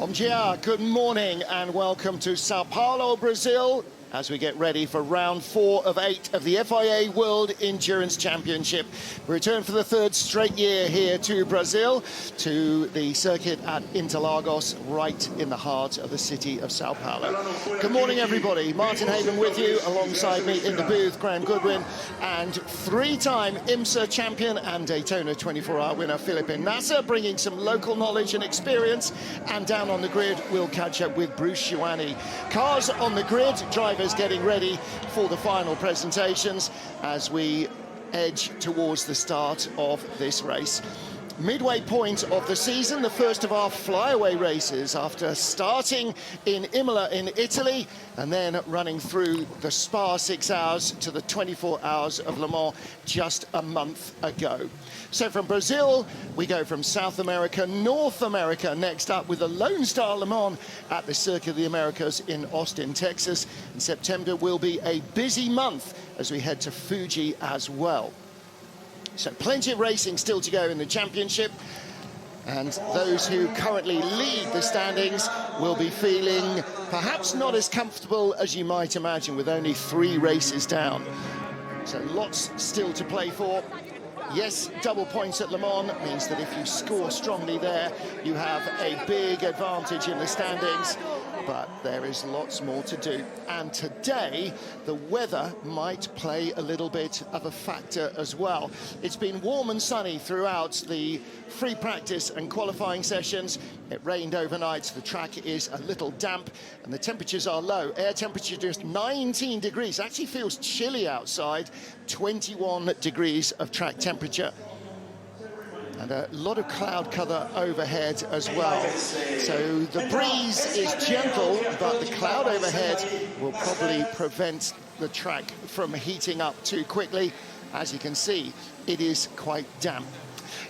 Bom dia, good morning and welcome to São Paulo, Brazil, as we get ready for round 4 of 8 of the FIA World Endurance Championship. We return for the 3rd straight year here to Brazil, to the circuit at Interlagos, right in the heart of the city of São Paulo. Good morning, everybody. Martin Haven with you, alongside me in the booth, Graham Goodwin, and 3-time IMSA champion and Daytona 24-hour winner, Felipe Nasser, bringing some local knowledge and experience. And down on the grid, we'll catch up with Bruce Schwani. Cars on the grid, drivers getting ready for the final presentations as we edge towards the start of this race. Midway point of the season, the first of our flyaway races after starting in Imola in Italy and then running through the Spa 6 hours to the 24 hours of Le Mans just a month ago. So from Brazil, we go from South America, North America, next up with the Lone Star Le Mans at the Circuit of the Americas in Austin, Texas. And September will be a busy month as we head to Fuji as well. So plenty of racing still to go in the championship, and those who currently lead the standings will be feeling perhaps not as comfortable as you might imagine with only 3 races down. So lots still to play for. Yes, double points at Le Mans means that if you score strongly there, you have a big advantage in the standings, but there is lots more to do. And today, the weather might play a little bit of a factor as well. It's been warm and sunny throughout the free practice and qualifying sessions. It rained overnight, the track is a little damp, and the temperatures are low. Air temperature just 19 degrees. Actually feels chilly outside, 21 degrees of track temperature. And a lot of cloud cover overhead as well. So the breeze is gentle, but the cloud overhead will probably prevent the track from heating up too quickly. As you can see, it is quite damp.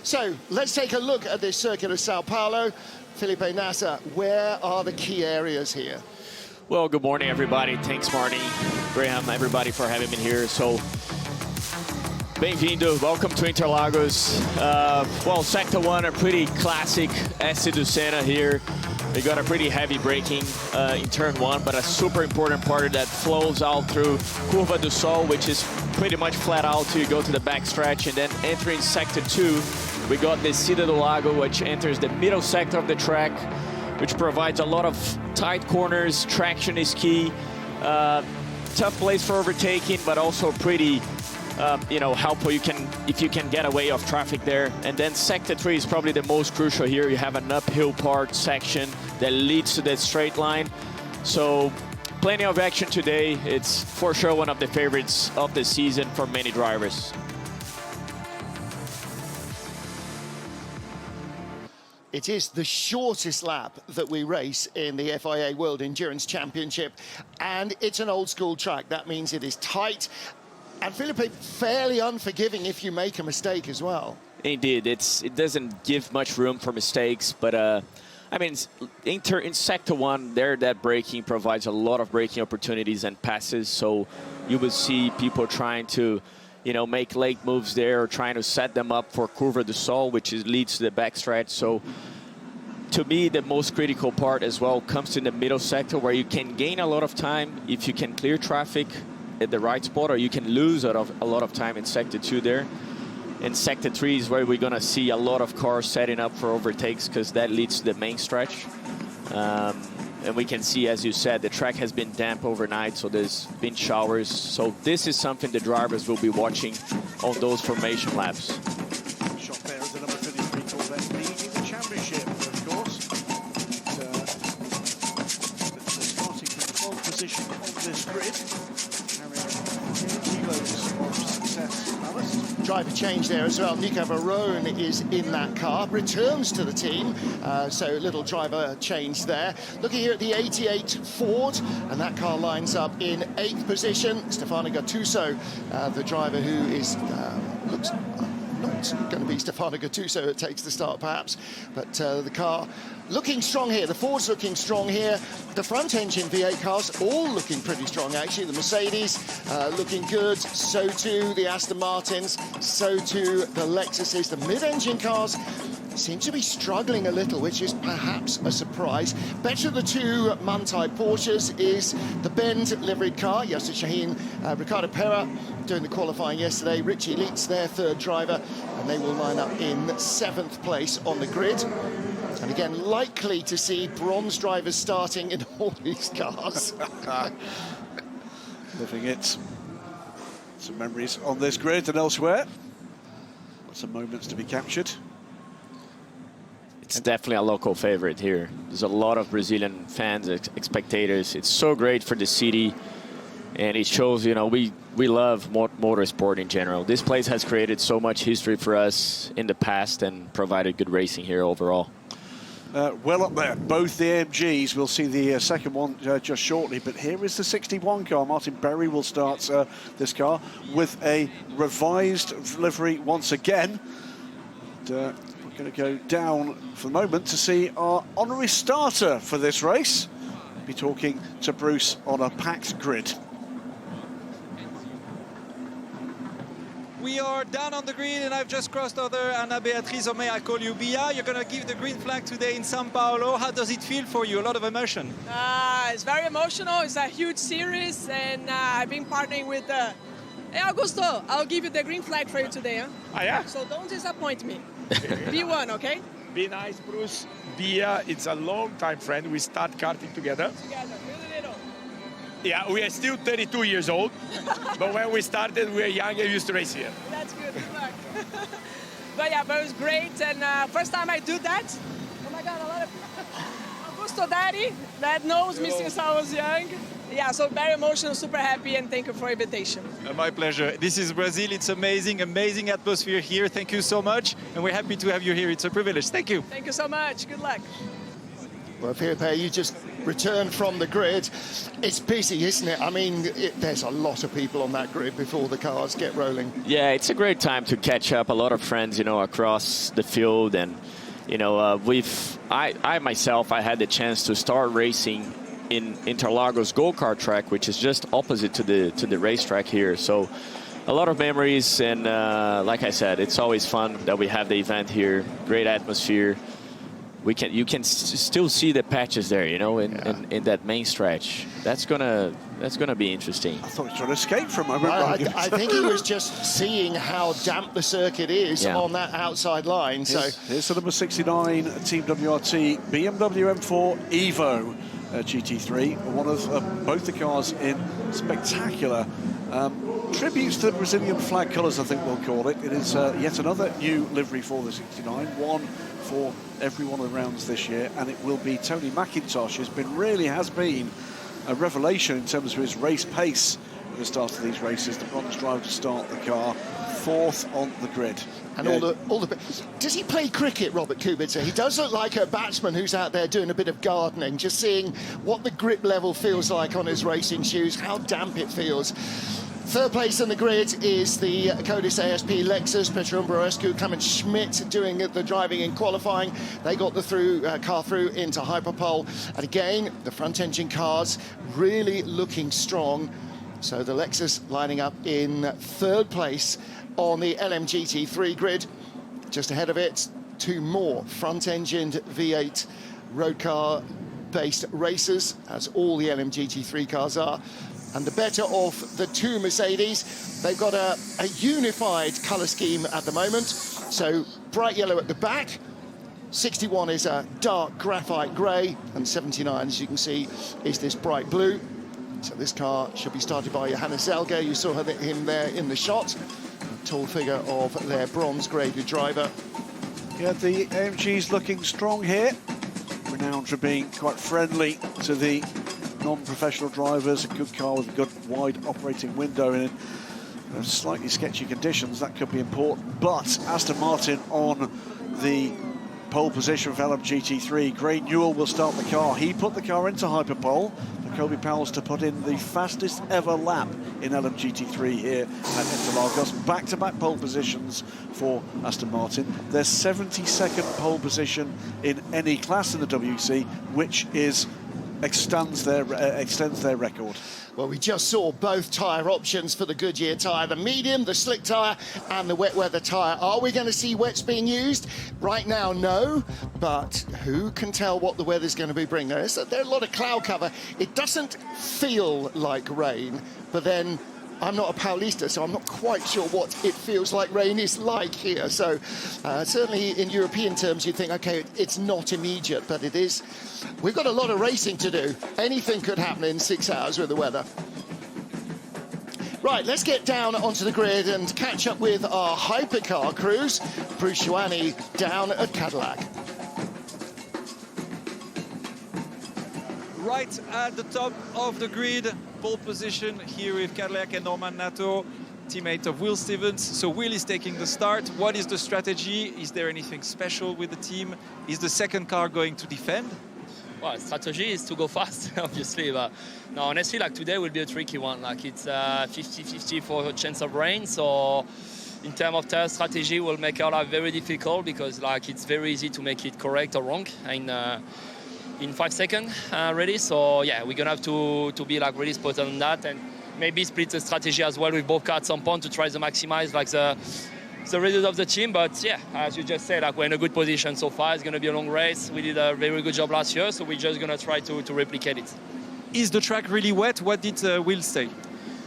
So let's take a look at this circuit of São Paulo. Felipe Nasser, where are the key areas here? Well, good morning, everybody. Thanks, Marty, Graham, everybody for having me here. So, bem-vindo, welcome to Interlagos. Well, Sector 1, a pretty classic S do Senna here. We got a pretty heavy braking in Turn 1, but a super important part that flows out through Curva do Sol, which is pretty much flat out till you go to the backstretch. And then entering Sector 2, we got the Descida do Lago, which enters the middle sector of the track, which provides a lot of tight corners. Traction is key. Tough place for overtaking, but also pretty helpful if you can get away of traffic there. And then Sector 3 is probably the most crucial here. You have an uphill part section that leads to that straight line. So plenty of action today. It's for sure one of the favorites of the season for many drivers. It is the shortest lap that we race in the FIA World Endurance Championship, and it's an old school track. That means it is tight. And Felipe, fairly unforgiving if you make a mistake as well. Indeed, it doesn't give much room for mistakes, but I mean, in Sector 1, that braking provides a lot of braking opportunities and passes, so you will see people trying to, make late moves there, or trying to set them up for Curva do Sol, which leads to the backstretch. So to me, the most critical part as well comes in the middle sector, where you can gain a lot of time if you can clear traffic at the right spot, or you can lose a lot of time in Sector 2 there. And Sector 3 is where we're going to see a lot of cars setting up for overtakes, because that leads to the main stretch. And we can see, as you said, the track has been damp overnight, so there's been showers. So this is something the drivers will be watching on those formation laps. Shot there as the number 33 Corvette leading the championship, of course. Starting from 12th position on this grid. Driver change there as well. Nico Varone is in that car, returns to the team, so little driver change there. Looking here at the 88 Ford, and that car lines up in 8th position. Stefano Gattuso, the driver who is looks not going to be Stefano Gattuso who takes the start perhaps, but the car looking strong here. The Ford's looking strong here. The front engine V8 cars all looking pretty strong actually. The Mercedes looking good, so too the Aston Martins, so too the Lexuses. The mid-engine cars seems to be struggling a little, which is perhaps a surprise. Better of the two Manthey Porsches is the Bend liveried car. Yasser Shaheen, Ricardo Pera doing the qualifying yesterday. Richie Leitz, their third driver, and they will line up in 7th place on the grid. And again, likely to see bronze drivers starting in all these cars. Living it. Some memories on this grid and elsewhere. Lots of moments to be captured. It's definitely a local favorite here. There's a lot of Brazilian fans, spectators. It's so great for the city, and it shows, you know, we love motorsport in general. This place has created so much history for us in the past and provided good racing here overall. Well up there, both the AMGs. We'll see the second one just shortly, but here is the 61 car. Martin Berry will start this car with a revised livery once again. And, we're going to go down for the moment to see our honorary starter for this race. We'll be talking to Bruce on a packed grid. We are down on the grid, and I've just crossed over Ana Beatriz, or may I call you Bia. You're going to give the green flag today in São Paulo. How does it feel for you? A lot of emotion. It's very emotional. It's a huge series, and I've been partnering with... Hey, Augusto, I'll give you the green flag for you today. Huh? Ah, yeah? So don't disappoint me. Be one, okay? Be nice, Bruce. Bia, it's a long-time friend. We start karting together. Together, really little. Yeah, we are still 32 years old, but when we started, we were young and used to race here. That's good. Good luck. But yeah, but it was great, and first time I do that. Oh my God, a lot of Augusto Daddy that knows me since I was young. Yeah, so very emotional, super happy, and thank you for the invitation. My pleasure. This is Brazil. It's amazing, amazing atmosphere here. Thank you so much, and we're happy to have you here. It's a privilege. Thank you. Thank you so much. Good luck. Well, Filipe, you just returned from the grid. It's busy, isn't it? I mean, there's a lot of people on that grid before the cars get rolling. Yeah, it's a great time to catch up. A lot of friends, you know, across the field, and you know, I myself, I had the chance to start racing in Interlagos go-kart track, which is just opposite to the racetrack here. So a lot of memories, and like I said, it's always fun that we have the event here. Great atmosphere. You can still see the patches there, you know, in that main stretch. That's gonna be interesting. I thought he was trying to escape from him. I think he was just seeing how damp the circuit is on that outside line. Here's the number 69 Team WRT BMW M4 Evo GT3, one of both the cars in spectacular tributes to the Brazilian flag colours, I think we'll call it. It is yet another new livery for the 69, one for every one of the rounds this year, and it will be Tony McIntosh, who's has been a revelation in terms of his race pace at the start of these races. The bronze driver to start the car, 4th on the grid. And all the does he play cricket, Robert Kubica? He does look like a batsman who's out there doing a bit of gardening, just seeing what the grip level feels like on his racing shoes, how damp it feels. 3rd place on the grid is the Codis ASP Lexus, Petr Umbroescu, Clement Schmidt doing the driving in qualifying. They got the car through into Hyperpole. And again, the front engine cars really looking strong. So the Lexus lining up in 3rd place on the LMGT3 grid. Just ahead of it, 2 more front-engined V8 road car-based racers, as all the LMGT3 cars are. And the better of the 2 Mercedes, they've got a unified colour scheme at the moment. So bright yellow at the back, 61 is a dark graphite grey, and 79, as you can see, is this bright blue. So this car should be started by Johannes Zelger. You saw him there in the shot. A tall figure of their bronze-graded driver. Yeah, the AMG's looking strong here. Renowned for being quite friendly to the non-professional drivers. A good car with a good wide operating window in slightly sketchy conditions. That could be important. But Aston Martin on the pole position for LMGT3. Gray Newell will start the car. He put the car into Hyperpole. Kobe Powell's to put in the fastest ever lap in LMGT3 here at Interlagos. Back-to-back pole positions for Aston Martin. Their 72nd pole position in any class in the WC, which is extends their record. Well, we just saw both tyre options for the Goodyear tyre, the medium, the slick tyre, and the wet weather tyre. Are we going to see wets being used? Right now, no, but who can tell what the weather's going to be bringing? There's a lot of cloud cover. It doesn't feel like rain, but then I'm not a Paulista, so I'm not quite sure what it feels like rain is like here. So certainly in European terms, you'd think, okay, it's not immediate, but it is. We've got a lot of racing to do. Anything could happen in 6 hours with the weather. Right, let's get down onto the grid and catch up with our hypercar crews. Bruce Joanny down at Cadillac. Right at the top of the grid, pole position here with Cadillac and Norman Nato, teammate of Will Stevens. So Will is taking the start. What is the strategy? Is there anything special with the team? Is the second car going to defend? Well, strategy is to go fast, obviously, but no, honestly, like today will be a tricky one. Like it's 50-50 for a chance of rain, so in terms of tire strategy, will make our life very difficult because like it's very easy to make it correct or wrong in 5 seconds really. So yeah, we're gonna have to be like really spot on that and maybe split the strategy as well with both cars at some point to try to maximize like the result of the team. But yeah, as you just said, like we're in a good position so far. It's going to be a long race. We did a very good job last year, so we're just going to try to replicate it. Is the track really wet? What did Will say?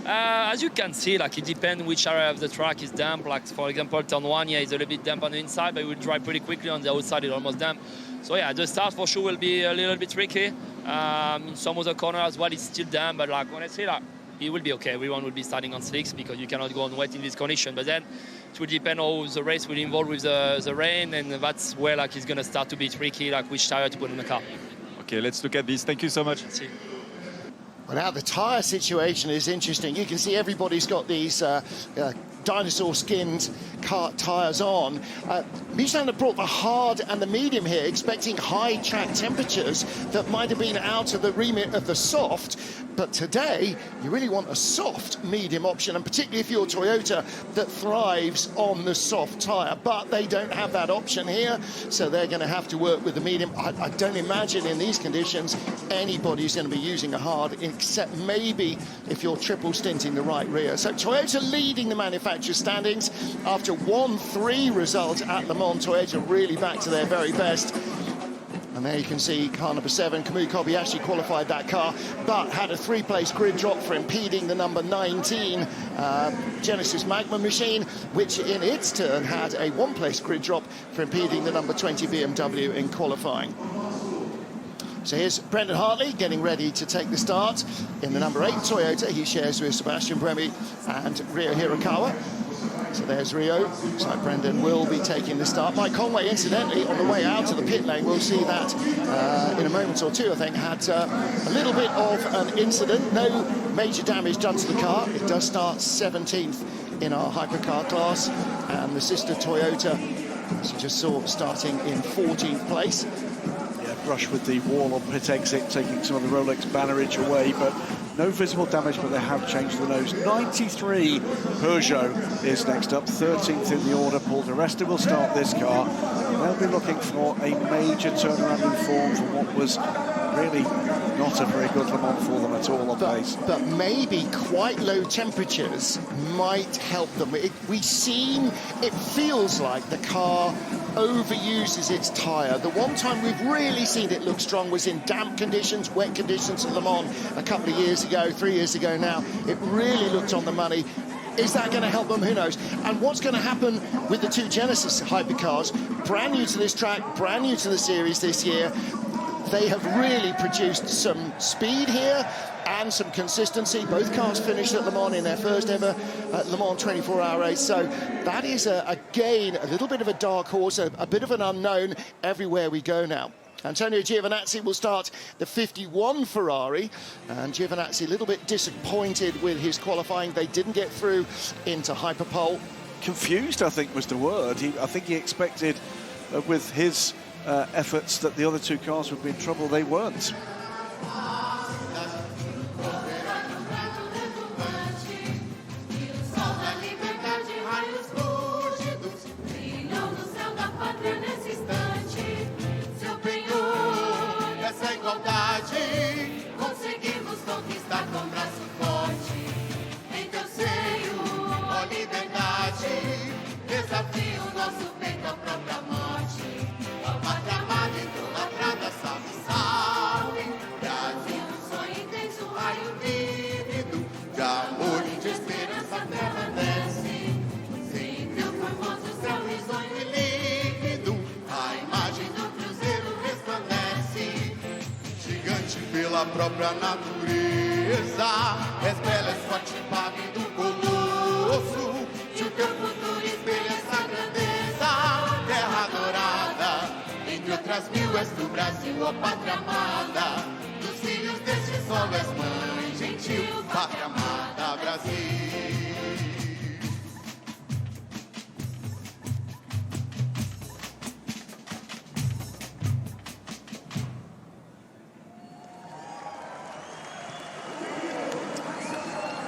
As you can see, like it depends which area of the track is damp. Like for example, turn 1, yeah, it's a little bit damp on the inside, but it will dry pretty quickly on the outside. It's almost damp. So yeah, the start for sure will be a little bit tricky. In some of the corners as well, it's still damp, but like honestly, like it will be okay. Everyone will be starting on slicks because you cannot go on wet in this condition. But then it will depend how the race will involve with the rain, and that's where like it's going to start to be tricky, like which tire to put in the car. Okay, let's look at this. Thank you so much. See. Well, now the tyre situation is interesting. You can see everybody's got these dinosaur-skinned kart tyres on. Michelin have brought the hard and the medium here, expecting high track temperatures that might have been out of the remit of the soft. But today, you really want a soft medium option, and particularly if you're Toyota, that thrives on the soft tyre. But they don't have that option here, so they're going to have to work with the medium. I don't imagine in these conditions anybody's going to be using a hard, except maybe if you're triple stinting the right rear. So Toyota leading the manufacturer standings after 1-3 result at Le Mans. Toyota really back to their very best. And there you can see car number 7, Kamui Kobayashi, qualified that car, but had a 3-place grid drop for impeding the number 19 Genesis Magma machine, which in its turn had a 1-place grid drop for impeding the number 20 BMW in qualifying. So here's Brendan Hartley getting ready to take the start in the number 8 Toyota. He shares with Sebastian Buemi and Ryo Hirakawa. So there's Rio. Looks like Brendan will be taking the start. Mike Conway, incidentally, on the way out of the pit lane, we'll see that in a moment or two, I think, had a little bit of an incident. No major damage done to the car. It does start 17th in our hypercar class. And the sister Toyota, as you just saw, starting in 14th place. Brush with the wall on pit exit, taking some of the Rolex bannerage away, but no visible damage, but they have changed the nose. 93 Peugeot is next up, 13th in the order. Paul Di Resta will start this car. They'll be looking for a major turnaround in form from what was really not a very good Le Mans for them at all on pace. But maybe quite low temperatures might help them. It feels like the car overuses its tyre. The one time we've really seen it look strong was in damp conditions, wet conditions at Le Mans a couple of years ago, 3 years ago now. It really looked on the money. Is that going to help them? Who knows? And what's going to happen with the 2 Genesis hypercars? Brand new to this track, brand new to the series this year. They have really produced some speed here and some consistency. Both cars finished at Le Mans in their first ever Le Mans 24-hour race. So that is, again, a little bit of a dark horse, a bit of an unknown everywhere we go now. Antonio Giovinazzi will start the 51 Ferrari, and Giovinazzi a little bit disappointed with his qualifying. They didn't get through into Hyperpole. Confused, I think, was the word. I think he expected, with his efforts, that the other 2 cars would be in trouble. They weren't. a própria natureza. Revela esse forte impacto do colosso, de o teu futuro espelha essa grandeza. Terra dourada, entre outras mil és do Brasil, ó pátria amada. Dos filhos deste sol és mãe gentil, pátria amada, Brasil.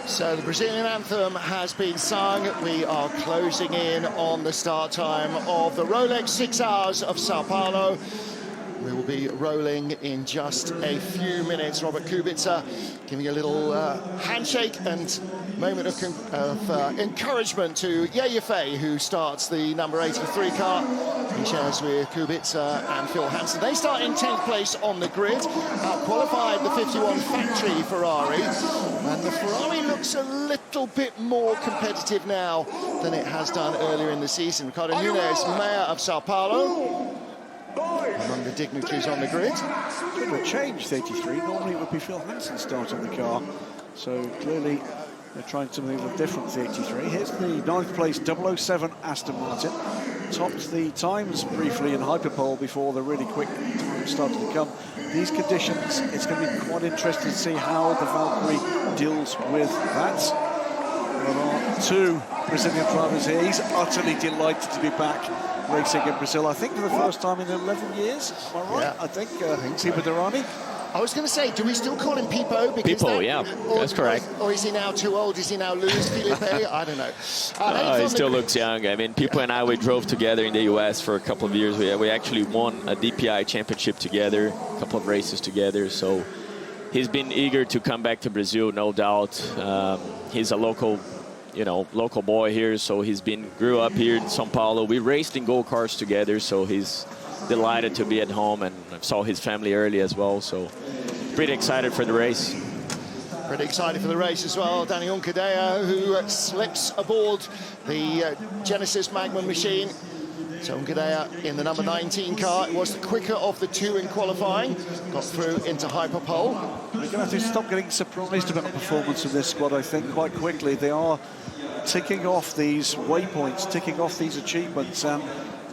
So the Brazilian anthem has been sung. We are closing in on the start time of the Rolex 6 Hours of São Paulo. We will be rolling in just a few minutes. Robert Kubica giving a little handshake and moment of encouragement to Yeye, who starts the number 83 car. He shares with Kubica and Phil Hansen. They start in 10th place on the grid, qualified the 51 factory Ferrari, and the Ferrari looks a little bit more competitive now than it has done earlier in the season. Ricardo Nunes, Mayor of São Paulo, among the dignitaries on the grid. Bit of a change, 83. Normally it would be Phil Hansen starting the car. So clearly they're trying something a little different with the 83. Here's the 9th place 007 Aston Martin. Topped the times briefly in Hyperpole before the really quick times started to come. These conditions, it's going to be quite interesting to see how the Valkyrie deals with that. There are two Brazilian drivers here. He's utterly delighted to be back racing in Brazil, I think for the first time in 11 years. Am I right? Yeah. I think Pipo Derani. I was going to say, do we still call him Pipo? Pipo, yeah, that's correct. Or is he now too old? Is he now Luis Felipe? I don't know. He still looks young. I mean, Pipo and I, we drove together in the US for a couple of years. We actually won a DPI championship together, a couple of races together. So he's been eager to come back to Brazil, no doubt. He's a local boy here, so grew up here in São Paulo. We raced in go-karts together, so he's delighted to be at home, and saw his family early as well, so pretty excited for the race. Pretty excited for the race as well. Danny Uncadea, who slips aboard the Genesis Magnum machine. So Uncadea in the number 19 car. It was the quicker of the two in qualifying. Got through into Hyperpole. We're going to have to stop getting surprised about the performance of this squad, I think, quite quickly. They are ticking off these waypoints, ticking off these achievements, and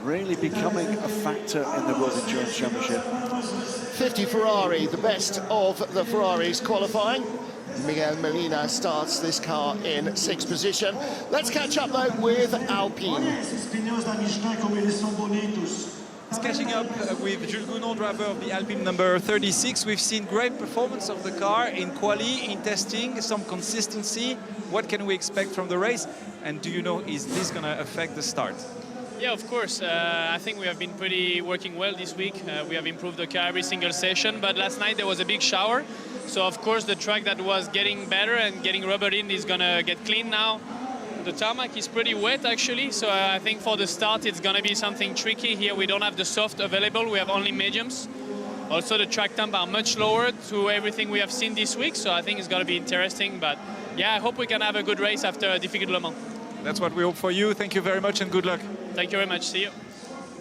really becoming a factor in the World Endurance Championship. 50 Ferrari, the best of the Ferraris qualifying. Miguel Molina starts this car in 6th position. Let's catch up though with Alpine. It's catching up with Jules Gounon, driver of the Alpine number 36. We've seen great performance of the car in quali, in testing, some consistency. What can we expect from the race? And do you know, is this going to affect the start? Yeah, of course. I think we have been working well this week. We have improved the car every single session, but last night there was a big shower. So of course the track that was getting better and getting rubbered in is gonna get clean now. The tarmac is pretty wet actually, so I think for the start it's gonna be something tricky. Here we don't have the soft available, we have only mediums. Also the track temp are much lower to everything we have seen this week, so I think it's gonna be interesting. But yeah, I hope we can have a good race after a difficult Le Mans. That's what we hope for you. Thank you very much and good luck. Thank you very much. See you.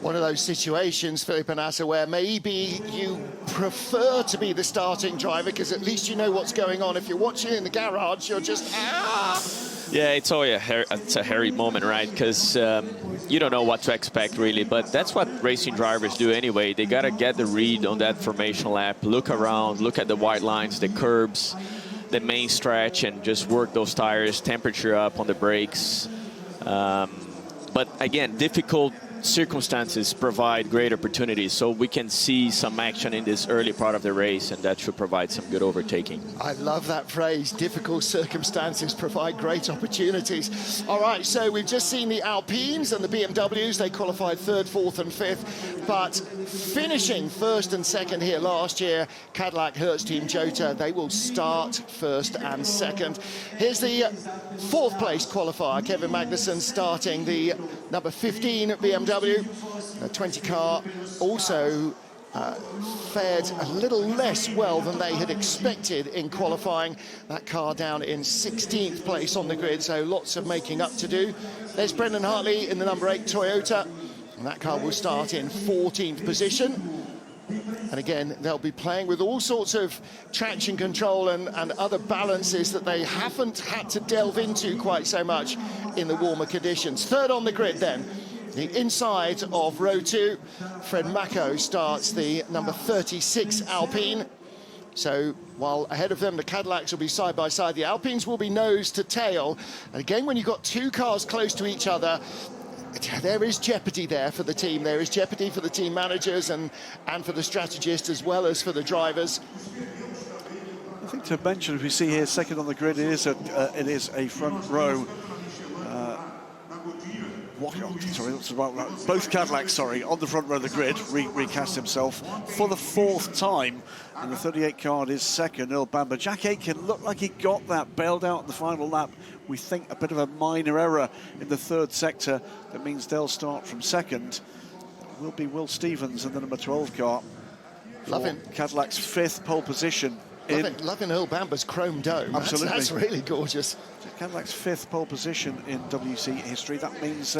One of those situations, Felipe Nasser, where maybe you prefer to be the starting driver because at least you know what's going on. If you're watching in the garage, you're just, Yeah, it's always a hairy moment, right? Because you don't know what to expect, really. But that's what racing drivers do anyway. They got to get the read on that formation lap, look around, look at the white lines, the curbs, the main stretch, and just work those tires, temperature up on the brakes. But again, difficult circumstances provide great opportunities, so we can see some action in this early part of the race, and that should provide some good overtaking. I love that phrase, difficult circumstances provide great opportunities. All right, so we've just seen the Alpines and the BMWs. They qualified 3rd, 4th and 5th, but finishing 1st and 2nd here last year, Cadillac, Hertz Team, Jota, they will start 1st and 2nd. Here's the 4th place qualifier, Kevin Magnussen, starting the number 15 BMW. The 20 car also fared a little less well than they had expected in qualifying. That car down in 16th place on the grid, so lots of making up to do. There's Brendan Hartley in the number 8 Toyota, and that car will start in 14th position. And again, they'll be playing with all sorts of traction control and other balances that they haven't had to delve into quite so much in the warmer conditions. Third on the grid then, the inside of row 2, Fred Mako starts the number 36 Alpine. So while ahead of them, the Cadillacs will be side by side, the Alpines will be nose to tail. And again, when you've got two cars close to each other, there is jeopardy there for the team. There is jeopardy for the team managers and for the strategists as well as for the drivers. I think to mention, if we see here second on the grid, it is a front row. Both Cadillacs, on the front row of the grid, recast himself for the 4th time. And the 38 card is second, Earl Bamber. Jack Aitken looked like he got that, bailed out in the final lap. We think a bit of a minor error in the 3rd sector. That means they'll start from second. It will be Will Stevens in the number 12 car. Loving Cadillac's 5th pole position. Loving Earl Bamber's chrome dome. Absolutely. That's really gorgeous. Cadillac's 5th pole position in WC history. That means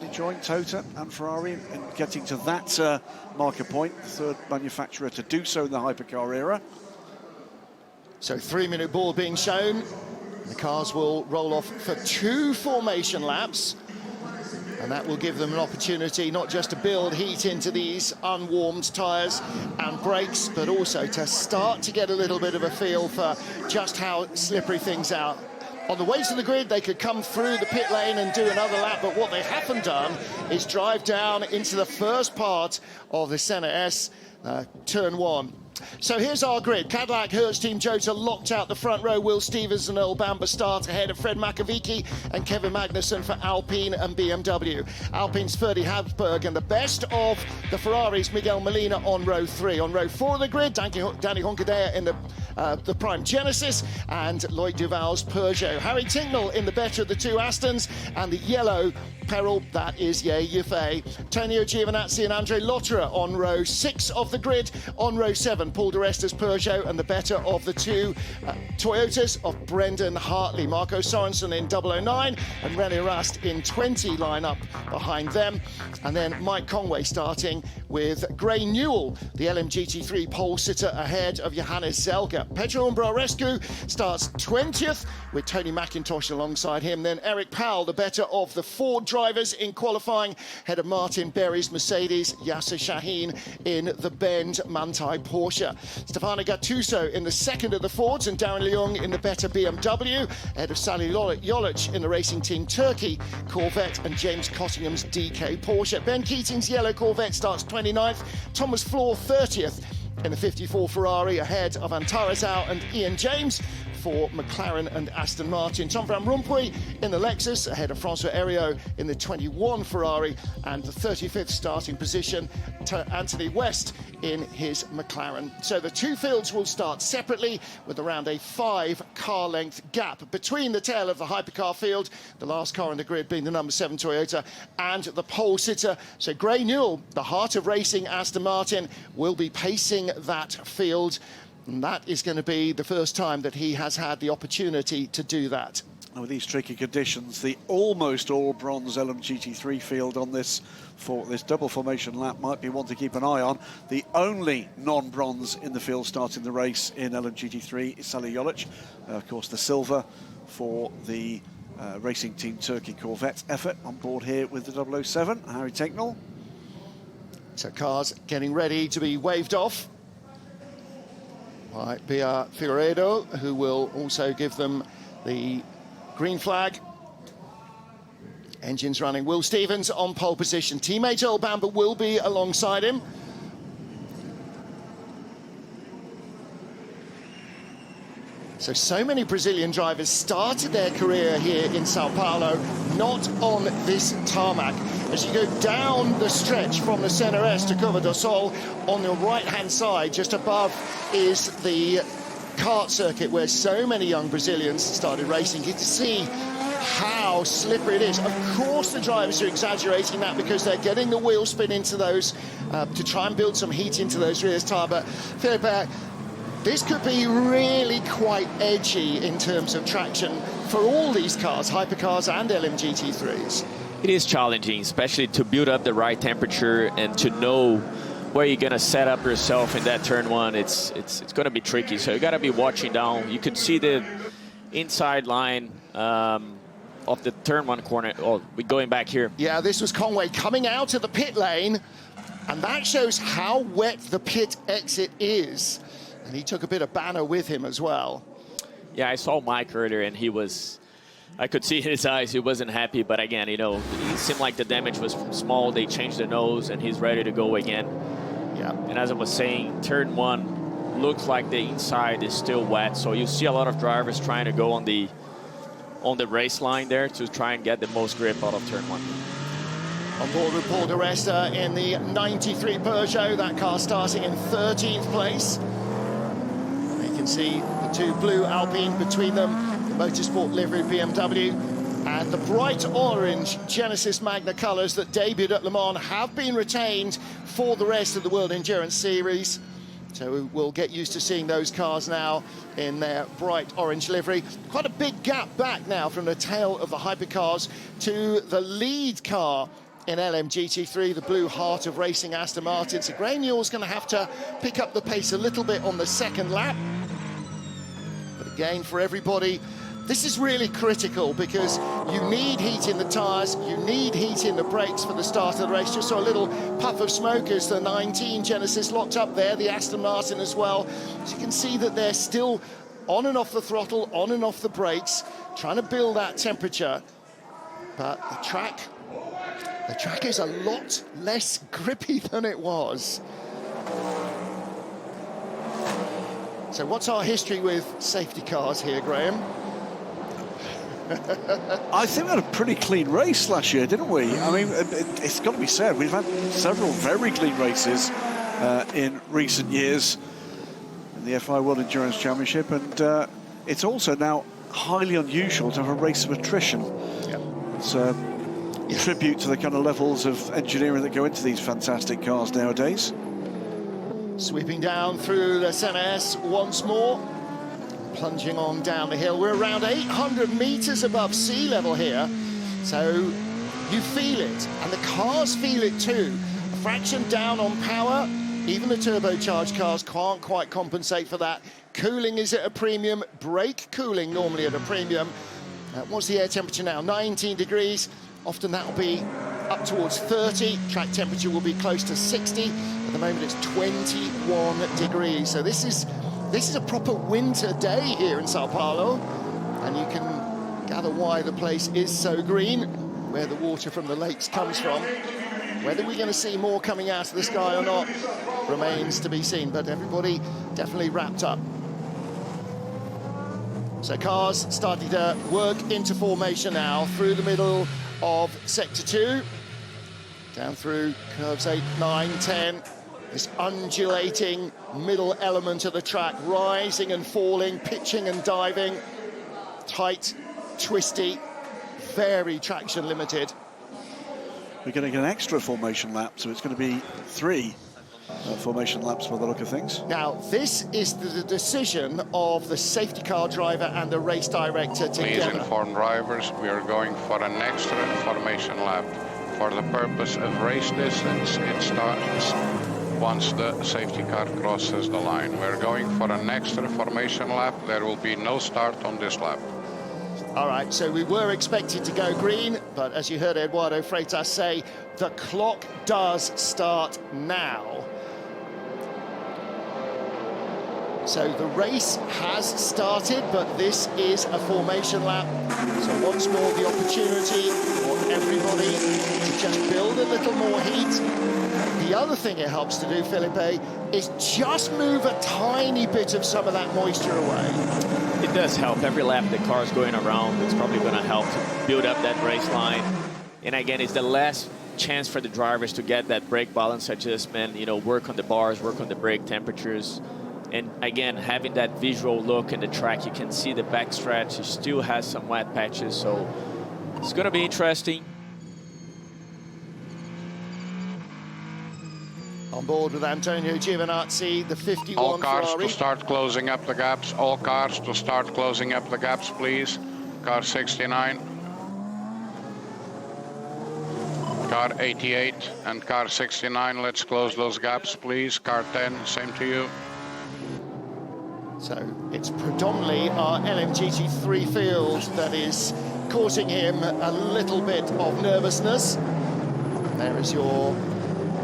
enjoying Tota and Ferrari and getting to that marker point, the 3rd manufacturer to do so in the hypercar era. So 3-minute ball being shown. The cars will roll off for 2 formation laps. And that will give them an opportunity not just to build heat into these unwarmed tyres and brakes, but also to start to get a little bit of a feel for just how slippery things are. On the way to the grid, they could come through the pit lane and do another lap, but what they haven't done is drive down into the first part of the Senna S, turn 1. So here's our grid. Cadillac, Hertz Team Jota locked out the front row. Will Stevens and Earl Bamber start ahead of Fred Makovici and Kevin Magnussen for Alpine and BMW. Alpine's Ferdy Habsburg and the best of the Ferraris, Miguel Molina on row 3. On row 4 of the grid, Danny Honkadea in the Prime Genesis and Loic Duval's Peugeot. Harry Tincknell in the better of the 2 Astons and the yellow peril, that is Ye Yifei. Tonio Giovinazzi and Andre Lotterer on row 6 of the grid. On row 7, Paul di Resta's Peugeot and the better of the 2 Toyotas of Brendan Hartley. Marco Sorensen in 009 and René Rast in 20 lineup behind them. And then Mike Conway starting with Gray Newell, the LMGT3 pole sitter ahead of Johannes Zelger. Pedro Umbrarescu starts 20th with Tony McIntosh alongside him. Then Eric Powell, the better of the 4 drivers in qualifying, ahead of Martin Berry's Mercedes, Yasser Shaheen in the Bend Manthey Porsche. Stefano Gattuso in the second of the Fords and Darren Leung in the better BMW, ahead of Sally Jolic in the Racing Team Turkey Corvette and James Cottingham's DK Porsche. Ben Keating's yellow Corvette starts 29th, Thomas Floor 30th in the 54 Ferrari, ahead of Antarazao and Ian James for McLaren and Aston Martin. Tom Van Rompuy in the Lexus, ahead of François Heriot in the 21 Ferrari, and the 35th starting position to Anthony West in his McLaren. So the 2 fields will start separately with around a 5-car length gap between the tail of the hypercar field, the last car on the grid being the number 7 Toyota, and the pole sitter. So Gray Newell, the heart of racing Aston Martin, will be pacing that field. And that is going to be the first time that he has had the opportunity to do that. With these tricky conditions, the almost all-bronze LMGT3 field on this double formation lap might be one to keep an eye on. The only non-bronze in the field starting the race in LMGT3 is Sally Jolic. Of course, the silver for the Racing Team Turkey Corvette effort on board here with the 007, Harry Tincknell. So cars getting ready to be waved off by Pia Figueiredo, who will also give them the green flag. Engines running. Will Stevens on pole position. Teammate Earl Bamber will be alongside him. So many Brazilian drivers started their career here in Sao Paulo, not on this tarmac. As you go down the stretch from the Senna S to Curva do Sol, on the right-hand side, just above, is the kart circuit where so many young Brazilians started racing. You can see how slippery it is. Of course, the drivers are exaggerating that because they're getting the wheel spin into those, to try and build some heat into those rear tyres. But Philip, this could be really quite edgy in terms of traction for all these cars, hypercars and LMGT3s. It is challenging, especially to build up the right temperature and to know where you're gonna set up yourself in that turn one, it's gonna be tricky. So you gotta be watching down. You could see the inside line of the turn one corner. Oh, we're going back here. Yeah, this was Conway coming out of the pit lane, and that shows how wet the pit exit is. And he took a bit of banner with him as well. Yeah, I saw Mike earlier, and I could see in his eyes he wasn't happy. But again, you know, it seemed like the damage was small. They changed the nose, and he's ready to go again. Yeah. And as I was saying, turn one looks like the inside is still wet. So you see a lot of drivers trying to go on the race line there to try and get the most grip out of turn one. On board with Paul de Resta in the 93 Peugeot, that car starting in 13th place. You can see the two blue Alpine between them, the Motorsport livery BMW, and the bright orange Genesis Magna colours that debuted at Le Mans have been retained for the rest of the World Endurance Series. So we'll get used to seeing those cars now in their bright orange livery. Quite a big gap back now from the tail of the hypercars to the lead car in LMGT3, the blue heart of racing Aston Martin. So Graham Newell's going to have to pick up the pace a little bit on the second lap. But again, for everybody, this is really critical because you need heat in the tyres, you need heat in the brakes for the start of the race. Just saw a little puff of smoke as the 19 Genesis locked up there, the Aston Martin as well. So you can see that they're still on and off the throttle, on and off the brakes, trying to build that temperature. But the track is a lot less grippy than it was. So what's our history with safety cars here, Graham? I think we had a pretty clean race last year, didn't we? I mean, it's got to be said, we've had several very clean races in recent years in the FIA World Endurance Championship, and it's also now highly unusual to have a race of attrition. Yep. It's a tribute to the kind of levels of engineering that go into these fantastic cars nowadays. Sweeping down through the Senna S once more. Plunging on down the hill. We're around 800 meters above sea level here, so you feel it, and the cars feel it too. A fraction down on power, even the turbocharged cars can't quite compensate for that. Cooling is at a premium, brake cooling normally at a premium. What's the air temperature now? 19 degrees. Often that'll be up towards 30. Track temperature will be close to 60. At the moment it's 21 degrees, so this is a proper winter day here in São Paulo, and you can gather why the place is so green, where the water from the lakes comes from. Whether we're going to see more coming out of the sky or not remains to be seen, but everybody definitely wrapped up. So cars starting to work into formation now through the middle of Sector 2, down through curves 8, 9, 10. This undulating middle element of the track, rising and falling, pitching and diving, tight, twisty, very traction limited. We're going to get an extra formation lap, so it's going to be 3 formation laps by the look of things. Now, this is the decision of the safety car driver and the race director together. Please inform drivers we are going for an extra formation lap. For the purpose of race distance, it starts once the safety car crosses the line. We're going for an extra formation lap. There will be no start on this lap. All right, so we were expected to go green, but as you heard Eduardo Freitas say, the clock does start now. So the race has started, but this is a formation lap. So once more, the opportunity for everybody to just build a little more heat. The other thing it helps to do, Felipe, is just move a tiny bit of some of that moisture away. It does help. Every lap the car's going around, it's probably going to help to build up that race line. And again, it's the last chance for the drivers to get that brake balance adjustment, you know, work on the bars, work on the brake temperatures. And again, having that visual look in the track, you can see the backstretch. It still has some wet patches, so it's going to be interesting. On board with Antonio Giovinazzi, the 51 All cars Ferrari. to start closing up the gaps. All cars to start closing up the gaps, please. Car 69. Car 88 and car 69, let's close those gaps, please. Car 10, same to you. So it's predominantly our LMGT3 field that is causing him a little bit of nervousness. There is your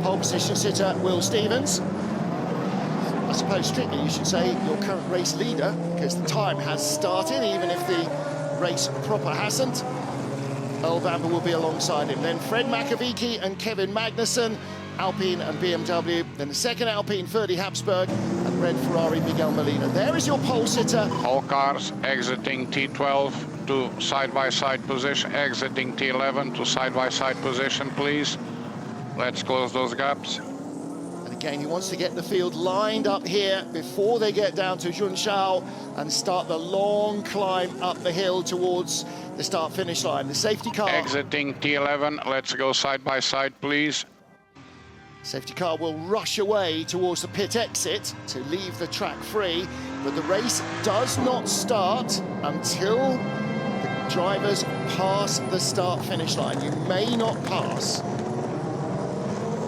pole position sitter, Will Stevens. I suppose strictly you should say your current race leader, because the time has started, even if the race proper hasn't. Earl Bamber will be alongside him. Then Fred Makovici and Kevin Magnussen, Alpine and BMW. Then the second Alpine, Ferdi Habsburg, and red Ferrari, Miguel Molina. There is your pole sitter. All cars exiting T12 to side-by-side position, exiting T11 to side-by-side position, please. Let's close those gaps. And again, he wants to get the field lined up here before they get down to Junshao and start the long climb up the hill towards the start-finish line. The safety car. Exiting T11, let's go side-by-side, please. Safety car will rush away towards the pit exit to leave the track free, but the race does not start until the drivers pass the start-finish line. You may not pass.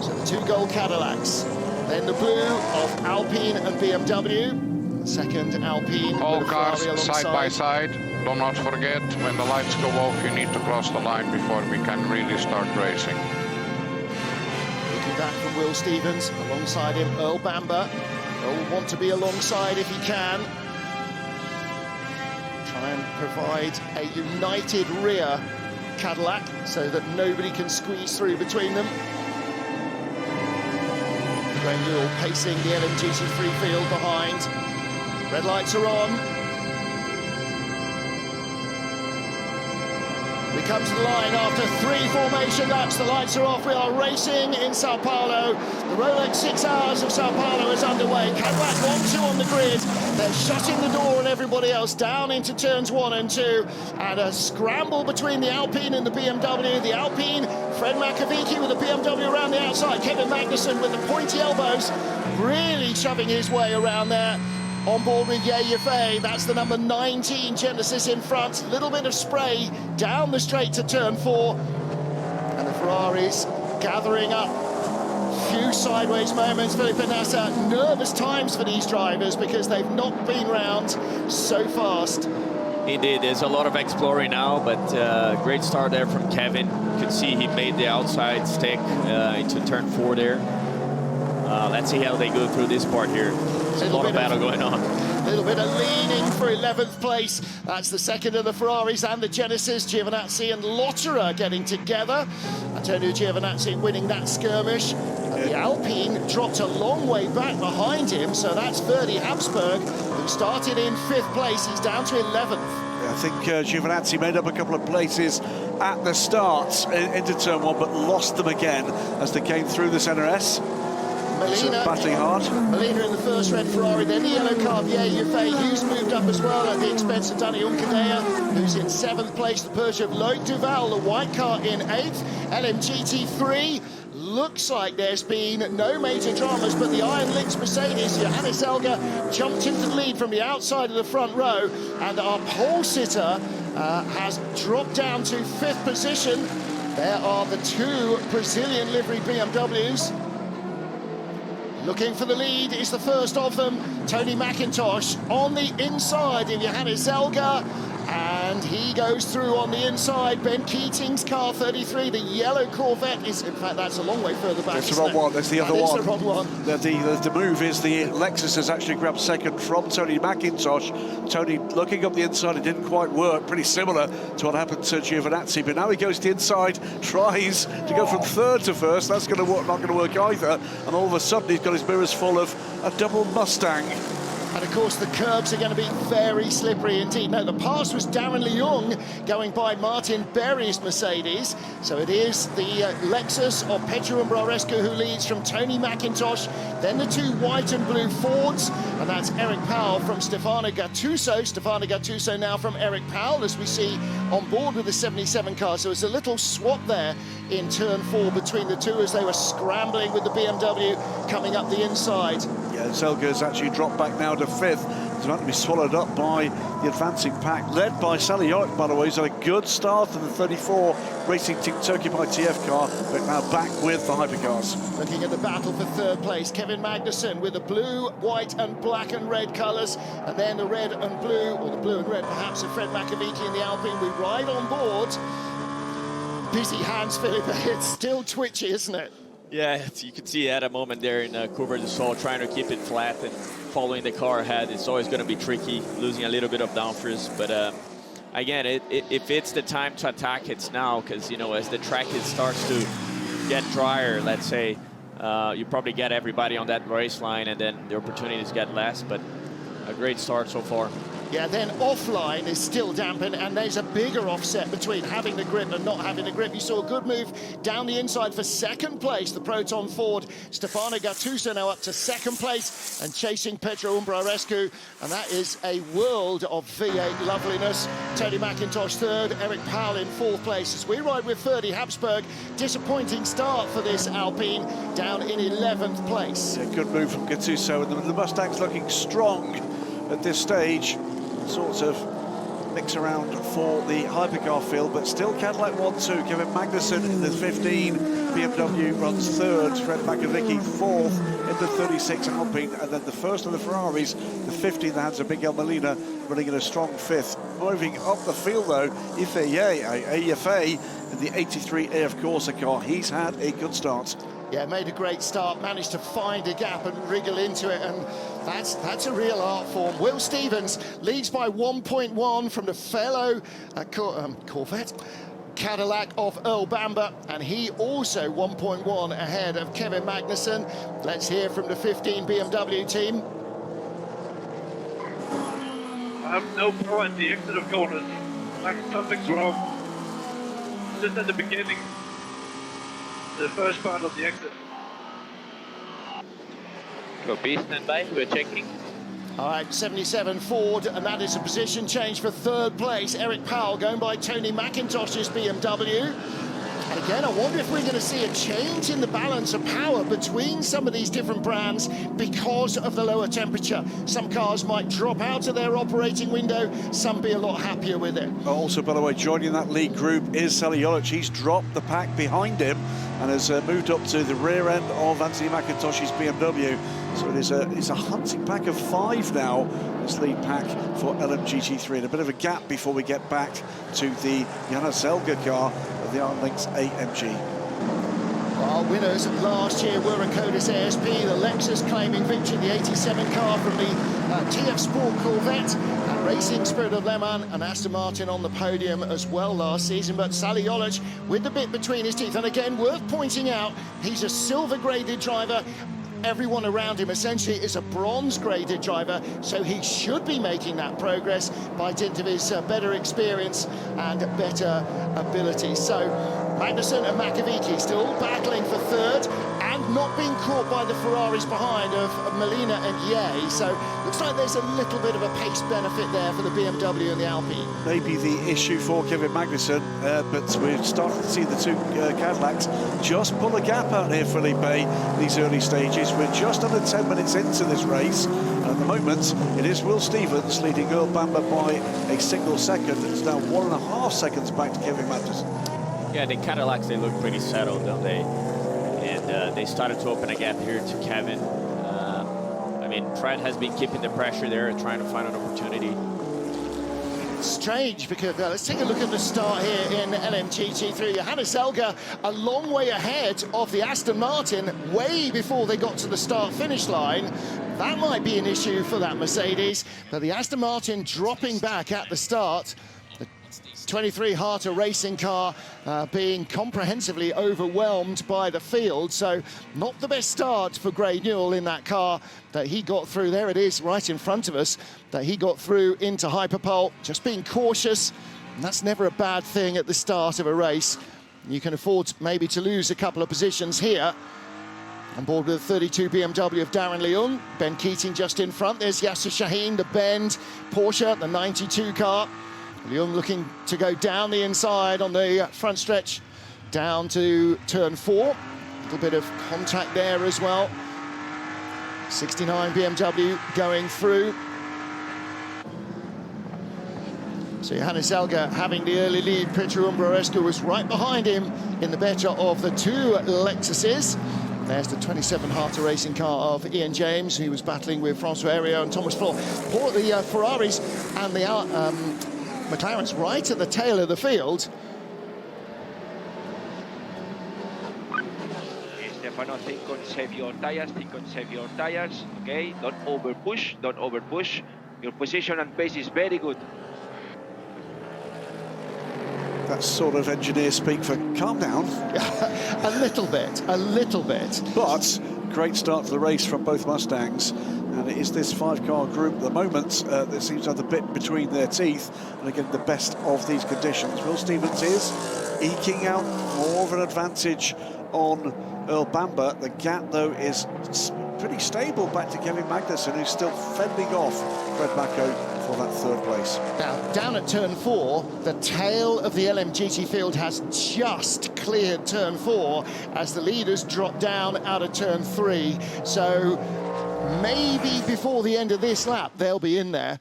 So the two gold Cadillacs, then the blue of Alpine and BMW, the second Alpine. All cars alongside. side by side. Do not forget, when the lights go off, you need to cross the line before we can really start racing. Looking back from Will Stevens, alongside him Earl Bamber. Earl will want to be alongside if he can. Try and provide a united rear Cadillac so that nobody can squeeze through between them. Graham Newell pacing the LMGT3 field behind. Red lights are on. We come to the line after 3 formation laps. The lights are off. We are racing in São Paulo. The Rolex 6 Hours of São Paulo is underway. Cadillac 1-2 on the grid. They're shutting the door on everybody else down into turns 1 and 2. And a scramble between the Alpine and the BMW. The Alpine, Fred Makovici with the BMW around the outside. Kevin Magnussen with the pointy elbows, really shoving his way around there. On board with Ye Yifei, that's the number 19 Genesis in front. A little bit of spray down the straight to turn 4. And the Ferraris gathering up. Few sideways moments. Felipe Nasser, nervous times for these drivers because they've not been round so fast. Indeed, there's a lot of exploring now, but great start there from Kevin. You can see he made the outside stick into turn 4 there. Let's see how they go through this part here. There's a lot of battle going on. A little bit of leaning for 11th place. That's the second of the Ferraris and the Genesis. Giovinazzi and Lotterer getting together. Antonio Giovinazzi winning that skirmish. And the Alpine dropped a long way back behind him, so that's Ferdi Habsburg, who started in 5th place. He's down to 11th. Yeah, I think Giovinazzi made up a couple of places at the start into turn 1, but lost them again as they came through the centre S. Molina, battling hard. Molina in the first red Ferrari, then the yellow car of Ye Yifei, who's moved up as well at the expense of Danny Unkadea, who's in 7th place. The Porsche of Loic Duval, the white car in 8th. LMGT3, looks like there's been no major dramas, but the Iron Lynx Mercedes, Johannes Elger, jumped into the lead from the outside of the front row, and our pole sitter has dropped down to 5th position. There are the 2 Brazilian livery BMWs. Looking for the lead is the first of them, Tony McIntosh on the inside of Johannes Elger, and he goes through on the inside. Ben Keating's car 33, the yellow Corvette is, in fact, that's a long way further back. That's the wrong one, that's the other one. The wrong one. The move is the Lexus has actually grabbed second from Tony McIntosh. Tony looking up the inside, it didn't quite work, pretty similar to what happened to Giovinazzi, but now he goes to the inside, tries to go from 3rd to 1st. That's not going to work either, and all of a sudden he's got his mirrors full of a double Mustang. And of course the curbs are going to be very slippery indeed. No, the pass was Darren Leung going by Martin Berry's Mercedes. So it is the Lexus of Pedro Umbrarescu who leads from Tony McIntosh. Then the 2 white and blue Fords. And that's Eric Powell from Stefano Gattuso. Stefano Gattuso now from Eric Powell, as we see on board with the 77 car. So it's a little swap there in turn 4 between the 2 as they were scrambling with the BMW coming up the inside. Yeah, Zelga's actually dropped back now to 5th. is about to be swallowed up by the advancing pack, led by Sally York, by the way, who's had a good start in the 34 Racing Team Turkey by TF car, but now back with the hypercars. Looking at the battle for third place, Kevin Magnussen with the blue, white and black and red colours, and then the red and blue, or the blue and red perhaps, of Fred Makovici in the Alpine. We ride on board. Busy hands, Philippe. It's still twitchy, isn't it? Yeah, you could see at a moment there in Couvert du Sol trying to keep it flat and following the car ahead. It's always going to be tricky, losing a little bit of downforce. But again, if it's the time to attack, it's now, because, you know, as the track starts to get drier, let's say, you probably get everybody on that race line, and then the opportunities get less. But a great start so far. Yeah, then offline is still dampened, and there's a bigger offset between having the grip and not having the grip. You saw a good move down the inside for second place, the Proton Ford. Stefano Gattuso now up to second place and chasing Petro Umbrarescu, and that is a world of V8 loveliness. Tony McIntosh third, Eric Powell in fourth place. As we ride with Ferdy Habsburg, disappointing start for this Alpine, down in 11th place. Yeah, good move from Gattuso, and the Mustang's looking strong at this stage. Sorts of mix around for the hypercar field, but still Cadillac 1-2. Kevin Magnussen in the 15, BMW runs third, Fred Makovici fourth in the 36 Alpine, and then the first of the Ferraris, the 50 in the hands of Miguel Molina, running in a strong fifth. Moving up the field though, AFA in the 83 AF Corsa car. He's had a good start. Yeah, made a great start, managed to find a gap and wriggle into it, and that's a real art form. Will Stevens leads by 1.1 from the fellow Corvette Cadillac of Earl Bamber, and he also 1.1 ahead of Kevin Magnussen. Let's hear from the 15 BMW team. I have no power at the exit of corners. Like something's wrong. Just at the beginning. The first part of the exit. Copy, stand by, we're checking. All right, 77 Ford, and that is a position change for third place. Eric Powell going by Tony McIntosh's BMW. And again, I wonder if we're going to see a change in the balance of power between some of these different brands because of the lower temperature. Some cars might drop out of their operating window, some be a lot happier with it. Also, by the way, joining that lead group is Sally Jolic. He's dropped the pack behind him and has moved up to the rear end of Anthony McIntosh's BMW. So it's a hunting pack of 5 now, this lead pack for LMGT3. And a bit of a gap before we get back to the Jana Selger car of the Armlinks AMG. Our winners last year were a Codis ASP, the Lexus claiming victory, the 87 car from the TF Sport Corvette, and Racing Spirit of Le Mans, and Aston Martin on the podium as well last season. But Sally Jolic with the bit between his teeth, and again, worth pointing out, he's a silver-graded driver. Everyone around him essentially is a bronze-graded driver, so he should be making that progress by dint of his better experience and better ability. So Magnussen and Makovici still battling for third and not being caught by the Ferraris behind of Molina and Ye. So looks like there's a little bit of a pace benefit there for the BMW and the Alpine. Maybe the issue for Kevin Magnussen, but we're starting to see the two Cadillacs just pull a gap out here, Felipe, these early stages. We're just under 10 minutes into this race, and at the moment it is Will Stevens leading Earl Bamber by a single second. It's now 1.5 seconds back to Kevin Magnussen. Yeah, the Cadillacs, they look pretty settled, don't they? And they started to open a gap here to Kevin. I mean, Fred has been keeping the pressure there, trying to find an opportunity. Strange, because let's take a look at the start here in LMGT3. Johannes Elga a long way ahead of the Aston Martin, way before they got to the start-finish line. That might be an issue for that Mercedes, but the Aston Martin dropping back at the start. The 23 Harter racing car being comprehensively overwhelmed by the field, so not the best start for Gray Newell in that car that he got through. There it is right in front of us, that he got through into Hyperpole. Just being cautious, and that's never a bad thing at the start of a race. You can afford maybe to lose a couple of positions here. On board with the 32 BMW of Darren Leung, Ben Keating just in front. There's Yasser Shaheen, the Bend Porsche, the 92 car. Leung looking to go down the inside on the front stretch, down to turn 4. A little bit of contact there as well. 69 BMW going through. So Johannes Elger having the early lead. Peter Umbroescu was right behind him in the better of the two Lexuses. There's the 27 Harter racing car of Ian James, who was battling with François Heriot and Thomas Floor. The Ferraris and the McLarens right at the tail of the field. Stefano, think on save your tires, okay? Don't over push. Your position and pace is very good. That's sort of engineer speak for calm down. a little bit. But great start to the race from both Mustangs. And it is this five-car group at the moment that seems to have the bit between their teeth and again the best of these conditions. Will Stevens is eking out more of an advantage on Earl Bamber. The gap, though, is pretty stable back to Kevin Magnussen, who's still fending off Fred Macko for that third place. Now, down at turn 4, the tail of the LMGT field has just cleared turn 4 as the leaders drop down out of turn 3. So maybe before the end of this lap, they'll be in there.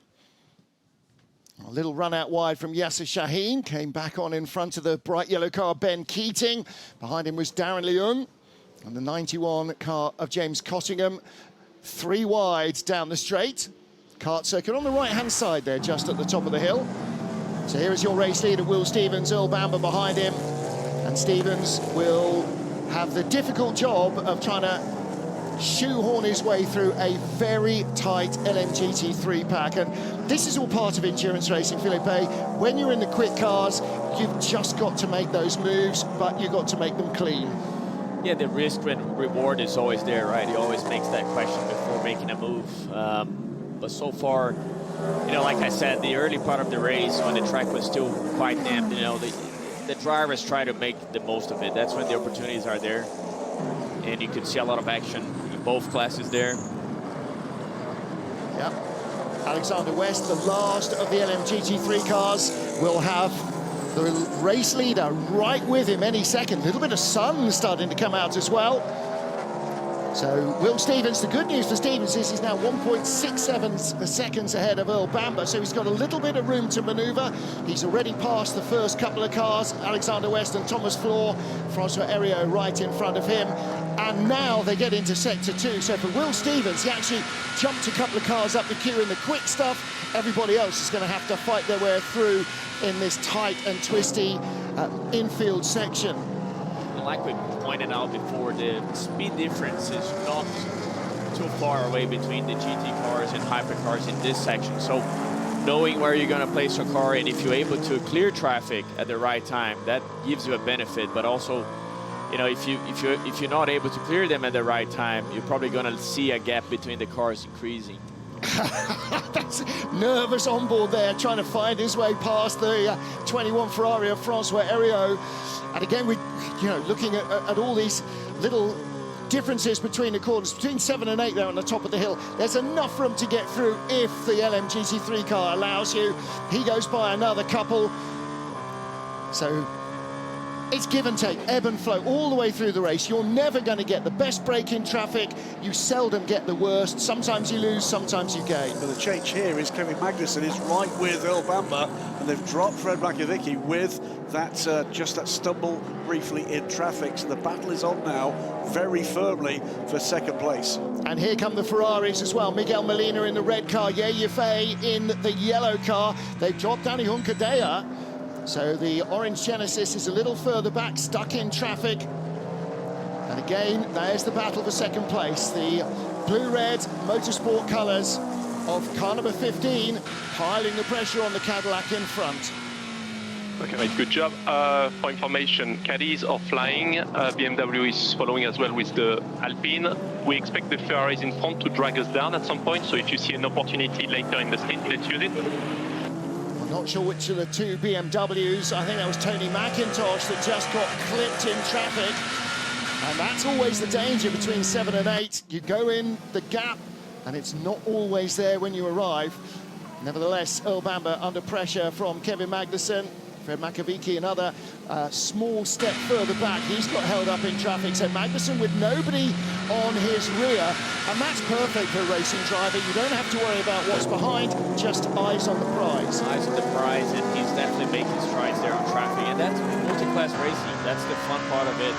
A little run out wide from Yasser Shaheen, came back on in front of the bright yellow car, Ben Keating. Behind him was Darren Leung, and the 91 car of James Cottingham. 3 wide down the straight. Kart circuit on the right-hand side there, just at the top of the hill. So here is your race leader, Will Stevens, Earl Bamber behind him. And Stevens will have the difficult job of trying to shoehorn his way through a very tight LMGT3 pack. And this is all part of endurance racing, Philippe. When you're in the quick cars, you've just got to make those moves, but you've got to make them clean. Yeah, the risk and reward is always there, right? He always makes that question before making a move. But so far, you know, like I said, the early part of the race, when the track was still quite damp, you know, the drivers try to make the most of it. That's when the opportunities are there. And you can see a lot of action in both classes there. Yep. Alexander West, the last of the LMGT3 cars, will have the race leader right with him any second. A little bit of sun starting to come out as well. So Will Stevens, the good news for Stevens is he's now 1.67 seconds ahead of Earl Bamber, so he's got a little bit of room to manoeuvre. He's already passed the first couple of cars, Alexander West and Thomas Floor, François Heriot right in front of him. And now they get into sector 2. So for Will Stevens, he actually jumped a couple of cars up the queue in the quick stuff. Everybody else is going to have to fight their way through in this tight and twisty infield section. Like we pointed out before, the speed difference is not too far away between the GT cars and hypercars in this section. So knowing where you're going to place your car, and if you're able to clear traffic at the right time, that gives you a benefit. But also, you know, if you're not able to clear them at the right time, you're probably going to see a gap between the cars increasing. That's nervous on board there, trying to find his way past the 21 Ferrari of François Heriot. And again, we, you know, looking at all these little differences between the corners, between 7 and 8 there on the top of the hill. There's enough room to get through if the LMGT3 car allows you. He goes by another couple. So it's give and take, ebb and flow all the way through the race. You're never going to get the best break in traffic. You seldom get the worst. Sometimes you lose, sometimes you gain. But the change here is Kevin Magnussen is right with Earl Bamber, and they've dropped Fred Makovicky with that just that stumble briefly in traffic. So the battle is on now very firmly for second place. And here come the Ferraris as well. Miguel Molina in the red car, Ye Yifei in the yellow car. They've dropped Danny Hunkadea. So the orange Genesis is a little further back, stuck in traffic. And again, there's the battle for second place. The blue-red motorsport colours of car number 15, piling the pressure on the Cadillac in front. Okay, mate, good job. For information, caddies are flying. BMW is following as well with the Alpine. We expect the Ferraris in front to drag us down at some point, so if you see an opportunity later in the stint, let's use it. I'm not sure which of the two BMWs. I think that was Tony McIntosh that just got clipped in traffic. And that's always the danger between 7 and 8. You go in the gap, and it's not always there when you arrive. Nevertheless, Earl Bamber under pressure from Kevin Magnussen. Fred Makovic, another small step further back. He's got held up in traffic. So Magnussen with nobody on his rear, and that's perfect for a racing driver. You don't have to worry about what's behind, just eyes on the prize. Eyes on the prize, and he's definitely making strides there on traffic. And that's multi-class racing. That's the fun part of it.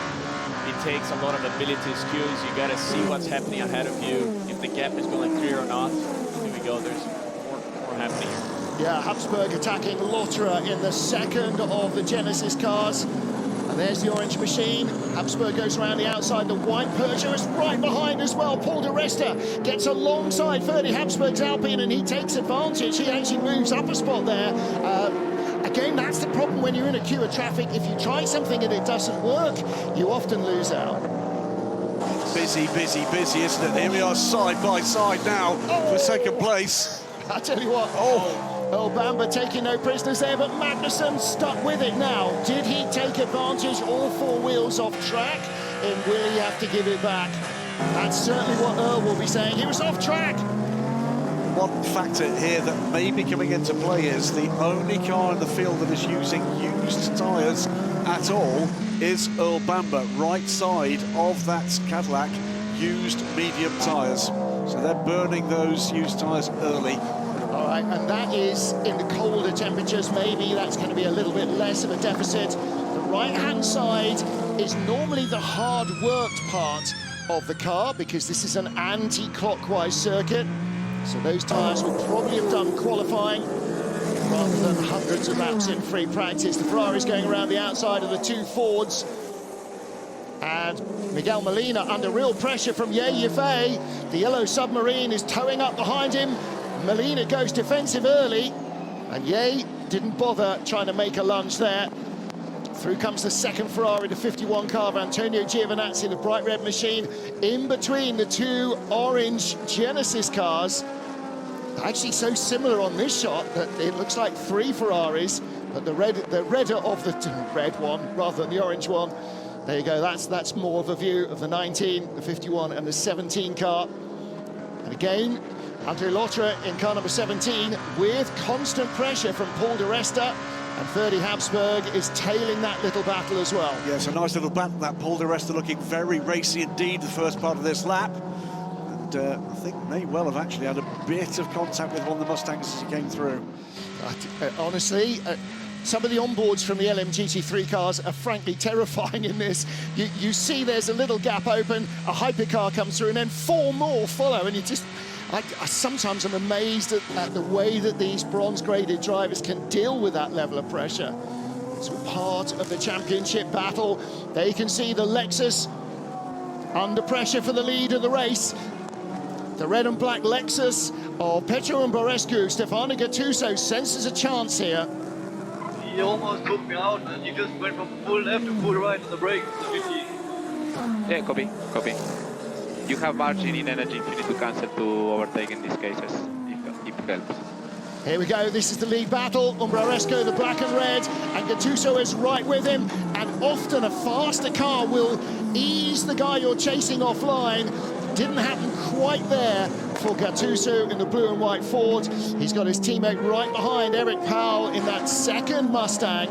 It takes a lot of ability skills. You got to see what's happening ahead of you, if the gap is going clear or not. Here we go. There's more happening. Yeah, Habsburg attacking Lotterer in the second of the Genesis cars. And there's the orange machine. Habsburg goes around the outside. The white Peugeot is right behind as well. Paul de Resta gets alongside Ferdy Habsburg's Alpine, and he takes advantage. He actually moves up a spot there. Again, that's the problem when you're in a queue of traffic. If you try something and it doesn't work, you often lose out. Busy, busy, busy, isn't it? Here we are side by side now for second place. I tell you what, Earl Bamber taking no prisoners there, but Magnussen stuck with it now. Did he take advantage, all four wheels off track? And will he have to give it back? That's certainly what Earl will be saying. He was off track. One factor here that may be coming into play is the only car in the field that is using used tyres at all is Earl Bamber, right side of that Cadillac, used medium tyres. So they're burning those used tyres early. All right, and that is in the colder temperatures. Maybe that's going to be a little bit less of a deficit. The right-hand side is normally the hard-worked part of the car because this is an anti-clockwise circuit. So those tyres will probably have done qualifying rather than hundreds of laps in free practice. The Ferrari's going around the outside of the two Fords. And Miguel Molina under real pressure from Ye Yifei. The yellow submarine is towing up behind him. Molina goes defensive early, and Ye didn't bother trying to make a lunge there. Through comes the second Ferrari, the 51 car of Antonio Giovinazzi, the bright red machine, in between the two orange Genesis cars. Actually so similar on this shot that it looks like three Ferraris, but the redder of the red one rather than the orange one. There you go, that's more of a view of the 19, the 51 and the 17 car. And again, Andre Lotterer in car number 17 with constant pressure from Paul de Resta, and Ferdy Habsburg is tailing that little battle as well. Yes, a nice little battle. That Paul de Resta looking very racy indeed the first part of this lap. And I think may well have actually had a bit of contact with one of the Mustangs as he came through. Honestly, some of the onboards from the LMGT3 cars are frankly terrifying in this. You see there's a little gap open, a hypercar comes through, and then four more follow, and you just... I sometimes am amazed at the way that these bronze-graded drivers can deal with that level of pressure. It's part of the championship battle. There you can see the Lexus under pressure for the lead of the race. The red and black Lexus of Petro and Borescu. Stefano Gattuso senses a chance here. He almost took me out, and he just went from full left to full right on the brakes. Yeah, copy. You have margin in energy if you need to cancel to overtake in these cases, if it helps. Here we go, this is the lead battle. Umbraresco, the black and red, and Gattuso is right with him. And often a faster car will ease the guy you're chasing offline. Didn't happen quite there for Gattuso in the blue and white Ford. He's got his teammate right behind, Eric Powell, in that second Mustang.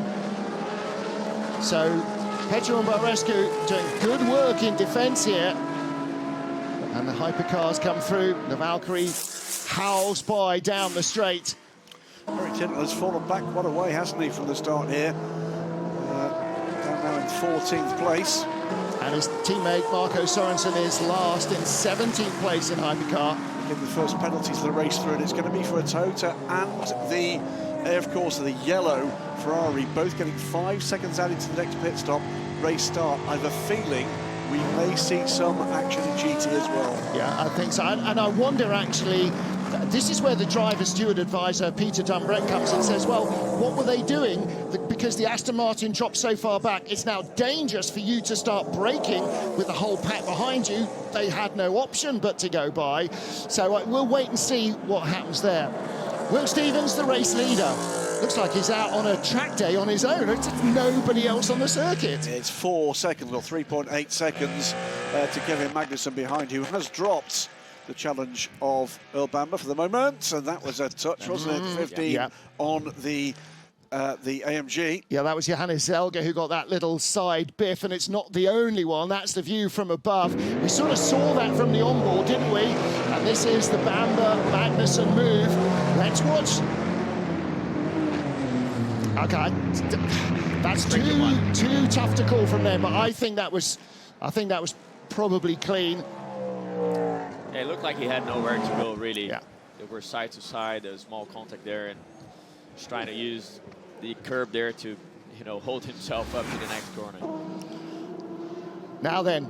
So Petro Umbrarescu doing good work in defense here. And the hypercars come through. The Valkyrie howls by down the straight. Very Tittle has fallen back quite a way, hasn't he, from the start here? Down now in 14th place. And his teammate Marco Sorensen is last in 17th place in hypercar. Give the first penalties of the race through, and it's going to be for a Toyota and the, of course, the yellow Ferrari, both getting 5 seconds out into the next pit stop. Race start. I have a feeling we may see some action in GT as well. Yeah, I think so. And I wonder, actually, this is where the driver steward advisor, Peter Dumbrett, comes and says, well, what were they doing? Because the Aston Martin dropped so far back, it's now dangerous for you to start braking with the whole pack behind you. They had no option but to go by. So we'll wait and see what happens there. Will Stevens, the race leader. Looks like he's out on a track day on his own. It's nobody else on the circuit. It's 4 seconds, or 3.8 seconds to Kevin Magnussen behind, who has dropped the challenge of Earl Bamber for the moment. And that was a touch, wasn't it? 15 on the the AMG. Yeah, that was Johannes Zelger who got that little side biff, and it's not the only one. That's the view from above. We sort of saw that from the onboard, didn't we? And this is the Bamber Magnussen move. Let's watch. Okay, that's too tough to call from there, but I think that was probably clean. Yeah, it looked like he had nowhere to go, really. Yeah. They were side to side, there was small contact there, and just trying to use the curb there to, you know, hold himself up to the next corner. Now then,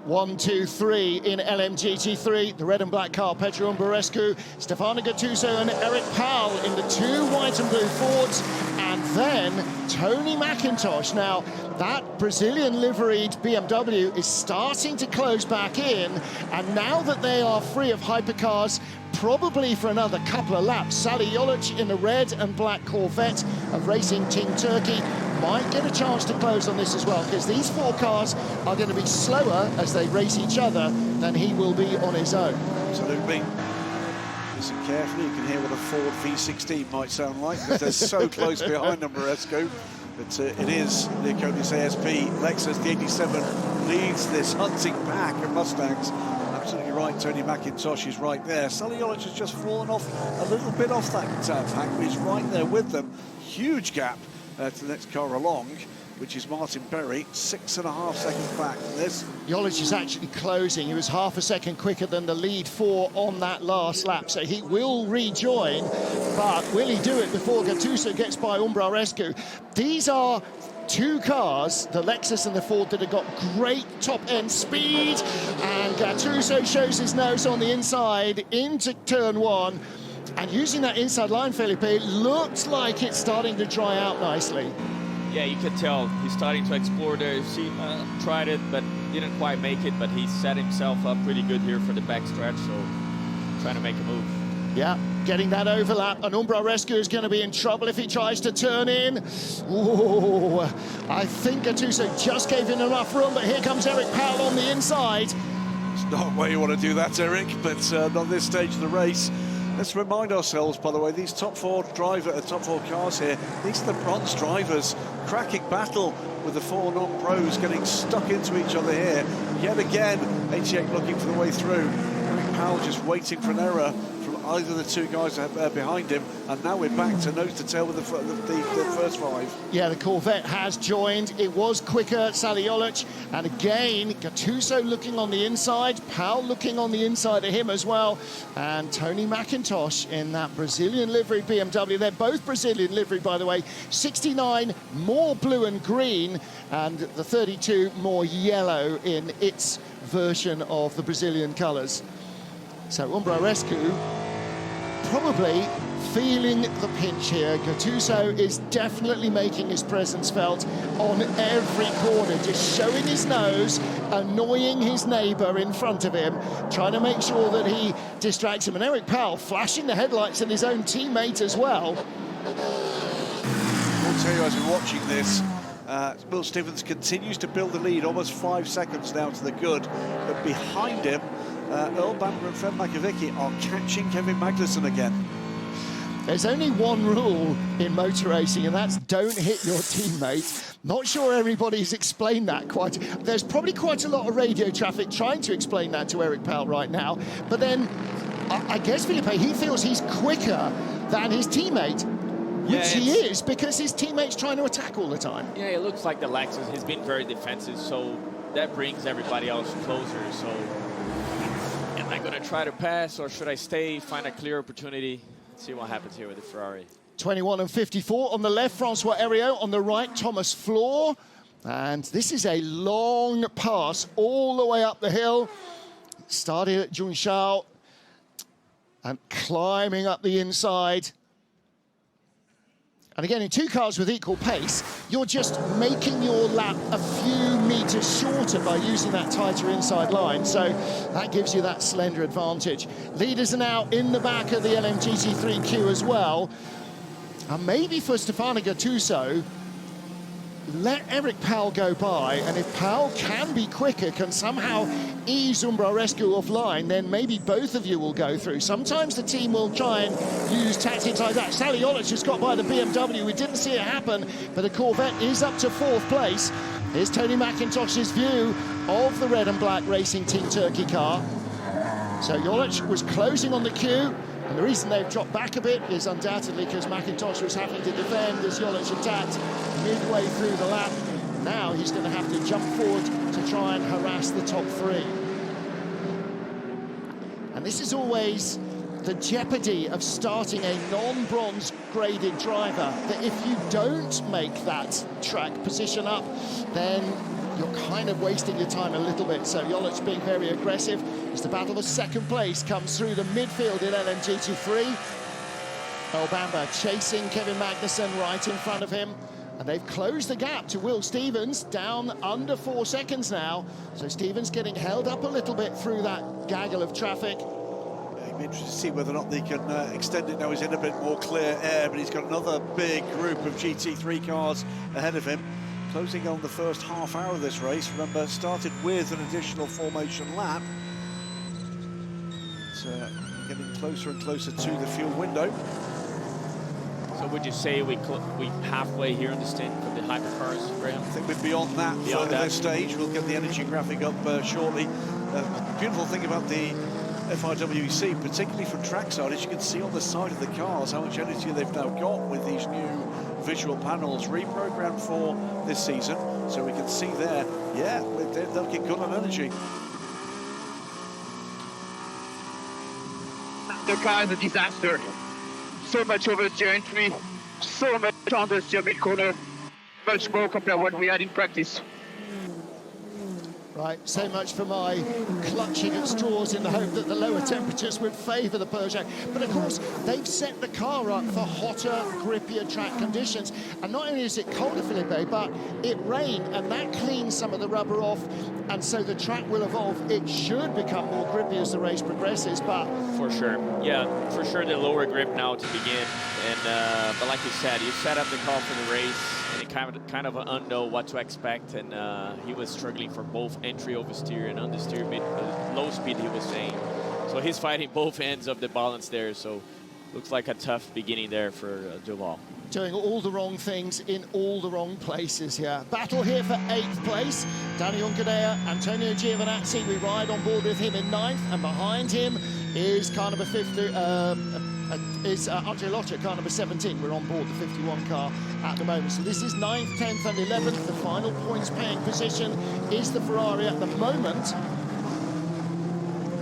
1, 2, 3 in LMGT3, the red and black car, Petru Umbrarescu, Stefano Gattuso and Eric Powell in the 2 white and blue Fords, and then Tony McIntosh. Now, that Brazilian liveried BMW is starting to close back in, and now that they are free of hypercars, probably for another couple of laps, Sally Jolic in the red and black Corvette of Racing Team Turkey might get a chance to close on this as well, because these 4 cars are going to be slower as they race each other than he will be on his own. Absolutely. Listen carefully, you can hear what a Ford V16 might sound like, because they're so close behind Umbrarescu. But it is the Akonis ASP Lexus, the 87, leads this hunting pack of Mustangs. Absolutely right, Tony McIntosh is right there. Sally Jolic has just fallen off a little bit off that pack, but he's right there with them. Huge gap to the next car along, which is Martin Berry, 6.5 seconds back. Jolic is actually closing. He was half a second quicker than the lead 4 on that last lap, so he will rejoin, but will he do it before Gattuso gets by Umbrarescu? These are 2 cars, the Lexus and the Ford, that have got great top-end speed, and Gattuso shows his nose on the inside into turn 1, and using that inside line, Felipe, it looks like it's starting to dry out nicely. Yeah, you can tell he's starting to explore there. He tried it, but didn't quite make it, but he set himself up pretty good here for the back stretch, so trying to make a move. Yeah, getting that overlap, and Umbrarescu is going to be in trouble if he tries to turn in. Ooh, I think Gattuso just gave him enough room, but here comes Eric Powell on the inside. It's not where you want to do that, Eric, but not this stage of the race. Let's remind ourselves, by the way, these top 4 cars here, these are the bronze drivers. Cracking battle with the 4 non-pros, getting stuck into each other here. Yet again, 88 looking for the way through. Eric Powell just waiting for an error from either of the 2 guys behind him, and now we're back to nose to tail with the first 5. Yeah, the Corvette has joined. It was quicker, Sally Jolic, and again, Gattuso looking on the inside, Powell looking on the inside of him as well, and Tony McIntosh in that Brazilian livery BMW. They're both Brazilian livery, by the way. 69 more blue and green, and the 32 more yellow in its version of the Brazilian colours. So Umbrarescu probably feeling the pinch here. Gattuso is definitely making his presence felt on every corner, just showing his nose, annoying his neighbour in front of him, trying to make sure that he distracts him. And Eric Powell flashing the headlights at his own teammate as well. I'll tell you, as we're watching this, Will Stevens continues to build the lead, almost 5 seconds now to the good, but behind him, Earl Bamber and Fred Makovic are catching Kevin Magnussen again. There's only one rule in motor racing, and that's don't hit your teammate. Not sure everybody's explained that quite. There's probably quite a lot of radio traffic trying to explain that to Eric Powell right now. But then, I guess, Felipe, he feels he's quicker than his teammate, which he is, because his teammate's trying to attack all the time. Yeah, it looks like the Lexus has been very defensive, so that brings everybody else closer. So, am I going to try to pass, or should I stay, find a clear opportunity? See what happens here with the Ferrari. 21 and 54 on the left, Francois Heriot. On the right, Thomas Floor. And this is a long pass all the way up the hill. Started at Junshao and climbing up the inside. And again, in 2 cars with equal pace, you're just making your lap a few meters shorter by using that tighter inside line. So that gives you that slender advantage. Leaders are now in the back of the LMGT3 queue as well. And maybe for Stefano Gattuso, let Eric Powell go by, and if Powell can be quicker, can somehow ease Umbrarescu offline, then maybe both of you will go through. Sometimes the team will try and use tactics like that. Sally Jolic just got by the BMW. We didn't see it happen, but the Corvette is up to 4th place. Here's Tony McIntosh's view of the red and black Racing Team Turkey car. So Jolic was closing on the queue, and the reason they've dropped back a bit is undoubtedly because McIntosh was having to defend as Jolic attacked midway through the lap. Now he's going to have to jump forward to try and harass the top 3. And this is always the jeopardy of starting a non-bronze graded driver, that if you don't make that track position up, then you're kind of wasting your time a little bit. So Jolic being very aggressive as the battle for 2nd place comes through the midfield in LMGT3. El Bamba chasing Kevin Magnussen right in front of him. And they've closed the gap to Will Stevens, down under 4 seconds now. So Stevens getting held up a little bit through that gaggle of traffic. It'll be interesting to see whether or not they can extend it now. He's in a bit more clear air, but he's got another big group of GT3 cars ahead of him. Closing on the first half hour of this race. Remember, started with an additional formation lap. It's getting closer and closer to the fuel window. So would you say we halfway here in the stint for the hypercars, Graham? I think we're beyond that for this stage. We'll get the energy graphic up shortly. Beautiful thing about the FIA WEC, particularly from trackside, is you can see on the side of the cars how much energy they've now got with these new visual panels reprogrammed for this season. So we can see there, yeah, they'll get good on energy. The car is a disaster. So much oversteer entry, so much understeer mid-corner, much more compared to what we had in practice. Right, so much for my clutching at straws in the hope that the lower temperatures would favour the Peugeot. But of course, they've set the car up for hotter, grippier track conditions. And not only is it colder, Felipe, but it rained, and that cleans some of the rubber off. And so the track will evolve. It should become more grippy as the race progresses, but... For sure. Yeah, for sure the lower grip now to begin. And but like you said, you set up the car for the race, and it kind of unknow what to expect. And he was struggling for both entry oversteer and understeer mid low speed, he was saying. So he's fighting both ends of the balance there. So looks like a tough beginning there for Duval. Doing all the wrong things in all the wrong places here. Battle here for 8th place. Danny Uncadea, Antonio Giovinazzi, we ride on board with him in 9th, and behind him is car number 50, is Andre Lotter, car number 17. We're on board the 51 car at the moment. So this is 9th, 10th and 11th. The final points paying position is the Ferrari at the moment.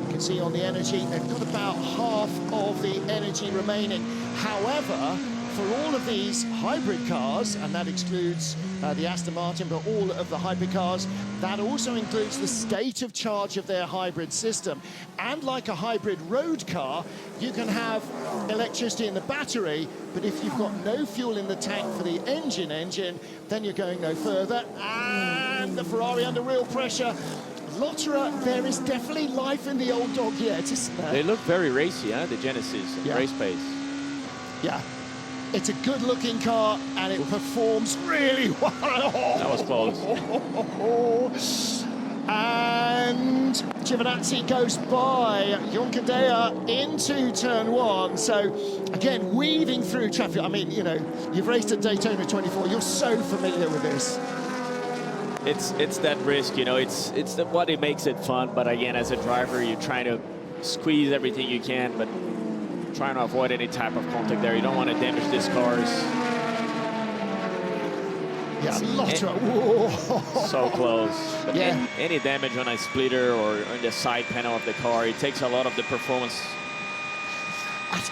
You can see on the energy, they've got about half of the energy remaining. However, for all of these hybrid cars, and that excludes the Aston Martin, but all of the hypercars, that also includes the state of charge of their hybrid system. And like a hybrid road car, you can have electricity in the battery, but if you've got no fuel in the tank for the engine, then you're going no further. And the Ferrari under real pressure. Lotterer, there is definitely life in the old dog yet, isn't there? They look very racy, huh? The Genesis, race pace. Yeah. It's a good-looking car, and it performs really well. That was close. And Giovinazzi goes by Uncadea into turn 1. So, again, weaving through traffic. I mean, you know, you've raced at Daytona 24. You're so familiar with this. It's that risk, you know. It's what it makes it fun. But again, as a driver, you're trying to squeeze everything you can, but trying to avoid any type of contact there. You don't want to damage these cars. Yeah, Lotterer. So close. But yeah. Any damage on a splitter or on the side panel of the car, it takes a lot of the performance.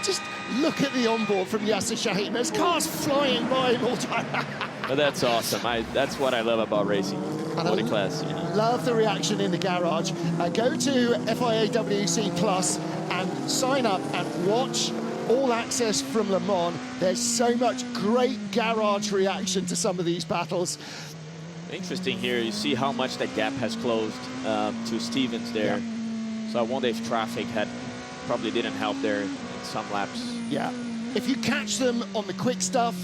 Just look at the onboard from Yasser Shaheen. There's cars flying by him all the time. But that's awesome. That's what I love about racing. What a class. You know. Love the reaction in the garage. Go to FIA WEC Plus and sign up and watch All Access from Le Mans. There's so much great garage reaction to some of these battles. Interesting here, you see how much that gap has closed to Stevens there. Yeah. So I wonder if traffic probably didn't help there in some laps. Yeah. If you catch them on the quick stuff,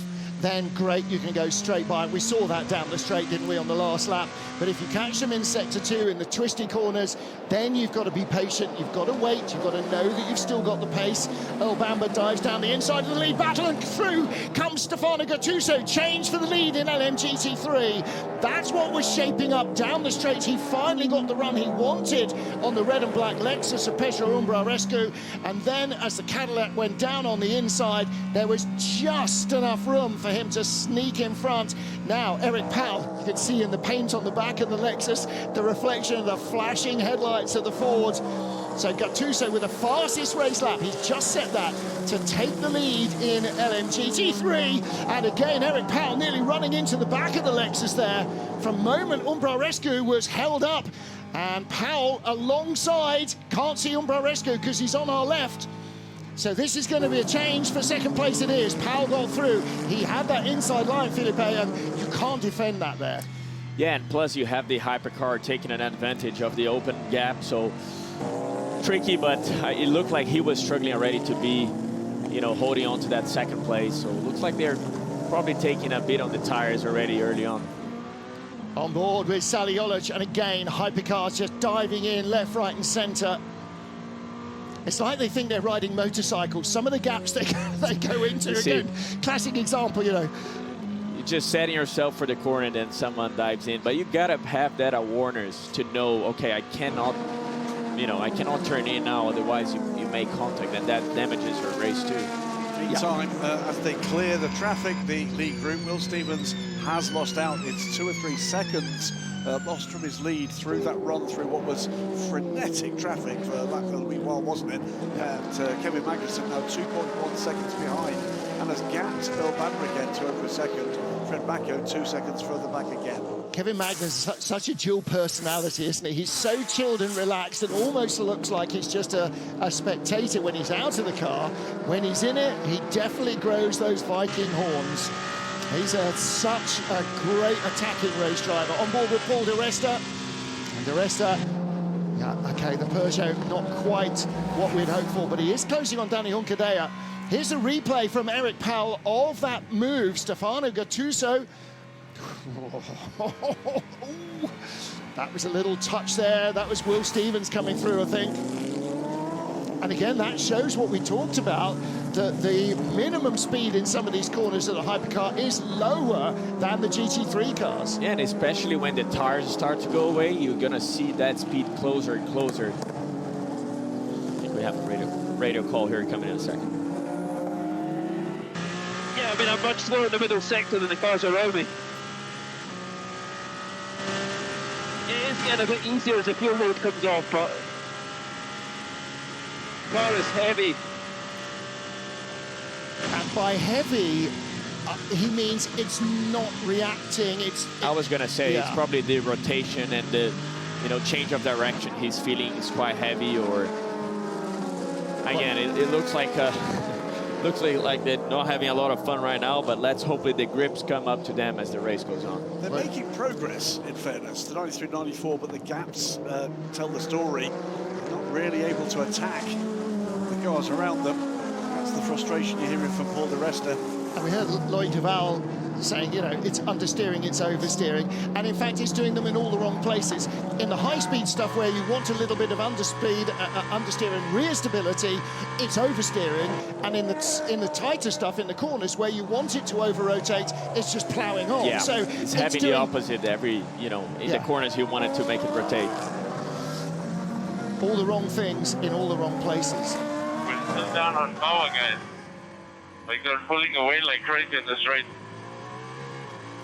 then great, you can go straight by. We saw that down the straight, didn't we, on the last lap? But if you catch them in sector 2 in the twisty corners, then you've got to be patient, you've got to wait, you've got to know that you've still got the pace. Earl Bamber dives down the inside of the lead battle, and through comes Stefano Gattuso, change for the lead in LMGT3. That's what was shaping up down the straight. He finally got the run he wanted on the red and black Lexus of Pedro Umbrarescu, and then as the Cadillac went down on the inside, there was just enough room for him to sneak in front. Now, Eric Powell, you can see in the paint on the back of the Lexus, the reflection of the flashing headlights of the Ford. So Gattuso with the fastest race lap, he's just set that to take the lead in LMGT3. And again, Eric Powell nearly running into the back of the Lexus there. From moment, Umbrarescu was held up, and Powell alongside, can't see Umbrarescu because he's on our left. So this is going to be a change for second place. It is. Powell got through. He had that inside line, Felipe, and you can't defend that there. Yeah, and plus you have the Hypercar taking an advantage of the open gap, so tricky, but it looked like he was struggling already to be, you know, holding on to that second place. So it looks like they're probably taking a bit on the tires already early on. On board with Sally Olic, and again, Hypercars just diving in left, right, and centre. It's like they think they're riding motorcycles. Some of the gaps they go into, again, classic example, you know. You're just setting yourself for the corner and then someone dives in. But you gotta have that awareness to know, okay, I cannot, you know, I cannot turn in now, otherwise you make contact, and that damages your race too. Meantime, as they clear the traffic, the lead group, Will Stevens has lost out. It's 2 or 3 seconds lost from his lead through that run through what was frenetic traffic for that little wee while, wasn't it? And Kevin Magnussen now 2.1 seconds behind, and has gapped Earl Bamber again to over a second. Fred Bacco 2 seconds further back again. Kevin Magnussen is such a dual personality, isn't he? He's so chilled and relaxed and almost looks like he's just a spectator when he's out of the car. When he's in it, he definitely grows those Viking horns. He's such a great attacking race driver. On board with Paul Di Resta. And Di Resta, yeah, okay, the Peugeot, not quite what we'd hoped for, but he is closing on Danny Huncadea. Here's a replay from Eric Powell of that move. Stefano Gattuso. That was a little touch there. That was Will Stevens coming through, I think. And again, that shows what we talked about, that the minimum speed in some of these corners of the Hypercar is lower than the GT3 cars. Yeah, and especially when the tires start to go away, you're gonna see that speed closer and closer. I think we have a radio call here coming in a second. Yeah, I mean, I'm much slower in the middle sector than the cars around me. It is getting a bit easier as the fuel load comes off, but the car is heavy. And by heavy, he means it's not reacting. I was gonna say, yeah, it's probably the rotation and the, you know, change of direction he's feeling is quite heavy, or again, it looks like they're not having a lot of fun right now, but let's hope that the grips come up to them as the race goes on. They're making progress, in fairness, the 93, 94, but the gaps tell the story. They're not really able to attack the cars around them. That's the frustration you're hearing from Paul Di Resta. And we heard Lloyd Duval saying, you know, it's understeering, it's oversteering, and in fact it's doing them in all the wrong places. In the high-speed stuff where you want a little bit of understeer and rear stability, it's oversteering, and in the tighter stuff in the corners where you want it to over-rotate, it's just ploughing on. Yeah, so it's having the opposite every, you know, in the corners you want it to make it rotate. All the wrong things in all the wrong places. We're still down on power, guys. Like, they're pulling away like crazy in this race.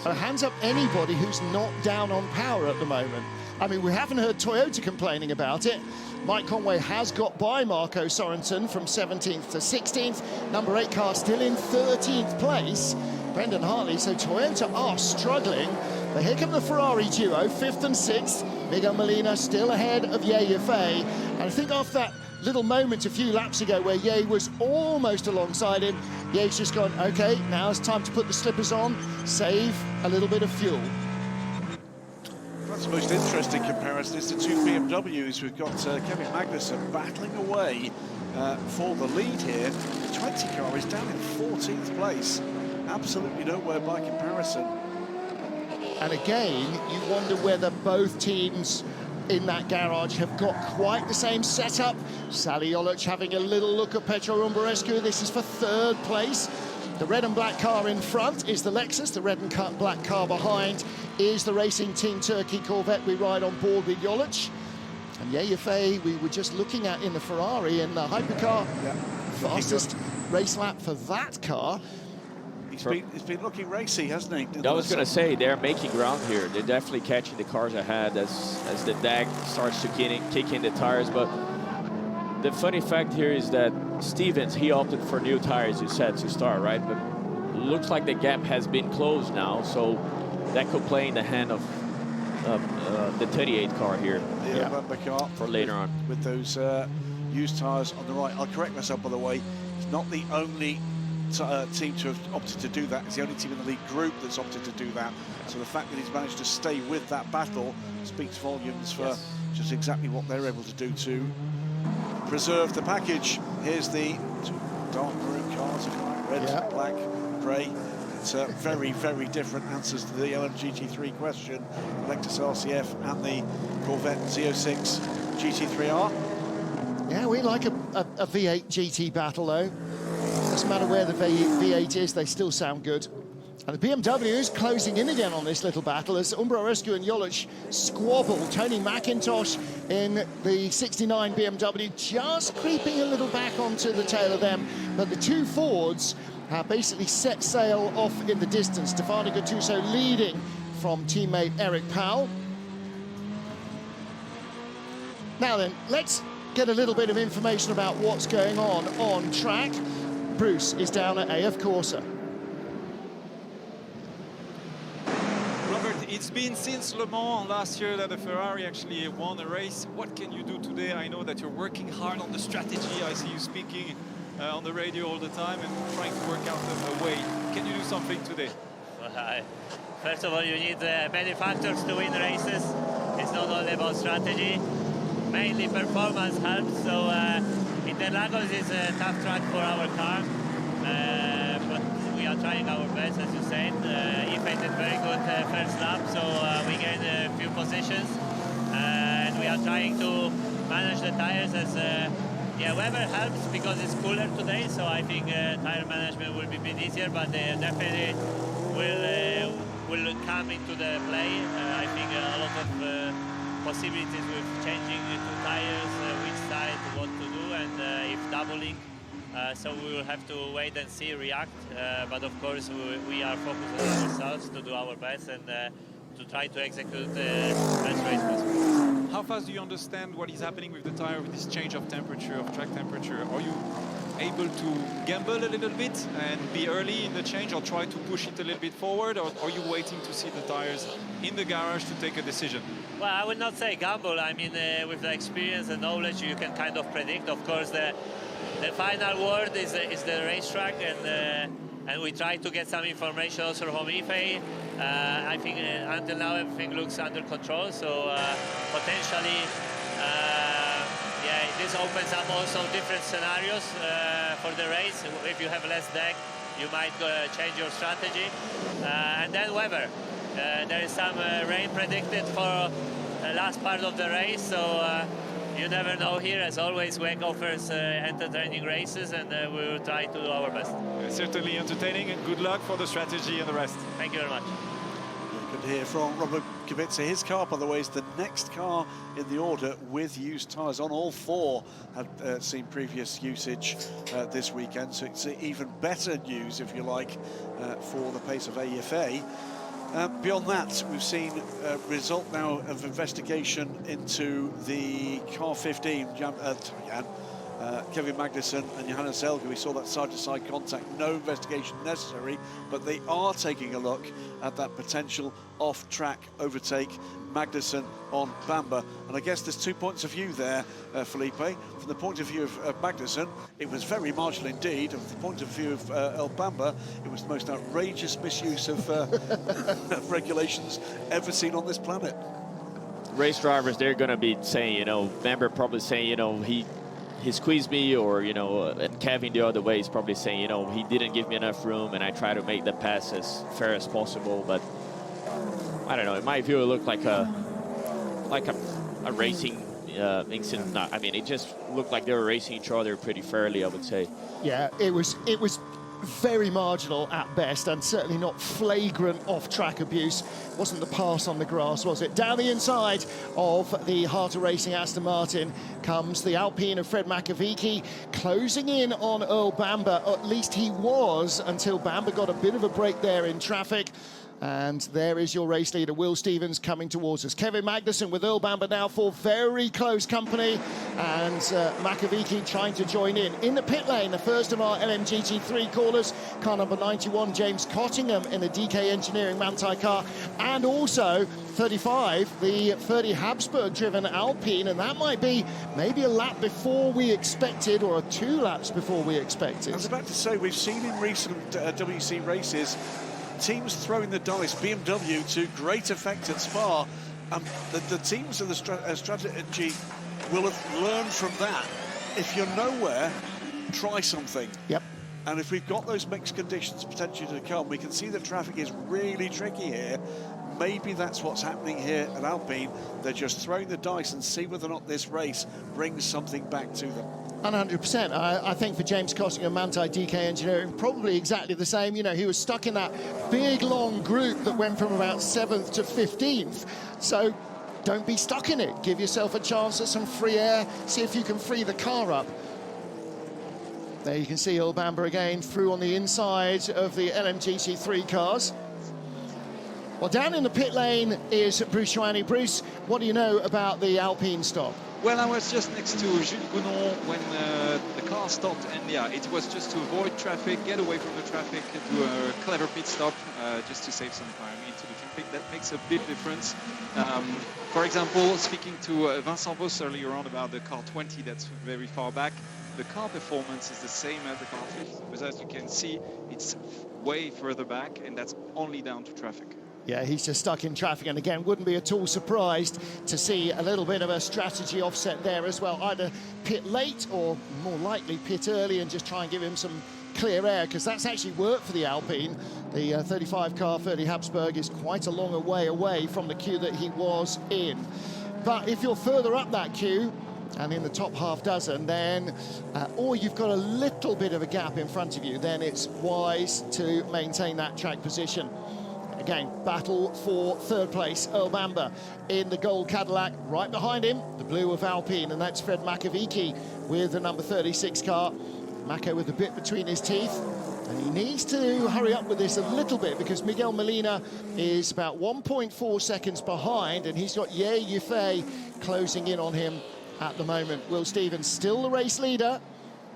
So hands up anybody who's not down on power at the moment. I mean, we haven't heard Toyota complaining about it. Mike Conway has got by Marco Sorensen from 17th to 16th. Number 8 car still in 13th place. Brendan Hartley, so Toyota are struggling. But here come the Ferrari duo, 5th and 6th. Miguel Molina still ahead of Ye Yifei. And I think after that little moment a few laps ago where Ye was almost alongside him, Ye's just gone, okay, now it's time to put the slippers on, save a little bit of fuel. That's the most interesting comparison is the 2 BMWs. We've got Kevin Magnussen battling away for the lead here. The 20 car is down in 14th place. absolutely nowhere by comparison. And again, you wonder whether both teams in that garage have got quite the same setup. Sally Jolic having a little look at Petro Umberescu. This is for third place. The red and black car in front is the Lexus. The red and black car behind is the Racing Team Turkey Corvette we ride on board with Jolic. And Yefei, we were just looking at in the Ferrari in the Hypercar. Yeah. Fastest race lap for that car. He's been looking racy, hasn't he? I was going to say, they're making ground here. They're definitely catching the cars ahead as the DAG starts to kick in the tires. But the funny fact here is that Stevens, he opted for new tires, you said, to start, right? But looks like the gap has been closed now, so that could play in the hand of the 38 car here. Yeah, car for later on. With those used tires on the right. I'll correct myself, by the way. It's not the only team to have opted to do that. It's the only team in the league group that's opted to do that. So the fact that he's managed to stay with that battle speaks volumes for just exactly what they're able to do to preserve the package. Here's the two dark maroon cars, red, black, grey. It's very, very different answers to the LMGT3 question. Lexus RCF and the Corvette Z06 GT3R. Yeah, we like a V8 GT battle, though. Doesn't matter where the V8 is, they still sound good. And the BMW is closing in again on this little battle as Umberescu and Jolic squabble. Tony McIntosh in the 69 BMW just creeping a little back onto the tail of them. But the two Fords basically set sail off in the distance. Stefano Gattuso leading from teammate Eric Powell. Now then, let's get a little bit of information about what's going on track. Bruce is down at AF Corsa. Robert, it's been since Le Mans last year that the Ferrari actually won a race. What can you do today? I know that you're working hard on the strategy. I see you speaking on the radio all the time and trying to work out a way. Can you do something today? Well, first of all, you need many factors to win races. It's not only about strategy. Mainly performance helps. So Interlagos is a tough track for our car. But we are trying our best, as you said. Ife did very good first lap, so we gained a few positions. And we are trying to manage the tires as weather helps because it's cooler today, so I think tire management will be a bit easier, but they definitely will come into the play. I think a lot of possibilities with changing two tires, which side, what to do, and if doubling. So we will have to wait and see, react. But of course, we are focused on ourselves to do our best and to try to execute the best race possible. How fast do you understand what is happening with the tire with this change of temperature, of track temperature? Are you able to gamble a little bit and be early in the change, or try to push it a little bit forward, or are you waiting to see the tires in the garage to take a decision? Well, I would not say gamble. I mean, with the experience and knowledge, you can kind of predict. Of course, the final word is the racetrack, and we try to get some information also from Ife. I think until now everything looks under control, so potentially, this opens up also different scenarios for the race. If you have less deck, you might change your strategy. And then weather. There is some rain predicted for the last part of the race, so you never know here. As always, WEC offers entertaining races, and we will try to do our best. Certainly entertaining, and good luck for the strategy and the rest. Thank you very much. Good to hear from Robert Kubica. His car, by the way, is the next car in the order with used tyres on. All four had seen previous usage this weekend, so it's even better news, if you like, for the pace of AFA. Beyond that, we've seen a result now of investigation into the car 15, Kevin Magnussen and Johannes Elger. We saw that side-to-side contact, no investigation necessary, but they are taking a look at that potential off-track overtake, Magnussen on Bamber. And I guess there's 2 points of view there, Felipe. From the point of view of Magnussen, it was very marginal indeed. From the point of view of El Bamba, it was the most outrageous misuse of, of regulations ever seen on this planet. Race drivers, they're going to be saying, Bamber probably saying, he he squeezed me, or, you know, and Kevin the other way is probably saying, you know, he didn't give me enough room, and I try to make the pass as fair as possible. But I don't know. In my view, it looked like a racing incident. I mean, it just looked like they were racing each other pretty fairly, I would say. Yeah, it was very marginal at best, and certainly not flagrant off-track abuse. Wasn't the pass on the grass, was it? Down the inside of the Heart of Racing Aston Martin comes the Alpine of Fred Makovici, closing in on Earl Bamber. At least he was, until Bamber got a bit of a break there in traffic. And there is your race leader, Will Stevens, coming towards us. Kevin Magnussen with Earl Bamber now for very close company. And Makovici trying to join in. In the pit lane, the first of our LMGT3 callers, car number 91, James Cottingham in the DK Engineering Manthey car. And also 35, the 30 Habsburg-driven Alpine. And that might be maybe a lap before we expected, or 2 laps before we expected. I was about to say, we've seen in recent WC races teams throwing the dice, BMW to great effect at Spa. The teams of the strategy will have learned from that. If you're nowhere, try something. Yep. And if we've got those mixed conditions potentially to come, we can see that traffic is really tricky here. Maybe that's what's happening here at Alpine. They're just throwing the dice and see whether or not this race brings something back to them. 100%. I think for James Cottingham, Manthey DK Engineering, probably exactly the same. You know, he was stuck in that big, long group that went from about 7th to 15th. So don't be stuck in it. Give yourself a chance at some free air. See if you can free the car up. There you can see Earl Bamber again through on the inside of the LMGT3 cars. Well, down in the pit lane is Bruce Schwani. Bruce, what do you know about the Alpine stop? Well, I was just next to Jules Gounon when the car stopped, and yeah, it was just to avoid traffic, get away from the traffic, do a clever pit stop, just to save some time into the traffic. That makes a big difference. For example, speaking to Vincent Voss earlier on about the car 20 that's very far back, the car performance is the same as the car 50, but as you can see, it's way further back, and that's only down to traffic. Yeah, he's just stuck in traffic, and again, wouldn't be at all surprised to see a little bit of a strategy offset there as well. Either pit late or more likely pit early and just try and give him some clear air, because that's actually worked for the Alpine. The 35 car, 30 Habsburg, is quite a long way away from the queue that he was in. But if you're further up that queue and in the top half dozen, then, or you've got a little bit of a gap in front of you, then it's wise to maintain that track position. Again, battle for third place. Earl Bamber in the gold Cadillac. Right behind him, the blue of Alpine, and that's Fred Makovici with the number 36 car. Mako with a bit between his teeth, and he needs to hurry up with this a little bit, because Miguel Molina is about 1.4 seconds behind, and he's got Ye Yifei closing in on him at the moment. Will Stevens still the race leader.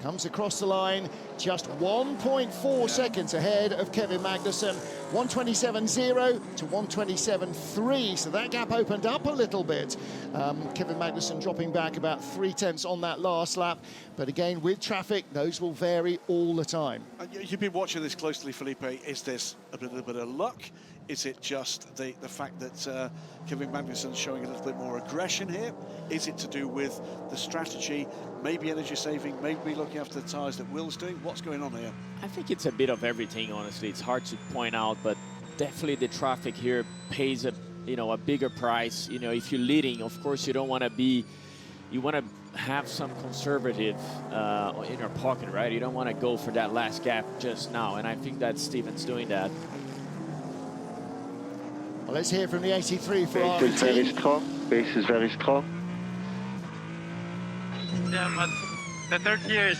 Comes across the line just 1.4 seconds ahead of Kevin Magnussen. 127.0 to 127.3, so that gap opened up a little bit. Kevin Magnussen dropping back about 0.3 on that last lap, but again, with traffic, those will vary all the time. You've been watching this closely, Felipe. Is this a little bit of luck? Is it just the fact that Kevin Magnussen's showing a little bit more aggression here? Is it to do with the strategy, maybe energy saving, maybe looking after the tyres that Will's doing? What's going on here? I think it's a bit of everything, honestly. It's hard to point out, but definitely the traffic here pays a bigger price. You know, if you're leading, of course, you don't want to be, you want to have some conservative in your pocket, right? You don't want to go for that last gap just now, and I think that Stevens doing that. Well, let's hear from the 83 for our team. Base is very strong. Base is very strong. Yeah, but the third gear is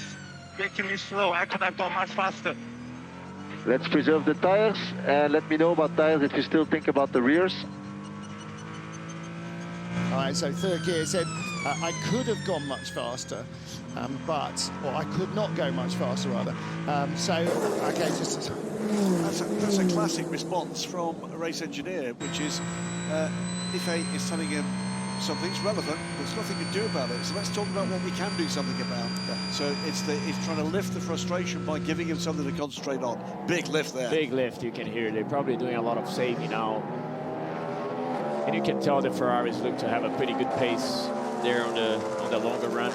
making me slow. I could have gone much faster. Let's preserve the tires, and let me know about tires if you still think about the rears. All right, so third gear said, I could have gone much faster, or I could not go much faster, rather. Okay, just... That's a classic response from a race engineer, which is Ife is telling him something's relevant, there's nothing to do about it, so let's talk about what we can do something about. Yeah. So it's trying to lift the frustration by giving him something to concentrate on. Big lift there. Big lift, you can hear. They're probably doing a lot of saving now. And you can tell the Ferraris look to have a pretty good pace there on the longer run.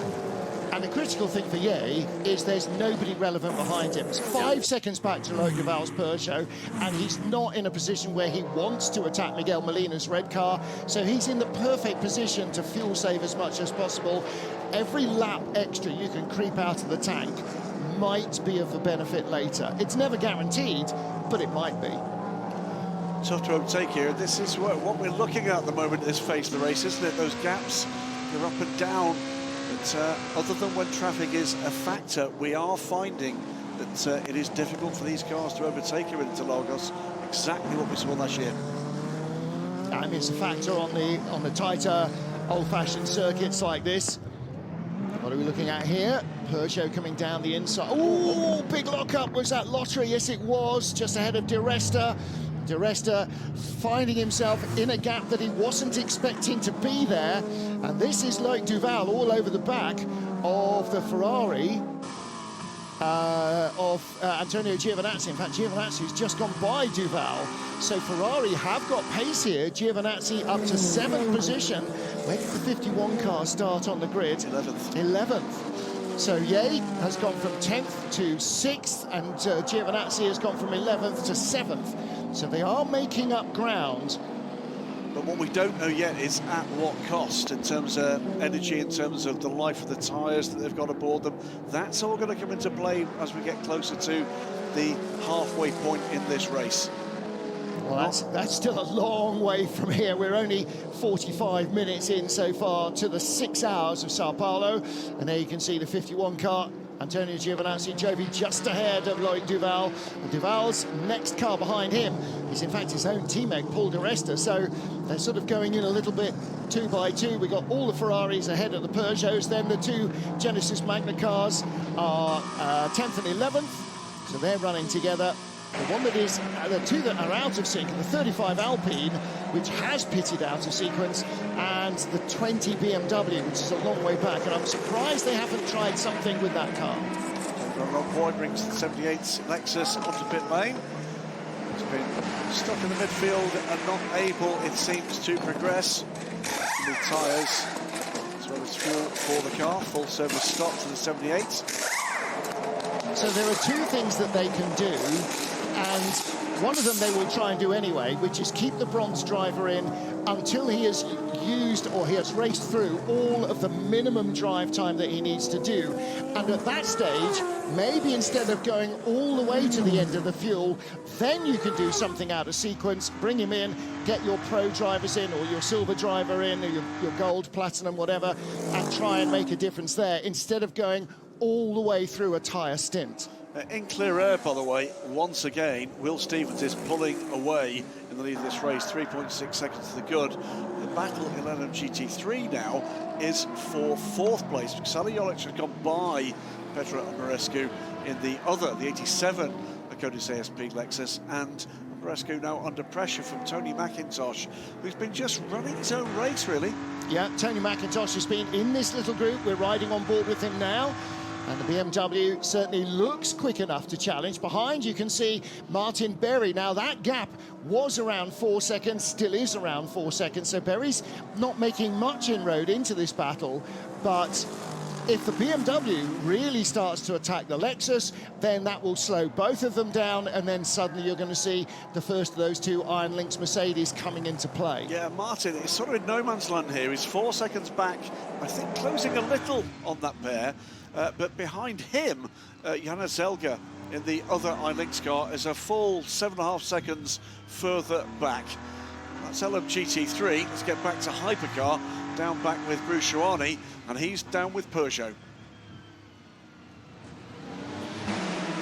And the critical thing for Ye is there's nobody relevant behind him. It's 5 seconds back to Loic Duval's Peugeot, and he's not in a position where he wants to attack Miguel Molina's red car, so he's in the perfect position to fuel save as much as possible. Every lap extra you can creep out of the tank might be of a benefit later. It's never guaranteed, but it might be. Tough to overtake here. This is what we're looking at the moment in this phase of the race, isn't it? Those gaps, they're up and down. But other than when traffic is a factor, we are finding that it is difficult for these cars to overtake here in Interlagos. Exactly what we saw last year. I mean, it's a factor on the tighter, old-fashioned circuits like this. What are we looking at here? Peugeot coming down the inside. Oh, big lockup. Was that Lottery? Yes, it was. Just ahead of Di Resta. Di Resta finding himself in a gap that he wasn't expecting to be there. And this is Loic Duval all over the back of the Ferrari of Antonio Giovinazzi. In fact, Giovinazzi's just gone by Duval. So Ferrari have got pace here. Giovinazzi up to 7th position. Where did the 51 car start on the grid? 11th. So Ye has gone from 10th to 6th, and Giovinazzi has gone from 11th to 7th. So they are making up ground. But what we don't know yet is at what cost, in terms of energy, in terms of the life of the tyres that they've got aboard them. That's all going to come into play as we get closer to the halfway point in this race. Well, that's still a long way from here. We're only 45 minutes in so far to the 6 hours of São Paulo. And there you can see the 51 car. Antonio Giovinazzi, Jovi just ahead of Loic Duval. And Duval's next car behind him is in fact his own teammate, Paul Di Resta. So they're sort of going in a little bit 2 by 2. We've got all the Ferraris ahead of the Peugeots. Then the 2 Genesis Magna cars are 10th and 11th. So they're running together. The one that is, the 2 that are out of sync, the 35 Alpine, which has pitted out of sequence, and the 20 BMW, which is a long way back. And I'm surprised they haven't tried something with that car. Rob Boyd brings the 78 Lexus onto pit lane. It's been stuck in the midfield and not able, it seems, to progress. The tyres, as well as fuel for the car. Full service stop to the 78. So there are 2 things that they can do, and one of them they will try and do anyway, which is keep the bronze driver in until he has used or he has raced through all of the minimum drive time that he needs to do. And at that stage, maybe instead of going all the way to the end of the fuel, then you can do something out of sequence, bring him in, get your pro drivers in, or your silver driver in, or your gold, platinum, whatever, and try and make a difference there, instead of going all the way through a tyre stint. In clear air, by the way, once again, Will Stevens is pulling away in the lead of this race, 3.6 seconds to the good. The battle in LMGT3 now is for 4th place. Sally Jolich has gone by Petra Marescu in the 87 Codis ASP Lexus, and Marescu now under pressure from Tony McIntosh, who's been just running his own race, really. Yeah, Tony McIntosh has been in this little group. We're riding on board with him now. And the BMW certainly looks quick enough to challenge. Behind you can see Martin Berry. Now that gap was around 4 seconds, still is around 4 seconds. So Berry's not making much inroad into this battle. But if the BMW really starts to attack the Lexus, then that will slow both of them down. And then suddenly you're going to see the first of those 2 Iron Lynx Mercedes coming into play. Yeah, Martin is sort of in no man's land here. He's 4 seconds back, I think closing a little on that pair. But behind him, Jana Zelga in the other iLinks car is a full 7.5 seconds further back. That's LMGT3. Let's get back to Hypercar, down back with Bruce Chouani, and he's down with Peugeot.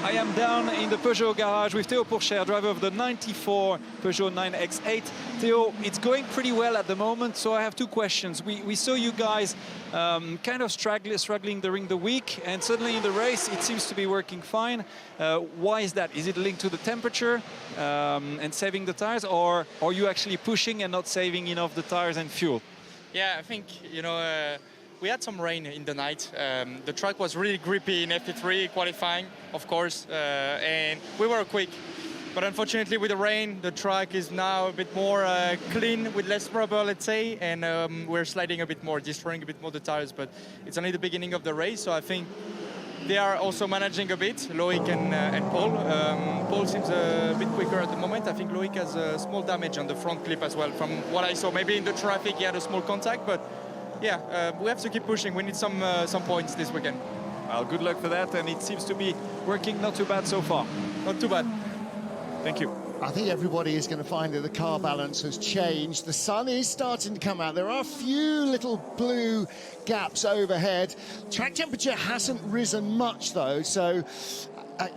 I am down in the Peugeot garage with Theo Pourchaire, driver of the 94 Peugeot 9X8. Theo, it's going pretty well at the moment, so I have 2 questions. We saw you guys kind of struggling during the week, and suddenly in the race it seems to be working fine. Why is that? Is it linked to the temperature and saving the tires, or are you actually pushing and not saving enough the tires and fuel? Yeah, I think, you know, we had some rain in the night. The track was really grippy in FP3 qualifying, of course, and we were quick. But unfortunately, with the rain, the track is now a bit more clean, with less rubber, let's say, and we're sliding a bit more, destroying a bit more the tires. But it's only the beginning of the race, so I think they are also managing a bit, Loic and Paul. Paul seems a bit quicker at the moment. I think Loic has a small damage on the front clip as well, from what I saw. Maybe in the traffic he had a small contact, but yeah, we have to keep pushing. We need some points this weekend. Well, good luck for that, and it seems to be working not too bad so far. Not too bad. Thank you. I think everybody is going to find that the car balance has changed. The sun is starting to come out. There are a few little blue gaps overhead. Track temperature hasn't risen much, though, so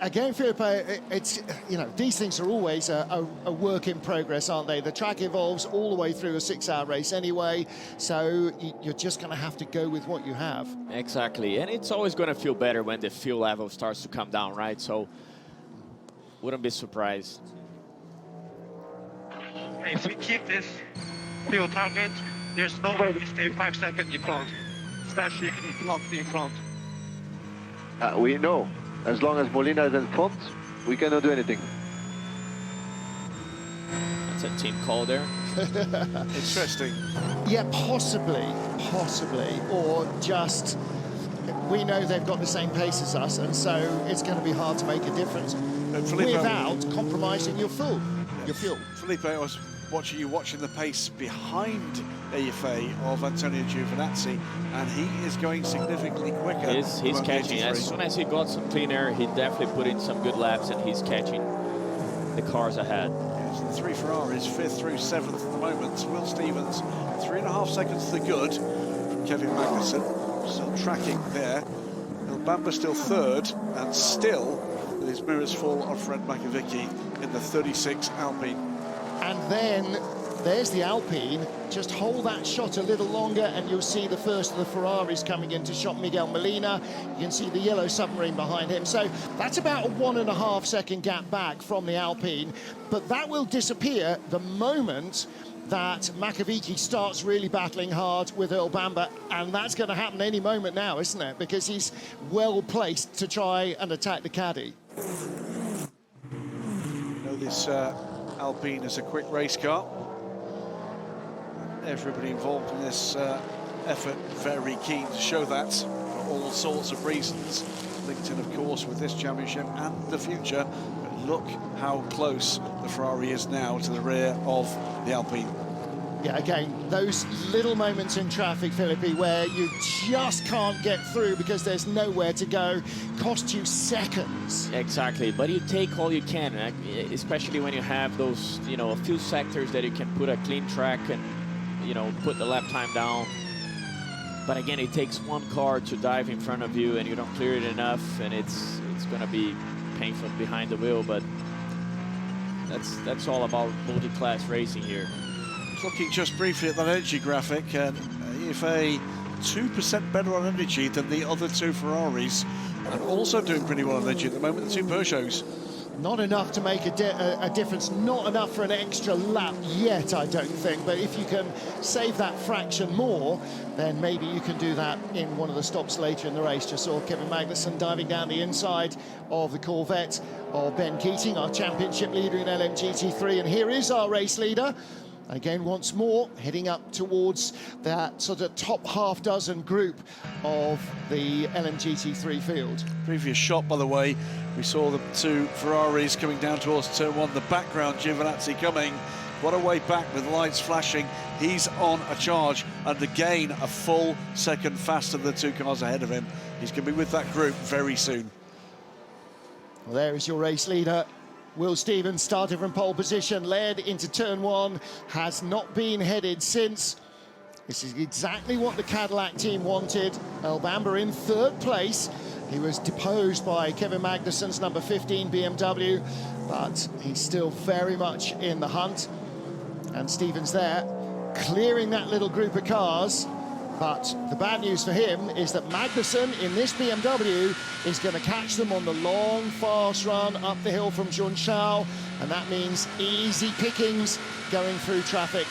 again, Filippo, it's, you know, these things are always a work in progress, aren't they? The track evolves all the way through a 6-hour race anyway, so you're just going to have to go with what you have. Exactly, and it's always going to feel better when the fuel level starts to come down, right? So wouldn't be surprised. If we keep this fuel target, there's no way we stay 5 seconds in front, especially if it's not in front. We know. As long as Molina is in front, we cannot do anything. That's a team call there. Interesting. Yeah, possibly, or just we know they've got the same pace as us, and so it's going to be hard to make a difference without compromising your fuel. Felipe, I was watching the pace behind EFA of Antonio Giovinazzi, and he is going significantly quicker. He's catching. As soon as he got some clean air, he definitely put in some good laps, and he's catching the cars ahead. Yes, the 3 Ferraris, 5th through 7th at the moment. Will Stevens, 3.5 seconds to the good from Kevin Magnussen. Still tracking there. Bamba still 3rd, and still with his mirrors full of Fred Makovic in the 36 Alpine. And then there's the Alpine. Just hold that shot a little longer and you'll see the first of the Ferraris coming into shot. Miguel Molina, you can see the yellow submarine behind him. So that's about a 1.5 second gap back from the Alpine, but that will disappear the moment that Makovic starts really battling hard with Earl Bamber, and that's going to happen any moment now, isn't it? Because he's well placed to try and attack the caddy. You know, this Alpine is a quick race car. Everybody involved in this effort very keen to show that for all sorts of reasons, linked in, of course, with this championship and the future. But look how close the Ferrari is now to the rear of the Alpine. Yeah, again, those little moments in traffic, Philippi, where you just can't get through because there's nowhere to go, cost you seconds. Exactly, but you take all you can, especially when you have those, you know, a few sectors that you can put a clean track and, you know, put the lap time down. But again, it takes one car to dive in front of you and you don't clear it enough, and it's going to be painful behind the wheel. But that's all about multi-class racing here. Looking just briefly at that energy graphic, and EFA 2% better on energy than the other 2 Ferraris, and also doing pretty well on energy at the moment, the 2 Peugeots. Not enough to make a difference, not enough for an extra lap yet, I don't think, but if you can save that fraction more, then maybe you can do that in one of the stops later in the race. Just saw Kevin Magnussen diving down the inside of the Corvette of Ben Keating, our championship leader in LMGT3, and here is our race leader. Again, once more, heading up towards that sort of top half-dozen group of the LMGT3 field. Previous shot, by the way, we saw the 2 Ferraris coming down towards turn 1. The background, Giovinazzi coming. What a way back with lights flashing. He's on a charge, and again, a full second faster than the 2 cars ahead of him. He's going to be with that group very soon. Well, there is your race leader. Will Stevens started from pole position, led into turn 1, has not been headed since. This is exactly what the Cadillac team wanted. Earl Bamber in 3rd place. He was deposed by Kevin Magnussen's number 15 BMW, but he's still very much in the hunt. And Stevens there, clearing that little group of cars. But the bad news for him is that Magnussen in this BMW is going to catch them on the long, fast run up the hill from Zhongzhou, and that means easy pickings going through traffic.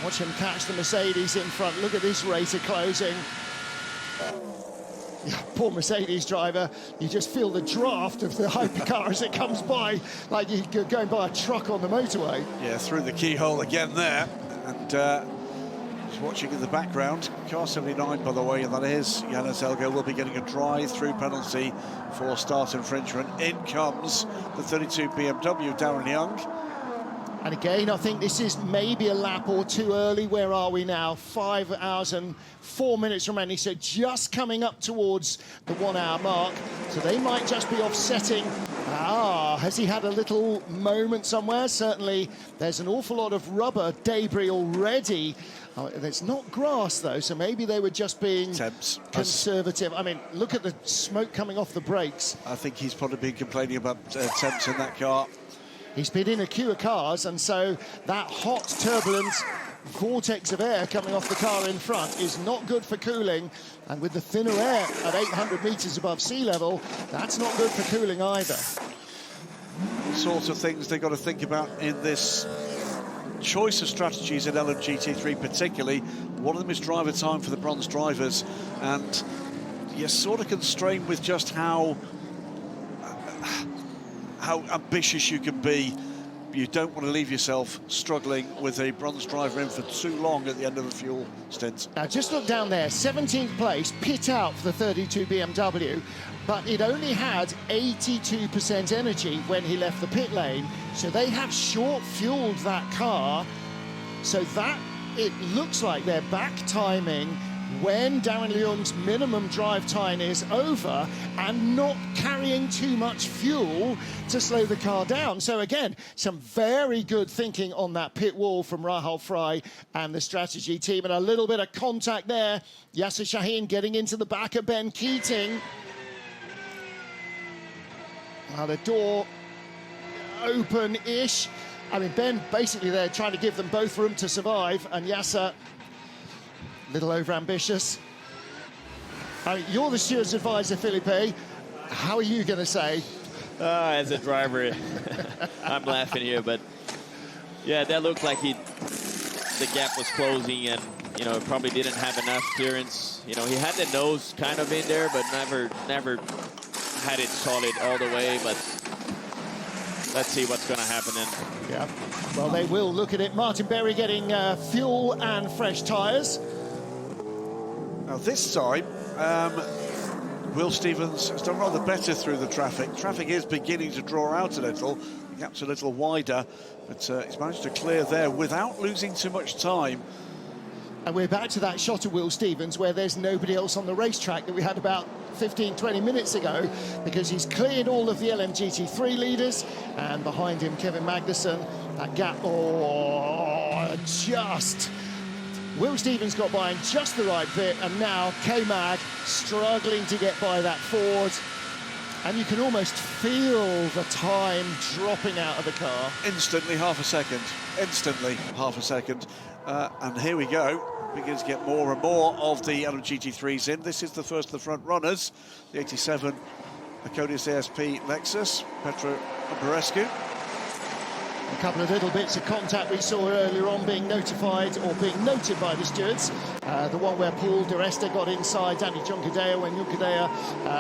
Watch him catch the Mercedes in front. Look at this racer closing. Poor Mercedes driver, you just feel the draft of the hypercar as it comes by, like you're going by a truck on the motorway. Yeah, through the keyhole again there. And just watching in the background, car 79, by the way, and that is Johannes Elgo, will be getting a drive-through penalty for start infringement. In comes the 32 BMW, Darren Young. And again, I think this is maybe a lap or two early. Where are we now? 5 hours and 4 minutes remaining, so just coming up towards the 1 hour mark. So they might just be offsetting. Has he had a little moment somewhere? Certainly, there's an awful lot of rubber debris already. It's not grass, though, so maybe they were just being conservative. I mean, look at the smoke coming off the brakes. I think he's probably been complaining about temps in that car. He's been in a queue of cars, and so that hot, turbulent vortex of air coming off the car in front is not good for cooling. And with the thinner air at 800 metres above sea level, that's not good for cooling either. Sorts of things they've got to think about in this choice of strategies in LMGT3 particularly. One of them is driver time for the bronze drivers, and you're sort of constrained with just how ambitious you can be. You don't want to leave yourself struggling with a bronze driver in for too long at the end of a fuel stint. Now just look down there, 17th place, pit out for the 32 BMW, but it only had 82% energy when he left the pit lane, so they have short fueled that car, so that it looks like they're back timing when Darren Leung's minimum drive time is over and not carrying too much fuel to slow the car down. So again, some very good thinking on that pit wall from Rahul Fry and the strategy team, and a little bit of contact there. Yasser Shaheen getting into the back of Ben Keating. Now the door open-ish. I mean, Ben basically there trying to give them both room to survive, and Yasser little over-ambitious. I mean, you're the steward's advisor, Felipe. How are you going to say? As a driver, I'm laughing here, but yeah, that looked like the gap was closing, and you know, probably didn't have enough clearance. You know, he had the nose kind of in there, but never had it solid all the way. But let's see what's going to happen then. Yeah, well, they will look at it. Martin Berry getting fuel and fresh tyres. Now this time, Will Stevens has done rather better through the traffic. Traffic is beginning to draw out a little. The gap's a little wider, but he's managed to clear there without losing too much time. And we're back to that shot of Will Stevens where there's nobody else on the racetrack that we had about 15, 20 minutes ago, because he's cleared all of the LMGT3 leaders, and behind him, Kevin Magnussen. That gap, just... Will Stevens got by in just the right bit, and now K-Mag struggling to get by that Ford. And you can almost feel the time dropping out of the car. Instantly half a second. Instantly half a second. And here we go. Begins to get more and more of the LMGT3s in. This is the first of the front runners. The 87 Acodius ASP Lexus, Petro Borescu. A couple of little bits of contact we saw earlier on being notified or being noted by the stewards. The one where Paul Di Resta got inside Danny Juncadella when Juncadella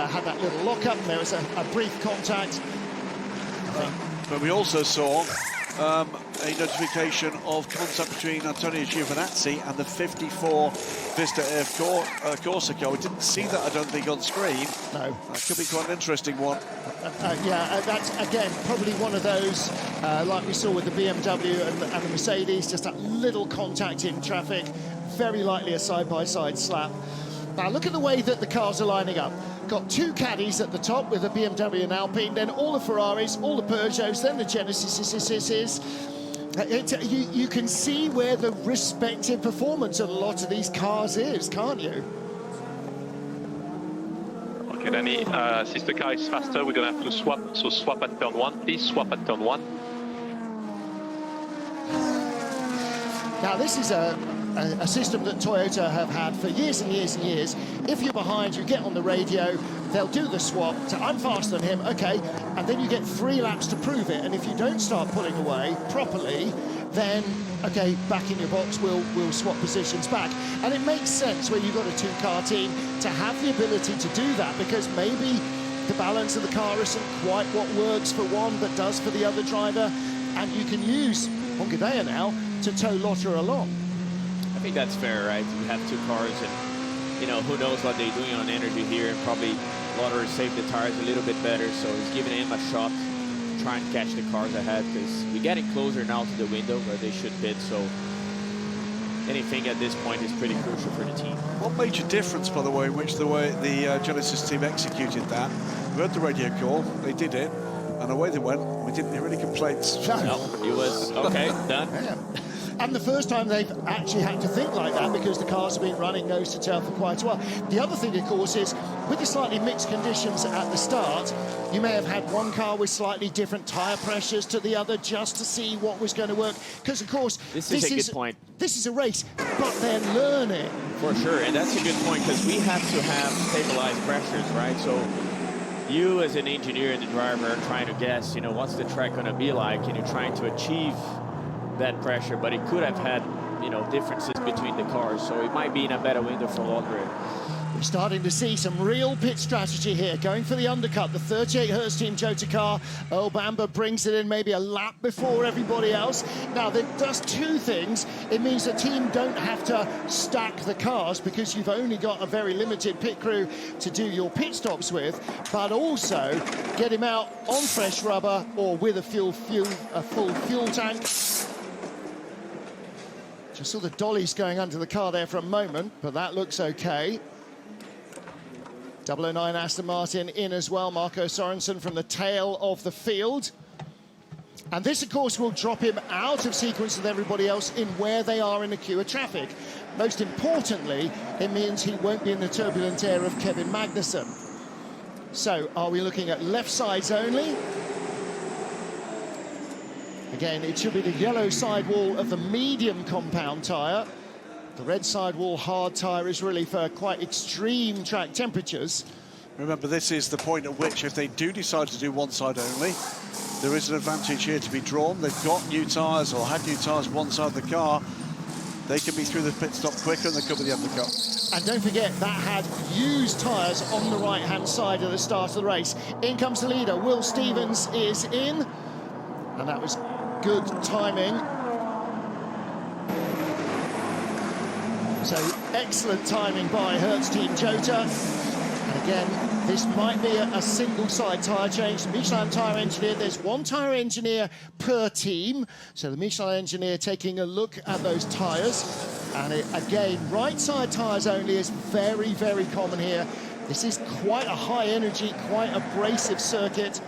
had that little lock-up, and there was a brief contact. But we also saw a notification of contact between Antonio Giovinazzi and the 54 Vista F Corsica. We didn't see that, I don't think, on screen. No. That could be quite an interesting one. That's, again, probably one of those, like we saw with the BMW and the Mercedes, just that little contact in traffic, very likely a side-by-side slap. Now, look at the way that the cars are lining up. Got two caddies at the top with the BMW and Alpine, then all the Ferraris, all the Peugeots, then the Genesis. You can see where the respective performance of a lot of these cars is, can't you? Okay, Danny, since the car is faster, we're going to have to swap. So swap at turn 1, please. Swap at turn 1. Now, this is a system that Toyota have had for years and years and years. If you're behind, you get on the radio, they'll do the swap. So I'm faster than him, okay, and then you get 3 laps to prove it. And if you don't start pulling away properly, then, okay, back in your box, we'll swap positions back. And it makes sense where you've got a two-car team to have the ability to do that, because maybe the balance of the car isn't quite what works for one but does for the other driver, and you can use Hongadea now to tow Lotter along. I think that's fair, right? You have two cars, and you know, who knows what they're doing on energy here, and probably Lotter saved the tires a little bit better, so he's giving him a shot to try and catch the cars ahead, because we're getting closer now to the window where they should pit, so anything at this point is pretty crucial for the team. One major difference, by the way, in which the Genesis team executed that. We heard the radio call, they did it, and away they went. We didn't hear any complaints. No, it was okay, done. Yeah. And the first time they've actually had to think like that, because the cars have been running nose to tail for quite a while. The other thing, of course, is with the slightly mixed conditions at the start, you may have had one car with slightly different tyre pressures to the other just to see what was going to work. Because, of course, this is a good point. This is a race, but they're learning. For sure, and that's a good point, because we have to have stabilized pressures, right? So you as an engineer and the driver are trying to guess, you know, what's the track going to be like, and you're trying to achieve that pressure, but it could have had, you know, differences between the cars, so it might be in a better window for Lotter. We're starting to see some real pit strategy here, going for the undercut. The 38 Hertz Team Jota car, Earl Bamber brings it in maybe a lap before everybody else. Now, that does two things. It means the team don't have to stack the cars, because you've only got a very limited pit crew to do your pit stops with, but also get him out on fresh rubber or with a full fuel tank. Just saw the dollies going under the car there for a moment, but that looks okay. 009 Aston Martin in as well, Marco Sorensen from the tail of the field. And this, of course, will drop him out of sequence with everybody else in where they are in the queue of traffic. Most importantly, it means he won't be in the turbulent air of Kevin Magnussen. So, are we looking at left sides only? Again, it should be the yellow sidewall of the medium compound tyre. The red sidewall hard tyre is really for quite extreme track temperatures. Remember, this is the point at which, if they do decide to do one side only, there is an advantage here to be drawn. They've got new tyres, or had new tyres one side of the car. They can be through the pit stop quicker, and they could be the undercut. And don't forget, that had used tyres on the right-hand side at the start of the race. In comes the leader. Will Stevens is in, and that was good timing. So excellent timing by Hertz Team Jota. And again, this might be a single side tyre change. The Michelin tyre engineer, there's one tyre engineer per team. So the Michelin engineer taking a look at those tyres. And again, right side tyres only is very, very common here. This is quite a high energy, quite abrasive circuit.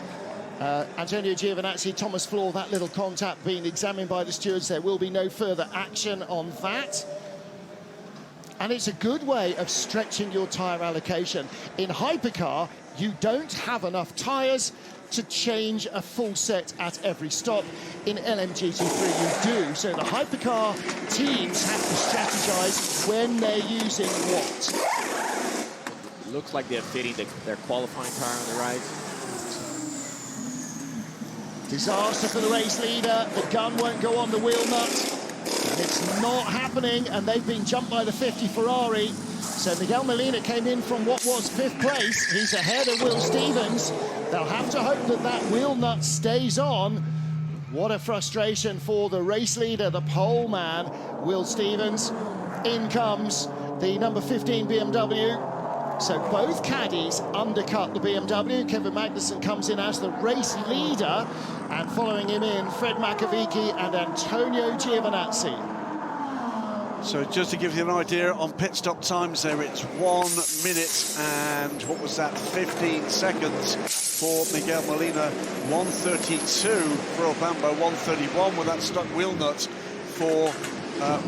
Antonio Giovinazzi, Thomas Floor, that little contact being examined by the stewards. There will be no further action on that. And it's a good way of stretching your tyre allocation. In Hypercar, you don't have enough tyres to change a full set at every stop. In LMGT3, you do. So the Hypercar teams have to strategize when they're using what. It looks like they're fitting their qualifying tyre on the right. Disaster for the race leader. The gun won't go on the wheel nut. And it's not happening, and they've been jumped by the 50 Ferrari. So Miguel Molina came in from what was 5th place. He's ahead of Will Stevens. They'll have to hope that that wheel nut stays on. What a frustration for the race leader, the pole man, Will Stevens. In comes the number 15 BMW. So both caddies undercut the BMW. Kevin Magnussen comes in as the race leader, and following him in, Fred Makovici and Antonio Giovinazzi. So just to give you an idea, on pit stop times there, it's 1 minute and, what was that, 15 seconds for Miguel Molina, 1:32 for Obambo, 1:31 with that stuck wheel nut for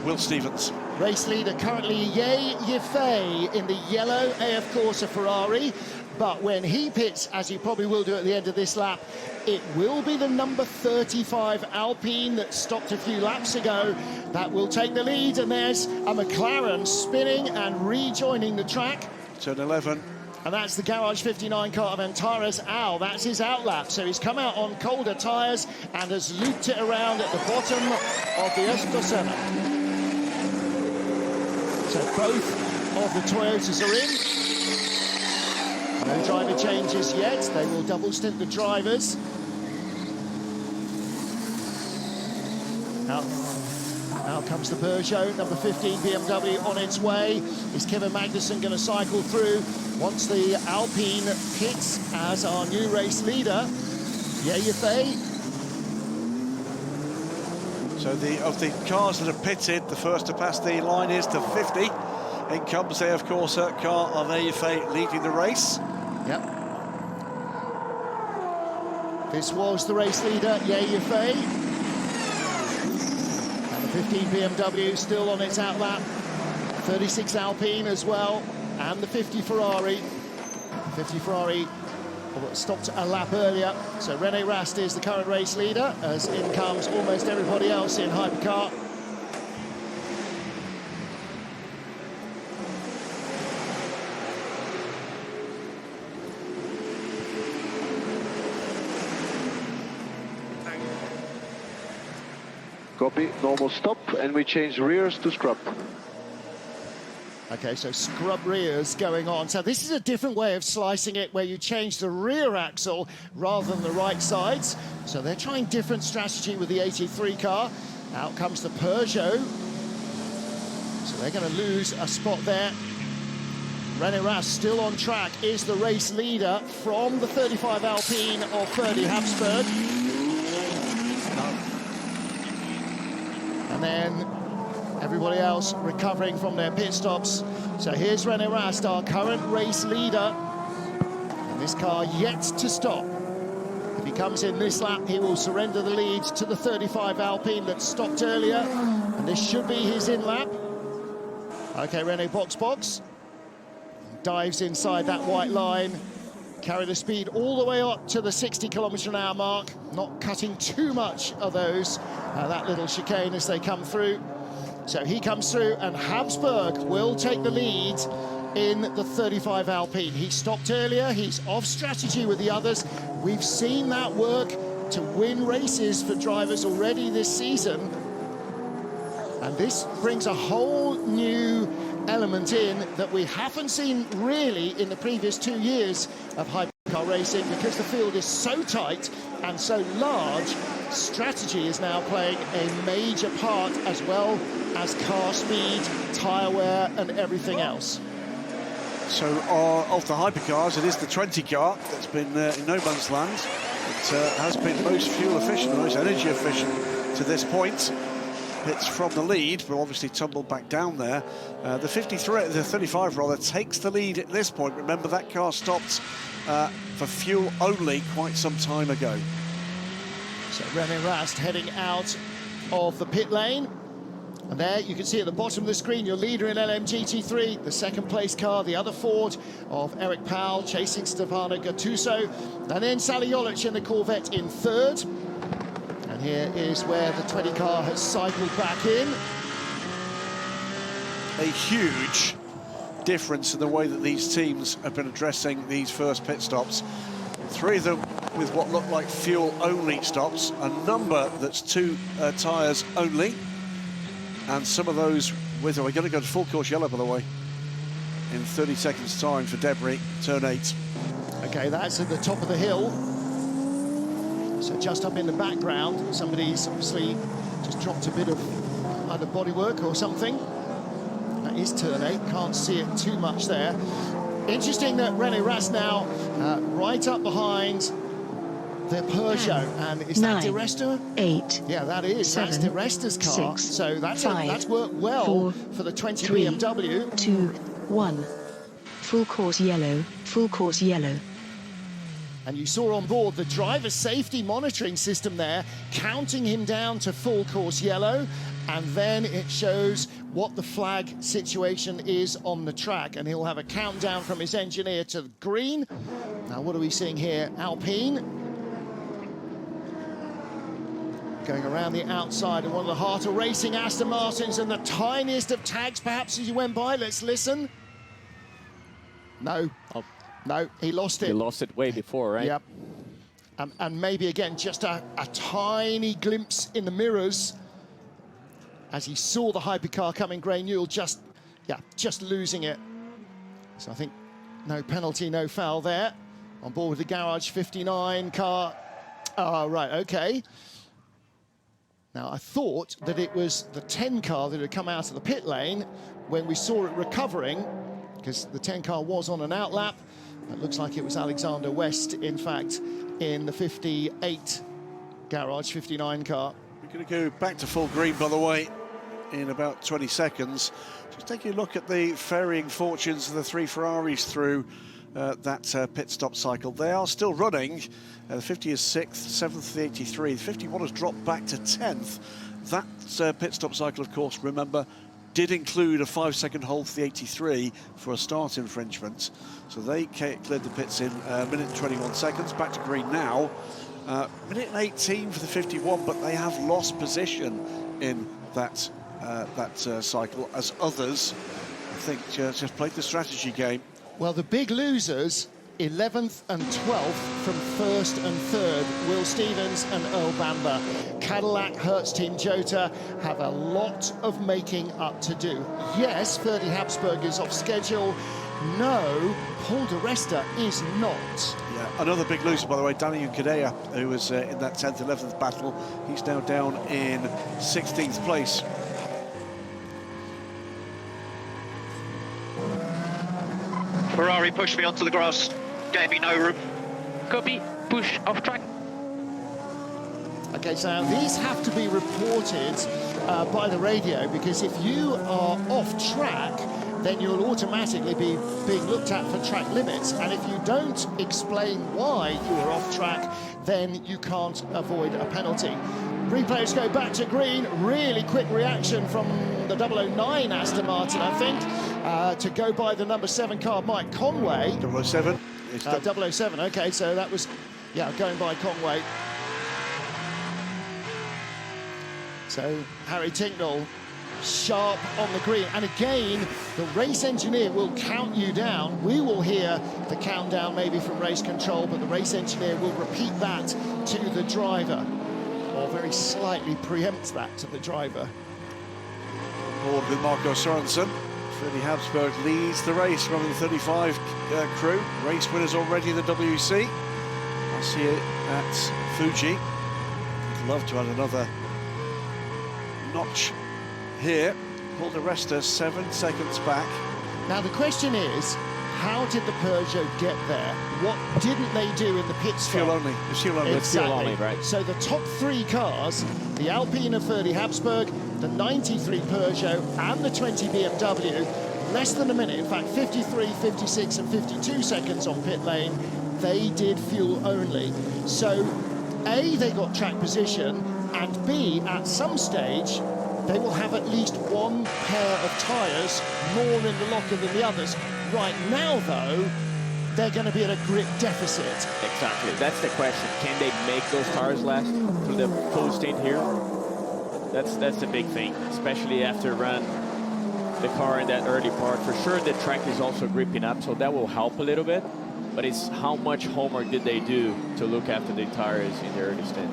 Will Stevens. Race leader currently Ye Yifei in the yellow AF Corsa Ferrari, but when he pits, as he probably will do at the end of this lap, it will be the number 35 Alpine that stopped a few laps ago that will take the lead, and there's a McLaren spinning and rejoining the track. Turn 11, And that's the Garage 59 car of Antares Al. That's his outlap. So he's come out on colder tyres and has looped it around at the bottom of the Estosena. So both of the Toyotas are in. No driver changes yet. They will double stint the drivers. Now comes the Peugeot, number 15 BMW on its way. Is Kevin Magnussen going to cycle through once the Alpine hits as our new race leader? Yeah, Yafei. So of the cars that have pitted, the first to pass the line is the 50. In comes there, of course, a car of Yafei leading the race. Yep. This was the race leader, yeah, Yafei. 15 BMW still on its outlap, 36 Alpine as well, and the 50 Ferrari. The 50 Ferrari stopped a lap earlier, so René Rast is the current race leader, as in comes almost everybody else in Hypercar. Copy, normal stop, and we change rears to scrub. Okay, so scrub rears going on. So this is a different way of slicing it, where you change the rear axle rather than the right sides. So they're trying different strategy with the 83 car. Out comes the Peugeot. So they're going to lose a spot there. René Rast still on track, is the race leader from the 35 Alpine of Ferdi Habsburg. And then everybody else recovering from their pit stops. So here's René Rast, our current race leader. And this car yet to stop. If he comes in this lap, he will surrender the lead to the 35 Alpine that stopped earlier. And this should be his in-lap. Okay, René box. Dives inside that white line. Carry the speed all the way up to the 60 km/h mark, not cutting too much of those, that little chicane as they come through. So he comes through, and Habsburg will take the lead in the 35 Alpine. He stopped earlier, he's off strategy with the others. We've seen that work to win races for drivers already this season. And this brings a whole new element in that we haven't seen really in the previous 2 years of hypercar racing, because the field is so tight and so large. Strategy is now playing a major part, as well as car speed, tyre wear and everything else. So of the hypercars, it is the 20 car that's been in no man's land. It has been most fuel efficient, most energy efficient to this point. It's from the lead, but obviously tumbled back down there. The 35 rather, takes the lead at this point. Remember, that car stopped for fuel only quite some time ago. So René Rast heading out of the pit lane. And there you can see at the bottom of the screen your leader in LMGT3, the second place car, the other Ford of Eric Powell, chasing Stefano Gattuso. And then Sally Jolic in the Corvette in third. And here is where the 20 car has cycled back in. A huge difference in the way that these teams have been addressing these first pit stops. 3 of them with what looked like fuel-only stops, a number that's 2 tyres only, and some of those with, we're going to go to full course yellow, by the way, in 30 seconds' time for Debris, turn 8. Okay, that's at the top of the hill. So just up in the background, somebody's obviously just dropped a bit of either bodywork or something. That is turn 8, can't see it too much there. Interesting that René Rast now right up behind the Peugeot. And is that Di Resta? 8. Yeah, that is. 7, that's Di Resta's car. 6, so that's 5, that's worked well 4, for the 20 3, BMW. 2, 1. Full course yellow, full course yellow. And you saw on board the driver safety monitoring system there, counting him down to full course yellow, and then it shows what the flag situation is on the track, and he'll have a countdown from his engineer to green. Now, what are we seeing here? Alpine going around the outside of one of the heart of racing Aston Martins, and the tiniest of tags perhaps as you went by. Let's listen. No. No, he lost it. He lost it way before, right? Yep. And maybe, again, just a tiny glimpse in the mirrors as he saw the hypercar coming. Gray Newell just losing it. So I think no penalty, no foul there. On board with the Garage 59 car. Oh, right, okay. Now, I thought that it was the 10 car that had come out of the pit lane when we saw it recovering, because the 10 car was on an outlap. It looks like it was Alexander West, in fact, in the 58 Garage 59 car. We're going to go back to full green, by the way, in about 20 seconds. Just taking a look at the varying fortunes of the three Ferraris through that pit stop cycle. They are still running. The 50 is 6th, 7th the 83. The 51 has dropped back to 10th. That pit stop cycle, of course, remember, did include a 5-second hold for the 83 for a start infringement. So they cleared the pits in a minute and 21 seconds. Back to green now. Minute and 18 for the 51, but they have lost position in that cycle, as others, I think, just played the strategy game. Well, the big losers, 11th and 12th from 1st and 3rd, Will Stevens and Earl Bamber. Cadillac, Hertz Team Jota have a lot of making up to do. Yes, Ferdy Habsburg is off schedule. No, Paul di Resta is not. Yeah, another big loser, by the way, Daniel Cadea, who was in that 10th, 11th battle. He's now down in 16th place. Ferrari pushed me onto the grass, gave me no room. Copy, push off track. Okay, so now these have to be reported by the radio, because if you are off track, then you'll automatically be being looked at for track limits. And if you don't explain why you are off track, then you can't avoid a penalty. Replayers go back to green. Really quick reaction from the 009 Aston Martin, I think, to go by the number 7 car, Mike Conway. 007. 007, okay, so that was, going by Conway. So Harry Tinknell sharp on the green, and again the race engineer will count you down. We will hear the countdown maybe from race control, but the race engineer will repeat that to the driver, or very slightly preempt that to the driver. Board with Marco Sorensen. Ferdy Habsburg leads the race, running the 35 crew. Race winners already in the WC. I see it at Fuji. I'd love to add another notch here. Paul di Resta 7 seconds back. Now the question is, how did the Peugeot get there? What didn't they do in the pit stop? Fuel only. It's fuel only. Exactly. Fuel only, right? So the top 3 cars, the Alpine of Ferdy Habsburg, the 93 Peugeot and the 20 BMW, less than a minute, in fact 53, 56 and 52 seconds on pit lane, they did fuel only. So A, they got track position, and B, at some stage, they will have at least one pair of tyres more in the locker than the others. Right now, though, they're going to be at a grip deficit. Exactly, that's the question. Can they make those tires last through the full stint here? That's the big thing, especially after run the car in that early part. For sure, the track is also gripping up, so that will help a little bit. But it's how much homework did they do to look after the tires in the early stint.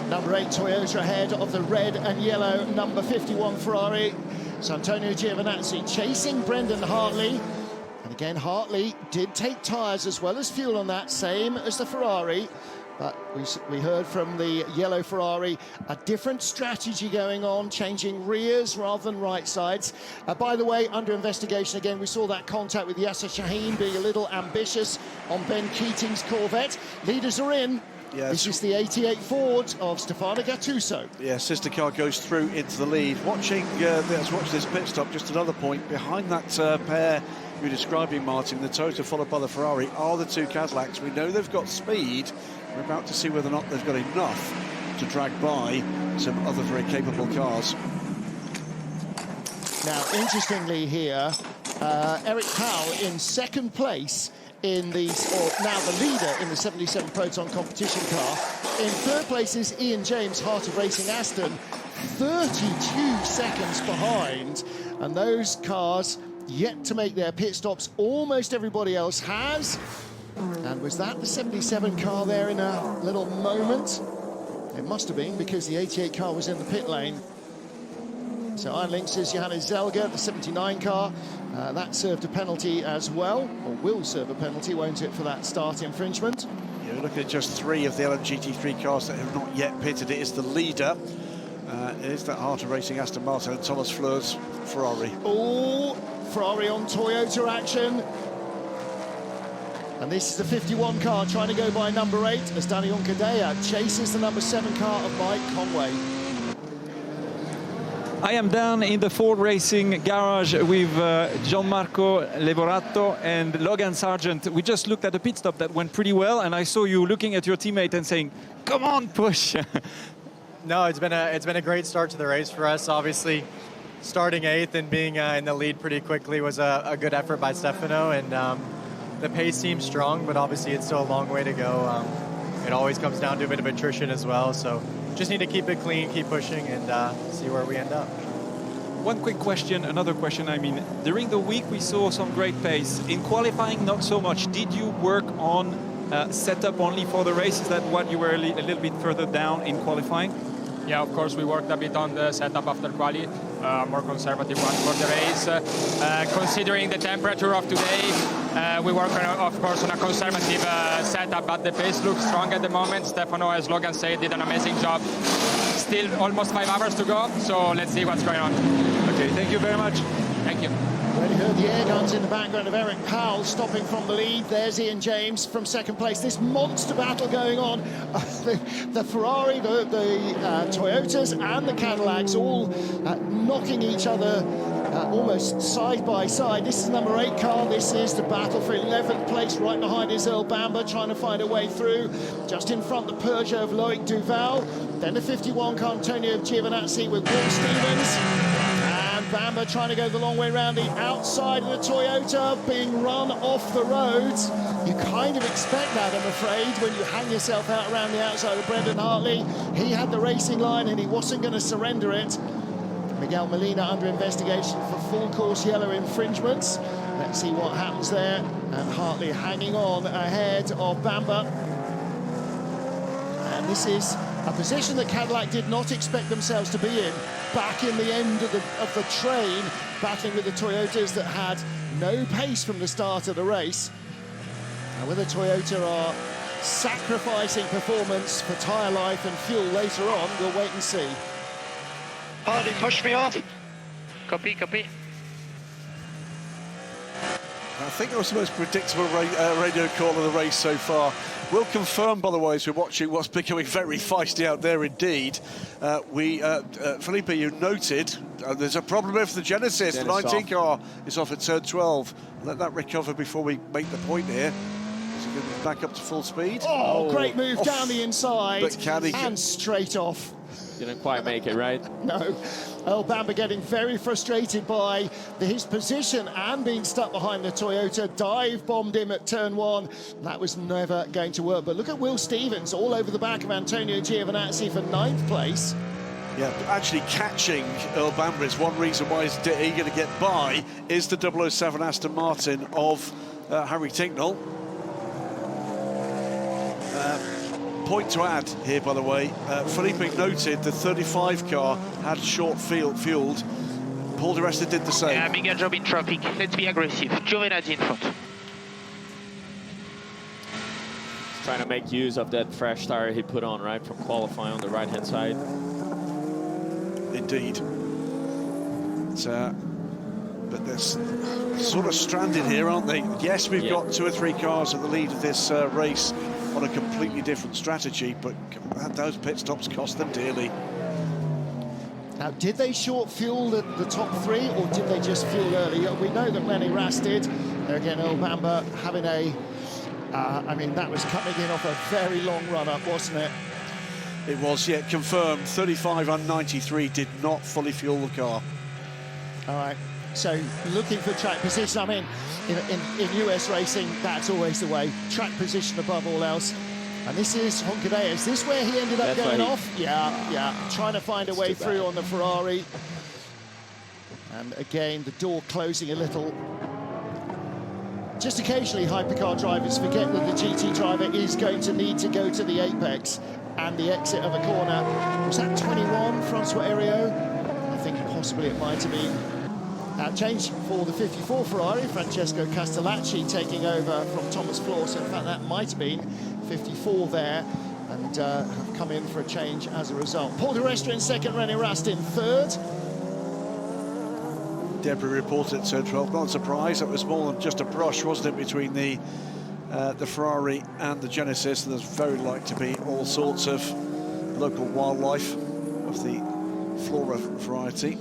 Number 8 Toyota ahead of the red and yellow number 51 Ferrari. So Antonio Giovinazzi chasing Brendan Hartley. And again, Hartley did take tyres as well as fuel on that, same as the Ferrari. But we heard from the yellow Ferrari a different strategy going on, changing rears rather than right sides. By the way, under investigation again, we saw that contact with Yasser Shaheen being a little ambitious on Ben Keating's Corvette. Leaders are in. Yes. This is the 88 Ford of Stefano Gattuso. Yeah, sister car goes through into the lead. Let's watch this pit stop. Just another point. Behind that pair you're describing, Martin, the Toyota followed by the Ferrari, are the 2 Cadillacs. We know they've got speed. We're about to see whether or not they've got enough to drag by some other very capable cars. Now, interestingly here, Eric Powell in 2nd place in the, or now the leader in the 77 Proton competition car. In 3rd place is Ian James, Heart of Racing Aston, 32 seconds behind. And those cars yet to make their pit stops. Almost everybody else has. And was that the 77 car there in a little moment? It must have been, because the 88 car was in the pit lane. So Iron Lynx's Johannes Zelger, the 79 car, that served a penalty as well, or will serve a penalty, won't it, for that start infringement? Yeah, we're looking at just 3 of the LMGT3 cars that have not yet pitted. It is the leader. It is that Heart of Racing Aston Martin and Thomas Fleur's Ferrari. Oh, Ferrari on Toyota action. And this is the 51 car trying to go by number 8 as Danny Onkadea chases the number 7 car of Mike Conway. I am down in the Ford Racing garage with Gianmarco Levorato and Logan Sargent. We just looked at a pit stop that went pretty well, and I saw you looking at your teammate and saying, "Come on, push!" No, it's been a great start to the race for us. Obviously, starting 8th and being in the lead pretty quickly was a good effort by Stefano, and the pace seems strong, but obviously it's still a long way to go. It always comes down to a bit of attrition as well, so just need to keep it clean, keep pushing, and see where we end up. One quick question, another question. I mean, during the week we saw some great pace. In qualifying, not so much. Did you work on setup only for the race? Is that what you were a little bit further down in qualifying? Yeah, of course, we worked a bit on the setup after quali, more conservative one for the race. Considering the temperature of today, we work, of course, on a conservative setup, but the pace looks strong at the moment. Stefano, as Logan said, did an amazing job. Still almost 5 hours to go, so let's see what's going on. Okay, thank you very much. Thank you. Already heard the air guns in the background of Eric Powell stopping from the lead. There's Ian James from second place. This monster battle going on. The Ferrari, the Toyotas and the Cadillacs all knocking each other almost side by side. This is number 8 car. This is the battle for 11th place. Right behind is Earl Bamber trying to find a way through. Just in front, the Peugeot of Loic Duval. Then the 51 car, Antonio Giovinazzi with Will Stevens. Bamber trying to go the long way round the outside of the Toyota, being run off the roads. You kind of expect that, I'm afraid, when you hang yourself out around the outside of Brendan Hartley. He had the racing line and he wasn't going to surrender it. Miguel Molina under investigation for full course yellow infringements. Let's see what happens there. And Hartley hanging on ahead of Bamber. And this is a position that Cadillac did not expect themselves to be in, back in the end of the train, battling with the Toyotas that had no pace from the start of the race. And whether Toyota are sacrificing performance for tyre life and fuel later on, we'll wait and see. Hardy, push me off. Copy, copy. I think that was the most predictable radio call of the race so far. We'll confirm, by the way, as we're watching what's becoming very feisty out there indeed. Felipe, you noted there's a problem with the Genesis. The 19 car is off at turn 12. Let that recover before we make the point here. Is it going to be back up to full speed? Oh, great move down the inside but and straight off. Didn't quite make it, right? No. Earl Bamber getting very frustrated by his position and being stuck behind the Toyota. Dive bombed him at turn 1. That was never going to work. But look at Will Stevens all over the back of Antonio Giovinazzi for 9th place. Yeah, actually catching Earl Bamber is one reason why he's eager to get by, is the 007 Aston Martin of Harry Tincknell. Point to add here, by the way, Felipe noted the 35 car had short fueled. Paul di Resta did the same. Yeah, bigger job in traffic. Let's be aggressive. Giovinazzi in front. Trying to make use of that fresh tire he put on, right, from qualifying on the right-hand side. Indeed. But they're sort of stranded here, aren't they? Yes, we've got 2 or 3 cars at the lead of this race on a completely different strategy, but those pit stops cost them dearly. Now, did they short fuel the top 3, or did they just fuel early? We know that Lenny Ras did. There again, Earl Bamber having a... I mean, that was coming in off a very long run-up, wasn't it? It was, yeah, confirmed. 35 and 93 did not fully fuel the car. All right, so looking for track position. I mean, in US racing, that's always the way. Track position above all else. And this is Honkadea. Is this where he ended up going off? Yeah, trying to find a way through on the Ferrari. And again, the door closing a little. just occasionally hypercar drivers forget that the GT driver is going to need to go to the apex and the exit of a corner. Was that 21, Francois Heriot? I think possibly it might have been. Change for the 54 Ferrari, Francesco Castellacci taking over from Thomas Floor, so in fact that might have been 54 there, and have come in for a change as a result. Paul di Resta in second, René Rast in third. Debris reported at turn 12, not a surprise, it was more than just a brush, wasn't it, between the Ferrari and the Genesis, and there's very likely to be all sorts of local wildlife of the flora variety.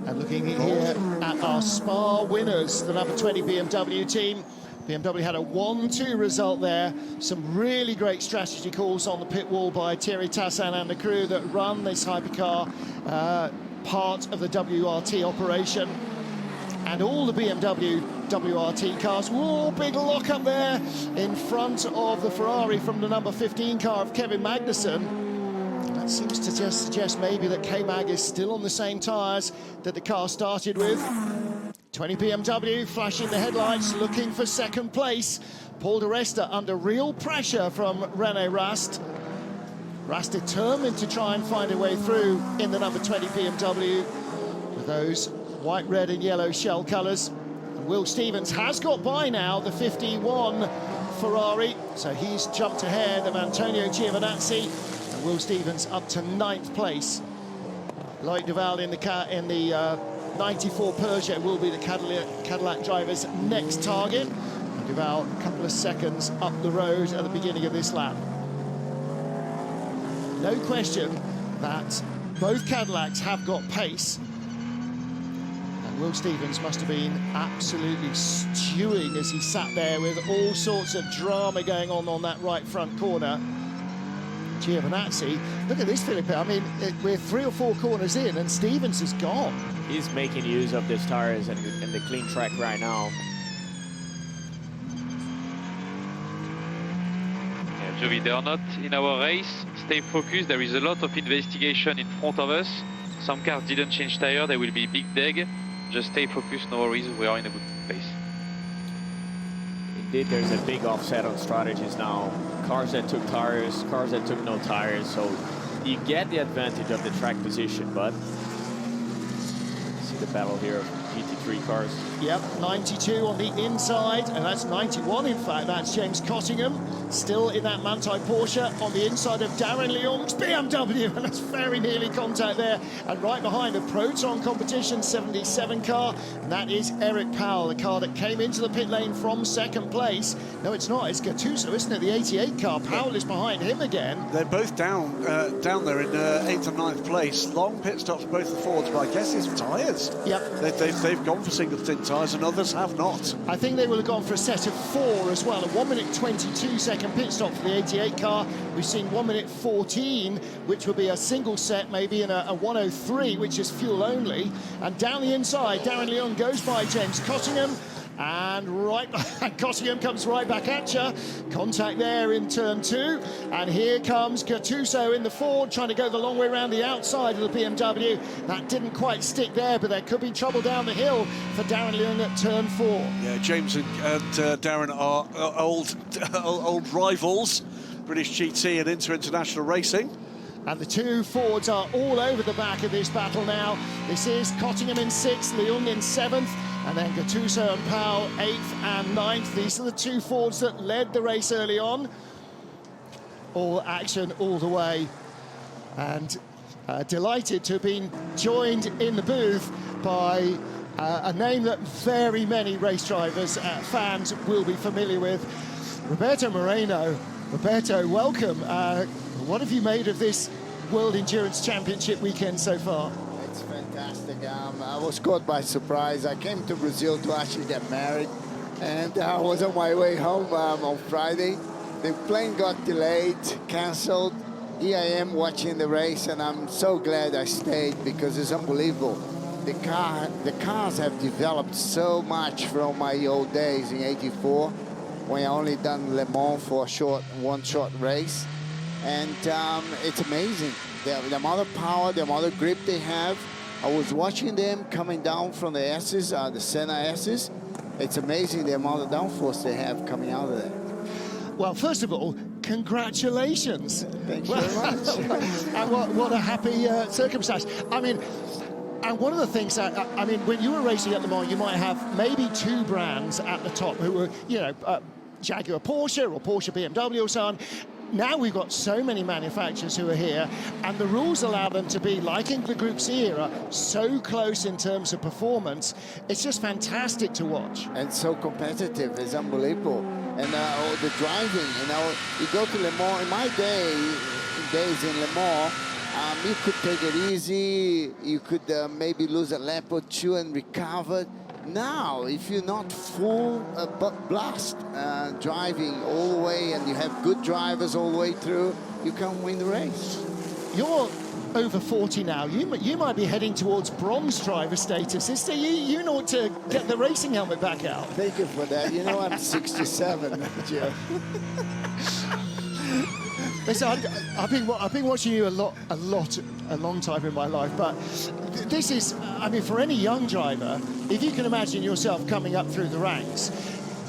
And looking here at our Spa winners, the number 20 BMW team. BMW had a 1-2 result there. Some really great strategy calls on the pit wall by Thierry Tassin and the crew that run this hypercar part of the WRT operation. And all the BMW WRT cars, whoa, big lock up there in front of the Ferrari from the number 15 car of Kevin Magnussen. That seems to just suggest maybe that K-Mag is still on the same tyres that the car started with. 20 BMW flashing the headlights, looking for second place. Paul di Resta under real pressure from René Rast. Rast determined to try and find a way through in the number 20 BMW with those white, red and yellow shell colours. And Will Stevens has got by now the 51 Ferrari, so he's jumped ahead of Antonio Giovinazzi. Will Stevens up to 9th place. Loic Duval in the 94 Peugeot will be the Cadillac driver's next target. And Duval a couple of seconds up the road at the beginning of this lap. No question that both Cadillacs have got pace. And Will Stevens must have been absolutely stewing as he sat there with all sorts of drama going on that right front corner. Giovinazzi, look at this, Felipe. I mean, we're 3 or 4 corners in and Stevens is gone. He's making use of these tires and the clean track right now. Yeah, Jovi, they are not in our race. Stay focused. There is a lot of investigation in front of us. Some cars didn't change tire. There will be big dig. Just stay focused. No worries. We are in a good place. Indeed, there's a big offset on strategies now. Cars that took tires, cars that took no tires, so you get the advantage of the track position, but see the battle here of GT3 cars. Yep, 92 on the inside, and that's 91 in fact. That's James Cottingham, still in that Manthey Porsche on the inside of Darren Leong's BMW, and that's very nearly contact there. And right behind the Proton Competition 77 car, and that is Eric Powell, the car that came into the pit lane from second place. No, it's not, it's Gattuso, isn't it? The 88 car. Powell is behind him again. They're both down there in 8th and 9th place. Long pit stops, both the Fords, but I guess it's tyres. Yep. They've gone for single stint tyres and others have not. I think they will have gone for a set of 4 as well. A 1-minute 22-second pit stop for the 88 car. We've seen 1-minute 14, which would be a single set, maybe in a 103, which is fuel only. And down the inside, Darren Leong goes by James Cottingham. And right back, Cottingham comes right back at you. Contact there in turn 2. And here comes Gattuso in the Ford, trying to go the long way around the outside of the BMW. That didn't quite stick there, but there could be trouble down the hill for Darren Leong at turn 4. Yeah, James and Darren are old rivals, British GT and International Racing. And the 2 Fords are all over the back of this battle now. This is Cottingham in 6th, Leong in 7th. And then Gattuso and Powell 8th and 9th. These are the 2 Fords that led the race early on. All action all the way. And delighted to have been joined in the booth by a name that very many race drivers, fans will be familiar with. Roberto Moreno. Roberto, welcome. What have you made of this World Endurance Championship weekend so far? It's fantastic. I was caught by surprise. I came to Brazil to actually get married, and I was on my way home on Friday. The plane got delayed, cancelled. Here I am watching the race, and I'm so glad I stayed because it's unbelievable. The cars have developed so much from my old days in '84, when I only done Le Mans for one short race, and it's amazing. The amount of power, the amount of grip they have. I was watching them coming down from the S's, the Senna S's, it's amazing the amount of downforce they have coming out of there. Well, first of all, congratulations. Thank you very much. And what a happy circumstance. I mean, and one of the things that, I mean, when you were racing at Le Mans, you might have maybe 2 brands at the top who were, you know, Jaguar Porsche or Porsche BMW or so on. Now we've got so many manufacturers who are here, and the rules allow them to be, like in the Group C era, so close in terms of performance. It's just fantastic to watch. And so competitive, it's unbelievable. And the driving, you know, you go to Le Mans, in my days in Le Mans, you could take it easy, you could maybe lose a lap or 2 and recover. Now, if you're not full blast driving all the way and you have good drivers all the way through, you can't win the race. You're over 40 now. You might be heading towards bronze driver status. Sister, you know to get the racing helmet back out. Thank you for that. You know I'm 67, Joe. Listen, I've been watching you a long time in my life, but this is, I mean, for any young driver, if you can imagine yourself coming up through the ranks,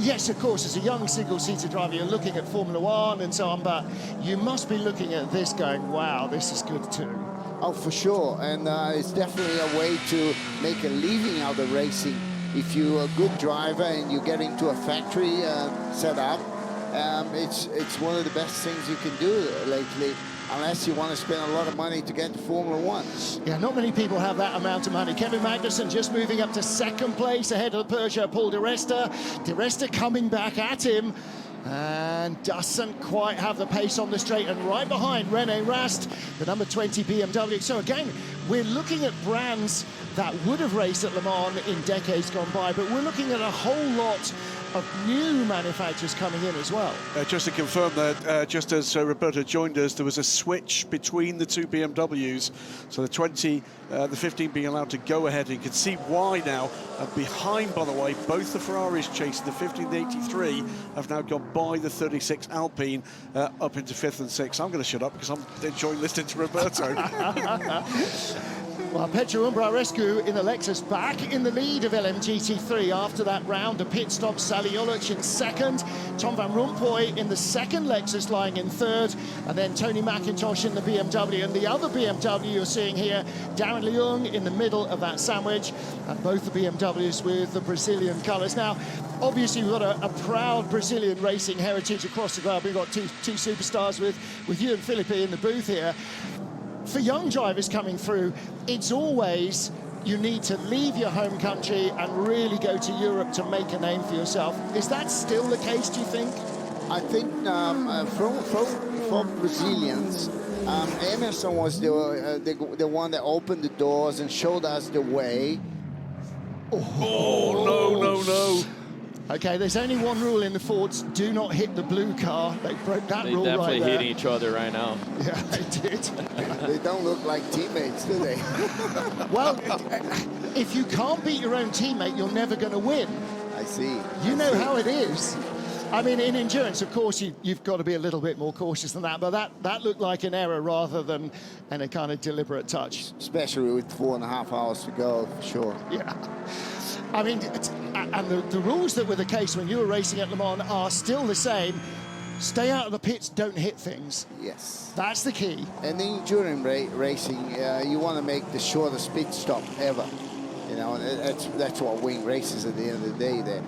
yes, of course, as a young single-seater driver, you're looking at Formula One and so on, but you must be looking at this going, wow, this is good too. Oh, for sure, and it's definitely a way to make a living out of racing. If you're a good driver and you get into a factory setup, it's one of the best things you can do lately, unless you want to spend a lot of money to get to Formula One. Yeah, not many people have that amount of money. Kevin Magnussen just moving up to 2nd place ahead of the Peugeot Paul Di Resta. Di Resta coming back at him and doesn't quite have the pace on the straight, and right behind René Rast, the number 20 BMW. So again, we're looking at brands that would have raced at Le Mans in decades gone by, but we're looking at a whole lot of new manufacturers coming in as well. Just to confirm that, just as Roberto joined us, there was a switch between the 2 BMWs. So the 20, the 15 being allowed to go ahead. And you can see why now. And behind, by the way, both the Ferraris chasing the 1583 have now gone by the 36 Alpine up into 5th and 6th. I'm going to shut up because I'm enjoying listening to Roberto. Well, Petru Umbrarescu in the Lexus back in the lead of LMGT3 after that round. A pit stop, Sally Jolic in 2nd. Tom Van Rompuy in the 2nd Lexus lying in 3rd. And then Tony McIntosh in the BMW. And the other BMW you're seeing here, Darren Leung in the middle of that sandwich. And both the BMWs with the Brazilian colours. Now, obviously, we've got a proud Brazilian racing heritage across the globe. We've got two superstars with you and Felipe in the booth here. For young drivers coming through, it's always you need to leave your home country and really go to Europe to make a name for yourself. Is that still the case, do you think? I think for Brazilians, Emerson was the one that opened the doors and showed us the way. Oh, no. Okay, there's only one rule in the Fords: do not hit the blue car. They broke that rule right there. They definitely hitting each other right now. Yeah, they did. They don't look like teammates, do they? Well, if you can't beat your own teammate, you're never going to win. I see. You know how it is. I mean, in endurance, of course, you've got to be a little bit more cautious than that, but that looked like an error rather than a kind of deliberate touch. Especially with 4.5 hours to go, for sure. Yeah. I mean, and the rules that were the case when you were racing at Le Mans are still the same. Stay out of the pits, don't hit things. Yes. That's the key. And in endurance racing, you want to make the shortest pit stop ever. You know, that's what wins races at the end of the day there.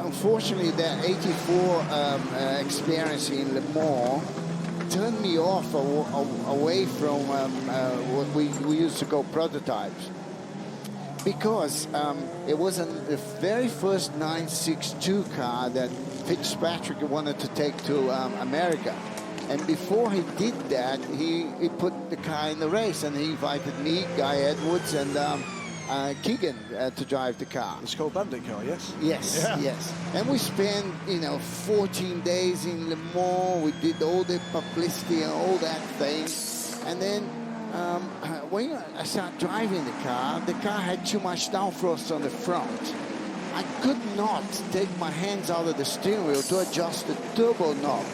Unfortunately, that 84 experience in Le Mans turned me off away from what we used to call prototypes. Because it was the very first 962 car that Fitzpatrick wanted to take to America. And before he did that, he put the car in the race, and he invited me, Guy Edwards, and Keegan to drive the car. The Skull Bandit car, yes? Yes, yeah. Yes. And we spent, 14 days in Le Mans. We did all the publicity and all that thing. And then when I started driving the car had too much downforce on the front. I could not take my hands out of the steering wheel to adjust the turbo knob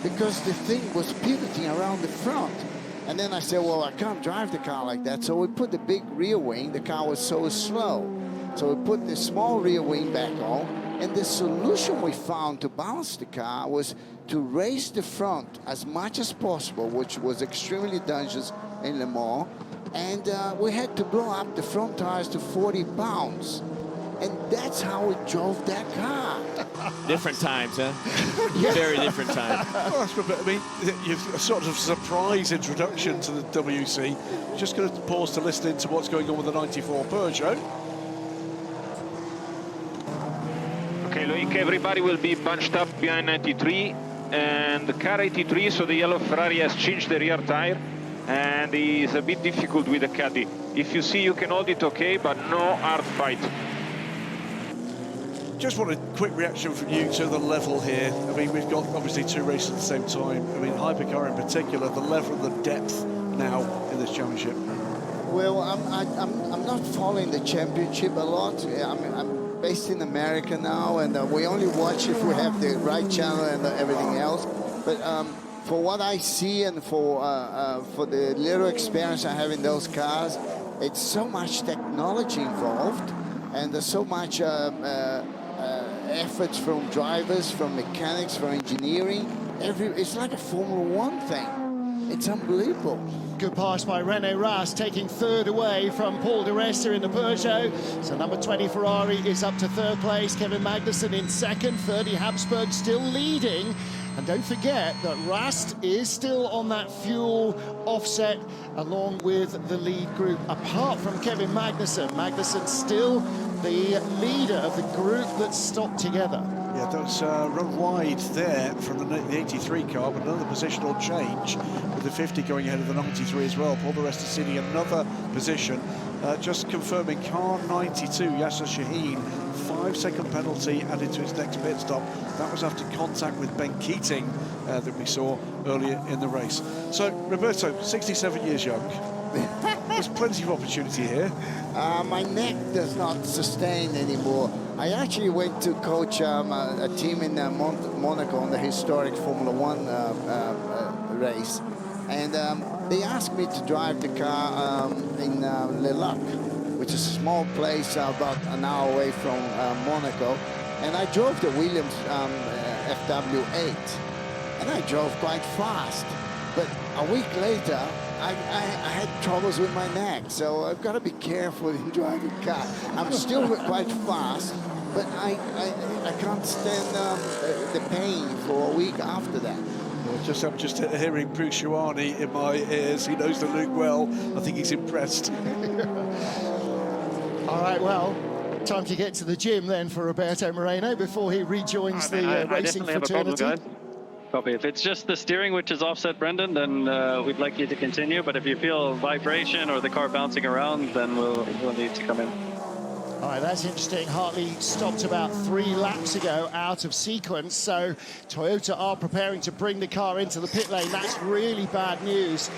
because the thing was pivoting around the front. And then I said, well, I can't drive the car like that. So we put the big rear wing. The car was so slow. So we put the small rear wing back on, and the solution we found to balance the car was to raise the front as much as possible, which was extremely dangerous in Le Mans, and we had to blow up the front tires to 40 pounds. And that's how we drove that car. Different times, huh? Very different times. Well, I mean, you've a sort of surprise introduction to the WC. Just going to pause to listen into what's going on with the 94 Peugeot. Okay, Loic, everybody will be bunched up behind 93 and the car 83, so the yellow Ferrari has changed the rear tire and is a bit difficult with the caddy. If you see, you can hold it okay, but no hard fight. Just want a quick reaction from you to the level here. I mean, we've got obviously two races at the same time. I mean, Hypercar in particular, the level and the depth now in this championship. Well, I'm not following the championship a lot. I'm based in America now, and we only watch if we have the right channel and everything else. But for what I see and for the little experience I have in those cars, it's so much technology involved, and there's so much efforts from drivers, from mechanics, from engineering. It's like a Formula One thing. It's unbelievable. Good pass by René Rast, taking third away from Paul de Resta in the Peugeot. So number 20 Ferrari is up to third place. Kevin Magnussen in second. Ferdy Habsburg still leading. And don't forget that Rast is still on that fuel offset along with the lead group. Apart from Kevin Magnussen, Magnussen's still the leader of the group that stopped together. Yeah, that's run wide there from the 83 car, but another positional change with the 50 going ahead of the 93 as well. Paul de Resta ceding another position. Just confirming, car 92, Yasser Shaheen, 5-second penalty added to his next pit stop. That was after contact with Ben Keating that we saw earlier in the race. So, Roberto, 67 years young. There's plenty of opportunity here. My neck does not sustain anymore. I actually went to coach a team in Monaco on the historic Formula One race, and they asked me to drive the car in Le Lac, which is a small place about an hour away from Monaco, and I drove the Williams FW8, and I drove quite fast, but a week later I had troubles with my neck, so I've got to be careful in driving car. I'm still quite fast, but I can't stand the pain for a week after that. Well, I'm just hearing Bruce Ioani in my ears. He knows the Luke well. I think he's impressed. All right, well, time to get to the gym then for Roberto Moreno before he rejoins the racing fraternity. Copy. If it's just the steering which is offset, Brendan, then we'd like you to continue. But if you feel vibration or the car bouncing around, then we'll need to come in. All right, that's interesting. Hartley stopped about 3 laps ago out of sequence, so Toyota are preparing to bring the car into the pit lane. That's really bad news.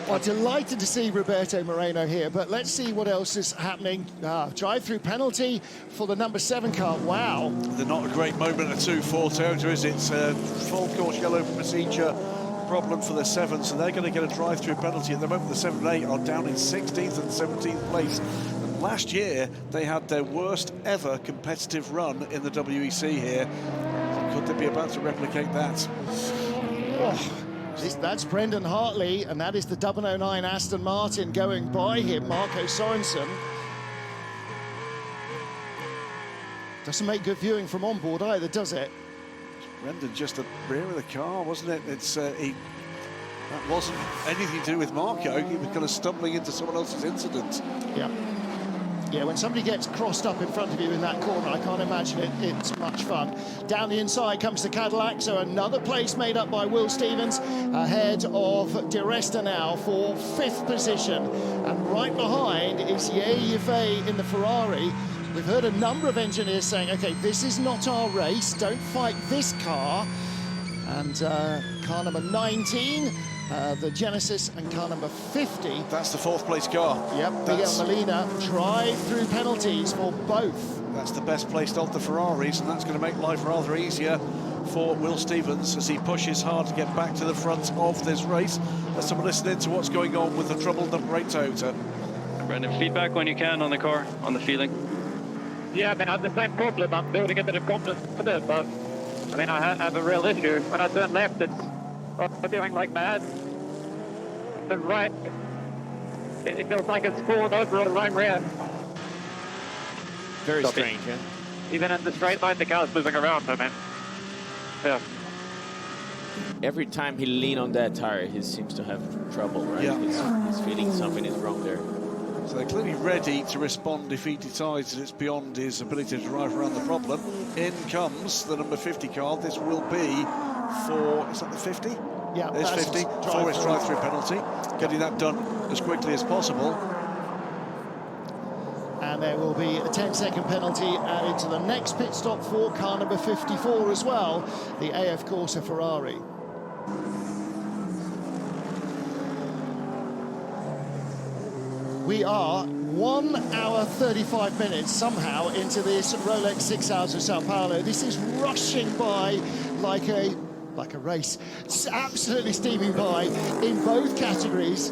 Well, delighted to see Roberto Moreno here, but let's see what else is happening. Drive-through penalty for the number 7 car. Wow. They're not a great moment or two for Toyota, is it? It's a full course yellow procedure problem for the 7, so they're going to get a drive-through penalty. At the moment, the 7 and 8 are down in 16th and 17th place. And last year, they had their worst ever competitive run in the WEC here. Could they be about to replicate that? Oh. That's Brendan Hartley, and that is the 009 Aston Martin going by him, Marco Sorensen. Doesn't make good viewing from on board either, does it? Brendan just the rear of the car, wasn't it? It's that wasn't anything to do with Marco. He was kind of stumbling into someone else's incident. Yeah. Yeah, when somebody gets crossed up in front of you in that corner, I can't imagine it's much fun. Down the inside comes the Cadillac, so another place made up by Will Stevens, ahead of De Resta now for 5th position. And right behind is Ye Yifei in the Ferrari. We've heard a number of engineers saying, okay, this is not our race, don't fight this car. And car number 19, the Genesis, and car number 50. That's the 4th place car. Yep, Miguel Molina, drive-through penalties for both. That's the best placed of the Ferraris, and that's going to make life rather easier for Will Stevens as he pushes hard to get back to the front of this race. Let's have a listen in to what's going on with the troubled number 8 Toyota. Brendan, feedback when you can on the car, on the feeling. Yeah, I mean, I have the same problem. I'm building a bit of confidence with it, but I mean, I have a real issue. When I turn left, I'm doing like mad. The right, it feels like it's fallen over on the right rear. Very strange, yeah? Even in the straight line, the car's moving around, I mean. Yeah. Every time he leans on that tire, he seems to have trouble, right? Yeah. He's feeling something is wrong there. So they're clearly ready to respond if he decides that it's beyond his ability to drive around the problem. In comes the number 50 car. This will be for, is that the 50? Yeah, there's 50 for his drive-through penalty. Getting that done as quickly as possible. And there will be a 10-second penalty added to the next pit stop for car number 54 as well, the AF Corsa Ferrari. We are 1 hour 35 minutes somehow into this Rolex 6 Hours of São Paulo. This is rushing by like a race. It's absolutely steaming by in both categories.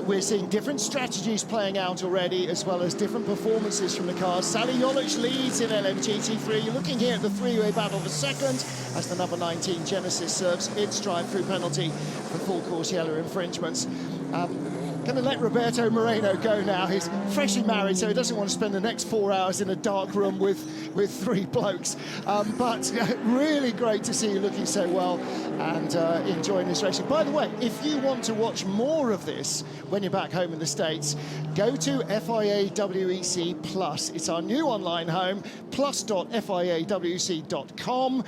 We're seeing different strategies playing out already, as well as different performances from the cars. Sally Jolic leads in LMGT3. You're looking here at the three-way battle for second as the number 19 Genesis serves its drive-through penalty for full course yellow infringements. Going to let Roberto Moreno go now. He's freshly married, so he doesn't want to spend the next 4 hours in a dark room with three blokes. But really great to see you looking so well and enjoying this racing. By the way, if you want to watch more of this when you're back home in the States, go to FIA WEC Plus. It's our new online home, plus.fiawec.com.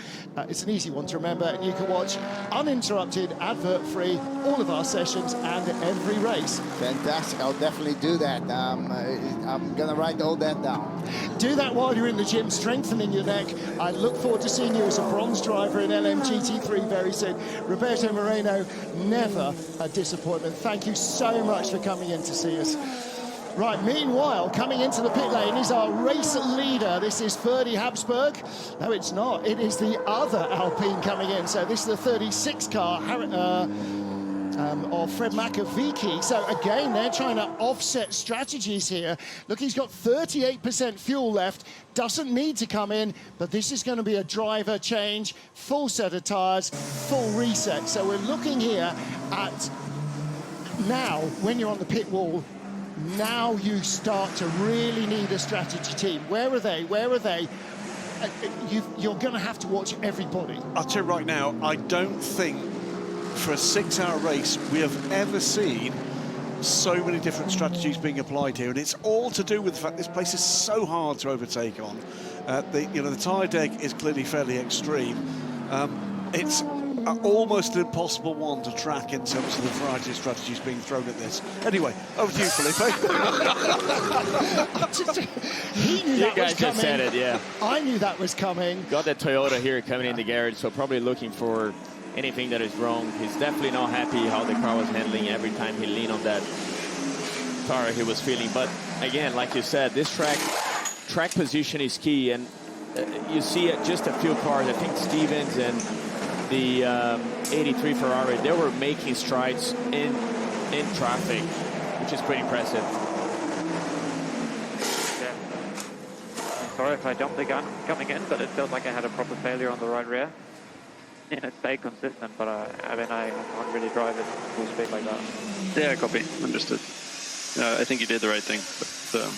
It's an easy one to remember, and you can watch uninterrupted, advert-free, all of our sessions and every race. Fantastic, I'll definitely do that. I'm gonna write all that down. Do that while you're in the gym, strengthening your neck. I look forward to seeing you as a bronze driver in LMGT3 very soon. Roberto Moreno, never a disappointment. Thank you so much for coming in to see us. Right, meanwhile, coming into the pit lane is our race leader. This is Ferdy Habsburg. No, it's not. It is the other Alpine coming in. So this is the 36 car of Fred Makovici. So again, they're trying to offset strategies here. Look, he's got 38% fuel left. Doesn't need to come in, but this is going to be a driver change, full set of tyres, full reset. So we're looking here at now, when you're on the pit wall, now you start to really need a strategy team. Where are they? Where are they? You're going to have to watch everybody. I'll tell you right now, I don't think for a 6-hour race we have ever seen so many different strategies being applied here, and it's all to do with the fact this place is so hard to overtake on. The tyre deck is clearly fairly extreme. It's almost an impossible one to track in terms of the variety of strategies being thrown at this. Anyway, over to you, Felipe. He knew that was coming. You guys just said it, yeah. I knew that was coming. Got that Toyota here coming in the garage, so probably looking for anything that is wrong. He's definitely not happy how the car was handling every time he leaned on that tire he was feeling. But again, like you said, this track position is key, and you see just a few cars. I think Stevens and the 83 Ferrari, they were making strides in traffic, which is pretty impressive. Yeah. Sorry if I jumped the gun coming in, but it felt like I had a proper failure on the right rear. And it stayed consistent, but I can't really drive it full speed like that. Yeah, copy. Understood. I think you did the right thing. But,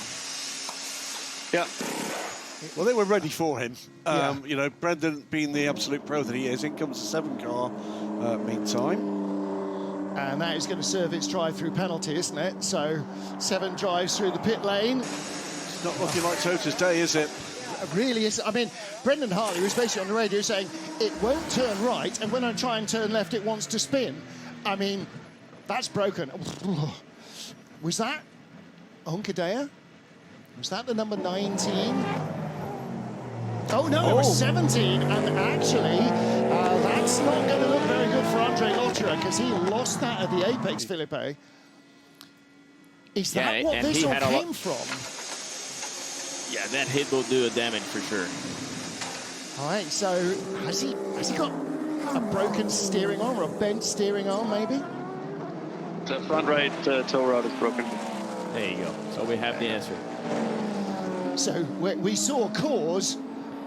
yeah. Well, they were ready for him. You know, Brendan being the absolute pro that he is, in comes the 7 car meantime. And that is going to serve its drive-through penalty, isn't it? So 7 drives through the pit lane. It's not looking like Tota's day, is it? It really is. I mean, Brendan Hartley was basically on the radio saying, it won't turn right, and when I try and turn left, it wants to spin. I mean, that's broken. Was that Onkadea? Was that the number 19? Oh, no, it was 17, and actually, that's not going to look very good for Andre Lotterer, because he lost that at the apex, Felipe. Is that what this all came from? Yeah, that hit will do a damage for sure. All right, so has he got a broken steering arm or a bent steering arm, maybe? The front right tow rod is broken. There you go. So we have the answer. So we saw cause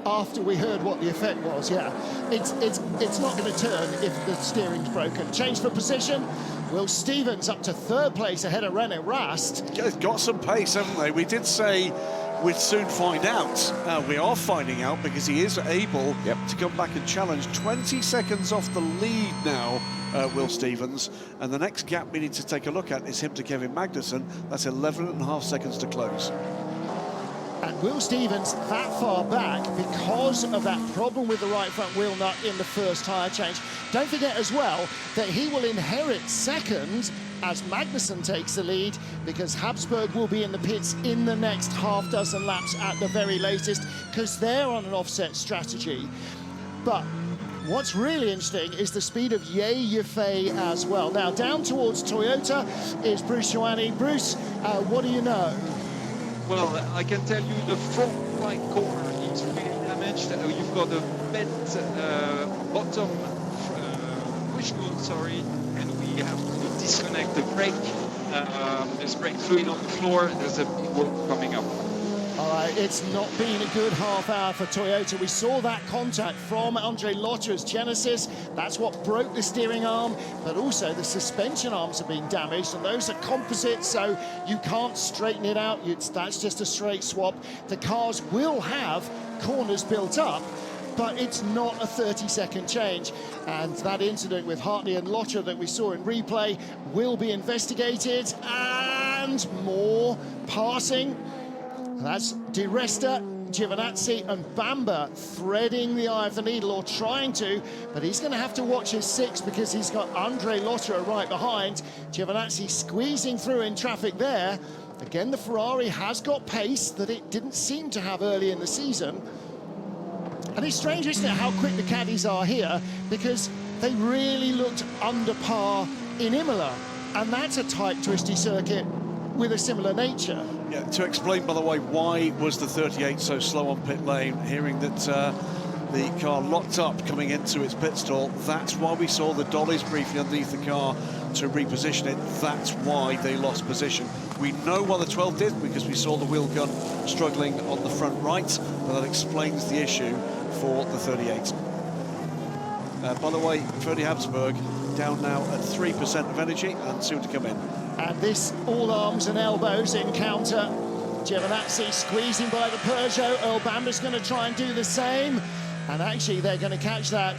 after we heard what the effect was. Yeah, it's not going to turn if the steering's broken. Change for position. Will Stevens up to third place ahead of René Rast. They've got some pace, haven't they? We did say we'd soon find out. We are finding out because he is able to come back and challenge. 20 seconds off the lead now, Will Stevens. And the next gap we need to take a look at is him to Kevin Magnussen. That's 11.5 seconds to close. And Will Stevens that far back because of that problem with the right front wheel nut in the first tyre change. Don't forget as well that he will inherit second as Magnussen takes the lead, because Habsburg will be in the pits in the next half dozen laps at the very latest, because they're on an offset strategy. But what's really interesting is the speed of Ye Yifei as well. Now down towards Toyota is Bruce Joanny. Bruce, what do you know? Well, I can tell you the front right corner is really damaged. You've got a bent bottom wishbone, sorry, and we have to disconnect the brake. There's brake fluid on the floor. There's a big work coming up. All right, it's not been a good half hour for Toyota. We saw that contact from Andre Lotter's Genesis. That's what broke the steering arm, but also the suspension arms have been damaged, and those are composite, so you can't straighten it out. That's just a straight swap. The cars will have corners built up, but it's not a 30-second change. And that incident with Hartley and Lotter that we saw in replay will be investigated, and more passing. That's Di Resta, Giovinazzi and Bamba threading the eye of the needle, or trying to, but he's going to have to watch his six because he's got Andre Lotter right behind. Giovinazzi squeezing through in traffic there. Again, the Ferrari has got pace that it didn't seem to have early in the season. And it's strange, isn't it, how quick the caddies are here, because they really looked under par in Imola, and that's a tight, twisty circuit with a similar nature. Yeah, to explain, by the way, why was the 38 so slow on pit lane, hearing that the car locked up coming into its pit stall, that's why we saw the dollies briefly underneath the car to reposition it. That's why they lost position. We know what the 12 did because we saw the wheel gun struggling on the front right, but that explains the issue for the 38. By the way, Ferdi Habsburg down now at 3% of energy and soon to come in. And this all arms and elbows encounter. Giovinazzi squeezing by the Peugeot. Earl Bamber's going to try and do the same. And actually, they're going to catch that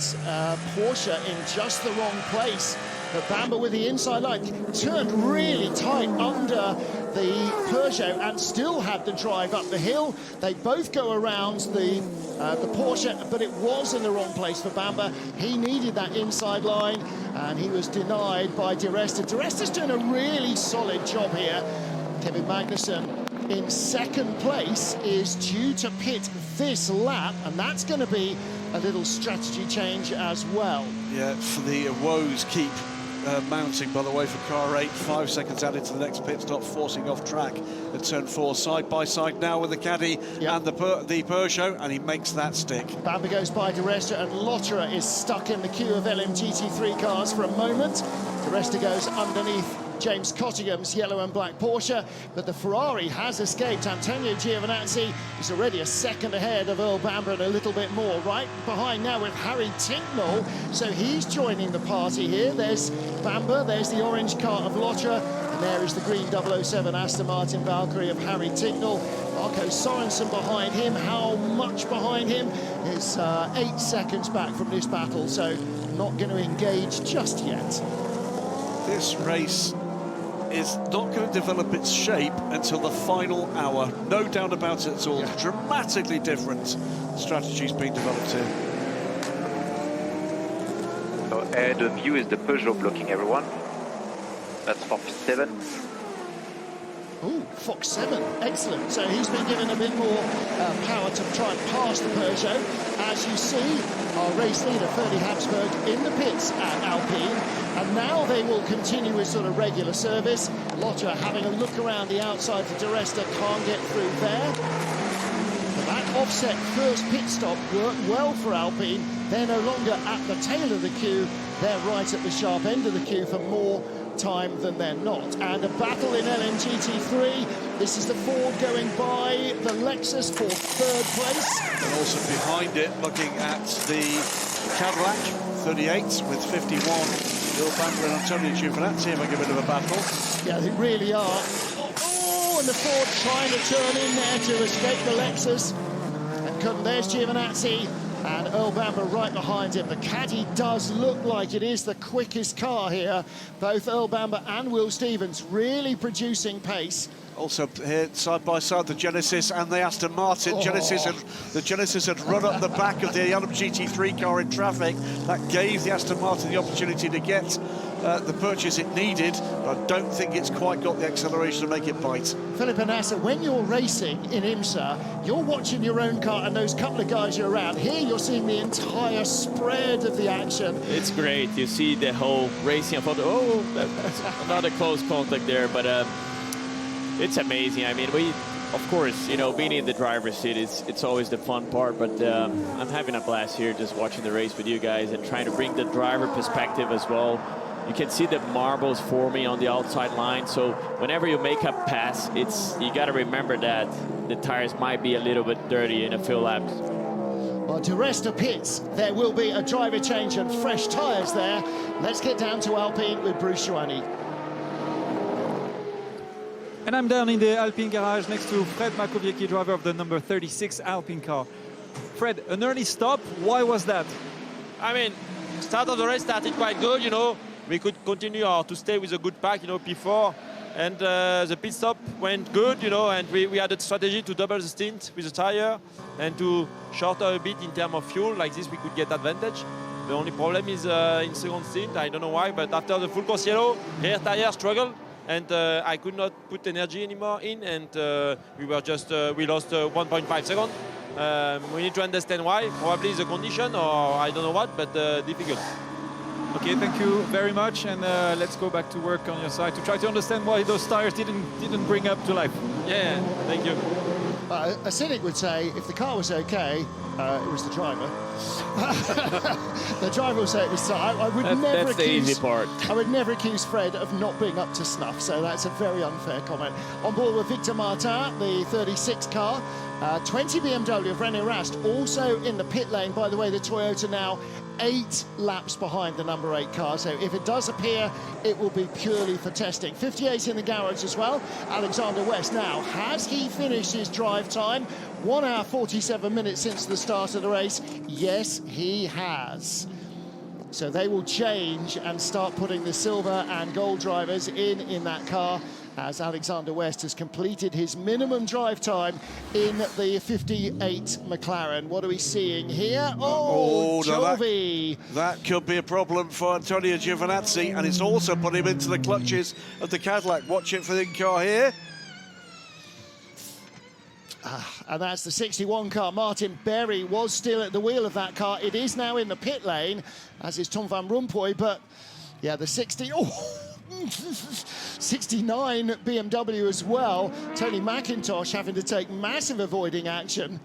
Porsche in just the wrong place. But Bamber with the inside line turned really tight under the Peugeot and still had the drive up the hill. They both go around the Porsche, but it was in the wrong place for Bamber. He needed that inside line, and he was denied by Di Resta. Di Resta's doing a really solid job here. Kevin Magnussen in second place is due to pit this lap, and that's going to be a little strategy change as well. Yeah, for the woes keep mounting, by the way, for car 8. 5 seconds added to the next pit stop, forcing off track at turn 4. Side by side now with the caddy and the Peugeot, and he makes that stick. Bamber goes by Di Resta, and Lotterer is stuck in the queue of LMGT3 cars for a moment. Di Resta goes underneath James Cottingham's yellow and black Porsche, but the Ferrari has escaped. Antonio Giovinazzi is already a second ahead of Earl Bamber and a little bit more. Right behind now with Harry Tincknell, so he's joining the party here. There's Bamber, there's the orange car of Lotterer, and there is the green 007 Aston Martin Valkyrie of Harry Tincknell. Marco Sorensen behind him. How much behind him? Is 8 seconds back from this battle, so not going to engage just yet. This race is not going to develop its shape until the final hour. No doubt about it at all. Yeah. Dramatically different strategies being developed here. So ahead of you is the Peugeot blocking everyone. That's Fox 7. Ooh, Fox 7, excellent. So he's been given a bit more power to try and pass the Peugeot. As you see, our race leader, Ferdi Habsburg, in the pits at Alpine. And now they will continue with sort of regular service. Lotter having a look around the outside for Di Resta, can't get through there. But that offset first pit stop worked well for Alpine. They're no longer at the tail of the queue. They're right at the sharp end of the queue for more time than they're not. And a battle in LMGT3. This is the Ford going by the Lexus for third place. And also behind it, looking at the Cadillac, 38 with 51. Earl Bamber and Antonio Giovinazzi having a bit of a battle. Yeah, they really are. Oh, and the Ford trying to turn in there to escape the Lexus. And couldn't. There's Giovinazzi and Earl Bamber right behind him. The Caddy does look like it is the quickest car here. Both Earl Bamber and Will Stevens really producing pace. Also here, side by side, the Genesis and the Aston Martin. Oh. The Genesis had run up the back of the LMGT3 car in traffic. That gave the Aston Martin the opportunity to get the purchase it needed, but I don't think it's quite got the acceleration to make it bite. Philippe Nasser, when you're racing in IMSA, you're watching your own car and those couple of guys you're around. Here you're seeing the entire spread of the action. It's great. You see the whole racing. Oh, that's another close contact there, but it's amazing. I mean, of course, you know, being in the driver's seat, it's always the fun part, but I'm having a blast here just watching the race with you guys and trying to bring the driver perspective as well. You can see the marbles forming on the outside line, so whenever you make a pass, you got to remember that the tires might be a little bit dirty in a few laps. Well, to rest of pits, there will be a driver change and fresh tyres there. Let's get down to Alpine with Bruce Joanny. And I'm down in the Alpine garage next to Fred Makowiecki, driver of the number 36 Alpine car. Fred, an early stop, why was that? I mean, start of the race started quite good, you know. We could continue to stay with a good pack, you know, P4. And the pit stop went good, you know, and we had a strategy to double the stint with the tire and to shorter a bit in terms of fuel. Like this, we could get advantage. The only problem is in second stint, I don't know why, but after the full course yellow, rear tire struggled. And I could not put energy anymore in, and we lost 1.5 seconds. We need to understand why. Probably the condition, or I don't know what, but difficult. Okay, thank you very much, and let's go back to work on your side to try to understand why those tires didn't bring up to life. Yeah, thank you. A cynic would say if the car was okay, it was the driver. The driver will say it was. I would never that's accuse, the easy part. I would never accuse Fred of not being up to snuff, so that's a very unfair comment. On board with Victor Martin, the 36 car. 20 BMW of René Rast also in the pit lane. By the way, the Toyota now 8 laps behind the number 8 car, so if it does appear, it will be purely for testing. 58 in the garage as well. Alexander West now, has he finished his drive time? 1 hour 47 minutes since the start of the race. Yes, he has. So they will change and start putting the silver and gold drivers in that car, as Alexander West has completed his minimum drive time in the 58 McLaren. What are we seeing here? Oh, Jovi! That could be a problem for Antonio Giovinazzi, and it's also put him into the clutches of the Cadillac. Watch it for the car here. And that's the 61 car. Martin Berry was still at the wheel of that car. It is now in the pit lane, as is Tom van Rompuy, but yeah, the 69 BMW as well. Tony McIntosh having to take massive avoiding action.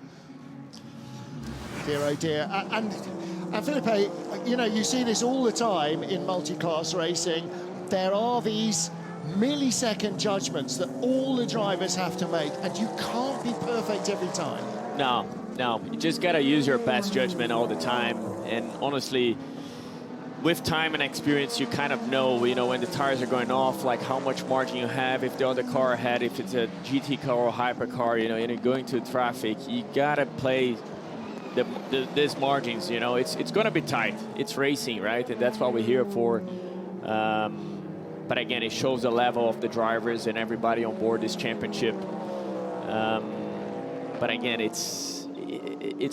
Dear, oh dear. And Felipe, you know, you see this all the time in multi-class racing. There are these millisecond judgments that all the drivers have to make, and you can't be perfect every time. No, you just got to use your best judgment all the time. And honestly, with time and experience, you kind of know, you know, when the tires are going off, like how much margin you have, if the other car ahead, if it's a GT car or hypercar, you know, and you're going to traffic, you got to play these margins, you know. It's going to be tight. It's racing, right? And that's what we're here for. But again, it shows the level of the drivers and everybody on board this championship. But again, it's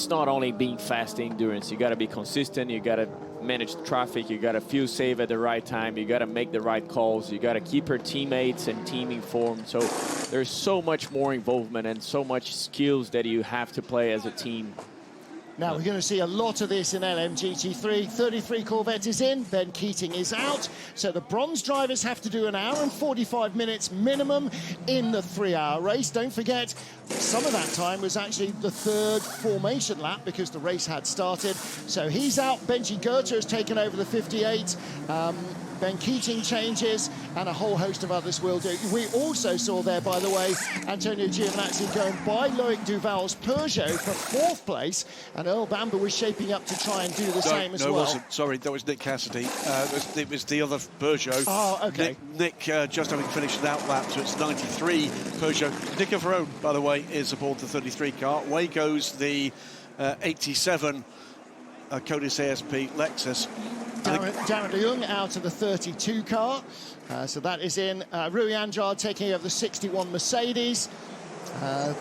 not only being fast in endurance. You got to be consistent. You got to manage the traffic. You got to fuel save at the right time. You got to make the right calls. You got to keep your teammates and team informed. So there's so much more involvement and so much skills that you have to play as a team. Now, we're going to see a lot of this in LMGT3. 33 Corvette is in, Ben Keating is out. So the bronze drivers have to do 1 hour and 45 minutes minimum in the 3-hour race. Don't forget, some of that time was actually the 3rd formation lap because the race had started. So he's out. Benji Goethe has taken over the 58. Ben Keating changes, and a whole host of others will do. We also saw there, by the way, Antonio Giovinazzi going by Loic Duval's Peugeot for 4th place, and Earl Bamber was shaping up to try and do the same as well. No, it wasn't. Sorry, that was Nick Cassidy. It was the other Peugeot. Oh, OK. Nick just having finished that lap, so it's 93 Peugeot. Nick Verone, by the way, is aboard the 33 car. Away goes the 87 Codis ASP Lexus. Darren de Jong out of the 32 car, so that is in. Rui Andrade taking over the 61 Mercedes.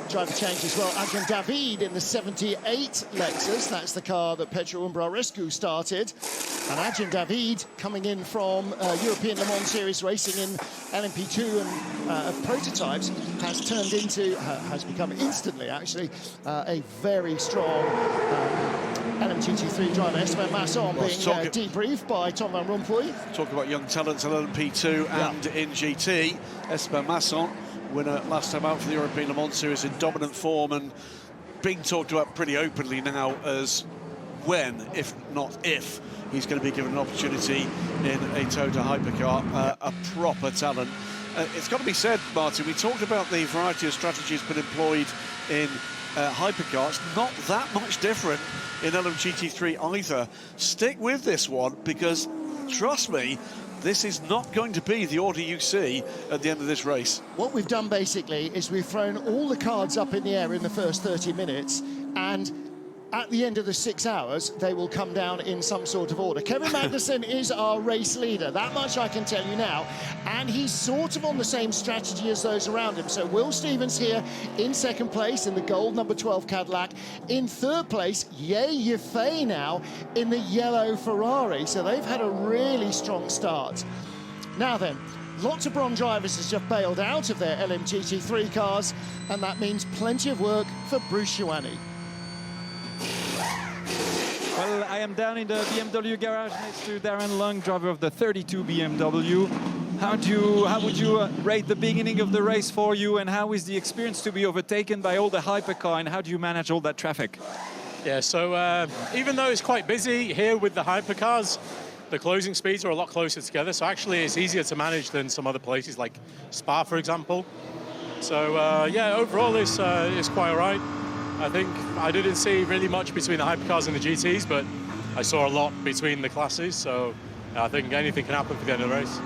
Driver change as well. Adrian David in the 78 Lexus. That's the car that Petru Umbrarescu started. And Adrian David coming in from European Le Mans Series racing in LMP2 and prototypes has become instantly, actually, a very strong LMGT3 driver. Esteban Masson being debriefed by Tom Van Rompuy. Talk about young talents in LMP2 and in GT. Esteban Masson, winner last time out for the European Le Mans Series in dominant form, and being talked about pretty openly now as when, if not if, he's going to be given an opportunity in a Toyota Hypercar. A proper talent. It's got to be said, Martin, we talked about the variety of strategies been employed in hypercars. Not that much different in LMGT3 either. Stick with this one, because trust me, this is not going to be the order you see at the end of this race. What we've done basically is we've thrown all the cards up in the air in the first 30 minutes, and at the end of the 6 hours, they will come down in some sort of order. Kevin Magnussen is our race leader, that much I can tell you now, and he's sort of on the same strategy as those around him. So Will Stevens here in 2nd place in the gold number 12 Cadillac. In 3rd place, Ye Yifei now in the yellow Ferrari. So they've had a really strong start. Now then, lots of bronze drivers has just bailed out of their LMGT3 cars, and that means plenty of work for Bruce Schwanni. Well, I am down in the BMW garage next to Darren Lung, driver of the 32 BMW. How would you rate the beginning of the race for you, and how is the experience to be overtaken by all the hypercar, and how do you manage all that traffic? Yeah, so even though it's quite busy here with the hypercars, the closing speeds are a lot closer together, so actually it's easier to manage than some other places like Spa, for example. So yeah, overall it's quite all right. I think I didn't see really much between the hypercars and the GTs, but I saw a lot between the classes, so I think anything can happen for the end of the race.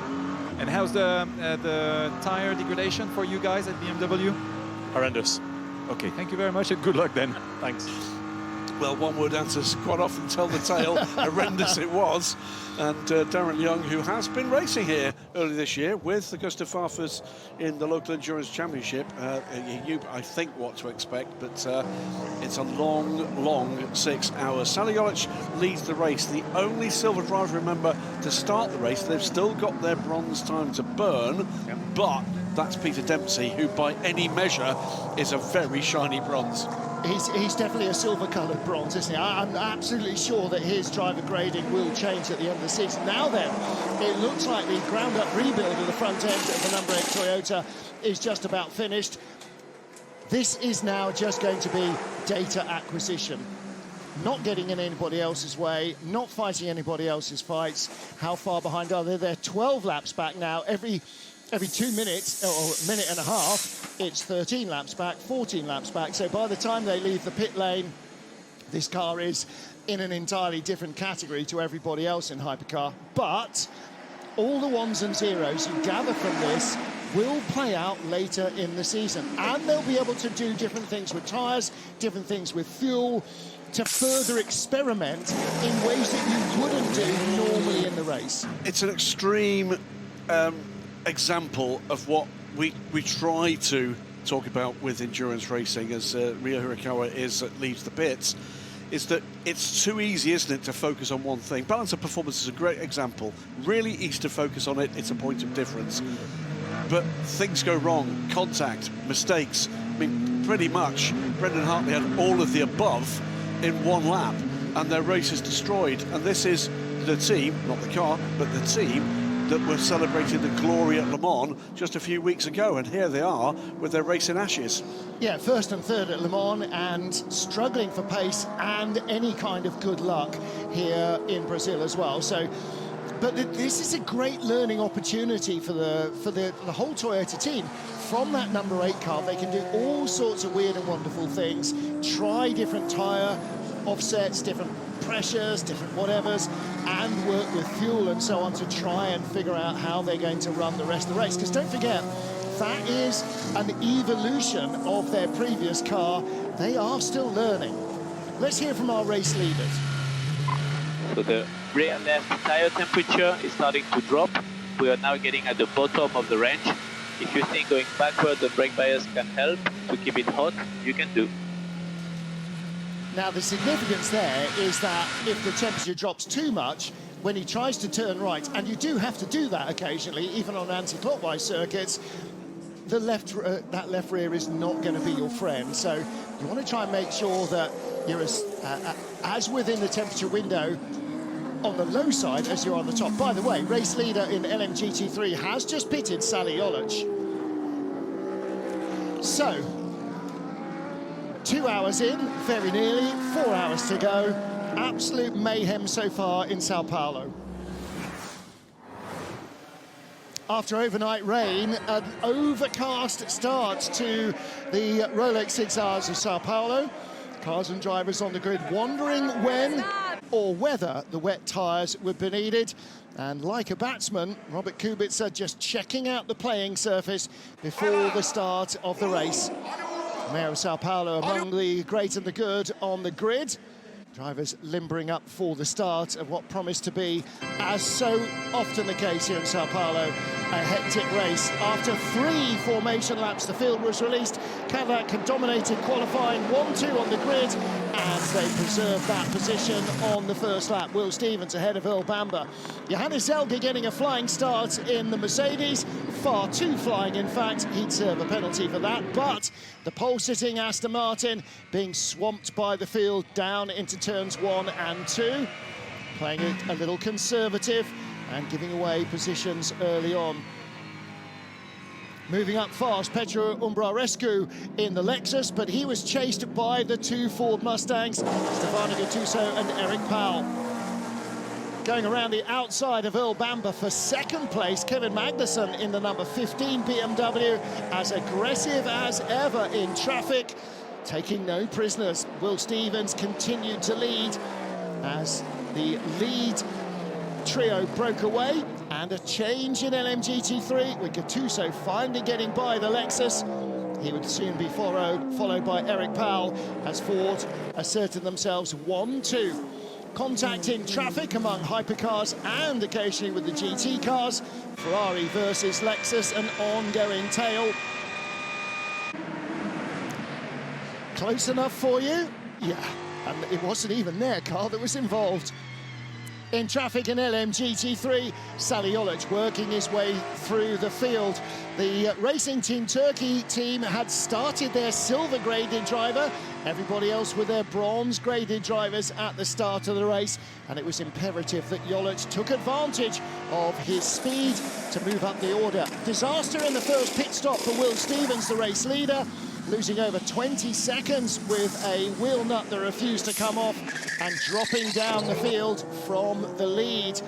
And how's the tire degradation for you guys at BMW? Horrendous. Okay, thank you very much, and good luck then. Thanks. Well, one-word answers quite often tell the tale. Horrendous it was. And Darren Young, who has been racing here early this year with the Gustav Farfus in the local endurance championship, he knew, I think, what to expect, but it's a long, long 6 hours. Sally Jolic leads the race, the only silver driver, remember, to start the race. They've still got their bronze time to burn, but that's Peter Dempsey, who by any measure is a very shiny bronze. He's definitely a silver-coloured bronze, isn't he? I'm absolutely sure that his driver grading will change at the end of the season. Now then, it looks like the ground-up rebuild of the front end of the number 8 Toyota is just about finished. This is now just going to be data acquisition. Not getting in anybody else's way, not fighting anybody else's fights. How far behind are they? They're 12 laps back now. Every 2 minutes, or a minute and a half, it's 13 laps back, 14 laps back. So by the time they leave the pit lane, this car is in an entirely different category to everybody else in hypercar. But all the ones and zeros you gather from this will play out later in the season. And they'll be able to do different things with tyres, different things with fuel, to further experiment in ways that you wouldn't do normally in the race. It's an extreme example of what we try to talk about with endurance racing as Ryo Hirakawa leaves the pits, is that it's too easy, isn't it, to focus on one thing. Balance of performance is a great example. Really easy to focus on it. It's a point of difference. But things go wrong. Contact, mistakes. I mean, pretty much Brendan Hartley had all of the above in one lap, and their race is destroyed. And this is the team, not the car, but the team that were celebrating the glory at Le Mans just a few weeks ago, and here they are with their race in ashes. Yeah, 1st and 3rd at Le Mans, and struggling for pace and any kind of good luck here in Brazil as well. So But this is a great learning opportunity for the whole Toyota team. From that number 8 car, they can do all sorts of weird and wonderful things, try different tyre offsets, different pressures, different whatevers, and work with fuel and so on to try and figure out how they're going to run the rest of the race. Because don't forget, that is an evolution of their previous car. They are still learning. Let's hear from our race leaders. So the rear left tire temperature is starting to drop. We are now getting at the bottom of the range. If you think going backward the brake bias can help to keep it hot, you can do. Now the significance there is that if the temperature drops too much, when he tries to turn right, and you do have to do that occasionally, even on anti-clockwise circuits, the that left rear is not going to be your friend. So you want to try and make sure that you're as within the temperature window on the low side as you're on the top. By the way, race leader in LMGT3 has just pitted Sally Olic. So, 2 hours in, very nearly, 4 hours to go. Absolute mayhem so far in Sao Paulo. After overnight rain, an overcast start to the Rolex 6 Hours of Sao Paulo. Cars and drivers on the grid wondering when or whether the wet tyres would be needed. And like a batsman, Robert Kubica just checking out the playing surface before the start of the race. Mayor of Sao Paulo among the great and the good on the grid. Drivers limbering up for the start of what promised to be, as so often the case here in Sao Paulo, a hectic race. After 3 formation laps, the field was released. Cadillac had dominated qualifying 1-2 on the grid, and they preserved that position on the first lap. Will Stevens ahead of Earl Bamber. Johannes Zelge getting a flying start in the Mercedes, far too flying in fact. He'd serve a penalty for that, but the pole-sitting Aston Martin being swamped by the field down into turns 1 and 2, playing it a little conservative and giving away positions early on. Moving up fast, Pedro Umbrarescu in the Lexus, but he was chased by the 2 Ford Mustangs, Stefano Gattuso and Eric Powell. Going around the outside of Earl Bamber for second place, Kevin Magnussen in the number 15 BMW, as aggressive as ever in traffic, taking no prisoners. Will Stevens continued to lead as the lead trio broke away, and a change in LMGT3 with Gattuso finally getting by the Lexus. He would soon be followed by Eric Powell as Ford asserted themselves 1-2. Contact in traffic among hypercars and occasionally with the GT cars. Ferrari versus Lexus, an ongoing tale. Close enough for you? Yeah, and it wasn't even their car that was involved. In traffic in LMGT3, Sally Olic working his way through the field. The Racing Team Turkey team had started their silver graded driver, everybody else with their bronze graded drivers at the start of the race, and it was imperative that Olic took advantage of his speed to move up the order. Disaster in the first pit stop for Will Stevens, the race leader, losing over 20 seconds with a wheel nut that refused to come off and dropping down the field from the lead.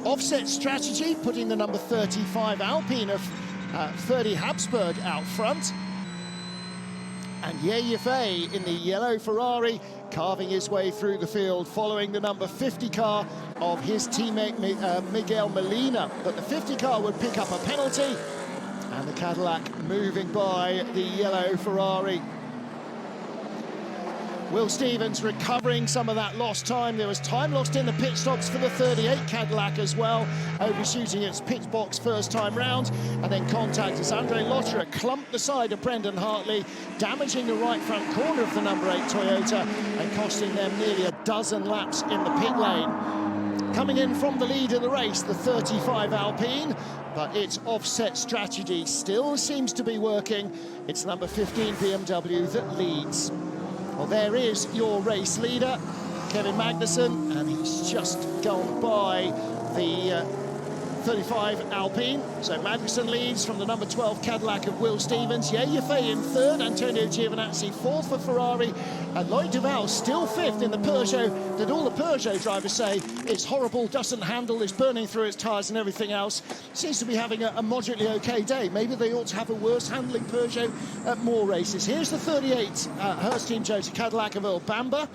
Offset strategy, putting the number 35 Alpine of 30 Habsburg out front. And Yefei in the yellow Ferrari carving his way through the field, following the number 50 car of his teammate Miguel Molina. But the 50 car would pick up a penalty, and the Cadillac moving by the yellow Ferrari. Will Stevens recovering some of that lost time. There was time lost in the pit stops for the 38 Cadillac as well, overshooting its pit box first time round, and then contact as Andre Lotterer clumped the side of Brendan Hartley, damaging the right front corner of the number 8 Toyota and costing them nearly a dozen laps in the pit lane. Coming in from the lead of the race, the 35 Alpine, but its offset strategy still seems to be working. It's number 15 BMW that leads. Well, there is your race leader, Kevin Magnussen, and he's just gone by the 35 Alpine. So Magnussen leads from the number 12 Cadillac of Will Stevens. Yefei in third, Antonio Giovinazzi fourth for Ferrari, and Lloyd Duval still fifth in the Peugeot that all the Peugeot drivers say it's horrible, doesn't handle, is burning through its tyres and everything else. Seems to be having a moderately okay day. Maybe they ought to have a worse handling Peugeot at more races. Here's the 38 Hurst Team Jota Cadillac of Earl Bamber.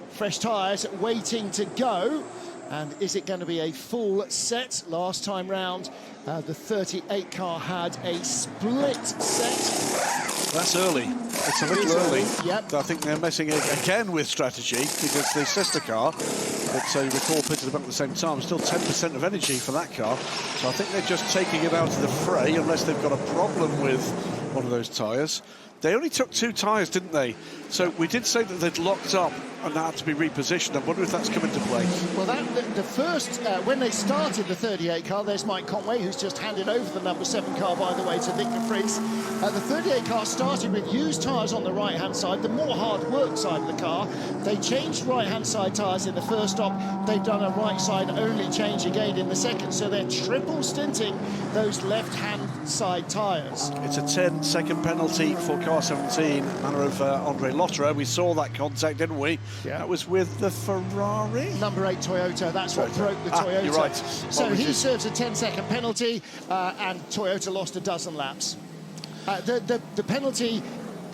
Fresh tyres waiting to go. And is it going to be a full set? Last time round, the 38 car had a split set. That's early. It's a little early. Yep. I think they're messing again with strategy, because the sister car, that you recall pitted about at the same time, still 10% of energy for that car. So I think they're just taking it out of the fray, unless they've got a problem with one of those tyres. They only took 2 tyres, didn't they? So we did say that they'd locked up and that had to be repositioned. I wonder if that's come into play. Well, the first, when they started the 38 car, there's Mike Conway, who's just handed over the number 7 car, by the way, to Nick de Vries. The 38 car started with used tyres on the right-hand side, the more hard work side of the car. They changed right-hand side tyres in the first stop. They've done a right side only change again in the second, so they're triple stinting those left-hand side tyres. It's a 10-second penalty for car 17, manner of Andre Lotterer. We saw that contact, didn't we? Yeah. That was with the Ferrari. Number 8 Toyota, that's what broke the Toyota. You're right. So he serves a 10-second penalty, and Toyota lost a dozen laps. The penalty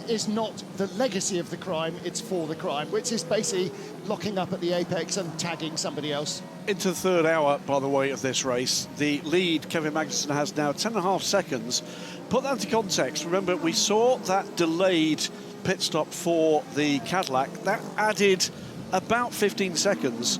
is not the legacy of the crime, it's for the crime, which is basically locking up at the apex and tagging somebody else. Into the third hour, by the way, of this race. The lead, Kevin Magnussen, has now 10.5 seconds. Put that into context. Remember, we saw that delayed pit stop for the Cadillac. That added about 15 seconds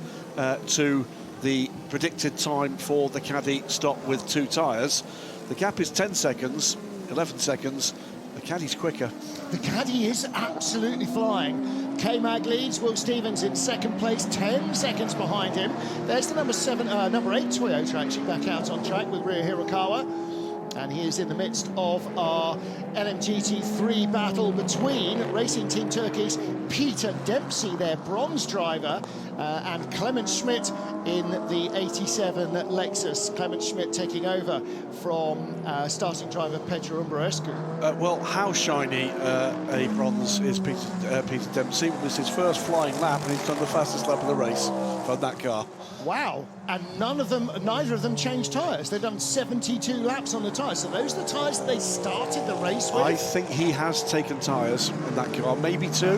to the predicted time for the Caddy stop with 2 tyres. The gap is 10 seconds, 11 seconds. The Caddy's quicker. The Caddy is absolutely flying. K-Mag leads, Will Stevens in second place, 10 seconds behind him. There's the number 8 Toyota actually back out on track with Ryo Hirakawa. And he is in the midst of our LMGT3 battle between Racing Team Turkey's Peter Dempsey, their bronze driver, and Clement Schmidt in the 87 Lexus. Clement Schmidt taking over from starting driver Petru Umbraescu. Well, how shiny a bronze is Peter Dempsey? It was his first flying lap, and he's done the fastest lap of the race for that car. Wow, and neither of them changed tyres. They've done 72 laps on the tyres. So those are the tyres that they started the race with? I think he has taken tyres in that car, maybe 2.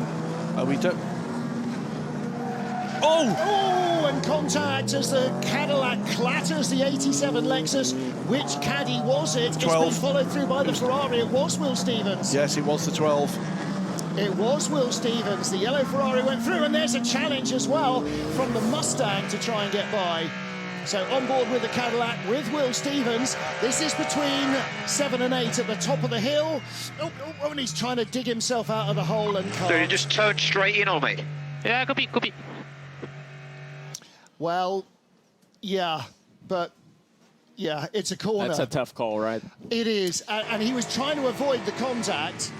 We don't... Oh, and contact as the Cadillac clatters the 87 Lexus. Which Caddy was it? 12. It's been followed through by the Ferrari. It was Will Stevens. Yes, it was the 12. It was Will Stevens. The yellow Ferrari went through, and there's a challenge as well from the Mustang to try and get by. So on board with the Cadillac with Will Stevens. This is between 7 and 8 at the top of the hill. Oh, and he's trying to dig himself out of the hole and can't. So you just turned straight in on me. Yeah, copy. Well, yeah, but yeah, it's a corner. That's a tough call, right? It is, and he was trying to avoid the contact.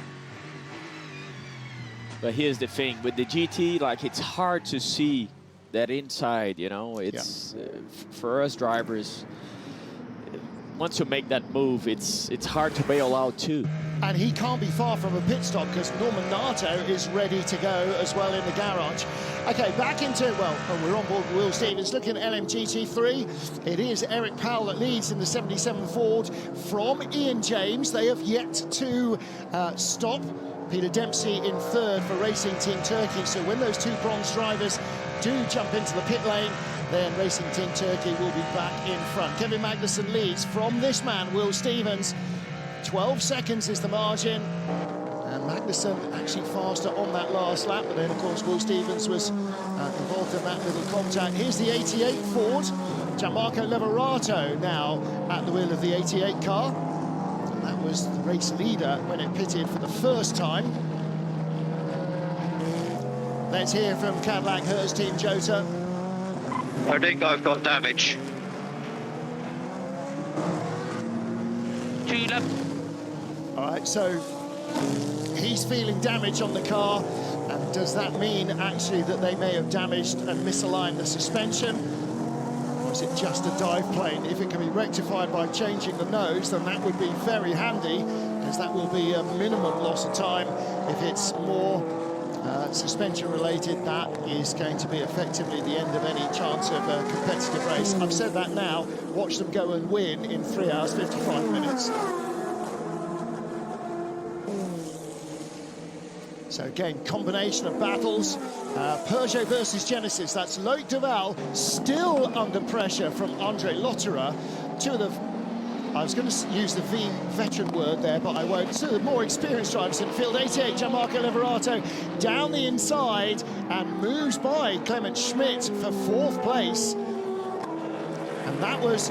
But here's the thing, with the GT, like, it's hard to see that inside, you know? It's, for us drivers, once you make that move, it's hard to bail out too. And he can't be far from a pit stop because Norman Nato is ready to go as well in the garage. Okay, back into, we're on board with Will Stevens. Looking at LMGT3, it is Eric Powell that leads in the 77 Ford from Ian James. They have yet to stop. Peter Dempsey in third for Racing Team Turkey. So when those 2 bronze drivers do jump into the pit lane, then Racing Team Turkey will be back in front. Kevin Magnussen leads from this man, Will Stevens. 12 seconds is the margin. And Magnussen actually faster on that last lap. But then, of course, Will Stevens was involved in that little contact. Here's the 88 Ford. Gianmarco Lavorato now at the wheel of the 88 car. That was the race leader when it pitted for the first time. Let's hear from Cadillac Hurst Team Jota. I think I've got damage. 2 left. All right, so he's feeling damage on the car. And does that mean actually that they may have damaged and misaligned the suspension? was it just a dive plane? If it can be rectified by changing the nose, then that would be very handy, because that will be a minimum loss of time. If it's more suspension related, that is going to be effectively the end of any chance of a competitive race. I've said that now. Watch them go and win in 3 hours 55 minutes. So again, combination of battles. Peugeot versus Genesis. That's Loic Duval still under pressure from Andre Lotterer. Two of the, I was going to use the veteran word there, but I won't. Two of the more experienced drivers in field. 88, Gianmarco Leverato down the inside and moves by Clement Schmidt for 4th place. And that was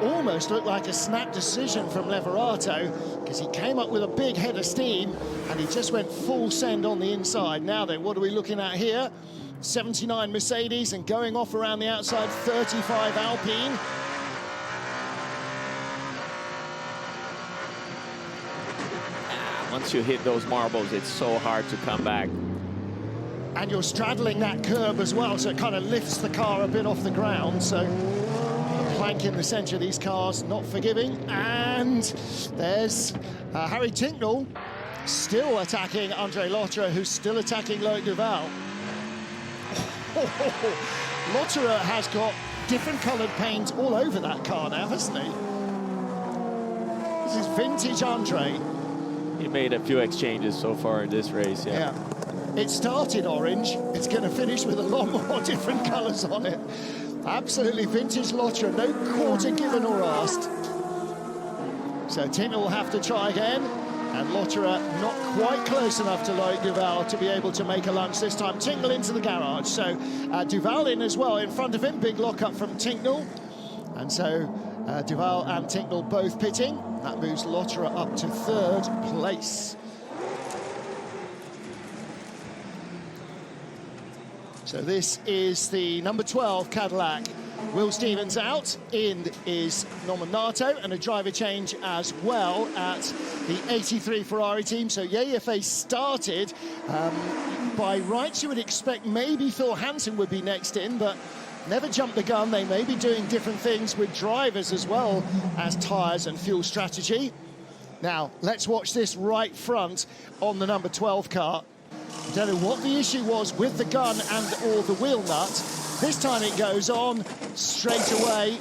almost looked like a snap decision from Leverato, because he came up with a big head of steam and he just went full send on the inside. Now then, what are we looking at here? 79 Mercedes, and going off around the outside, 35 Alpine. Once you hit those marbles, it's so hard to come back. And you're straddling that curb as well, so it kind of lifts the car a bit off the ground. So the plank in the centre of these cars, not forgiving. And there's Harry Tincknell still attacking Andre Lotterer, who's still attacking Loic Duval. Lotterer has got different coloured paint all over that car now, hasn't he? This is vintage Andre. He made a few exchanges so far in this race, yeah. It started orange, it's going to finish with a lot more different colours on it. Absolutely vintage Lotterer, no quarter given or asked. So Tincknell will have to try again, and Lotterer not quite close enough to Loic Duval to be able to make a lunge this time. Tincknell into the garage, so Duval in as well in front of him, big lock-up from Tincknell. And so Duval and Tincknell both pitting. That moves Lotterer up to 3rd place. So this is the number 12 Cadillac. Will Stevens out. In is Norman Nato, and a driver change as well at the 83 Ferrari team. So Yeyefe started. By rights, you would expect maybe Phil Hansen would be next in, but never jump the gun. They may be doing different things with drivers as well as tyres and fuel strategy. Now, let's watch this right front on the number 12 car. I don't know what the issue was with the gun and or the wheel nut. This time it goes on straight away.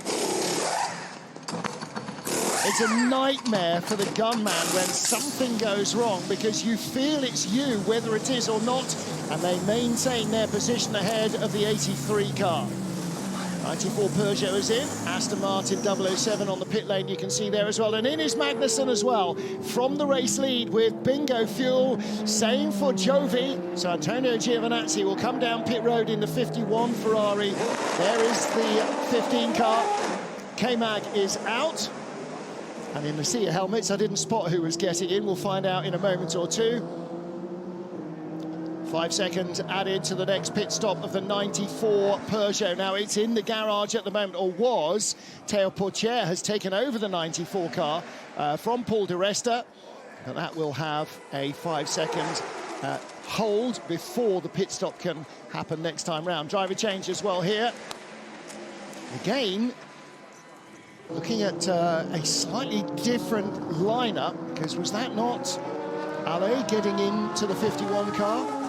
It's a nightmare for the gunman when something goes wrong, because you feel it's you, whether it is or not, and they maintain their position ahead of the 83 car. 94 Peugeot is in, Aston Martin 007 on the pit lane, you can see there as well. And in is Magnussen as well, from the race lead with bingo fuel. Same for Jovi. So Antonio Giovinazzi will come down pit road in the 51 Ferrari. There is the 15 car. K-Mag is out. And in the sea of helmets, I didn't spot who was getting in. We'll find out in a moment or two. 5 seconds added to the next pit stop of the 94 Peugeot. Now it's in the garage at the moment, or was. Théo Pourchaire has taken over the 94 car from Paul di Resta, but that will have a 5 second hold before the pit stop can happen next time round. Driver change as well here. Again, looking at a slightly different lineup, because was that not Ale getting into the 51 car?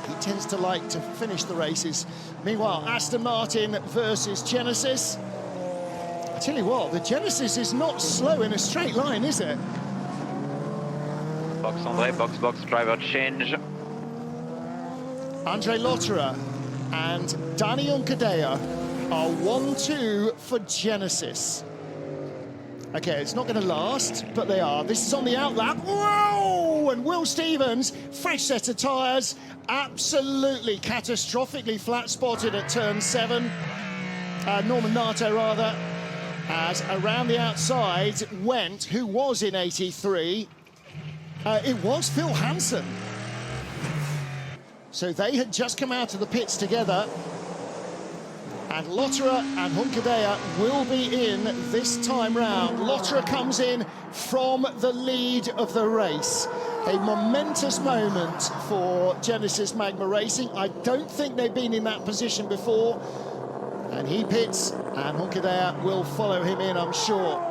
He tends to like to finish the races. Meanwhile, Aston Martin versus Genesis. I tell you what, the Genesis is not slow in a straight line, is it? Box Andre, box, driver change. Andre Lotterer and Danny Uncadea are 1-2 for Genesis. Okay, it's not going to last, but they are. This is on the outlap. Whoa! And Will Stevens, fresh set of tyres, absolutely catastrophically flat-spotted at turn 7. Norman Nato, rather, as around the outside went, who was in 83. It was Phil Hansen. So they had just come out of the pits together. And Lotterer and Hunkadea will be in this time round. Lotterer comes in from the lead of the race. A momentous moment for Genesis Magma Racing. I don't think they've been in that position before. And he pits, and Hunkadea will follow him in, I'm sure.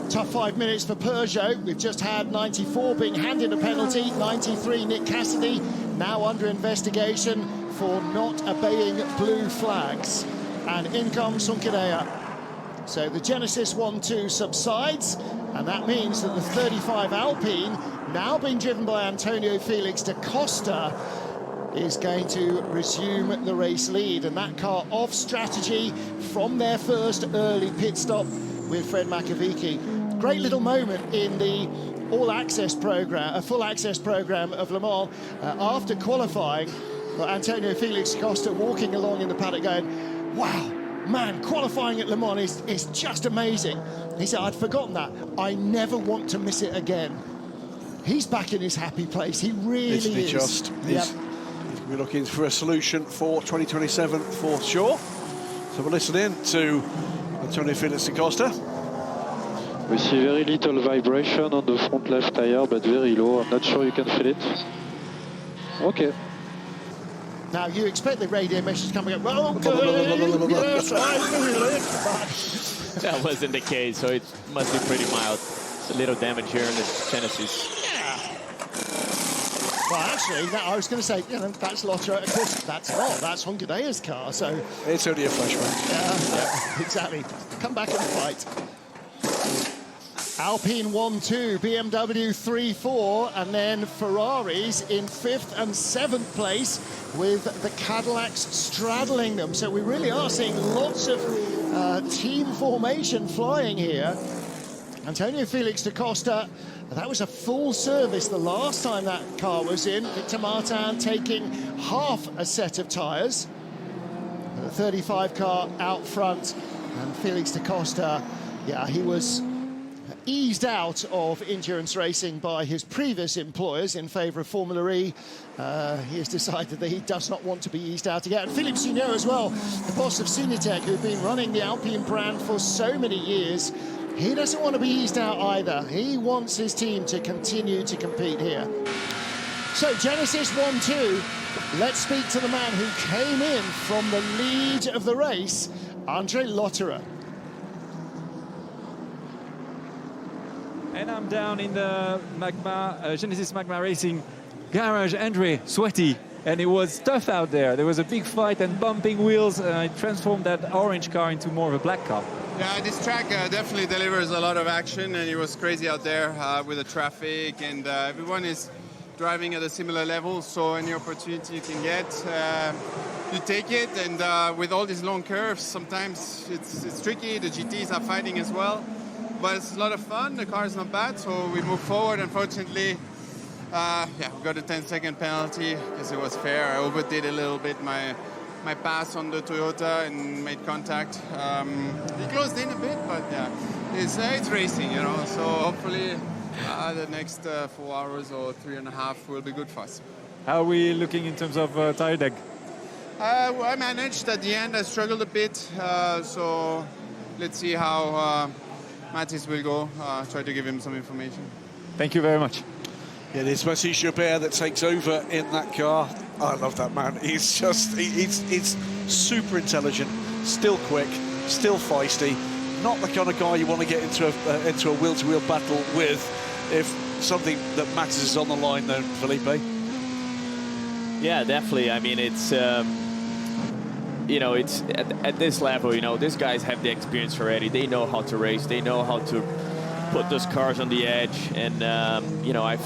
Tough 5 minutes for Peugeot. We've just had 94 being handed a penalty, 93 Nick Cassidy, now under investigation for not obeying blue flags. And in comes Hunkadea. So the Genesis 1-2 subsides, and that means that the 35 Alpine, now being driven by Antonio Felix da Costa, is going to resume the race lead. And that car off strategy from their first early pit stop with Fred Makovici. Great little moment in the all-access program, a full-access program of Le Mans. After qualifying, Antonio Felix Costa walking along in the paddock going, wow, man, qualifying at Le Mans is just amazing. He said, I'd forgotten that. I never want to miss it again. He's back in his happy place. He really is. Isn't he just? Yep. We're looking for a solution for 2027 for sure. So we'll listen in to Antonio Felix da Costa. We see very little vibration on the front left tire, but very low. I'm not sure you can feel it. Okay. Now you expect the radio message coming up. Well, yes, I feel it. That wasn't the case, so it must be pretty mild. It's a little damage here in the Genesis. Yeah. Well, actually, I was going to say, you know, that's Lotterer. Of course, that's not. That's Hunkadea's car, so... It's only a freshman. Yeah, exactly. Come back and fight. Alpine 1-2, BMW 3-4, and then Ferraris in 5th and 7th place with the Cadillacs straddling them. So we really are seeing lots of team formation flying here. Antonio Felix da Costa, that was a full service the last time that car was in. Victor Martin taking half a set of tyres. The 35 car out front, and Felix da Costa, yeah, he was eased out of endurance racing by his previous employers in favour of Formula E. He has decided that he does not want to be eased out again. And Philippe Signot as well, the boss of Cinetec, who've been running the Alpine brand for so many years. He doesn't want to be eased out either. He wants his team to continue to compete here. So Genesis 1-2. Let's speak to the man who came in from the lead of the race, Andre Lotterer. And I'm down in the Genesis Magma Racing garage, Andre, sweaty. And it was tough out there. There was a big fight and bumping wheels, and I transformed that orange car into more of a black car. Yeah, this track definitely delivers a lot of action, and it was crazy out there with the traffic, and everyone is driving at a similar level, so any opportunity you can get, you take it. And with all these long curves, sometimes it's tricky. The GTs are fighting as well. But it's a lot of fun. The car is not bad, so we move forward. Unfortunately, yeah, we got a 10-second penalty because it was fair. I overdid a little bit my pass on the Toyota and made contact. He closed in a bit, but yeah, it's racing, you know. So hopefully the next 4 hours or 3.5 will be good for us. How are we looking in terms of tire deck? I managed at the end. I struggled a bit, so let's see how Mathis will go. Try to give him some information. Thank you very much. Yeah, it's Mathis Joubert that takes over in that car. I love that man. He's just, he's super intelligent, still quick, still feisty. Not the kind of guy you want to get into a wheel-to-wheel battle with if something that matters is on the line, though, Felipe. Yeah, definitely. I mean, it's, you know, it's at this level, you know, these guys have the experience already. They know how to race. They know how to put those cars on the edge. And, you know, I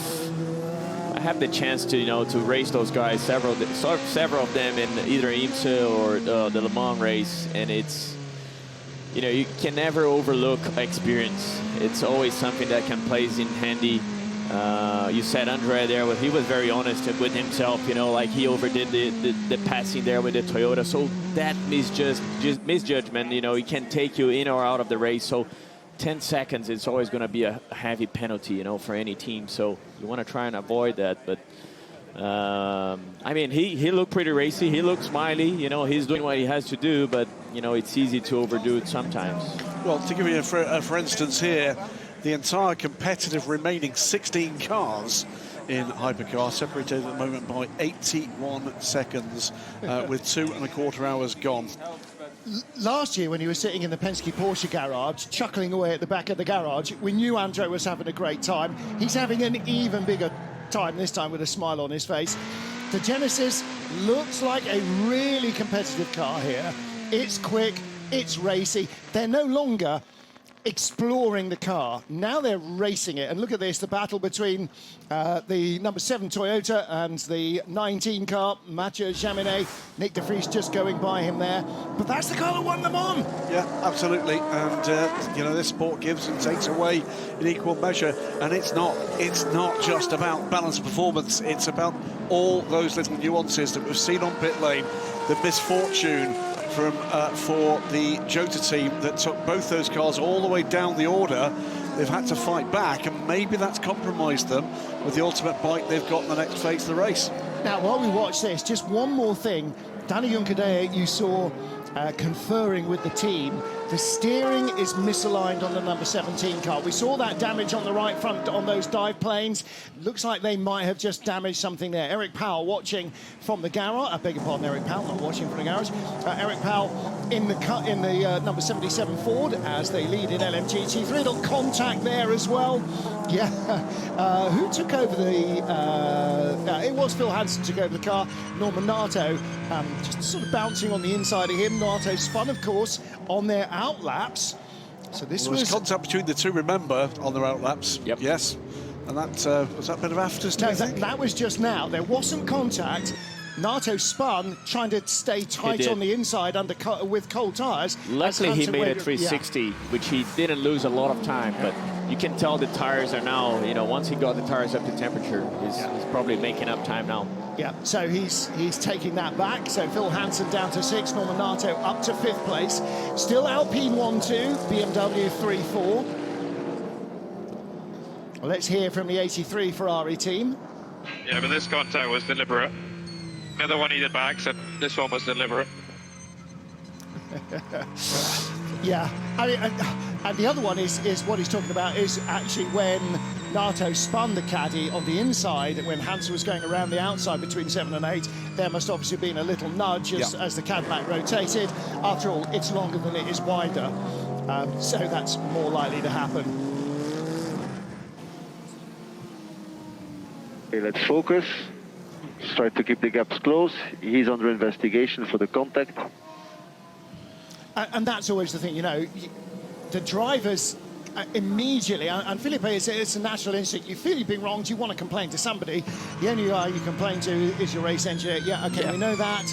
have the chance to, you know, to race those guys, several of them in either IMSA or the Le Mans race. And it's, you know, you can never overlook experience. It's always something that can play in handy. You said Andre there, well, he was very honest with himself, you know, like he overdid the passing there with the Toyota. So that misjudgment, you know, it can take you in or out of the race. So 10 seconds is always going to be a heavy penalty, you know, for any team. So you want to try and avoid that. But I mean, he looked pretty racy. He looked smiley. You know, he's doing what he has to do, but, you know, it's easy to overdo it sometimes. Well, to give you for instance here, the entire competitive remaining 16 cars in Hypercar, separated at the moment by 81 seconds, with 2¼ hours gone. Last year, when he was sitting in the Penske Porsche garage, chuckling away at the back of the garage, we knew Andrew was having a great time. He's having an even bigger time this time with a smile on his face. The Genesis looks like a really competitive car here. It's quick, it's racy. They're no longer exploring the car. Now they're racing it. And look at this, the battle between the number 7 Toyota and the 19 car, Mathieu Jaminet. Nick de Vries just going by him there. But that's the car that won them on. Yeah, absolutely. And, you know, this sport gives and takes away in equal measure. And it's not just about balanced performance. It's about all those little nuances that we've seen on pit lane. The misfortune for the Jota team that took both those cars all the way down the order. They've had to fight back, and maybe that's compromised them with the ultimate bike they've got in the next phase of the race. Now, while we watch this, just one more thing. Danny Juncadella, you saw conferring with the team. The steering is misaligned on the number 17 car. We saw that damage on the right front on those dive planes. Looks like they might have just damaged something there. Eric Powell watching from the garage. I beg your pardon, Eric Powell, not watching from the garage. Eric Powell in the number 77 Ford as they lead in LMGT3. Little contact there as well. Yeah, who took over the... it was Phil Hansen took over the car. Norman Nato just sort of bouncing on the inside of him. Nato spun, of course, on their outlaps. So this was contact between the two, remember, on their outlaps. Yep. Yes. And that was that bit of afters? No, that was just now. There wasn't contact. Nato spun, trying to stay tight on the inside with cold tyres. Luckily, he made a 360, which he didn't lose a lot of time, but you can tell the tires are now, you know, once he got the tires up to temperature, he's probably making up time now. Yeah, so he's taking that back. So Phil Hansen down to 6, Norman Nato up to 5th place. Still Alpine 1-2, BMW 3-4. Well, let's hear from the 83 Ferrari team. Yeah, but this contact was deliberate. The other one he did by accident. This one was deliberate. Yeah, I mean, and the other one is what he's talking about is actually when Nato spun the caddy on the inside, when Hansen was going around the outside between 7 and 8, there must obviously have been a little nudge as the Cadillac rotated. After all, it's longer than it is wider, so that's more likely to happen. Okay, let's focus. Just try to keep the gaps close. He's under investigation for the contact. And that's always the thing, you know, the drivers immediately, and Felipe, it's a natural instinct. You feel you've been wronged, you want to complain to somebody. The only guy you complain to is your race engineer. Yeah, okay, we know that.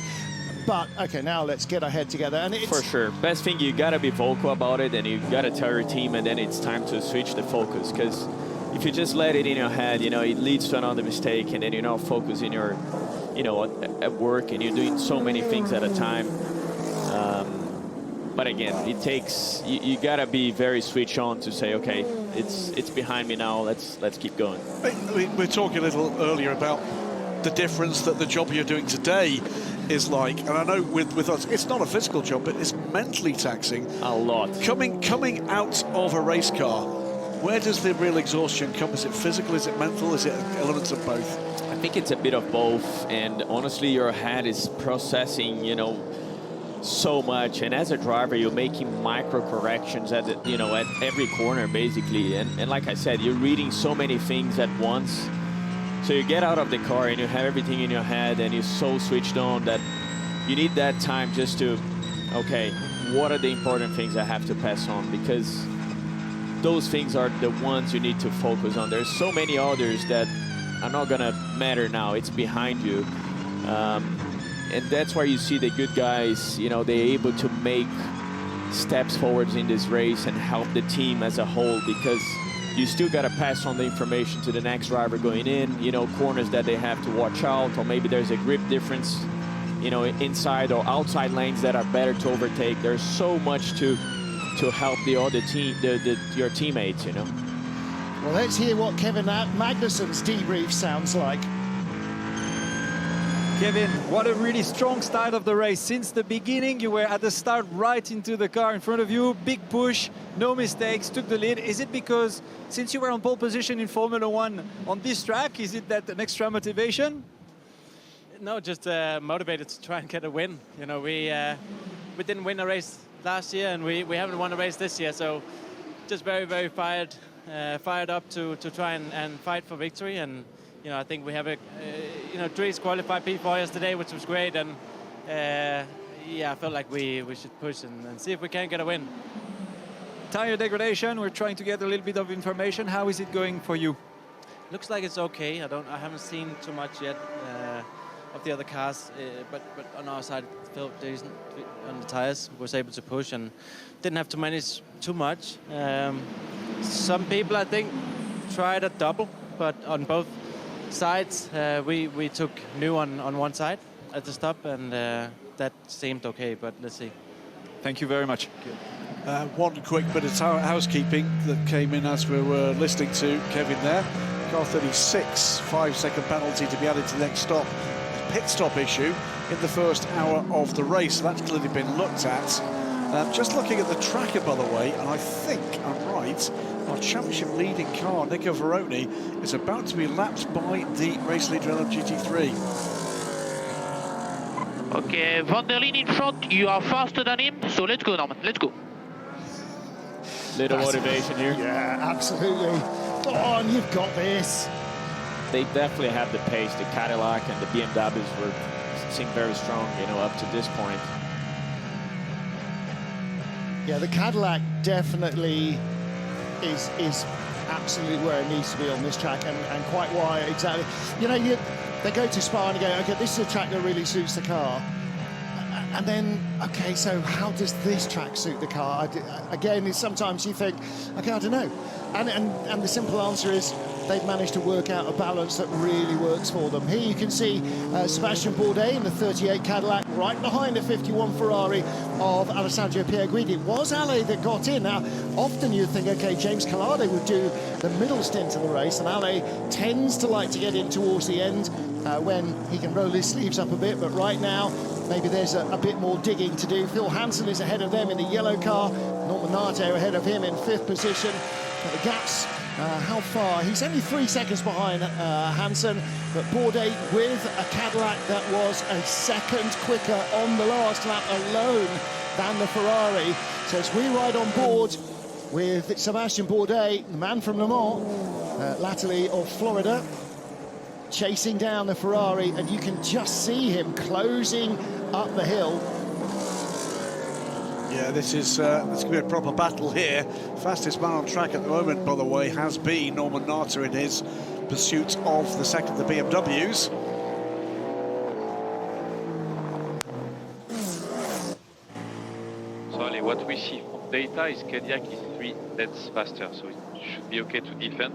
But, okay, now let's get our head together. And it's... For sure. Best thing, you got to be vocal about it, and you got to tell your team, and then it's time to switch the focus. Because if you just let it in your head, you know, it leads to another mistake, and then you're not focusing your, you know, at work, and you're doing so many things at a time. But again, it takes, you got to be very switch on to say, okay, it's behind me now, let's keep going. We were talking a little earlier about the difference that the job you're doing today is like, and I know with us, it's not a physical job, but it's mentally taxing. A lot. Coming out of a race car, where does the real exhaustion come? Is it physical, is it mental, is it elements of both? I think it's a bit of both, and honestly, your head is processing, you know, so much, and as a driver you're making micro corrections at every corner basically, and like I said, you're reading so many things at once, so you get out of the car and you have everything in your head and you're so switched on that you need that time just to, okay, what are the important things I have to pass on, because those things are the ones you need to focus on. There's so many others that are not gonna matter now, it's behind you. And that's why you see the good guys, you know, they're able to make steps forwards in this race and help the team as a whole, because you still got to pass on the information to the next driver going in, you know, corners that they have to watch out, or maybe there's a grip difference, you know, inside or outside lanes that are better to overtake. There's so much to help the other team, your teammates, you know. Well, let's hear what Kevin Magnussen's debrief sounds like. Kevin, what a really strong start of the race. Since the beginning, you were at the start right into the car in front of you. Big push, no mistakes, took the lead. Is it because since you were on pole position in Formula One on this track, is it that an extra motivation? No, just motivated to try and get a win. You know, we didn't win a race last year, and we haven't won a race this year. So just very, very fired up to try and fight for victory. And you know, I think we have Dries qualified P4 yesterday, which was great. And yeah, I felt like we should push and see if we can get a win. Tire degradation. We're trying to get a little bit of information. How is it going for you? Looks like it's okay. I haven't seen too much yet of the other cars, but on our side, it felt decent on the tires. Was able to push and didn't have to manage too much. Some people, I think, tried a double, but on both sides, we took new on one side at the stop, and that seemed okay. But let's see. Thank you very much. One quick bit of housekeeping that came in as we were listening to Kevin there. Car 36, 5-second penalty to be added to the next stop. Pit stop issue in the first hour of the race. So that's clearly been looked at. Just looking at the tracker, by the way, and I think I'm right, our championship leading car, Nico Veroni, is about to be lapped by the race leader LMGT3. Okay, Van der Leyen in front, you are faster than him, so let's go, Norman, let's go. Little motivation here. Yeah, absolutely. Go on, you've got this. They definitely have the pace. The Cadillac and the BMWs seem very strong, you know, up to this point. Yeah, the Cadillac definitely is absolutely where it needs to be on this track, and quite why exactly. You know, they go to Spa and you go, okay, this is a track that really suits the car. And then, okay, so how does this track suit the car? Again, sometimes you think, okay, I don't know. And the simple answer is they've managed to work out a balance that really works for them. Here you can see Sebastian Bourdais in the 38 Cadillac, right behind the 51 Ferrari of Alessandro Pierguidi. It was Ale that got in. Now, often you'd think, okay, James Calade would do the middle stint of the race, and Ale tends to like to get in towards the end when he can roll his sleeves up a bit, but right now, maybe there's a bit more digging to do. Phil Hansen is ahead of them in the yellow car. Norman Nato ahead of him in 5th position. But the gaps, how far? He's only 3 seconds behind Hansen, but Bourdais with a Cadillac that was a second quicker on the last lap alone than the Ferrari. So as we ride on board with Sebastian Bourdais, the man from Le Mans, latterly of Florida, chasing down the Ferrari, and you can just see him closing up the hill. Yeah, this is going to be a proper battle here. Fastest man on track at the moment, by the way, has been Norman Nato in his pursuit of the second, the BMWs. So Ali, what we see from data is Cadillac is 3 tenths faster, so it should be okay to defend.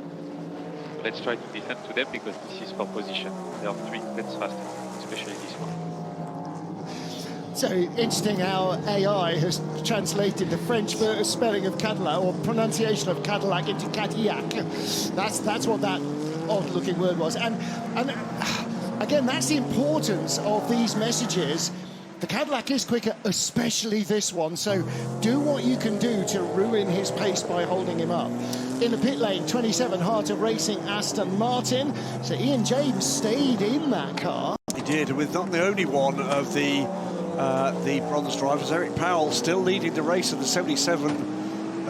Let's try to defend to them because this is for position. They are 3 tenths faster, especially this one. So interesting how AI has translated the French spelling of Cadillac, or pronunciation of Cadillac, into Cadillac. That's what that odd-looking word was. And again, that's the importance of these messages. The Cadillac is quicker, especially this one, so do what you can do to ruin his pace by holding him up. In the pit lane, 27, Heart of Racing Aston Martin. So Ian James stayed in that car. He did, with not the only one of the bronze drivers. Eric Powell still leading the race in the 77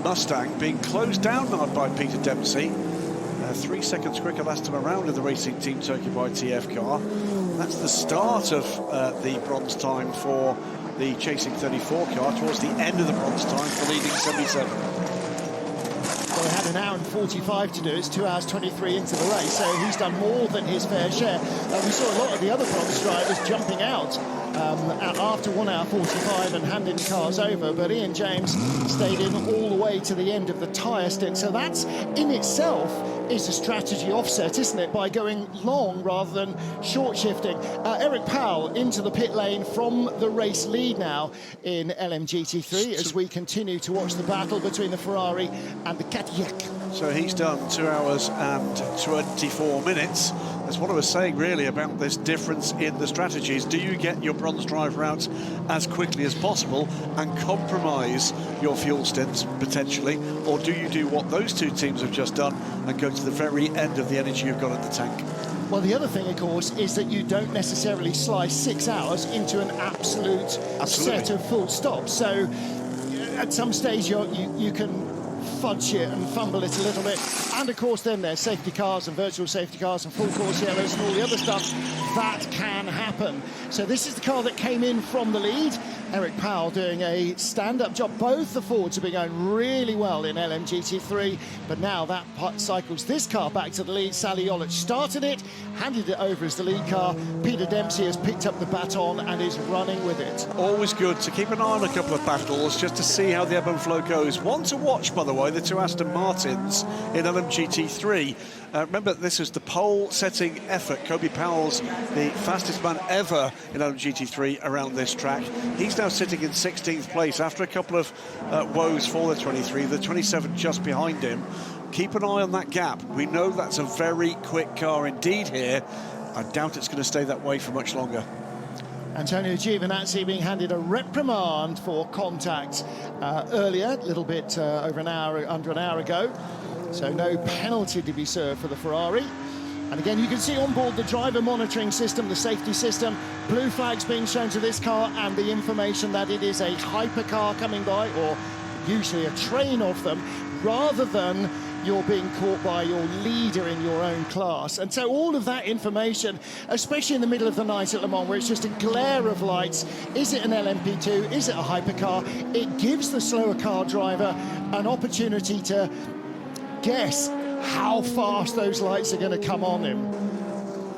Mustang, being closed down now by Peter Dempsey. 3 seconds quicker last time around in the Racing Team Turkey by TF car. That's the start of the bronze time for the Chasing 34 car, towards the end of the bronze time for leading 77. Well, he had an hour and 45 to do. It's 2 hours 23 into the race, so he's done more than his fair share. We saw a lot of the other bronze drivers jumping out after 1 hour 45 and handing cars over, but Ian James stayed in all the way to the end of the tyre stint. So that's in itself is a strategy offset, isn't it, by going long rather than short shifting. Eric Powell into the pit lane from the race lead now in LMGT3 as we continue to watch the battle between the Ferrari and the Cadillac. So he's done 2 hours and 24 minutes. That's what I was saying, really, about this difference in the strategies. Do you get your bronze driver out as quickly as possible and compromise your fuel stints, potentially, or do you do what those two teams have just done and go to the very end of the energy you've got in the tank? Well, the other thing, of course, is that you don't necessarily slice 6 hours into an absolute set of full stops. So at some stage, you can fudge it and fumble it a little bit. And, of course, then there's safety cars and virtual safety cars and full course yellows and all the other stuff. That can happen. So this is the car that came in from the lead. Eric Powell doing a stand-up job. Both the Fords have been going really well in LMGT3, but now that cycles this car back to the lead. Sally Yolich started it, handed it over as the lead car. Peter Dempsey has picked up the baton and is running with it. Always good to keep an eye on a couple of battles just to see how the ebb and flow goes. One to watch, by the way, the two Aston Martins in LMGT3. Remember, this is the pole-setting effort. Kobe Powell's the fastest man ever in LMGT3 around this track. He's now sitting in 16th place after a couple of woes for the 23, the 27 just behind him. Keep an eye on that gap. We know that's a very quick car indeed here. I doubt it's going to stay that way for much longer. Antonio Giovinazzi being handed a reprimand for contact earlier, a little bit under an hour ago. So no penalty to be served for the Ferrari. And again, you can see on board the driver monitoring system, the safety system, blue flags being shown to this car and the information that it is a hypercar coming by, or usually a train of them, rather than you're being caught by your leader in your own class. And so all of that information, especially in the middle of the night at Le Mans, where it's just a glare of lights, is it an LMP2, is it a hypercar? It gives the slower car driver an opportunity to guess how fast those lights are going to come on him.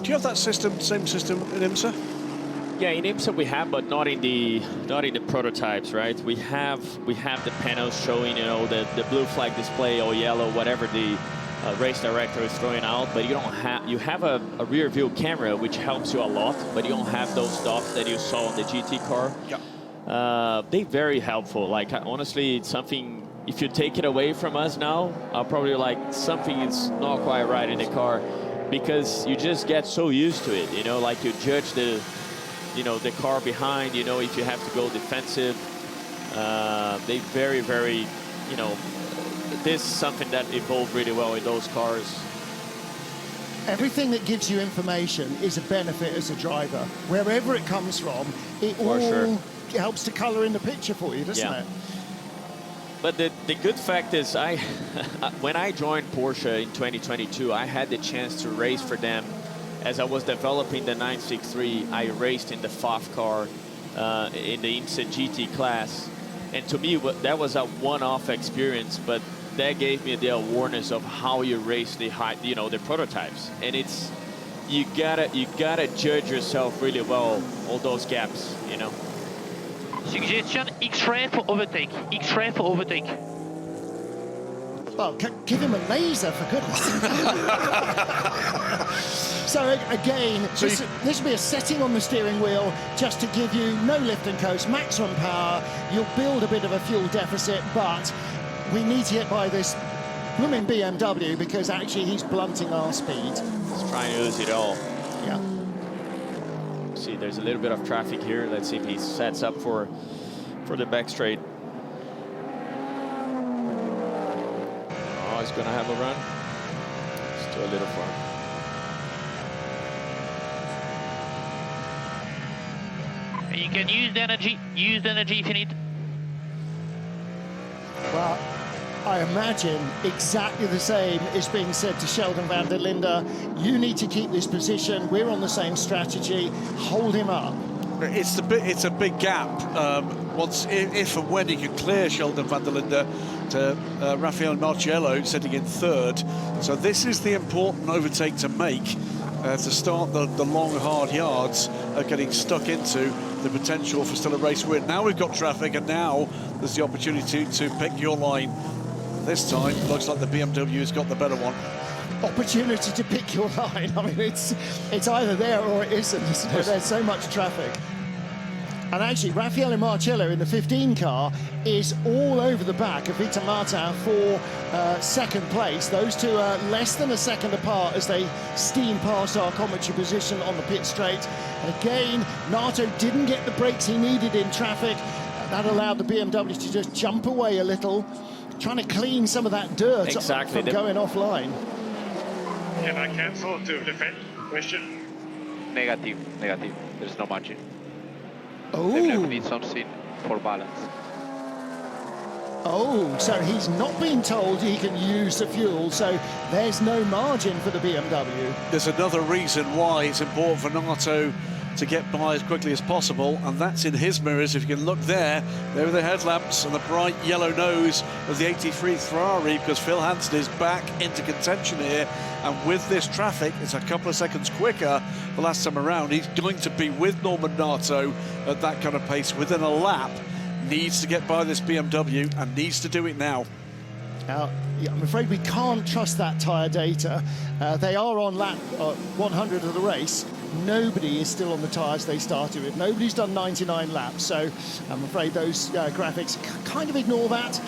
Do you have that system, same system in IMSA? Yeah, in IMSA we have, but not in the prototypes, right? We have the panels showing, you know, the blue flag display or yellow, whatever the race director is throwing out, but you have a rear view camera which helps you a lot, but you don't have those dots that you saw on the GT car. Yeah. They're very helpful. Like, honestly, it's something. If you take it away from us now, I'll probably like something is not quite right in the car, because you just get so used to it, you know, like you judge the car behind, you know, if you have to go defensive. They very, very, you know, this is something that evolved really well in those cars. Everything that gives you information is a benefit as a driver. Wherever it comes from, it helps to colour in the picture for you, doesn't it? But the good fact is, when I joined Porsche in 2022, I had the chance to race for them. As I was developing the 963, I raced in the FAF car in the IMSA GT class. And to me, that was a one-off experience, but that gave me the awareness of how you race the the prototypes. And it's, you gotta judge yourself really well, all those gaps, you know. Suggestion, X-ray for overtake. X-ray for overtake. Well, give him a laser, for goodness sake. So again, this will be a setting on the steering wheel just to give you no lift and coast, maximum power. You'll build a bit of a fuel deficit, but we need to get by this blooming BMW, because actually he's blunting our speed. He's trying to lose it all. Yeah. See, there's a little bit of traffic here. Let's see if he sets up for the back straight. Oh, he's gonna have a run. Still a little far. You can use the energy. Use the energy if you need. Well, I imagine exactly the same is being said to Sheldon van der Linde. You need to keep this position. We're on the same strategy. Hold him up. It's a big gap. If and when he can clear Sheldon van der Linde to Rafael Marciello sitting in third. So this is the important overtake to make to start the long, hard yards getting stuck into the potential for still a race win. Now we've got traffic, and now there's the opportunity to pick your line. This time, looks like the BMW has got the better one. Opportunity to pick your line. I mean, it's either there or it isn't, isn't it? There's so much traffic. And actually, Raffaele Marcello in the 15 car is all over the back of Victor Martin for second place. Those two are less than a second apart as they steam past our commentary position on the pit straight. And again, Nato didn't get the brakes he needed in traffic. That allowed the BMW to just jump away a little, trying to clean some of that dirt from going offline. Can I cancel to defend question? Negative. There's no margin. Oh. They will need something for balance. Oh, so he's not been told he can use the fuel, so there's no margin for the BMW. There's another reason why it's important for Nato to get by as quickly as possible, and that's in his mirrors. If you can look there are the headlamps and the bright yellow nose of the 83 Ferrari, because Phil Hansen is back into contention here, and with this traffic, it's a couple of seconds quicker the last time around. He's going to be with Norman Nato at that kind of pace within a lap. Needs to get by this BMW and needs to do it now. Now, I'm afraid we can't trust that tyre data. They are on lap 100 of the race. Nobody is still on the tyres they started with. Nobody's done 99 laps, so I'm afraid those graphics kind of ignore that,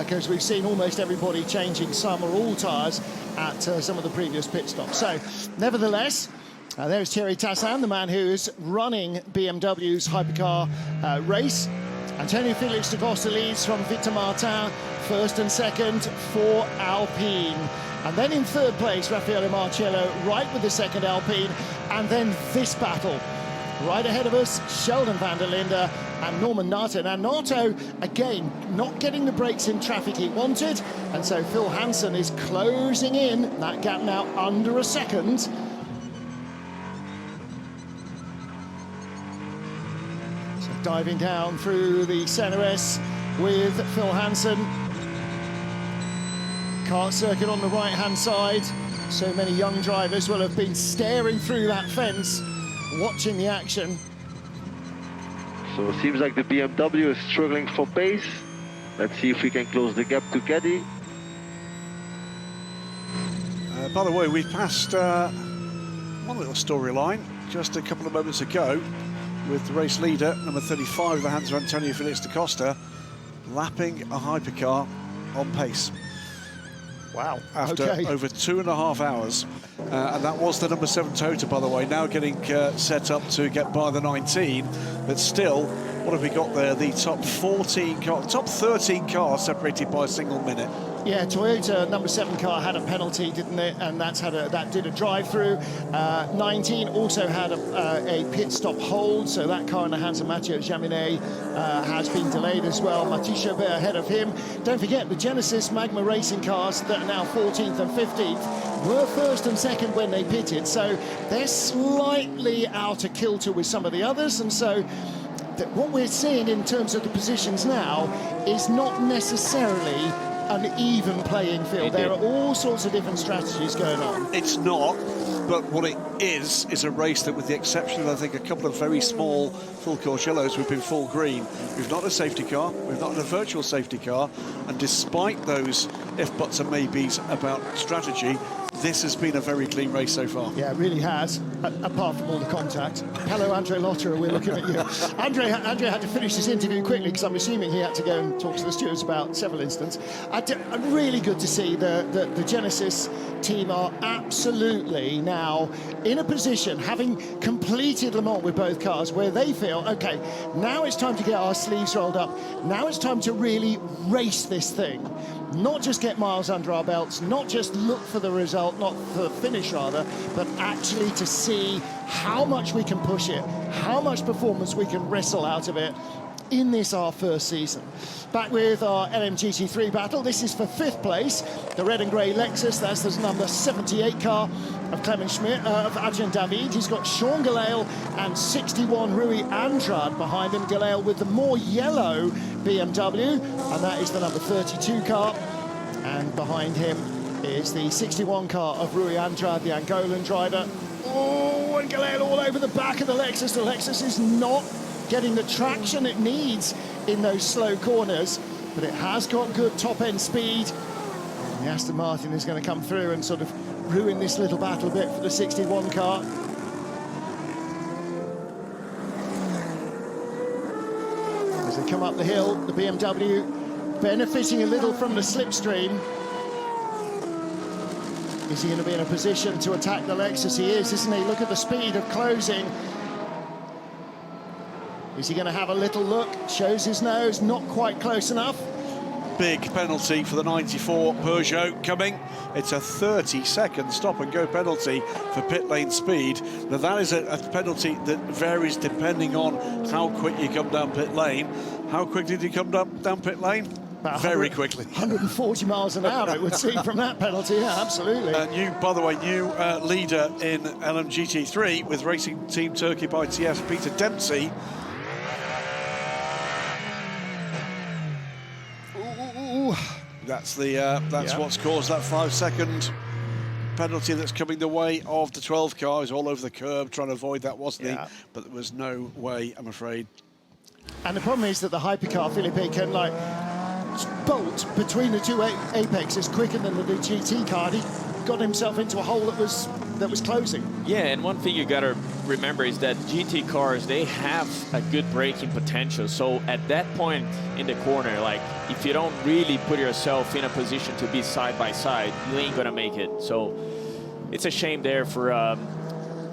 because we've seen almost everybody changing some or all tyres at some of the previous pit stops. So, nevertheless, there's Thierry Tassin, the man who is running BMW's Hypercar race. Antonio Felix da Costa leads from Victor Martin, first and second for Alpine. And then in third place, Raffaele Marcello, right with the second Alpine. And then this battle. Right ahead of us, Sheldon van der Linde and Norman Nato. Now, Nato, again, not getting the brakes in traffic he wanted. And so Phil Hansen is closing in. That gap now under a second. So diving down through the CNRS with Phil Hansen. Kart circuit on the right-hand side. So many young drivers will have been staring through that fence, watching the action. So it seems like the BMW is struggling for pace. Let's see if we can close the gap to Caddy. By the way, we passed one little storyline just a couple of moments ago with the race leader, number 35 of the hands of Antonio Felix da Costa, lapping a hypercar on pace. Wow. After over 2.5 hours. And that was the number 7 Toyota, by the way, now getting set up to get by the 19. But still, what have we got there? The top 14 car, top 13 cars separated by a single minute. Yeah, Toyota number 7 car had a penalty, didn't it? And that did a drive-through. 19 also had a pit stop hold, so that car in the hands of Mathieu Jaminet has been delayed as well. Mathieu Chabert ahead of him. Don't forget, the Genesis Magma Racing cars that are now 14th and 15th were first and second when they pitted, so they're slightly out of kilter with some of the others, and so what we're seeing in terms of the positions now is not necessarily an even playing field. There are all sorts of different strategies going on. It's not, but what it is a race that, with the exception of, I think, a couple of very small full course yellows, we've been full green. We've not had a safety car, we've not had a virtual safety car, and despite those if, buts and maybes about strategy, this has been a very clean race so far. Yeah, it really has, apart from all the contact. Hello, Andre Lotterer, we're looking at you. Andre had to finish his interview quickly because I'm assuming he had to go and talk to the stewards about several incidents. Really good to see the Genesis team are absolutely now in a position, having completed Le Mans with both cars, where they feel, OK, now it's time to get our sleeves rolled up. Now it's time to really race this thing. Not just get miles under our belts, not just look for the result, not for the finish rather, but actually to see how much we can push it, how much performance we can wrestle out of it in this, our first season. Back with our LMGT3 battle. This is for 5th place, the red and grey Lexus. That's the number 78 car of Clement Schmidt, of Adrian David. He's got Sean Gelael and 61 Rui Andrade behind him. Gelael with the more yellow BMW, and that is the number 32 car. And behind him is the 61 car of Rui Andrade, the Angolan driver. Oh, and Gelael all over the back of the Lexus. The Lexus is not getting the traction it needs in those slow corners, but it has got good top-end speed. And the Aston Martin is going to come through and sort of ruin this little battle a bit for the 61 car. come up the hill. The BMW benefiting a little from the slipstream. Is he going to be in a position to attack the Lexus? He is, isn't he? Look at the speed of closing. Is he going to have a little look? Shows his nose, not quite close enough. Big penalty for the 94 Peugeot coming. It's a 30-second stop-and-go penalty for pit lane speed. Now, that is a penalty that varies depending on how quick you come down pit lane. How quickly did you come down pit lane? Very quickly. 140 miles an hour, it would seem, from that penalty. Yeah, absolutely. By the way, new leader in LMGT3 with Racing Team Turkey by TS, Peter Dempsey. That's what's caused that 5-second penalty that's coming the way of the 12 car. He's all over the curb trying to avoid that, wasn't he? But there was no way, I'm afraid. And the problem is that the hypercar, Felipe, can like bolt between the two apexes quicker than the GT car. He got himself into a hole that was closing. Yeah, and one thing you got to remember is that GT cars, they have a good braking potential. So at that point in the corner, like if you don't really put yourself in a position to be side by side, you ain't gonna make it. So it's a shame there for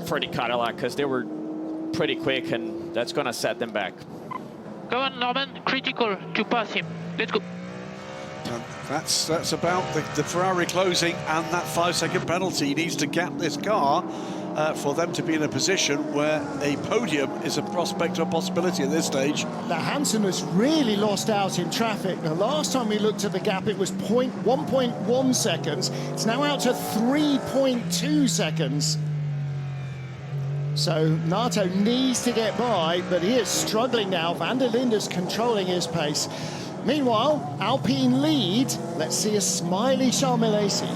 the Cadillac, because they were pretty quick, and that's gonna set them back. Come on, Norman, critical to pass him. Let's go. And that's about the Ferrari closing and that 5-second penalty. He needs to gap this car for them to be in a position where a podium is a prospect or possibility at this stage. Now, Hansen has really lost out in traffic. The last time we looked at the gap, it was 1.1 seconds. It's now out to 3.2 seconds. So Nato needs to get by, but he is struggling now. Van der Linde's controlling his pace. Meanwhile, Alpine lead. Let's see a smiley Charles Milesi.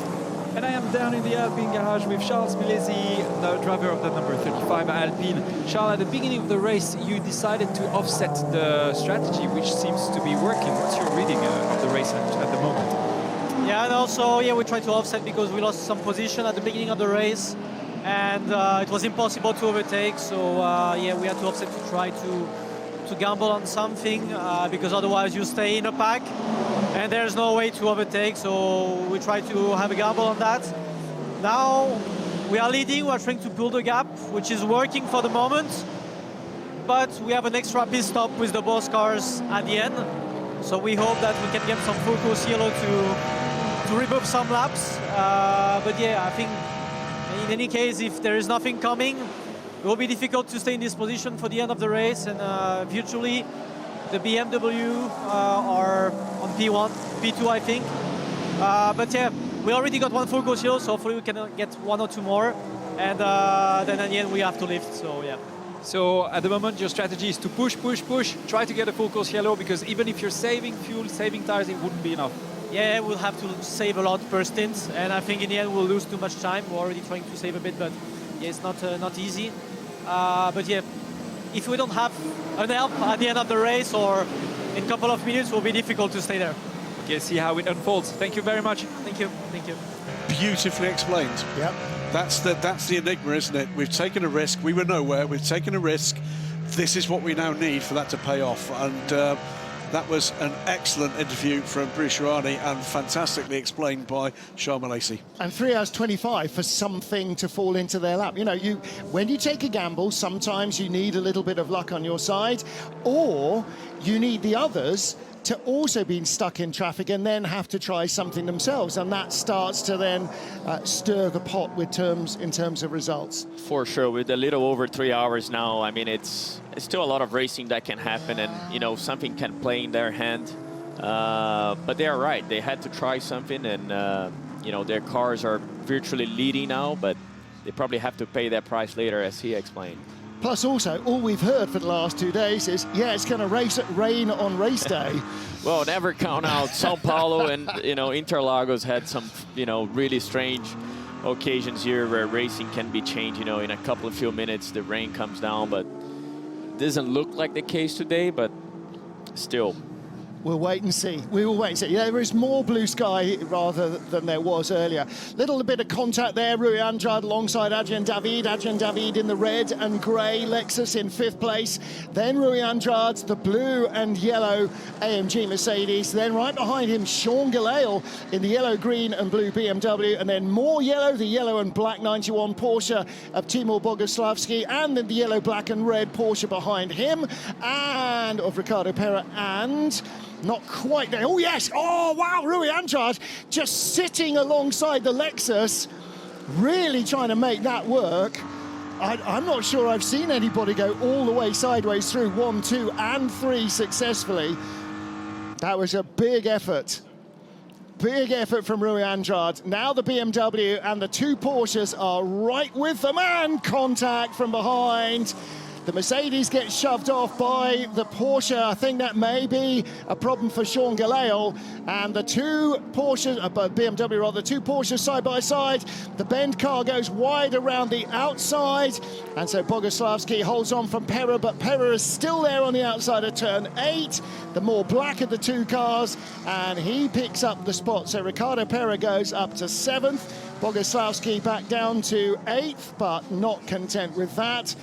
And I am down in the Alpine garage with Charles Milesi, the driver of the number 35 Alpine. Charles, at the beginning of the race, you decided to offset the strategy, which seems to be working. What's your reading of the race at the moment? Yeah, and also, we tried to offset because we lost some position at the beginning of the race, and it was impossible to overtake. So, we had to offset to try to gamble on something, because otherwise you stay in a pack and there's no way to overtake. So we try to have a gamble on that. Now we are leading, we are trying to build a gap, which is working for the moment, but we have an extra pit stop with the both cars at the end. So we hope that we can get some focus yellow to remove some laps. But yeah, I think in any case, if there is nothing coming, it will be difficult to stay in this position for the end of the race, and virtually the BMW are on P1, P2 I think. But yeah, we already got one full course hill, so hopefully we can get one or two more, and then at the end we have to lift, so yeah. So at the moment your strategy is to push, try to get a full course yellow, because even if you're saving fuel, saving tires, it wouldn't be enough. Yeah, we'll have to save a lot per stint, and I think in the end we'll lose too much time. We're already trying to save a bit, but yeah, it's not easy. But yeah, if we don't have an help at the end of the race or in a couple of minutes, it will be difficult to stay there. Okay, see how it unfolds. Thank you very much. Thank you. Thank you. Beautifully explained. Yep. That's the enigma, isn't it? We've taken a risk. We were nowhere. We've taken a risk. This is what we now need for that to pay off. And that was an excellent interview from Bruce Rani and fantastically explained by Charles Milesi. And 3 hours 25 for something to fall into their lap. You know, when you take a gamble, sometimes you need a little bit of luck on your side, or you need the others to also be stuck in traffic and then have to try something themselves, and that starts to then stir the pot in terms of results. For sure, with a little over 3 hours now, I mean, it's still a lot of racing that can happen, and something can play in their hand. But they are right; they had to try something, and their cars are virtually leading now, but they probably have to pay that price later, as he explained. Plus, also, all we've heard for the last 2 days is, it's going to rain on race day. Well, never count out São Paulo, and Interlagos had some really strange occasions here where racing can be changed. In a couple of few minutes the rain comes down, but it doesn't look like the case today. But still, We'll wait and see. We will wait and see. Yeah, there is more blue sky rather than there was earlier. Little bit of contact there. Rui Andrade alongside Adrian David. Adrian David in the red and grey Lexus in 5th place. Then Rui Andrade, the blue and yellow AMG Mercedes. Then right behind him, Sean Gelael in the yellow, green and blue BMW. And then more yellow, the yellow and black 91 Porsche of Timur Boguslavski. And then the yellow, black and red Porsche behind him. And of Ricardo Pera and... not quite there. Oh, yes. Oh, wow. Rui Andrade just sitting alongside the Lexus, really trying to make that work. I'm not sure I've seen anybody go all the way sideways through 1, 2, and 3 successfully. That was a big effort. Big effort from Rui Andrade. Now the BMW and the 2 Porsches are right with them, and contact from behind. The Mercedes gets shoved off by the Porsche. I think that may be a problem for Sean Gelael. And the 2 Porsches, BMW rather, 2 Porsches side by side. The Bend car goes wide around the outside. And so Boguslavski holds on from Pera, but Pera is still there on the outside of turn 8. The more black of the 2 cars, and he picks up the spot. So Ricardo Pera goes up to 7th. Boguslavski back down to 8th, but not content with that.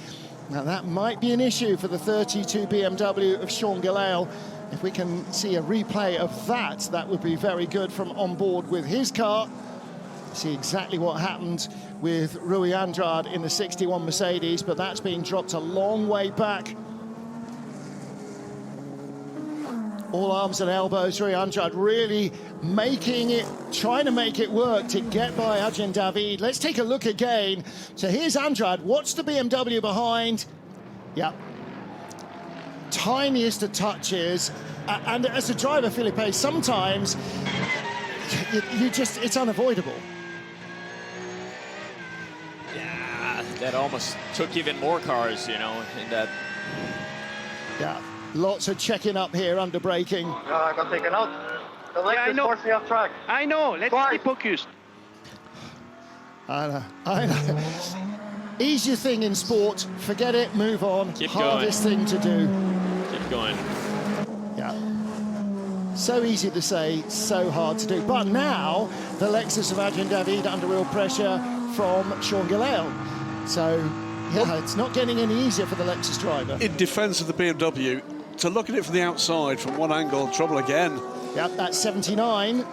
Now that might be an issue for the 32 BMW of Sean Gelael. If we can see a replay of that, that would be very good from on board with his car. See exactly what happened with Rui Andrade in the 61 Mercedes, but that's been dropped a long way back. All arms and elbows, Rui Andrade really making it, trying to make it work to get by Adrian David. Let's take a look again. So here's Andrade, watch the BMW behind. Yeah, tiniest of touches. And as a driver, Felipe, sometimes you just, it's unavoidable. Yeah, that almost took even more cars, you know, in that. Yeah. Lots of checking up here under braking. I got taken out. The Lexus forced me off track. I know. Let's stay focused. I know. Easier thing in sport. Forget it. Move on. Keep Hardest going. thing to do. Keep going. Yeah. So easy to say, so hard to do. But now the Lexus of Adrian David under real pressure from Sean Gelael. So yeah, it's not getting any easier for the Lexus driver. In defence of the BMW, to look at it from the outside, from one angle, trouble again. Yep, that's 79.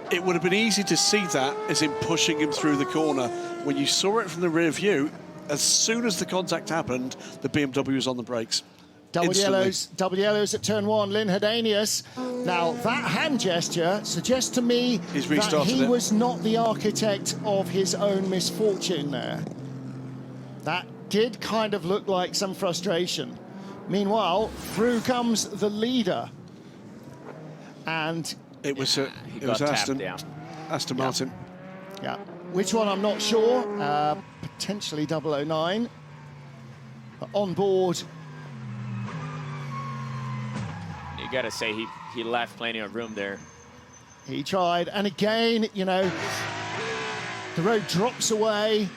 It would have been easy to see that as in pushing him through the corner. When you saw it from the rear view, as soon as the contact happened, the BMW was on the brakes. Double yellows at turn 1, Lynn Hedanius. Now, that hand gesture suggests to me that he was not the architect of his own misfortune there. That did kind of look like some frustration. Meanwhile, through comes the leader. And it was Aston Martin. Yeah. Which one, I'm not sure. Potentially 009. But on board. You got to say he left plenty of room there. He tried. And again, you know, the road drops away.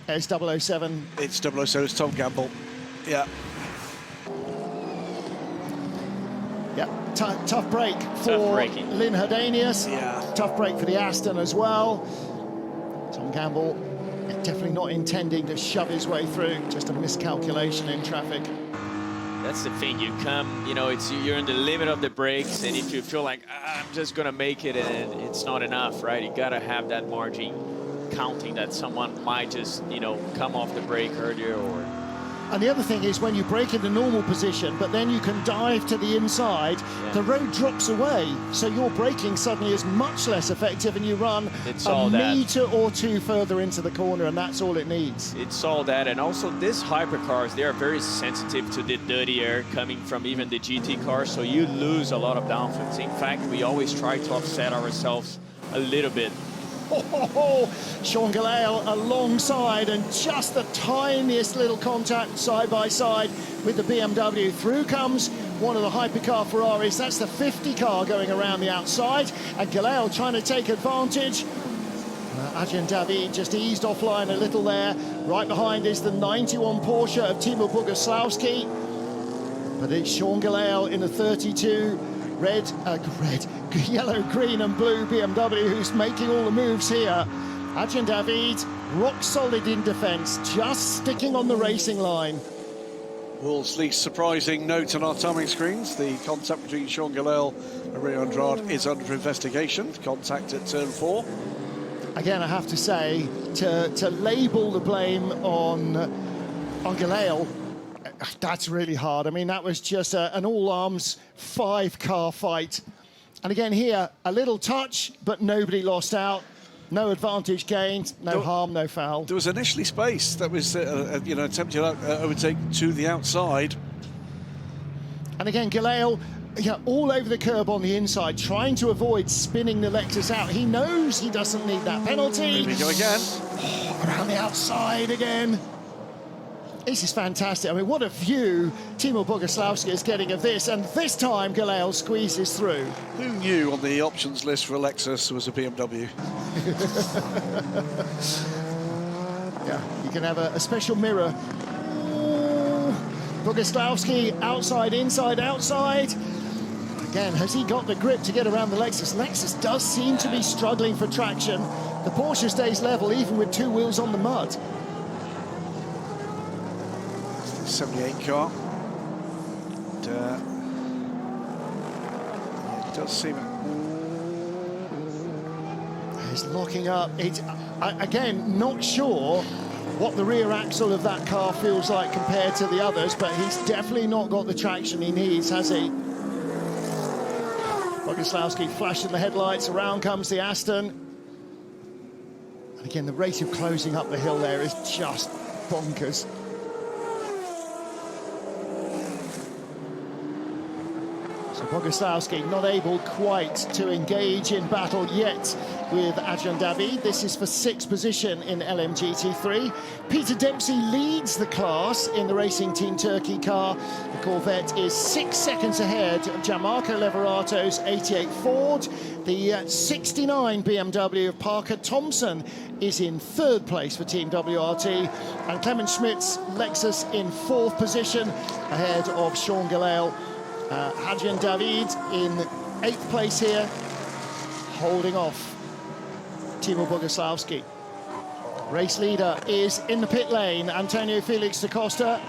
There's 007. It's 007, it's Tom Gamble. Yeah. Yeah, tough break for Lynn Hedanius. Yeah. Tough break for the Aston as well. Tom Gamble definitely not intending to shove his way through, just a miscalculation in traffic. That's the thing, you come, you know, you're in the limit of the brakes, and if you feel like, I'm just gonna make it, and it's not enough, right? You gotta have that margin counting that someone might just, you know, come off the brake earlier or... And the other thing is when you brake in the normal position, but then you can dive to the inside, the road drops away. So your braking suddenly is much less effective and you run a meter or two further into the corner, and that's all it needs. It's all that. And also these hypercars, they are very sensitive to the dirty air coming from even the GT cars. So you lose a lot of downforce. In fact, we always try to offset ourselves a little bit. Sean Gelael alongside, and just the tiniest little contact side by side with the BMW. Through comes one of the hypercar Ferraris. That's the 50 car going around the outside, and Gelael trying to take advantage. Adrian David just eased offline a little there. Right behind is the 91 Porsche of Timur Boguslavski. But it's Sean Gelael in the 32 yellow, green and blue BMW who's making all the moves here. Adrian David, rock solid in defence, just sticking on the racing line. World's least surprising note on our timing screens. The contact between Sean Gillel and Rio Andrade is under investigation. Contact at turn 4. Again, I have to say, to label the blame on Gillel, that's really hard. I mean, that was just an all-arms 5-car fight. And again here, a little touch, but nobody lost out. No advantage gained, no harm, no foul. There was initially space. That was, you know, attempted overtake to the outside. And again, Gillel, all over the curb on the inside, trying to avoid spinning the Lexus out. He knows he doesn't need that penalty. Here we go again. Around the outside again. This is fantastic. I mean, what a view Timo Boguslavski is getting of this, and this time Gillel squeezes through. Who knew on the options list for a Lexus was a BMW? Yeah, you can have a special mirror. Boguslavski, outside, inside, outside. Again, has he got the grip to get around the Lexus? Lexus does seem to be struggling for traction. The Porsche stays level, even with 2 wheels on the mud. 78 car. And, it does seem... He's locking up. Again, not sure what the rear axle of that car feels like compared to the others, but he's definitely not got the traction he needs, has he? Boguslavski flashing the headlights, around comes the Aston. And again, the rate of closing up the hill there is just bonkers. So Boguslavski not able quite to engage in battle yet with Adrian David. This is for 6th position in LMGT3. Peter Dempsey leads the class in the Racing Team Turkey car. The Corvette is 6 seconds ahead of Gianmarco Leverato's 88 Ford. The 69 BMW of Parker Thompson is in 3rd place for Team WRT. And Clement Schmidt's Lexus in 4th position ahead of Sean Gillel. Adrian David in 8th place here, holding off Timo Boguslavski. Race leader is in the pit lane. Antonio Felix da Costa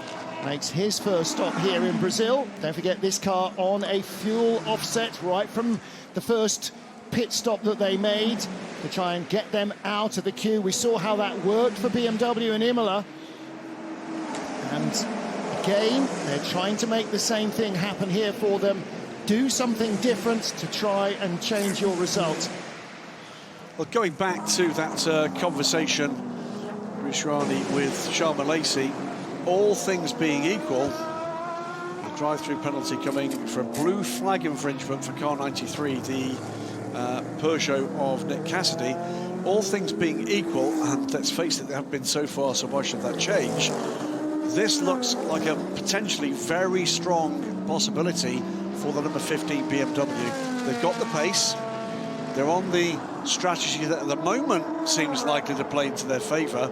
makes his first stop here in Brazil. Don't forget, this car on a fuel offset right from the first pit stop that they made to try and get them out of the queue. We saw how that worked for BMW in Imola. And again, they're trying to make the same thing happen here for them. Do something different to try and change your result. Well, going back to that conversation, Rishrani with Sharma Lacey, all things being equal, the drive-through penalty coming for a blue flag infringement for car 93, the Peugeot of Nick Cassidy. All things being equal, and let's face it, they haven't been so far, so why should that change? This looks like a potentially very strong possibility for the number 15 BMW. They've got the pace. They're on the strategy that at the moment seems likely to play into their favour,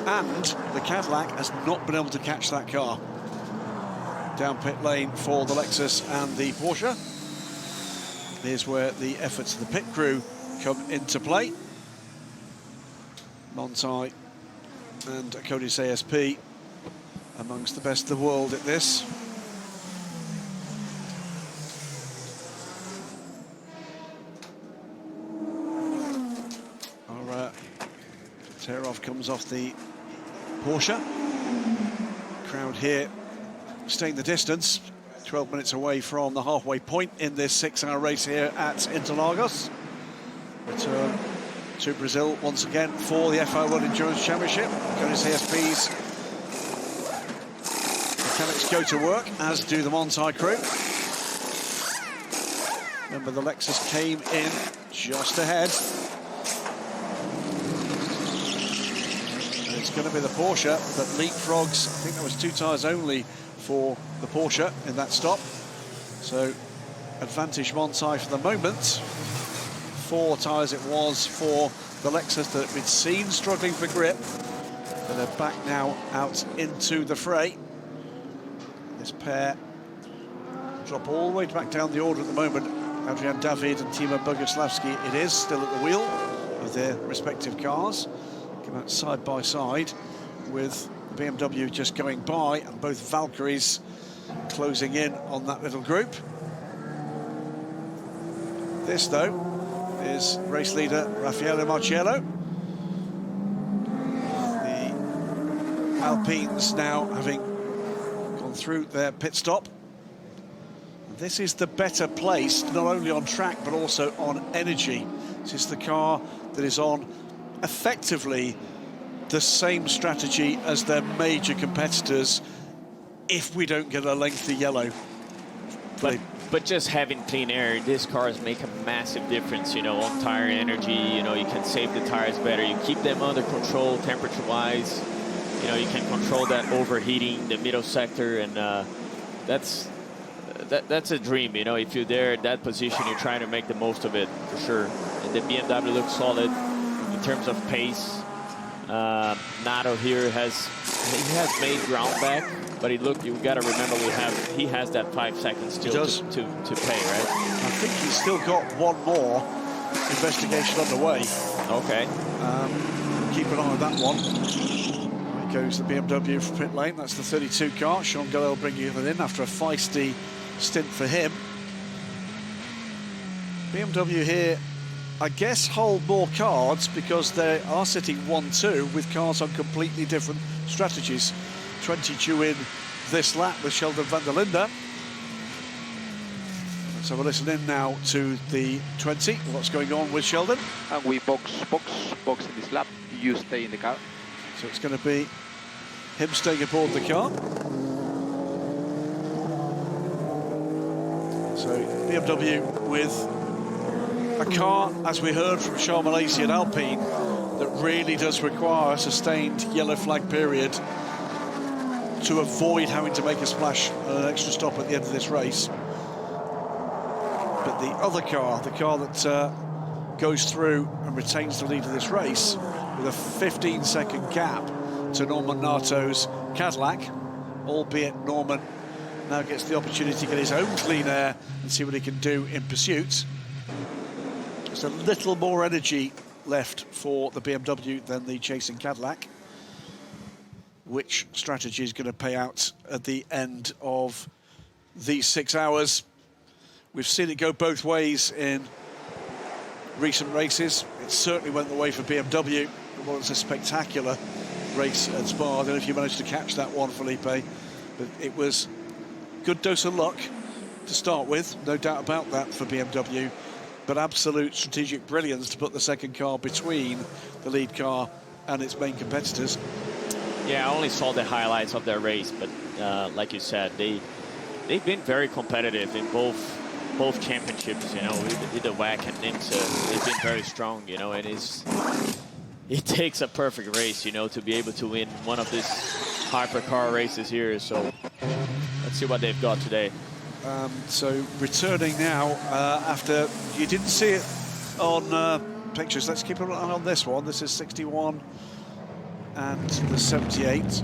and the Cadillac has not been able to catch that car. Down pit lane for the Lexus and the Porsche. Here's where the efforts of the pit crew come into play. Montai and Cody's ASP amongst the best of the world at this. Our tear-off comes off the Porsche. Crowd here staying the distance, 12 minutes away from the halfway point in this 6-hour race here at Interlagos. Return to Brazil once again for the FIA World Endurance Championship. Cody's ASP's mechanics go to work, as do the Montai crew. Remember, the Lexus came in just ahead. And it's going to be the Porsche that leapfrogs. I think there was 2 tyres only for the Porsche in that stop. So, advantage Montai for the moment. 4 tyres it was for the Lexus that had been seen struggling for grip. But they're back now out into the fray. This pair drop all the way back down the order at the moment. Adrian David and Timo Boguslavski, it is, still at the wheel of their respective cars. Come out side by side with BMW just going by, and both Valkyries closing in on that little group. This, though, is race leader Raffaele Marciello. The Alpines now having gone through their pit stop. This is the better place, not only on track, but also on energy. This is the car that is on effectively the same strategy as their major competitors if we don't get a lengthy yellow. But just having clean air, these cars make a massive difference, you know, on tire energy. You know, you can save the tires better. You keep them under control temperature-wise. You know, you can control that overheating, the middle sector, and that's a dream, you know. If you're there at that position, you're trying to make the most of it, for sure. And the BMW looks solid in terms of pace. Nato here has made ground back, but you got to remember he has that 5 seconds still to pay, right? I think he's still got one more investigation underway. Okay. Keep an eye on that one. There goes the BMW from pit lane. That's the 32 car. Sean Gallel bringing it in after a feisty stint for him. BMW here, I guess, hold more cards because they are sitting 1-2 with cars on completely different strategies. 22 in this lap with Sheldon van der Linde. Let's have a listen in now to the 20. What's going on with Sheldon? And we box in this lap. You stay in the car. So it's going to be him staying aboard the car. So BMW with a car, as we heard from Charles Malaysia at Alpine, that really does require a sustained yellow flag period to avoid having to make a splash and an extra stop at the end of this race. But the other car, the car that goes through and retains the lead of this race with a 15-second gap to Norman Nato's Cadillac, albeit Norman now gets the opportunity to get his own clean air and see what he can do in pursuit. There's a little more energy left for the BMW than the chasing Cadillac. Which strategy is going to pay out at the end of these 6 hours? We've seen it go both ways in recent races. It certainly went the way for BMW. It was a spectacular race at Spa. I don't know if you managed to catch that one, Felipe, but it was good dose of luck to start with, no doubt about that for BMW, but absolute strategic brilliance to put the second car between the lead car and its main competitors. Yeah, I only saw the highlights of their race, but like you said, they've been very competitive in both championships, you know, with the WEC and IMSA. They've been very strong, you know, and it takes a perfect race, you know, to be able to win one of these hypercar races here. So let's see what they've got today. So returning now after you didn't see it on pictures. Let's keep an eye on this one. This is 61 and the 78.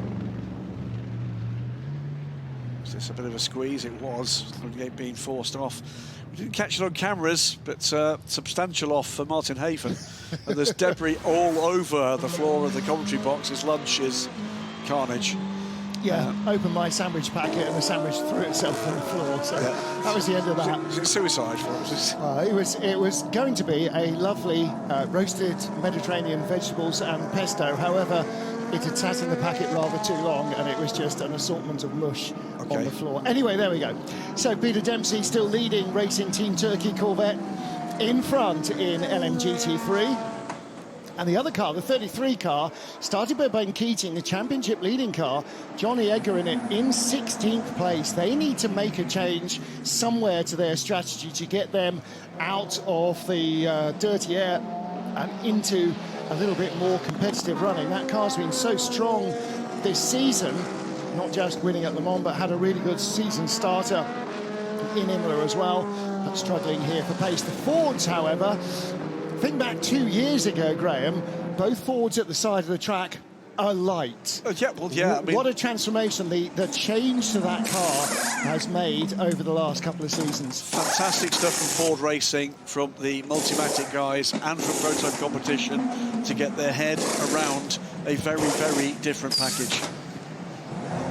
Is this a bit of a squeeze? It was. 78 being forced off. We didn't catch it on cameras, but substantial off for Martin Haven. And there's debris all over the floor of the commentary box. His lunch is carnage. Yeah, opened my sandwich packet and the sandwich threw itself on the floor. So that was the end of that. Was it suicide? It was going to be a lovely roasted Mediterranean vegetables and pesto. However, it had sat in the packet rather too long and it was just an assortment of mush on the floor. Anyway, there we go. So Peter Dempsey still leading Racing Team Turkey Corvette in front in LMGT3. And the other car, the 33 car, started by Ben Keating, the championship leading car. Johnny Edgar in it in 16th place. They need to make a change somewhere to their strategy to get them out of the dirty air and into a little bit more competitive running. That car's been so strong this season, not just winning at Le Mans, but had a really good season starter in Imola as well, but struggling here for pace. The Fords, however, think back 2 years ago, Graham, both Fords at the side of the track a light. Yeah, well, yeah. I mean, what a transformation the change to that car has made over the last couple of seasons. Fantastic stuff from Ford Racing, from the Multimatic guys and from Prototype Competition to get their head around a very, very different package.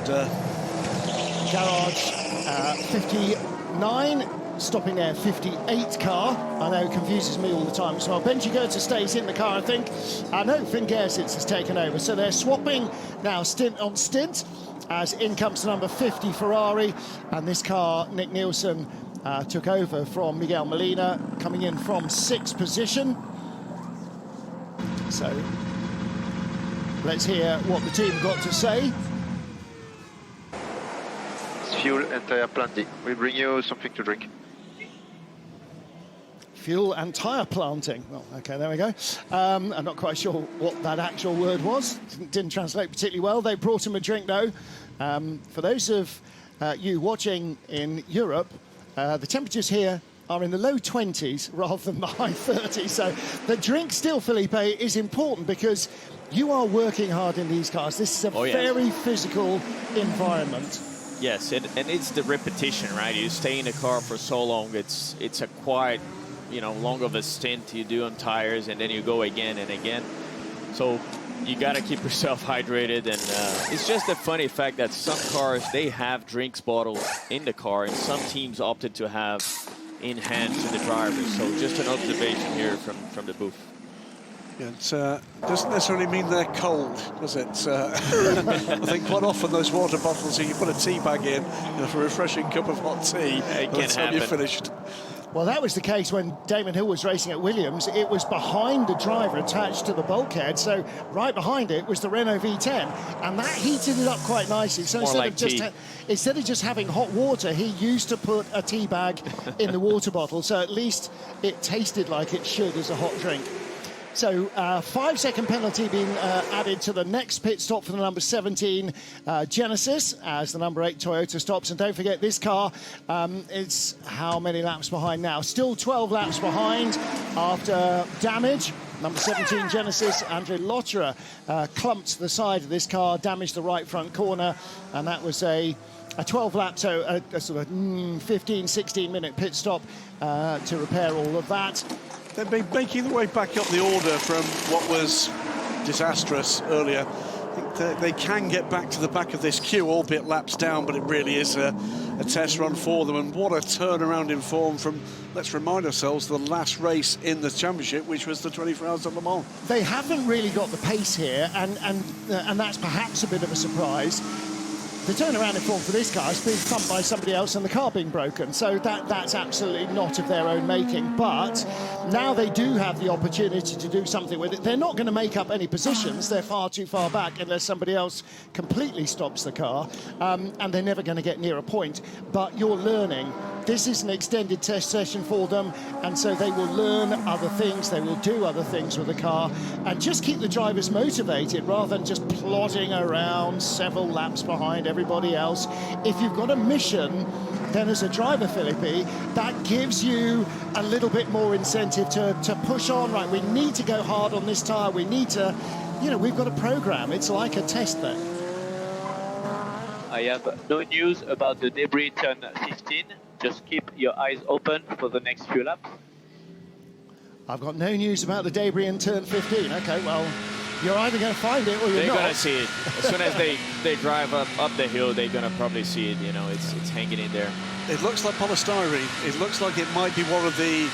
And, Garage 59. Stopping there, 58 car. I know it confuses me all the time. So Benji Goetze stays in the car, I think. I know Finn Gersitz has taken over. So they're swapping now stint on stint as in comes the number 50 Ferrari. And this car, Nick Nielsen, took over from Miguel Molina, coming in from 6th position. So let's hear what the team got to say. Fuel and tire plenty. We bring you something to drink. Fuel and tyre planting. Well, OK, there we go. I'm not quite sure what that actual word was. Didn't translate particularly well. They brought him a drink, though. For those of you watching in Europe, the temperatures here are in the low 20s rather than the high 30s. So the drink still, Felipe, is important because you are working hard in these cars. This is a very physical environment. Yes, and it's the repetition, right? You stay in the car for so long. It's a quite, long of a stint you do on tires, and then you go again and again. So you got to keep yourself hydrated. And it's just a funny fact that some cars, they have drinks bottles in the car, and some teams opted to have in hand to the drivers. So just an observation here from the booth. Yeah, it doesn't necessarily mean they're cold, does it? I think quite often those water bottles, you put a tea bag in for a refreshing cup of hot tea by the time you're finished. Well, that was the case when Damon Hill was racing at Williams. It was behind the driver attached to the bulkhead, so right behind it was the Renault V10, and that heated it up quite nicely. So instead of just having hot water, he used to put a tea bag in the water bottle, so at least it tasted like it should as a hot drink. So 5-second penalty being added to the next pit stop for the number 17 Genesis as the number 8 Toyota stops. And don't forget, this car is how many laps behind now? Still 12 laps behind after damage. Number 17 Genesis, Andre Lotterer clumped the side of this car, damaged the right front corner, and that was a 12 lap, so a sort of 15, 16 minute pit stop to repair all of that. They've been making their way back up the order from what was disastrous earlier. I think they can get back to the back of this queue, albeit laps down, but it really is a test run for them. And what a turnaround in form from, let's remind ourselves, the last race in the championship, which was the 24 Hours of Le Mans. They haven't really got the pace here, and that's perhaps a bit of a surprise. The turnaround in form for this car has been thumped by somebody else and the car being broken, so that's absolutely not of their own making. But now they do have the opportunity to do something with it. They're not going to make up any positions. They're far too far back unless somebody else completely stops the car, and they're never going to get near a point. But you're learning. This is an extended test session for them, and so they will learn other things, they will do other things with the car, and just keep the drivers motivated rather than just plodding around several laps behind everybody else. If you've got a mission, then as a driver, Philippi, that gives you a little bit more incentive to push on. Right, we need to go hard on this tyre, we need to, we've got a program. It's like a test then. I have no news about the debris turn 15. Just keep your eyes open for the next few laps. I've got no news about the debris in turn 15. Okay, well, you're either going to find it or you're not. They're going to see it. As soon as they drive up the hill, they're going to probably see it. It's hanging in there. It looks like polystyrene. It looks like it might be one of the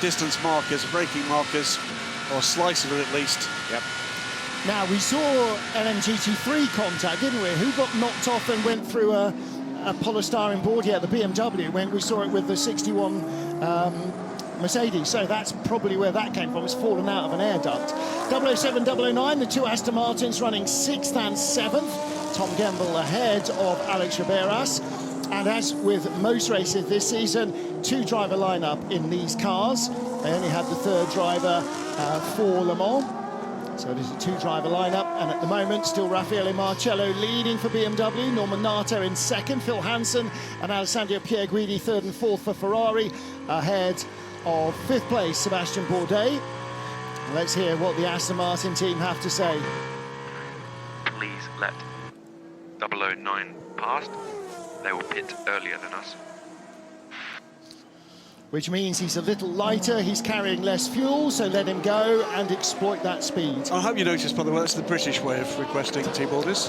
distance markers, braking markers, or slice of it at least. Yep. Now, we saw LMGT3 contact, didn't we? Who got knocked off and went through a polystyrene board here at the BMW when we saw it with the 61 Mercedes. So that's probably where that came from. It's fallen out of an air duct. 007, 009, the two Aston Martins running 6th and 7th. Tom Gemble ahead of Alex Riberas. And as with most races this season, two-driver lineup in these cars. They only had the third driver for Le Mans. So it is a two-driver lineup, and at the moment, still Raffaele Marcello leading for BMW, Norman Nato in second, Phil Hansen and Alessandro Pierguidi third and fourth for Ferrari, ahead of fifth place Sebastian Bourdais. Let's hear what the Aston Martin team have to say. Bentleys let 009 past, they will pit earlier than us. Which means he's a little lighter, he's carrying less fuel, so let him go and exploit that speed. I hope you noticed, by the way, that's the British way of requesting team orders.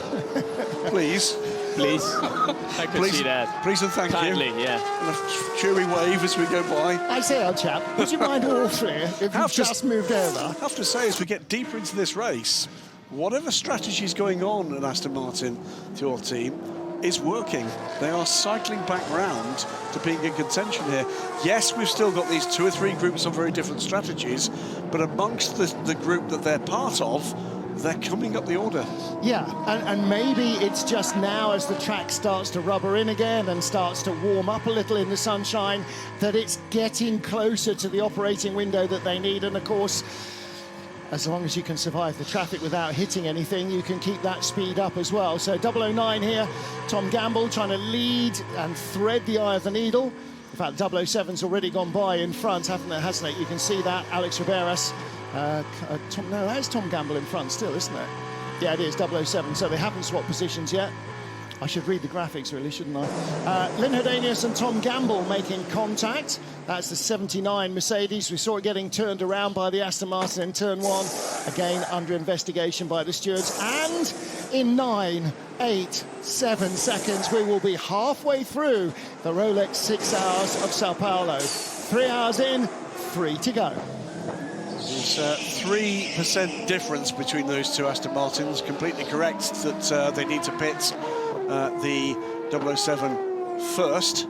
Please. Please. I could see that. Please and thank Kindly, you. yeah. And a cheery wave as we go by. I say, old chap, would you mind awfully if you just moved over? I have to say, as we get deeper into this race, whatever strategy is going on at Aston Martin, your team, is working. They are cycling back round to being in contention here. Yes, we've still got these 2 or 3 groups of very different strategies, but amongst the group that they're part of, they're coming up the order. Yeah, and maybe it's just now as the track starts to rubber in again and starts to warm up a little in the sunshine that it's getting closer to the operating window that they need. And of course, as long as you can survive the traffic without hitting anything, you can keep that speed up as well. So 009 here, Tom Gamble trying to lead and thread the eye of the needle. In fact, 007's already gone by in front, hasn't it? You can see that, Alex Riberas. No, that is Tom Gamble in front still, isn't it? Yeah, it is, 007, so they haven't swapped positions yet. I should read the graphics, really, shouldn't I? Lynn Hedanius and Tom Gamble making contact. That's the 79 Mercedes. We saw it getting turned around by the Aston Martin in turn 1. Again, under investigation by the stewards. And in 9, 8, 7 seconds, we will be halfway through the Rolex 6 Hours of São Paulo. 3 hours in, 3 to go. There's a 3% difference between those two Aston Martins. Completely correct that they need to pit the 007 first.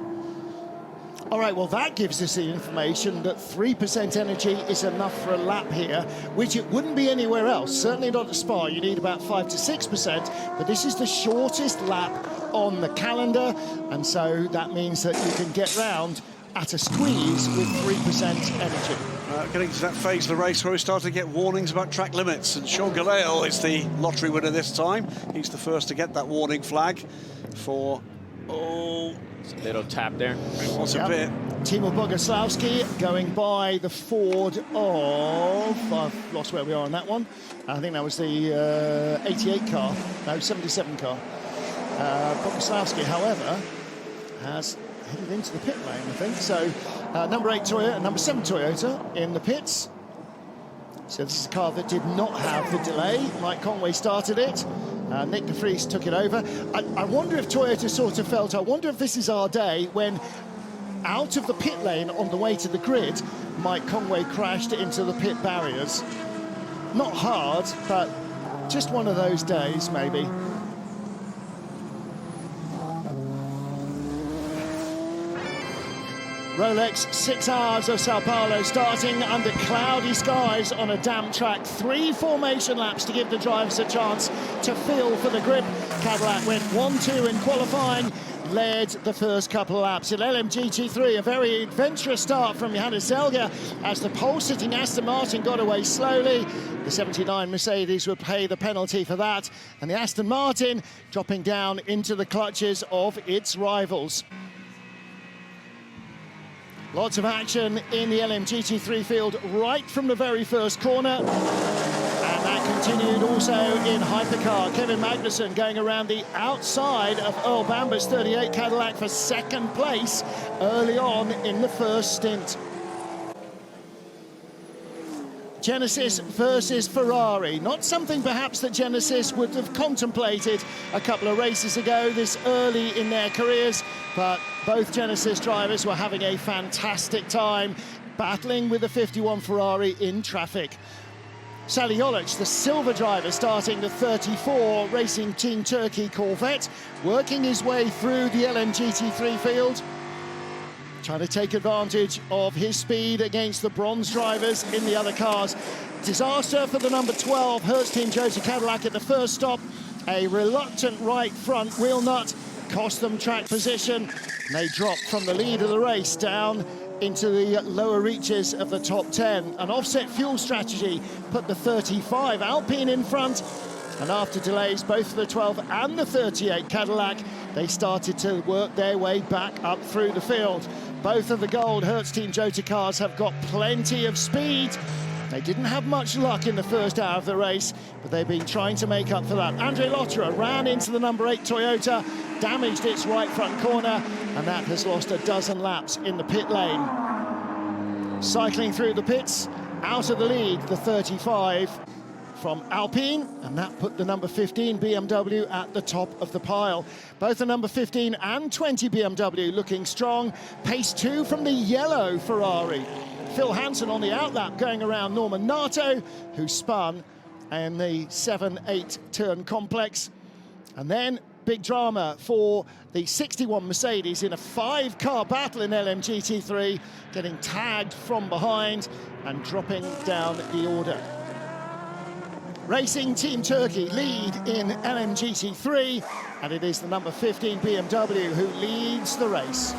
All right, well, that gives us the information that 3% energy is enough for a lap here, which it wouldn't be anywhere else. Certainly not at Spa. You need about 5 to 6%, but this is the shortest lap on the calendar, and so that means that you can get round at a squeeze with 3% energy. Getting to that phase of the race where we start to get warnings about track limits, and Sean Gelael is the lottery winner this time. He's the first to get that warning flag for, it's a little tap there. It was a bit. Timo Bogusławski going by the Ford of, I've lost where we are on that one. I think that was the 88 car, no, 77 car. Bogusławski, however, has headed into the pit lane, I think. So number 8 Toyota, number 7 Toyota in the pits. So this is a car that did not have the delay. Mike Conway started it. Nick de Vries took it over. I wonder if Toyota sort of felt, I wonder if this is our day when out of the pit lane on the way to the grid, Mike Conway crashed into the pit barriers. Not hard, but just one of those days, maybe. Rolex 6 Hours of São Paulo starting under cloudy skies on a damp track. 3 formation laps to give the drivers a chance to feel for the grip. Cadillac went 1-2 in qualifying, led the first couple of laps. In LMGT3, a very adventurous start from Johannes Zelger as the pole-sitting Aston Martin got away slowly. The 79 Mercedes would pay the penalty for that, and the Aston Martin dropping down into the clutches of its rivals. Lots of action in the LMGT3 field right from the very first corner. And that continued also in Hypercar. Kevin Magnussen going around the outside of Earl Bamber's 38 Cadillac for second place early on in the first stint. Genesis versus Ferrari. Not something perhaps that Genesis would have contemplated a couple of races ago, this early in their careers, but both Genesis drivers were having a fantastic time battling with the 51 Ferrari in traffic. Sally Jolic, the silver driver, starting the 34 Racing Team Turkey Corvette, working his way through the LMGT3 field, trying to take advantage of his speed against the bronze drivers in the other cars. Disaster for the number 12 Hertz Team Toyota Cadillac at the first stop. A reluctant right front wheel nut cost them track position. They dropped from the lead of the race down into the lower reaches of the top 10. An offset fuel strategy put the 35 Alpine in front. And after delays, both for the 12 and the 38 Cadillac, they started to work their way back up through the field. Both of the gold Hertz Team Toyota cars have got plenty of speed. They didn't have much luck in the first hour of the race, but they've been trying to make up for that. Andre Lotterer ran into the number 8 Toyota, damaged its right front corner, and that has lost a dozen laps in the pit lane. Cycling through the pits, out of the lead, the 35 from Alpine, and that put the number 15 BMW at the top of the pile. Both the number 15 and 20 BMW looking strong. Pace 2 from the yellow Ferrari. Phil Hansen on the outlap going around Norman Nato, who spun in the 7-8 turn complex. And then big drama for the 61 Mercedes in a 5-car battle in LMGT3, getting tagged from behind and dropping down the order. Racing Team Turkey lead in LMGT3, and it is the number 15 BMW who leads the race.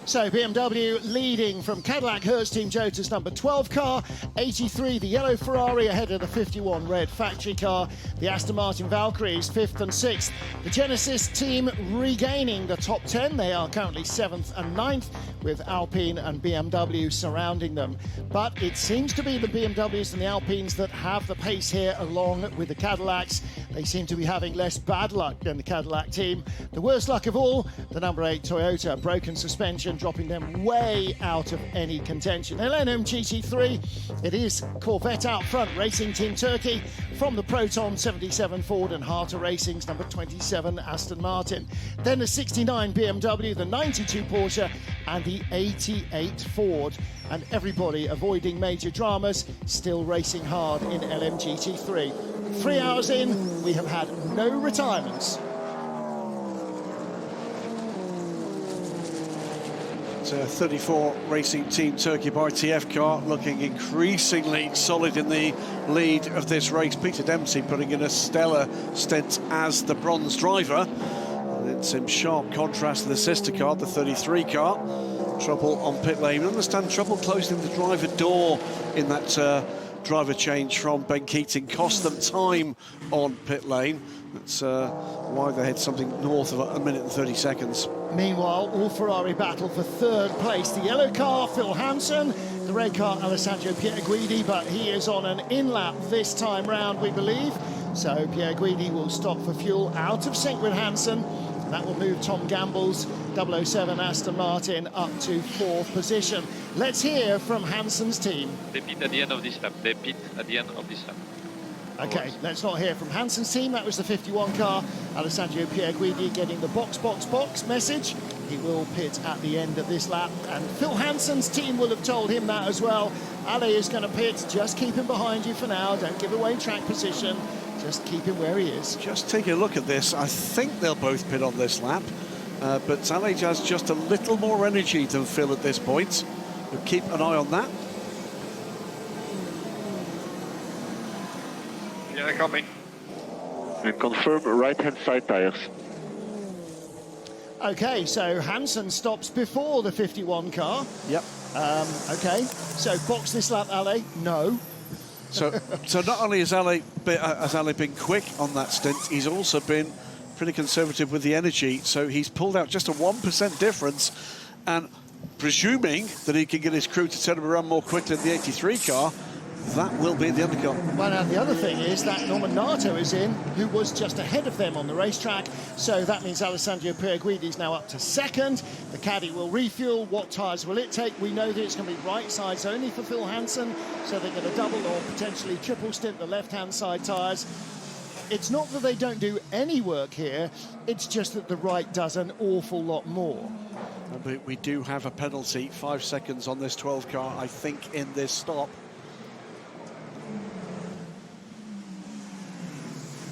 So BMW leading from Cadillac Hertz Team Jota's number 12 car, 83 the yellow Ferrari ahead of the 51 red factory car. The Aston Martin Valkyries 5th and 6th. The Genesis team regaining the top 10. They are currently 7th and 9th with Alpine and BMW surrounding them. But it seems to be the BMWs and the Alpines that have the pace here along with the Cadillacs. They seem to be having less bad luck than the Cadillac team. The worst luck of all, the number 8 Toyota, broken suspension, dropping them way out of any contention. LMGT3, it is Corvette out front, Racing Team Turkey from the Proton 77 Ford and Harter Racing's number 27 Aston Martin. Then the 69 BMW, the 92 Porsche and the 88 Ford. And everybody avoiding major dramas, still racing hard in LMGT3. 3 hours in, we have had no retirements. It's a 34 Racing Team Turkey by TF car, looking increasingly solid in the lead of this race. Peter Dempsey putting in a stellar stint as the bronze driver. And it's in sharp contrast to the sister car, the 33 car. Trouble on pit lane. We understand trouble closing the driver door in that driver change from Ben Keating cost them time on pit lane. That's why they had something north of a minute and 30 seconds. Meanwhile, all Ferrari battle for third place. The yellow car, Phil Hansen. The red car, Alessandro Pierguidi, but he is on an in-lap this time round, we believe. So Pierguidi will stop for fuel, out of sync with Hansen. That will move Tom Gamble's 007 Aston Martin up to 4th position. Let's hear from Hansen's team. They pit at the end of this lap. They pit at the end of this lap. Okay, let's not hear from Hansen's team. That was the 51 car. Alessandro Pierguidi getting the box, box, box message. He will pit at the end of this lap. And Phil Hansen's team will have told him that as well. Ale is going to pit. Just keep him behind you for now. Don't give away track position. Just keep him where he is. Just take a look at this. I think they'll both pit on this lap. But Ale has just a little more energy than Phil at this point. We'll keep an eye on that. Yeah, copy. And confirm right-hand side tires. Okay, so Hansen stops before the 51 car. Yep. Okay, so box this lap, Ale? No. So not only has Ale been quick on that stint, he's also been pretty conservative with the energy. So he's pulled out just a 1% difference, and presuming that he can get his crew to turn him around more quickly than the 83 car, that will be the undercut. Well, now the other thing is that Norman Nato is in, who was just ahead of them on the racetrack. So that means Alessandro Pierguidi is now up to 2nd. The caddy will refuel. What tyres will it take? We know that it's going to be right sides only for Phil Hansen. So they're going to double or potentially triple stint the left-hand side tyres. It's not that they don't do any work here. It's just that the right does an awful lot more. But we do have a penalty, 5 seconds on this 12 car, I think, in this stop.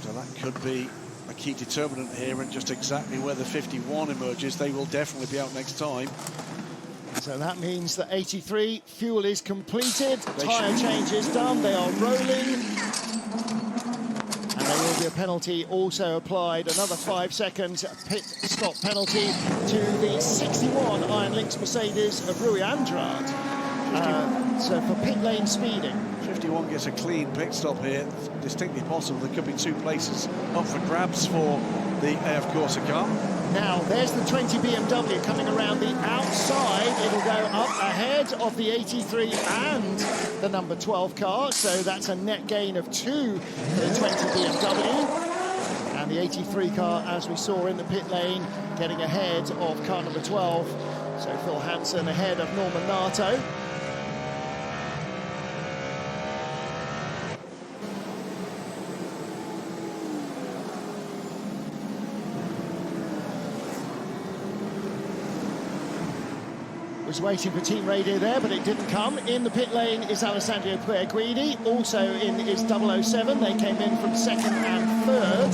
So that could be a key determinant here, and just exactly where the 51 emerges. They will definitely be out next time. So that means that 83 fuel is completed, tyre change is done, they are rolling. And there will be a penalty also applied, another 5 seconds pit stop penalty to the 61 Iron Lynx Mercedes of Rui Andrade. So for pit lane speeding. 51 gets a clean pit stop here, distinctly possible. There could be 2 places up for grabs for the AF Corsa car. Now, there's the 20 BMW coming around the outside. It'll go up ahead of the 83 and the number 12 car, so that's a net gain of 2 for the 20 BMW. And the 83 car, as we saw in the pit lane, getting ahead of car number 12. So Phil Hansen ahead of Norman Nato. Was waiting for team radio there, but it didn't come. In the pit lane is Alessandro Pierguidi. Also in is 007. They came in from second and third.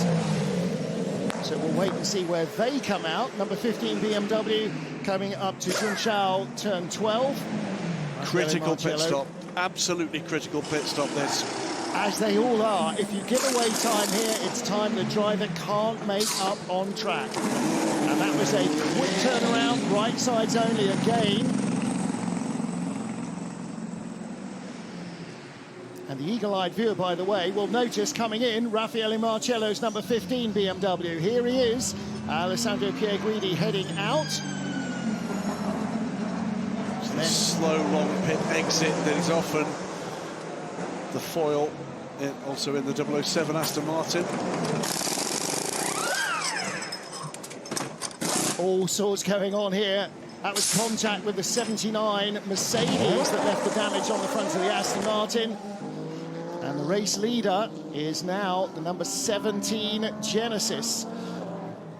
So we'll wait and see where they come out. Number 15 BMW coming up to Junshao, turn 12. Critical pit stop. Absolutely critical pit stop, this. As they all are. If you give away time here, it's time the driver can't make up on track. And that was a quick turnaround, right sides only again. And the eagle-eyed viewer, by the way, will notice coming in Raffaele Marcello's number 15 BMW. Here he is, Alessandro Pierguidi heading out. Slow, long pit exit that is often the foil, also in the 007 Aston Martin. All sorts going on here. That was contact with the 79 Mercedes that left the damage on the front of the Aston Martin. And the race leader is now the number 17 Genesis.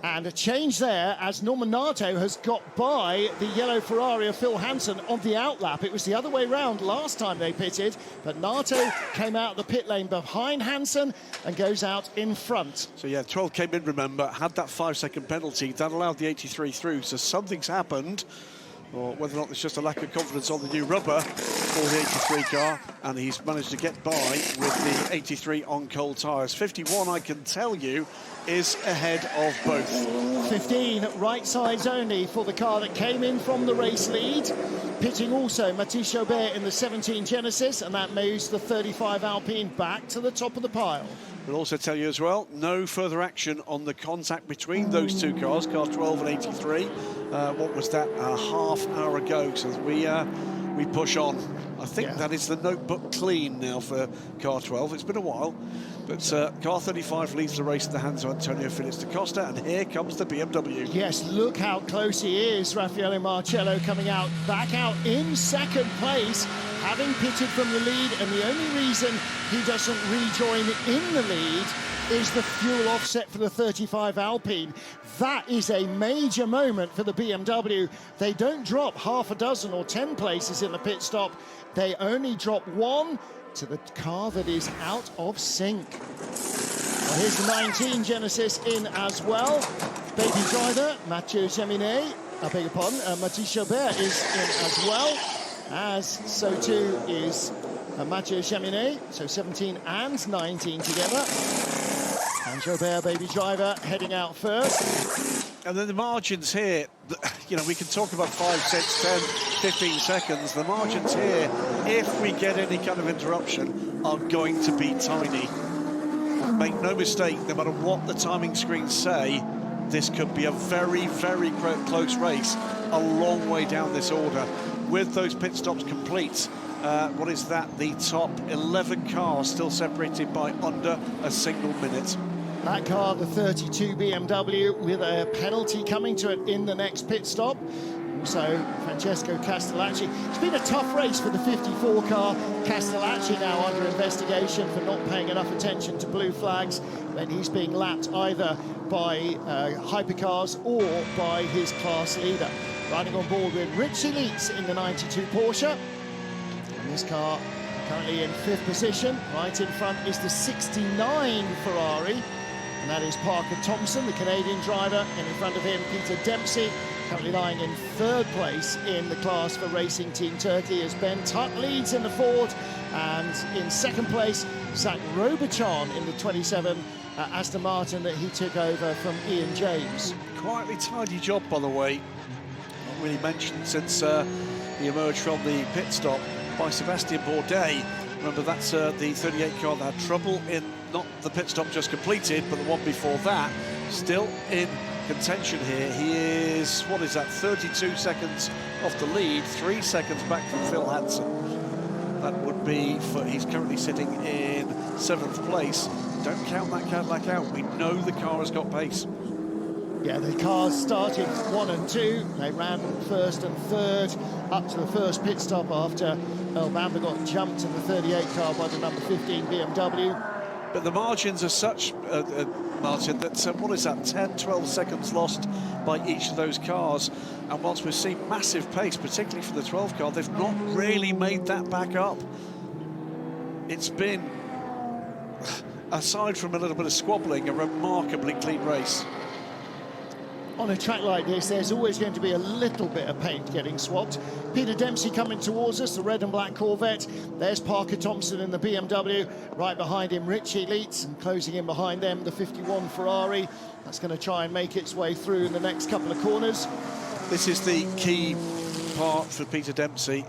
And a change there as Norman Nato has got by the yellow Ferrari of Phil Hansen on the outlap. It was the other way round last time they pitted, but Nato came out the pit lane behind Hansen and goes out in front. So yeah, 12 came in, remember, had that 5-second penalty. That allowed the 83 through, so something's happened. Or whether or not there's just a lack of confidence on the new rubber for the 83 car, and he's managed to get by with the 83 on cold tyres. 51, I can tell you, is ahead of both. 15 right sides only for the car that came in from the race lead. Pitting also Mathis Chaubert in the 17 Genesis, and that moves the 35 Alpine back to the top of the pile. We'll also tell you as well, no further action on the contact between those two cars, car 12 and 83. What was that, a half hour ago? So we push on. I think that is the notebook clean now for car 12. It's been a while, but car 35 leaves the race in the hands of Antonio Felix da Costa, and here comes the BMW. Yes, look how close he is. Raffaele Marcello coming out, back out in second place, having pitted from the lead, and the only reason he doesn't rejoin in the lead is the fuel offset for the 35 Alpine. That is a major moment for the BMW. They don't drop half a dozen or 10 places in the pit stop. They only drop one to the car that is out of sync. Well, here's the 19 Genesis in as well. Baby driver, Mathieu Jaminet, I beg your pardon, Mathis Chaubert is in as well, as so too is Mathieu Jaminet, so 17 and 19 together. And Chaubert, baby driver, heading out first. And then the margins here, you know, we can talk about 5, 6, 10, 15 seconds. The margins here, if we get any kind of interruption, are going to be tiny. Make no mistake, no matter what the timing screens say, this could be a very, very close race a long way down this order. With those pit stops complete, what is that? The top 11 cars still separated by under a single minute. That car, the 32 BMW, with a penalty coming to it in the next pit stop. Also, Francesco Castellacci. It's been a tough race for the 54 car. Castellacci now under investigation for not paying enough attention to blue flags. Then he's being lapped either by hypercars or by his class leader. Riding on board with Richie Leitz in the 92 Porsche. And this car currently in 5th position. Right in front is the 69 Ferrari. And that is Parker Thompson, the Canadian driver, and in front of him, Peter Dempsey, currently lying in 3rd place in the class for Racing Team Turkey, as Ben Tuck leads in the Ford, and in 2nd place, Zach Robertson in the 27 Aston Martin that he took over from Ian James. Quietly tidy job, by the way, not really mentioned since he emerged from the pit stop, by Sebastian Bourdais. Remember, that's the 38 car that had trouble in not the pit stop just completed, but the one before that, still in contention here. He is, what is that, 32 seconds off the lead, 3 seconds back from Phil Hansen. That would be for, he's currently sitting in 7th place. Don't count that Cadillac out. We know the car has got pace. Yeah, the cars started 1 and 2. They ran 1st and 3rd up to the first pit stop after Earl Bamber got jumped in the 38 car by the number 15 BMW. But the margins are such, Martin, that what is that, 10, 12 seconds lost by each of those cars. And whilst we've seen massive pace, particularly for the 12 car, they've not really made that back up. It's been, aside from a little bit of squabbling, a remarkably clean race. On a track like this, there's always going to be a little bit of paint getting swapped. Peter Dempsey coming towards us, the red and black Corvette. There's Parker Thompson in the BMW. Right behind him, Richie Leitz, and closing in behind them, the 51 Ferrari. That's going to try and make its way through in the next couple of corners. This is the key part for Peter Dempsey,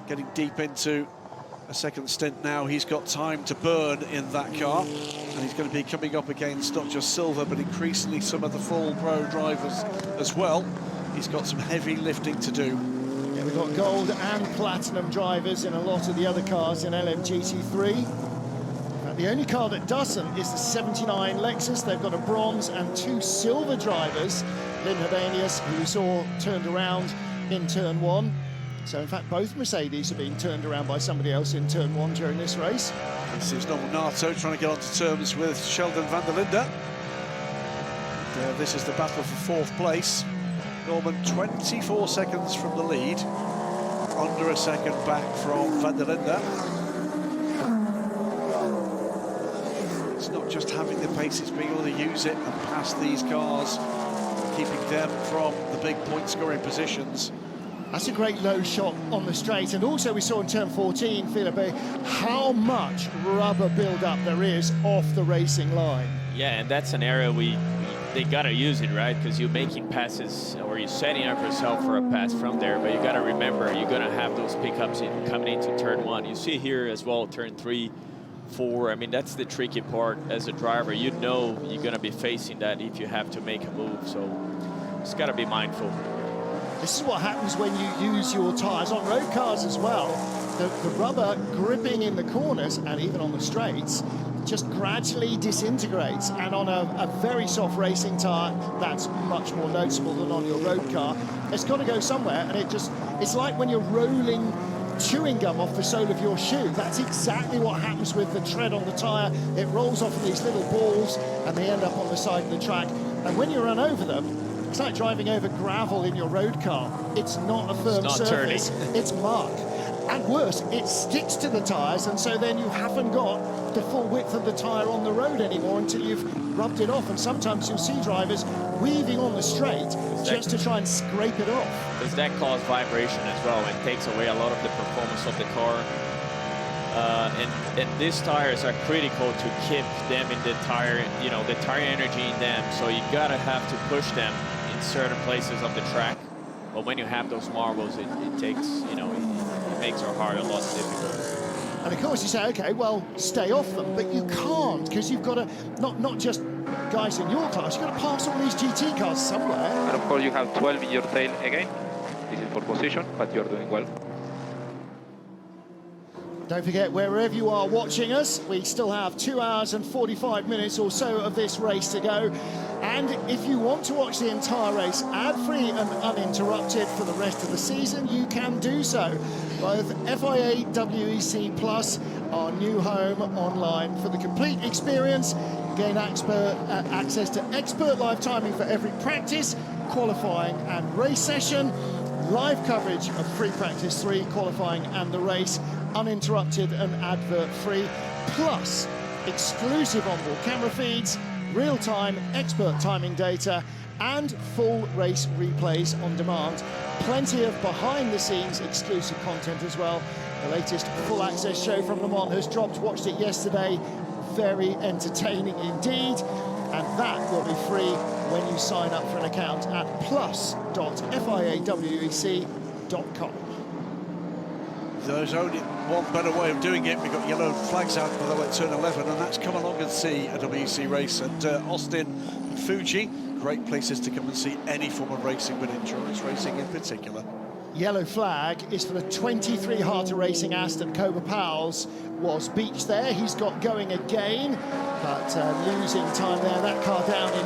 getting deep into a second stint now. He's got time to burn in that car, and he's going to be coming up against not just Silver, but increasingly some of the full pro drivers as well. He's got some heavy lifting to do. Yeah, we've got gold and platinum drivers in a lot of the other cars in LMGT3. The only car that doesn't is the 79 Lexus. They've got a bronze and 2 silver drivers. Lynn Hedanius, who we saw turned around in turn 1. So, in fact, both Mercedes are being turned around by somebody else in turn 1 during this race. This is Norman Nato trying to get onto terms with Sheldon van der Linde. This is the battle for 4th place. Norman 24 seconds from the lead, under a second back from van der Linde. It's not just having the pace, it's being able to use it and pass these cars, keeping them from the big point-scoring positions. That's a great low shot on the straight, and also we saw in turn 14, Philippe, how much rubber build-up there is off the racing line. Yeah, and that's an area they gotta use it, right? Because you're making passes, or you're setting up yourself for a pass from there, but you gotta remember, you're gonna have those pickups coming into turn 1. You see here as well, turn 3, 4. I mean, that's the tricky part as a driver. You know you're gonna be facing that if you have to make a move, so just gotta be mindful. This is what happens when you use your tyres on road cars as well. The rubber gripping in the corners and even on the straights just gradually disintegrates, and on a very soft racing tyre that's much more noticeable than on your road car. It's got to go somewhere, and it's like when you're rolling chewing gum off the sole of your shoe. That's exactly what happens with the tread on the tyre. It rolls off of these little balls and they end up on the side of the track, and when you run over them, it's like driving over gravel in your road car. It's not a firm surface, it's muck. And worse, it sticks to the tyres, and so then you haven't got the full width of the tyre on the road anymore until you've rubbed it off. And sometimes you'll see drivers weaving on the straight just to try and scrape it off. Because that causes vibration as well, and takes away a lot of the performance of the car. And these tires are critical to keep them in the tire, you know, the tire energy in them. So you gotta have to push them in certain places of the track. But when you have those marbles, it takes, you know, it makes our heart a lot difficult. And of course you say, okay, well, stay off them, but you can't, because you've got to, not just guys in your class, you've got to pass all these GT cars somewhere. And of course you have 12 in your tail again. This is for position, but you're doing well. Don't forget, wherever you are watching us, we still have 2 hours and 45 minutes or so of this race to go. And if you want to watch the entire race ad-free and uninterrupted for the rest of the season, you can do so. Both FIA WEC Plus, our new home online for the complete experience. Gain access to expert live timing for every practice, qualifying and race session. Live coverage of free practice 3, qualifying and the race, uninterrupted and advert-free, plus exclusive onboard camera feeds, real-time expert timing data, and full race replays on demand. Plenty of behind-the-scenes exclusive content as well. The latest full-access show from Le Mans has dropped. Watched it yesterday. Very entertaining indeed. And that will be free when you sign up for an account at plus.fiawec.com. There's only one better way of doing it. We've got yellow flags out below at turn 11, and that's come along and see a WEC race at Austin Fuji. great places to come and see any form of racing, but endurance racing in particular. Yellow flag is for the 23 Heart of Racing Aston. Kobe Powell's was beached there. He's got going again, but losing time there. That car down in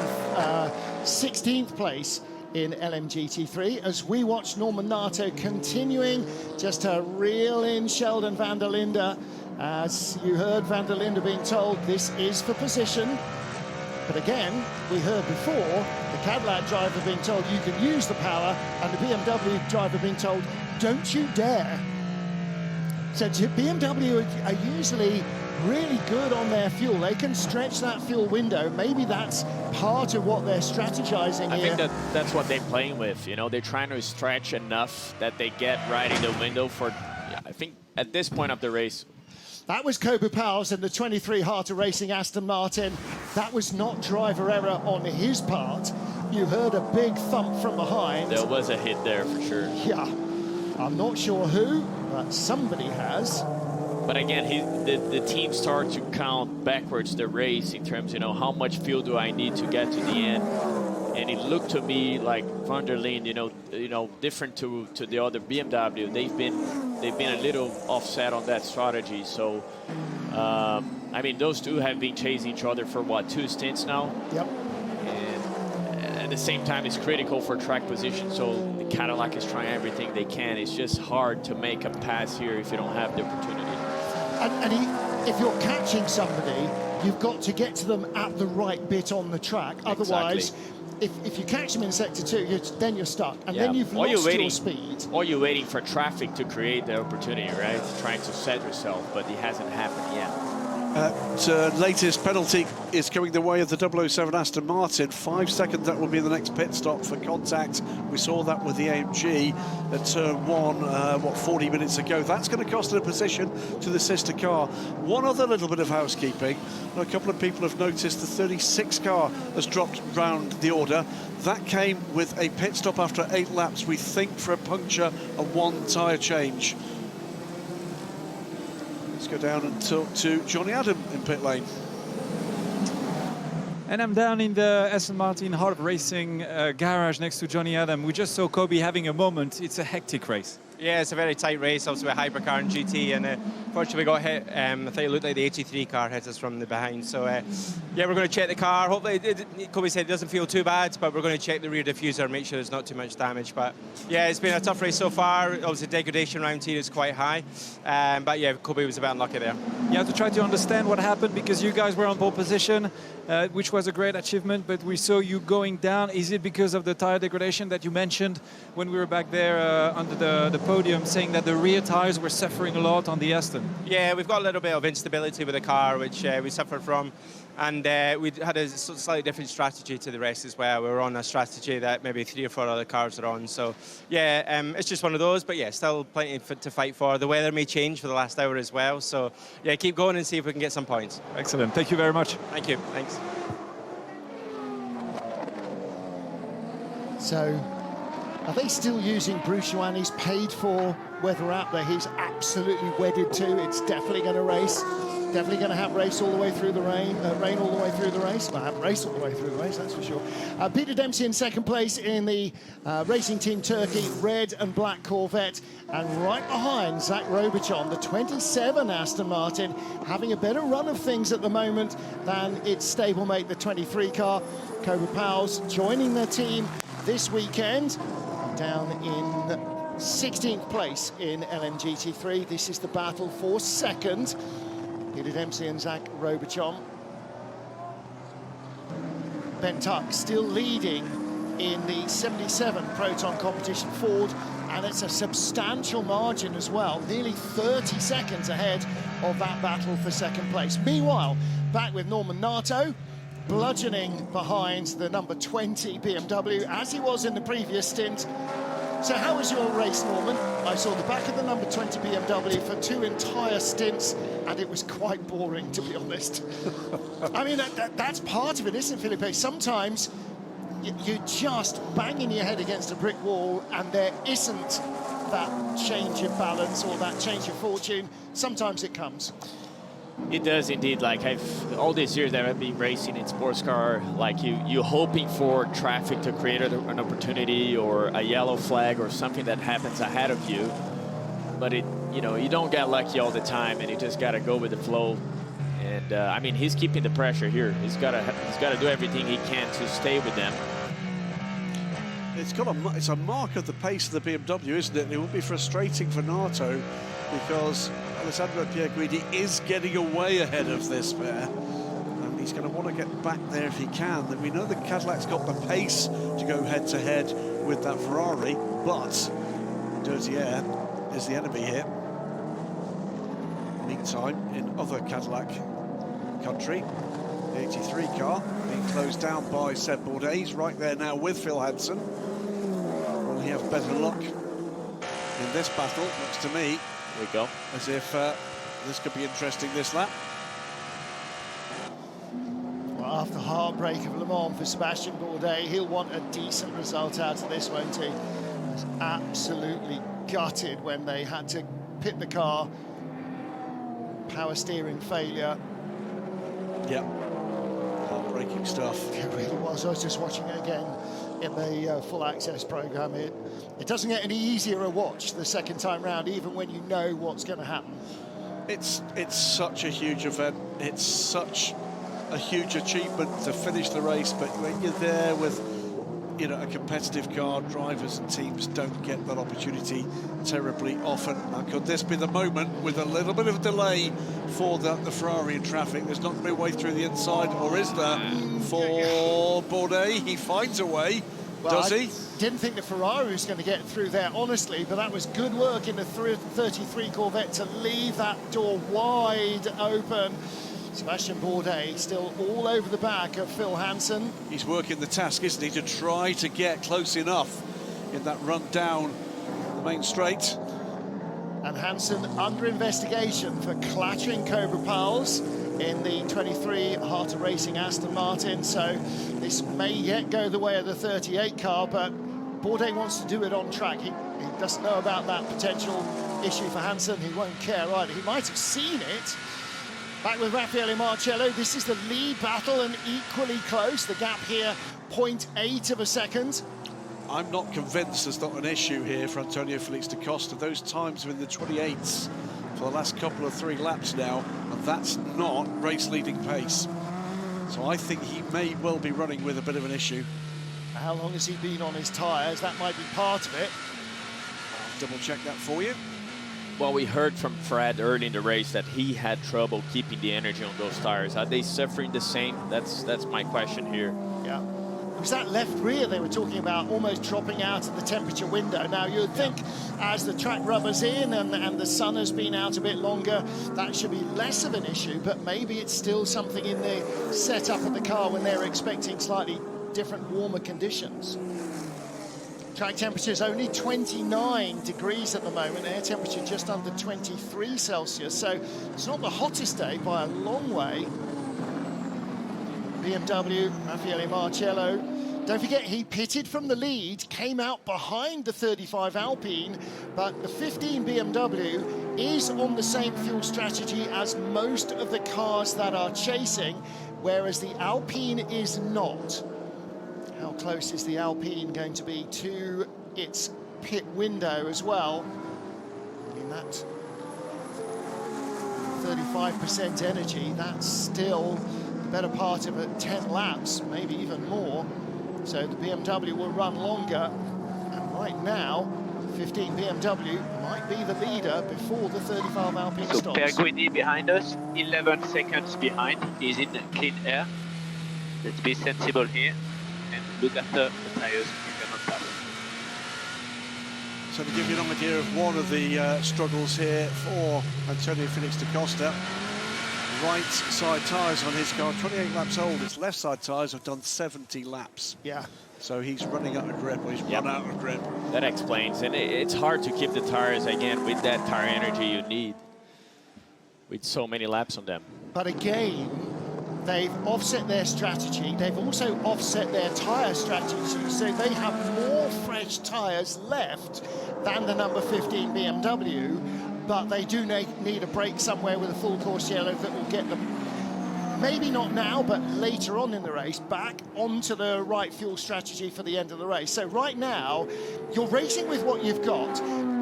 16th place in LMGT3 as we watch Norman Nato continuing just to reel in Sheldon van der Linde. As you heard van der Linde being told, this is for position. But again, we heard before the Cadillac driver being told you can use the power, and the BMW driver being told don't you dare. So BMW are usually really good on their fuel. They can stretch that fuel window. Maybe that's part of what they're strategizing here. I think that's what they're playing with. You know, they're trying to stretch enough that they get right in the window for, I think, at this point of the race. That was Kobe Powell's in the 23 Heart of Racing Aston Martin. That was not driver error on his part. You heard a big thump from behind. There was a hit there for sure. Yeah, I'm not sure who, but somebody has. But again, the team started to count backwards the race in terms, you know, how much fuel do I need to get to the end? And it looked to me like van der Linde, you know, different to the other BMW. They've been a little offset on that strategy. So, I mean, those two have been chasing each other for what, 2 stints now? Yep. And at the same time, it's critical for track position. So the Cadillac is trying everything they can. It's just hard to make a pass here if you don't have the opportunity. And if you're catching somebody, you've got to get to them at the right bit on the track. Otherwise, if you catch them in sector 2, then you're stuck, and then you've lost your speed. Or you're waiting for traffic to create the opportunity, right? Trying to set yourself, but it hasn't happened yet. Latest penalty is coming the way of the 007 Aston Martin. 5 seconds, that will be the next pit stop for contact. We saw that with the AMG at turn 1, 40 minutes ago. That's going to cost it a position to the sister car. One other little bit of housekeeping. A couple of people have noticed the 36 car has dropped round the order. That came with a pit stop after 8 laps, we think, for a puncture and 1 tyre change. Let's go down and talk to Johnny Adam in pit lane. And I'm down in the Aston Martin Heart of Racing garage next to Johnny Adam. We just saw Kobe having a moment. It's a hectic race. Yeah, it's a very tight race, obviously with Hypercar and GT, and fortunately we got hit. I think it looked like the 83 car hit us from the behind. So yeah, we're going to check the car. Hopefully, Kobe said it doesn't feel too bad, but we're going to check the rear diffuser and make sure there's not too much damage. But yeah, it's been a tough race so far. Obviously, degradation around here is quite high. But yeah, Kobe was a bit unlucky there. You have to try to understand what happened because you guys were on pole position, which was a great achievement, but we saw you going down. Is it because of the tire degradation that you mentioned when we were back there under the podium, saying that the rear tires were suffering a lot on the Aston? Yeah, we've got a little bit of instability with the car, which we suffered from. And we had a slightly different strategy to the rest as well. We were on a strategy that maybe 3 or 4 other cars are on. So, yeah, it's just one of those. But, yeah, still plenty to fight for. The weather may change for the last hour as well. So, yeah, keep going and see if we can get some points. Excellent. Thank you very much. Thank you. Thanks. So, are they still using Bruce Ioanni's paid-for weather app that he's absolutely wedded to? It's definitely going to race. Definitely going to have race all the way through the rain, rain all the way through the race. Well, have race all the way through the race, that's for sure. Peter Dempsey in second place in the Racing Team Turkey red and black Corvette. And right behind, Zach Robichon, the 27 Aston Martin, having a better run of things at the moment than its stablemate, the 23 car. Kobe Powell's joining the team this weekend, down in 16th place in LMGT3. This is the battle for second. Peter Dempsey and Zach Robichon. Ben Tuck still leading in the 77 Proton competition Ford, and it's a substantial margin as well, nearly 30 seconds ahead of that battle for second place. Meanwhile, back with Norman Nato, bludgeoning behind the number 20 BMW, as he was in the previous stint. So how was your race, Norman? I saw the back of the number 20 BMW for 2 entire stints, and it was quite boring, to be honest. I mean, that's part of it, isn't it, Felipe? Sometimes you're just banging your head against a brick wall, and there isn't that change of balance or that change of fortune. Sometimes it comes. It does indeed. Like all these years that I've been racing in sports car, like you're hoping for traffic to create an opportunity or a yellow flag or something that happens ahead of you. But you don't get lucky all the time, and you just got to go with the flow. And I mean, he's keeping the pressure here. He's got to do everything he can to stay with them. It's a mark of the pace of the BMW, isn't it? And it will be frustrating for Nato because Alessandro Pierguidi is getting away ahead of this pair, and he's going to want to get back there if he can. And we know the Cadillac's got the pace to go head-to-head with that Ferrari, but dirty air is the enemy here. Meantime, in other Cadillac country, the 83 car being closed down by Seb Bourdais. He's right there now with Phil Hansen. Will he have better luck in this battle? Looks to me we go as if this could be interesting this lap. Well, after the heartbreak of Le Mans for Sebastian Bourdais, he'll want a decent result out of this, won't he? He was absolutely gutted when they had to pit the car. Power steering failure. Yep. Heartbreaking stuff. It really was. I was just watching it again in the full access program. It doesn't get any easier a watch the second time round, even when you know what's going to happen. It's such a huge event. It's such a huge achievement to finish the race, but when you're there with a competitive car, drivers and teams don't get that opportunity terribly often. Now, could this be the moment with a little bit of a delay for the Ferrari in traffic? There's not going to be a way through the inside, or is there for Bourdais? He finds a way, does he? Didn't think the Ferrari was going to get through there, honestly, but that was good work in the 33 Corvette to leave that door wide open. Sebastian Bourdais still all over the back of Phil Hansen. He's working the task, isn't he, to try to get close enough in that run down the main straight. And Hansen under investigation for clattering Cobra Pals in the 23 Heart of Racing Aston Martin. So this may yet go the way of the 38 car, but Bourdais wants to do it on track. He doesn't know about that potential issue for Hansen. He won't care either. He might have seen it. Back with Raffaele Marcello, this is the lead battle and equally close. The gap here, 0.8 of a second. I'm not convinced there's not an issue here for Antonio Felix da Costa. Those times are in the 28s for the last couple of 3 laps now, and that's not race-leading pace. So I think he may well be running with a bit of an issue. How long has he been on his tyres? That might be part of it. I'll double-check that for you. Well, we heard from Fred early in the race that he had trouble keeping the energy on those tires. Are they suffering the same? That's my question here. Yeah. It was that left rear they were talking about almost dropping out of the temperature window. Now, you'd think as the track rubber's in and the sun has been out a bit longer, that should be less of an issue, but maybe it's still something in the setup of the car when they're expecting slightly different, warmer conditions. Track temperature is only 29 degrees at the moment, air temperature just under 23 Celsius, so it's not the hottest day by a long way. BMW, Raffaele Marcello. Don't forget, he pitted from the lead, came out behind the 35 Alpine, but the 15 BMW is on the same fuel strategy as most of the cars that are chasing, whereas the Alpine is not. How close is the Alpine going to be to its pit window as well? In that 35% energy, that's still the better part of 10 laps, maybe even more. So the BMW will run longer. And right now, 15 BMW might be the leader before the 35 Alpine so stops. Pierguidi behind us, 11 seconds behind. He's in clean air. Let's be sensible here. And look after the tires, you cannot pass. So to give you an idea of one of the struggles here for Antonio Felix da Costa, right side tyres on his car, 28 laps old. His left side tyres have done 70 laps. Yeah. So he's running out of grip, or he's run out of grip. That explains, and it's hard to keep the tires, again, with that tire energy you need, with so many laps on them. But again, they've offset their strategy. They've also offset their tyre strategy, so they have more fresh tyres left than the number 15 BMW, but they do need a break somewhere with a full course yellow that will get them, maybe not now, but later on in the race, back onto the right fuel strategy for the end of the race. So right now, you're racing with what you've got.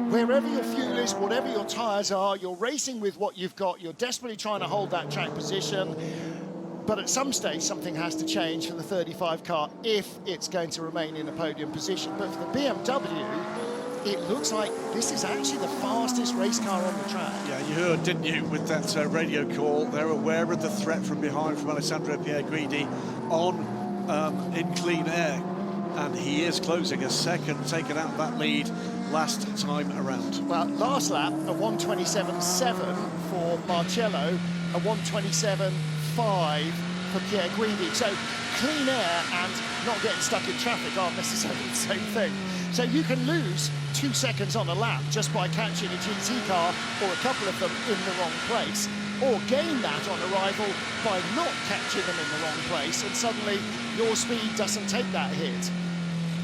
Wherever your fuel is, whatever your tyres are, you're racing with what you've got. You're desperately trying to hold that track position. But at some stage, something has to change for the 35 car if it's going to remain in a podium position. But for the BMW, it looks like this is actually the fastest race car on the track. Yeah, you heard, didn't you, with that radio call? They're aware of the threat from behind from Alessandro Pierguidi in clean air. And he is closing a second, taking out that lead last time around. Well, last lap, a 1:27.7 for Marcello, a 1:27.5 for Pierguidi. So clean air and not getting stuck in traffic aren't necessarily the same thing. So you can lose 2 seconds on a lap just by catching a GT car or a couple of them in the wrong place, or gain that on arrival by not catching them in the wrong place, and suddenly your speed doesn't take that hit.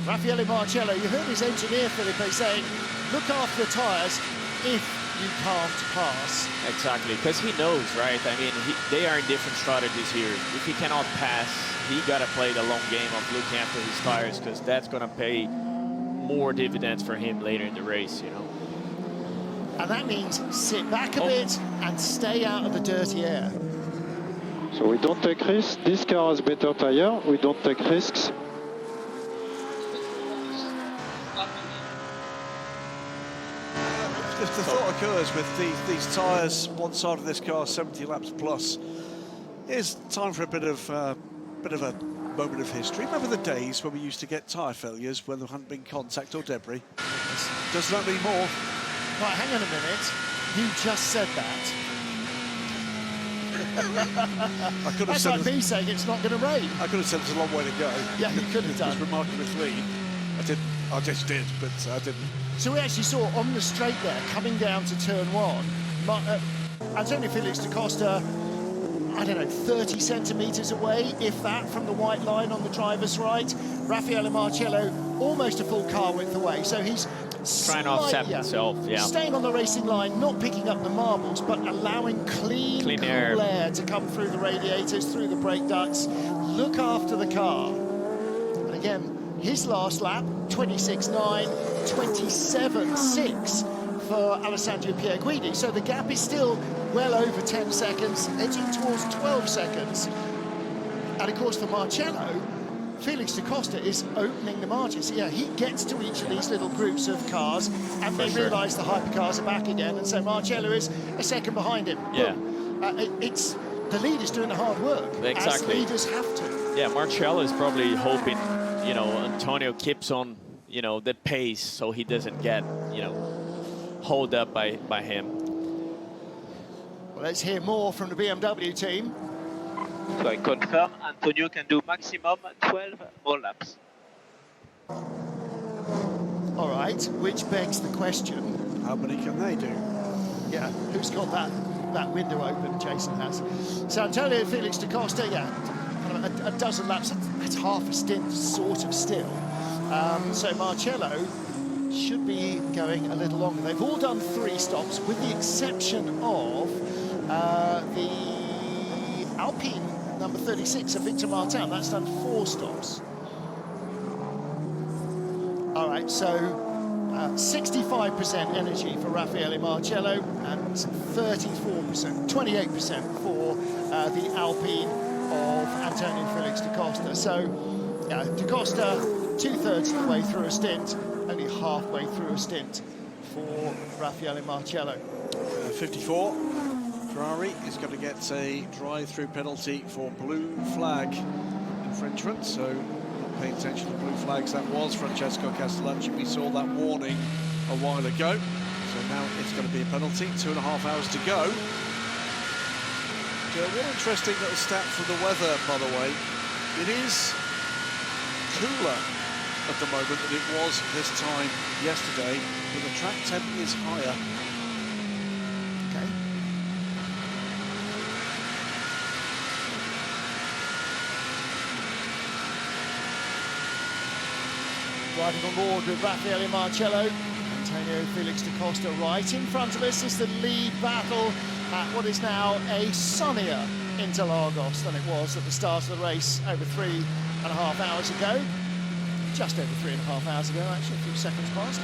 Raffaele Marcello, you heard his engineer, Felipe, saying, look after the tyres if you can't pass. Exactly, because he knows, right? I mean, they are in different strategies here. If he cannot pass, he got to play the long game of looking after his tyres, because that's going to pay more dividends for him later in the race, you know. And that means sit back a bit and stay out of the dirty air. So we don't take risks. This car has better tire. We don't take risks. If the thought occurs with these tyres, one side of this car 70 laps plus, it's time for a bit of a moment of history. Remember the days when we used to get tyre failures when there hadn't been contact or debris? Does that mean more? Right, hang on a minute. You just said that. I could have That's said like me saying it's not going to rain. I could have said there's a long way to go. Yeah, you could have done. It was remarkably clean. I just did, but I didn't. So we actually saw on the straight there, coming down to turn one, Antonio Felix da Costa, I don't know, 30 centimetres away, if that, from the white line on the driver's right. Raffaele Marcello almost a full car width away. So he's trying to offset himself, yeah. Staying on the racing line, not picking up the marbles, but allowing clean air to come through the radiators, through the brake ducts. Look after the car. And again, his last lap, 26.9, 27.6 for Alessandro Pierguidi. So the gap is still well over 10 seconds, edging towards 12 seconds. And of course for Marcello, Felix da Costa is opening the margins. Yeah, he gets to each of these little groups of cars and they realise the hypercars are back again, and so Marcello is a second behind him. Yeah. It's the leader's doing the hard work, exactly. as leaders have to. Yeah, Marcello is probably hoping, you know, Antonio keeps on, you know, the pace so he doesn't get, you know, hold up by him. Well, let's hear more from the BMW team. So I confirm Antonio can do maximum 12 more laps. All right, which begs the question, how many can they do? Yeah, who's got that window open? Jason has. So Antonio Felix da Costa, yeah, kind of a dozen laps. That's half a stint, sort of still. So Marcello should be going a little longer. They've all done 3 stops, with the exception of the Alpine number 36 of Victor Martin. That's done 4 stops. All right, so 65% energy for Raffaele Marcello and 34%, 28% for the Alpine of Antonio Felix da Costa. So da Costa 2/3 of the way through a stint, only halfway through a stint for Raffaele Marcello. 54. Ferrari is going to get a drive-through penalty for blue flag infringement, so not paying attention to blue flags. That was Francesco Castellucci. We saw that warning a while ago, so now it's going to be a penalty. 2.5 hours to go. One interesting little stat for the weather, by the way. It is cooler at the moment than it was this time yesterday, but the track temp is higher. Okay. Riding on board with Raffaele Marcello and Antonio Felix da Costa right in front of us is the lead battle at what is now a sunnier Interlagos than it was at the start of the race over 3.5 hours ago. Just over 3.5 hours ago, actually, a few seconds past.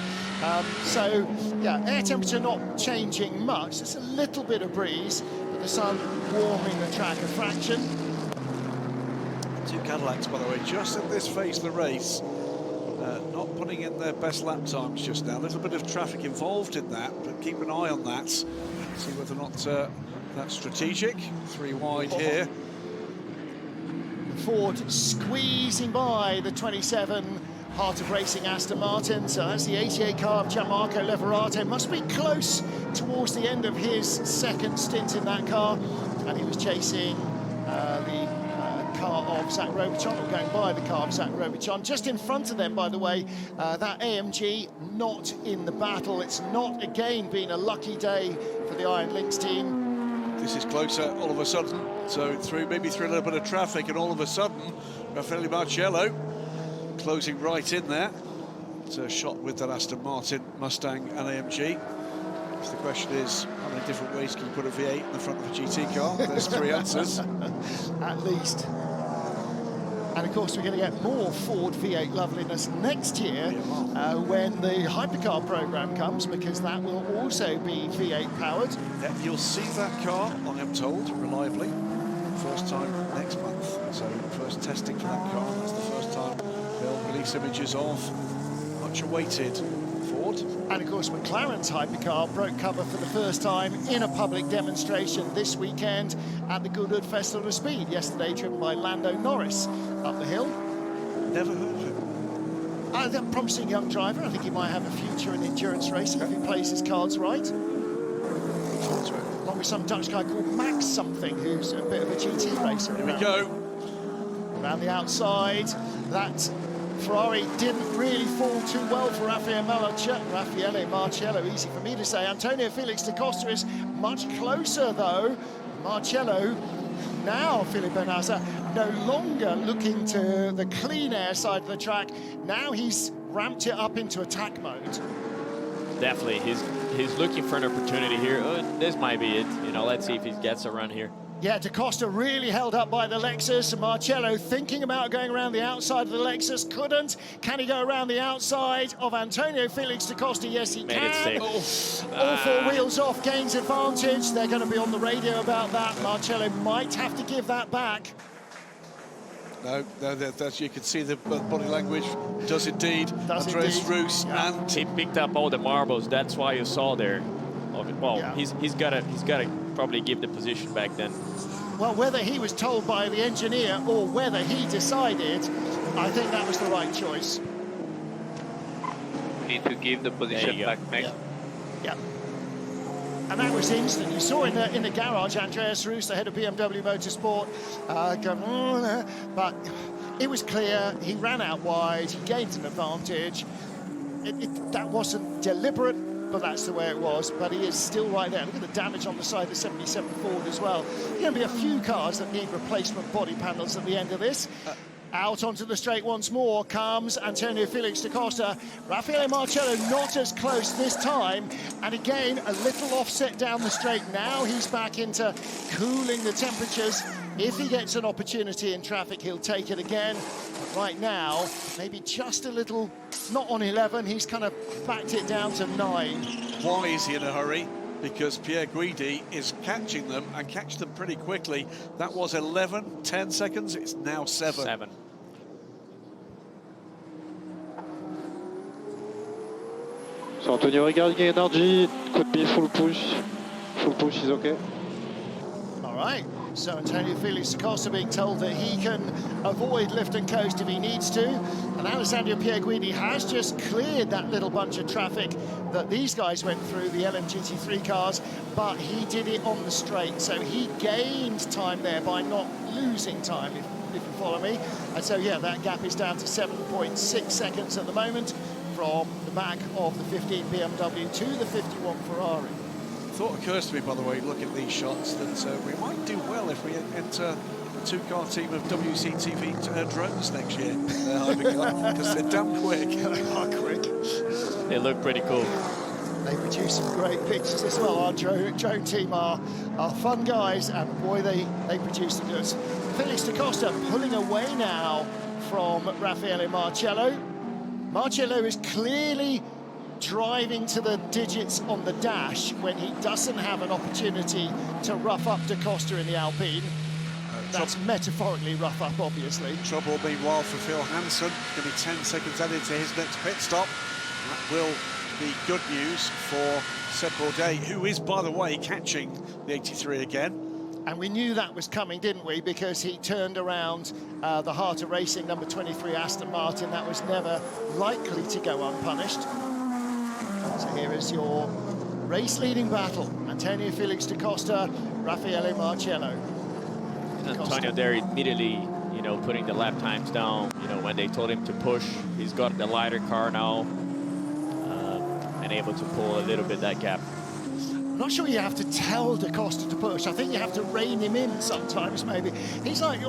So, yeah, air temperature not changing much. There's a little bit of breeze, but the sun warming the track a fraction. Two Cadillacs, by the way, just at this phase of the race, not putting in their best lap times just now. A little bit of traffic involved in that, but keep an eye on that. See whether or not that's strategic. 3 wide here. Ford squeezing by the 27 Heart of Racing Aston Martin. So that's the 88 car of Gianmarco Leverate. Must be close towards the end of his second stint in that car. And he was chasing the car of Zach Robichon, or going by the car of Zach Robichon. Just in front of them, by the way, that AMG not in the battle. It's not, again, been a lucky day for the Iron Lynx team. This is closer all of a sudden. So maybe through a little bit of traffic, and all of a sudden, Raffaele Marciello closing right in there. It's a shot with that Aston Martin, Mustang and AMG. So the question is, how many different ways can you put a V8 in the front of a GT car? There's 3 answers. At least. And of course, we're going to get more Ford V8 loveliness next year when the Hypercar program comes, because that will also be V8 powered. Yeah, you'll see that car, I'm told, reliably, first time next month. So first testing for that car. That's the first time they'll release images of much awaited Ford. And of course, McLaren's Hypercar broke cover for the first time in a public demonstration this weekend at the Goodwood Festival of Speed. Yesterday, driven by Lando Norris up the hill. Never heard of him. A promising young driver. I think he might have a future in endurance racing if he plays his cards right. Along with some Dutch guy called Max something, who's a bit of a GT racer. Here we go. Around the outside, that Ferrari didn't really fall too well for Raffaele Marciello, easy for me to say. Antonio Felix da Costa is much closer, though. Marciello, now Filipe Nasr, no longer looking to the clean air side of the track. Now he's ramped it up into attack mode. Definitely, he's looking for an opportunity here. This might be it. You know, let's see if he gets a run here. Yeah, da Costa really held up by the Lexus. Marciello thinking about going around the outside of the Lexus, couldn't. Can he go around the outside of Antonio Felix da Costa? Yes, he can. All 4 wheels off, gains advantage. They're going to be on the radio about that. Marciello might have to give that back. No, you can see the body language does indeed. Andreas Roos, and he picked up all the marbles. That's why you saw there. Well, yeah. he's got to probably give the position back then. Well, whether he was told by the engineer or whether he decided, I think that was the right choice. We need to give the position back, Meg. Yeah. And that was instant. You saw in the garage, Andreas Roos, the head of BMW Motorsport, going, but it was clear. He ran out wide. He gained an advantage. That wasn't deliberate, but that's the way it was. But he is still right there. Look at the damage on the side of the 77 Ford as well. There's going to be a few cars that need replacement body panels at the end of this. Out onto the straight once more comes Antonio Felix da Costa. Raffaele Marciello not as close this time. And again, a little offset down the straight. Now he's back into cooling the temperatures. If he gets an opportunity in traffic, he'll take it again. But right now, maybe just a little, not on 11, he's kind of backed it down to 9. Why is he in a hurry? Because Pierre Guidi is catching them, and catch them pretty quickly. That was 10 seconds, it's now 7. So Antonio, regarding energy, it could be full push. Full push is okay. All right. So Antonio Felix da Costa being told that he can avoid lift and coast if he needs to. And Alessandro Pierguidi has just cleared that little bunch of traffic that these guys went through, the LMGT3 cars, but he did it on the straight. So he gained time there by not losing time, if you follow me. And so, yeah, that gap is down to 7.6 seconds at the moment from the back of the 15 BMW to the 51 Ferrari. Thought occurs to me, by the way, looking at these shots, that we might do well if we enter a 2-car team of WCTV drones next year, because they're damn quick. They are quick. They look pretty cool. They produce some great pictures as well. Our drone team are fun guys, and boy, they produce the goods. Felix da Costa pulling away now from Raffaele Marcello. Marcello is clearly driving to the digits on the dash when he doesn't have an opportunity to rough up da Costa in the Alpine. That's metaphorically rough up, obviously. Trouble meanwhile for Phil Hansen. Going to be 10 seconds added to his next pit stop. That will be good news for Seb Bourdais, who is, by the way, catching the 83 again. And we knew that was coming, didn't we? Because he turned around the Heart of Racing number 23 Aston Martin. That was never likely to go unpunished. So here is your race-leading battle. Antonio Felix da Costa, Raffaele Marcello. Antonio there immediately, you know, putting the lap times down, you know, when they told him to push. He's got the lighter car now and able to pull a little bit that gap. I'm not sure you have to tell da Costa to push. I think you have to rein him in sometimes, maybe. He's like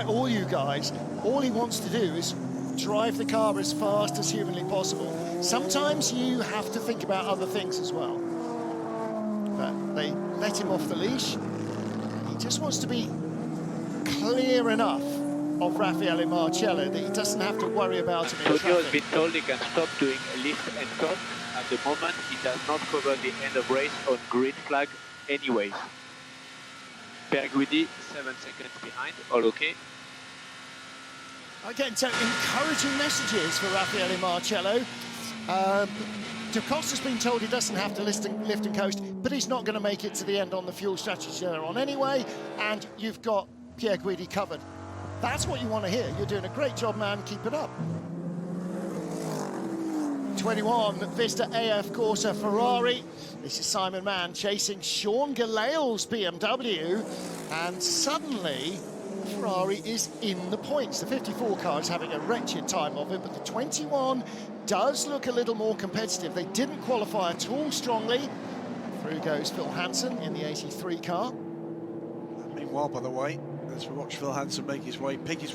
all you guys. All he wants to do is drive the car as fast as humanly possible. Sometimes you have to think about other things as well. But they let him off the leash. He just wants to be clear enough of Raffaele Marcello that he doesn't have to worry about him in Antonio has traffic. been told he can stop doing lift and cut. At the moment, he does not cover the end of race on green flag anyways. Guidi 7 seconds behind, all okay. Again, so encouraging messages for Raffaele Marcello. Da Costa's been told he doesn't have to lift and coast, but he's not going to make it to the end on the fuel strategy they're on anyway, and you've got Pierre Guidi covered. That's what you want to hear. You're doing a great job, man. Keep it up. 21, Vista AF Corsa Ferrari. This is Simon Mann chasing Sean Gallale's BMW, and suddenly Ferrari is in the points. The 54 car is having a wretched time of it, but the 21 does look a little more competitive. They didn't qualify at all strongly. Through goes Phil Hansen in the 83 car. Meanwhile, by the way, as we watch Phil Hansen pick his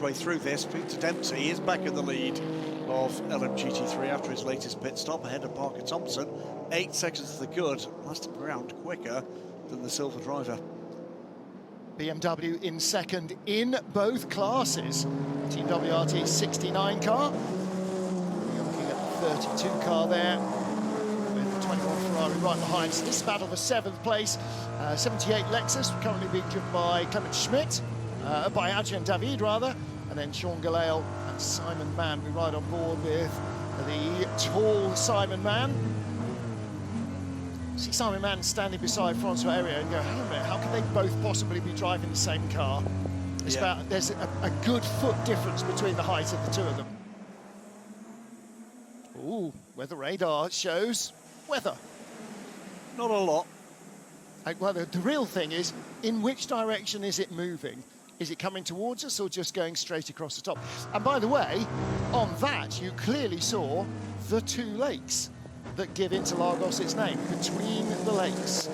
way through this, Peter Dempsey is back in the lead of LMGT3 after his latest pit stop, ahead of Parker Thompson. 8 seconds to the good, last round quicker than the silver driver. BMW in second in both classes. Team WRT 69 car. You're looking at the 32 car there, with the 21 Ferrari right behind. So this battle for 7th place. 78 Lexus currently being driven by Clement Schmidt, by Adrian David rather, and then Sean Gallale and Simon Mann. We ride on board with the tall Simon Mann. See Simon Mann standing beside Francois Heriot and go, hang on a minute, how can they both possibly be driving the same car? It's about, there's a good foot difference between the height of the two of them. Ooh, weather radar shows weather. Not a lot. Well, the real thing is, in which direction is it moving? Is it coming towards us or just going straight across the top? And by the way, on that, you clearly saw the two lakes that give Interlagos its name, between the lakes.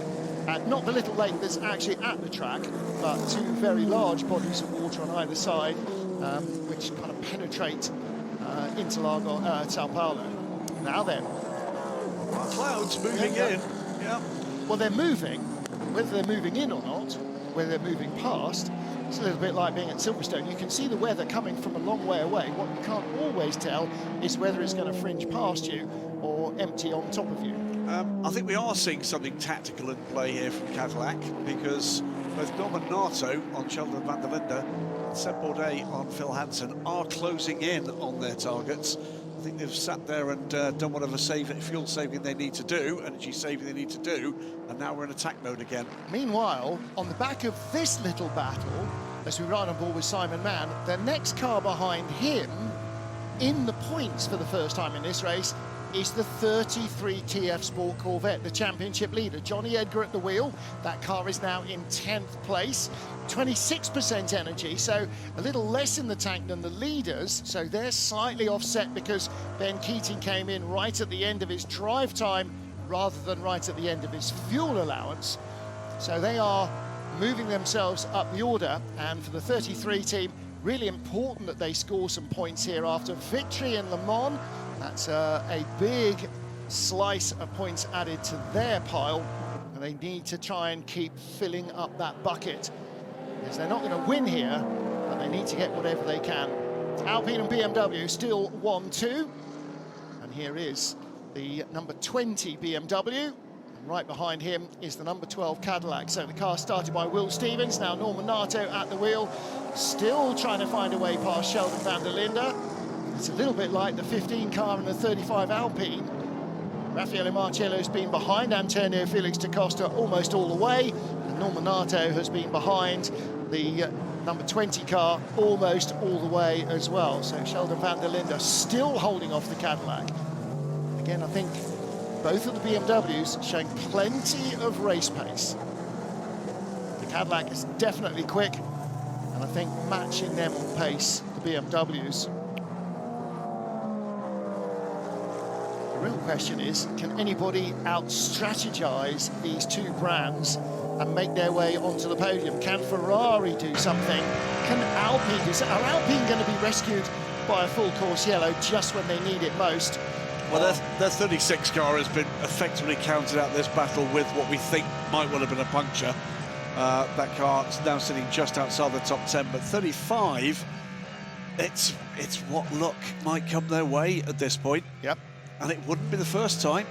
Not the little lake that's actually at the track, but two very large bodies of water on either side, which kind of penetrate Interlagos, São Paulo. Now then. Clouds moving in. Yeah. Well, they're moving. Whether they're moving in or not, whether they're moving past, it's a little bit like being at Silverstone. You can see the weather coming from a long way away. What you can't always tell is whether it's going to fringe past you or empty on top of you. I think we are seeing something tactical in play here from Cadillac, because both Norman Nato on Sheldon van der Linde and Seb Bourdais on Phil Hansen are closing in on their targets. I think they've sat there and done whatever fuel saving they need to do, energy saving they need to do, and now we're in attack mode again. Meanwhile, on the back of this little battle, as we ride on board with Simon Mann, the next car behind him, in the points for the first time in this race, is the 33 TF Sport Corvette, the championship leader. Johnny Edgar at the wheel. That car is now in 10th place. 26% energy, so a little less in the tank than the leaders. So they're slightly offset because Ben Keating came in right at the end of his drive time rather than right at the end of his fuel allowance. So they are moving themselves up the order. And for the 33 team, really important that they score some points here after victory in Le Mans. That's a big slice of points added to their pile, and they need to try and keep filling up that bucket, because they're not going to win here, but they need to get whatever they can. Alpine and BMW still 1-2, and here is the number 20 BMW, and right behind him is the number 12 Cadillac. So the car started by Will Stevens, now Norman Nato at the wheel, still trying to find a way past Sheldon van der Linde. It's a little bit like the 15 car and the 35 Alpine. Raffaele Marcello's been behind Antonio Felix da Costa almost all the way, and Norman Nato has been behind the number 20 car almost all the way as well. So Sheldon van der Linde still holding off the Cadillac. Again, I think both of the BMWs showing plenty of race pace. The Cadillac is definitely quick, and I think matching them on pace, the BMWs. The real question is, can anybody out-strategize these two brands and make their way onto the podium? Can Ferrari do something? Can Alpine do something? Are Alpine going to be rescued by a full course yellow just when they need it most? Well, their 36 car has been effectively counted out this battle with what we think might well have been a puncture. That car is now sitting just outside the top 10, but 35, it's what look might come their way at this point. Yep. And it wouldn't be the first time.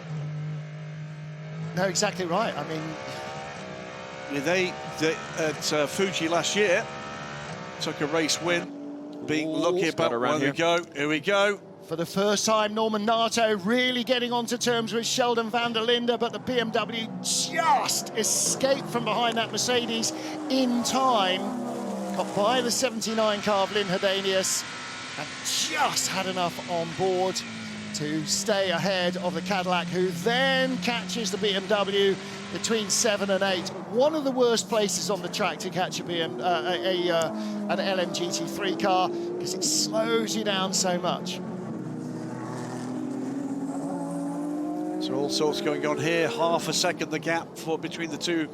No, exactly right. I mean, they at Fuji last year took a race win, being lucky about around here. Here we go. For the first time, Norman Nato really getting onto terms with Sheldon van der Linde, but the BMW just escaped from behind that Mercedes in time. Got by the 79 car of Lynn Herdenius and just had enough on board to stay ahead of the Cadillac, who then catches the BMW between 7 and 8. One of the worst places on the track to catch an LMGT3 car, because it slows you down so much. So all sorts going on here. Half a second the gap between the two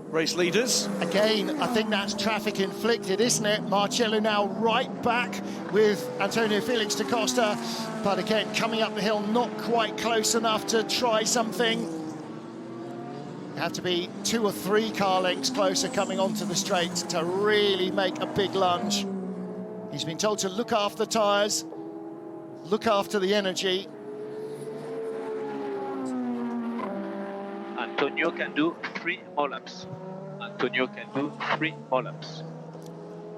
race leaders. Again, I think that's traffic inflicted, isn't it? Marcello now right back with Antonio Felix da Costa, but again, coming up the hill, not quite close enough to try something. You have to be 2 or 3 car lengths closer coming onto the straight to really make a big lunge. He's been told to look after the tyres, look after the energy. Antonio can do 3 more laps. Antonio can do 3 more laps.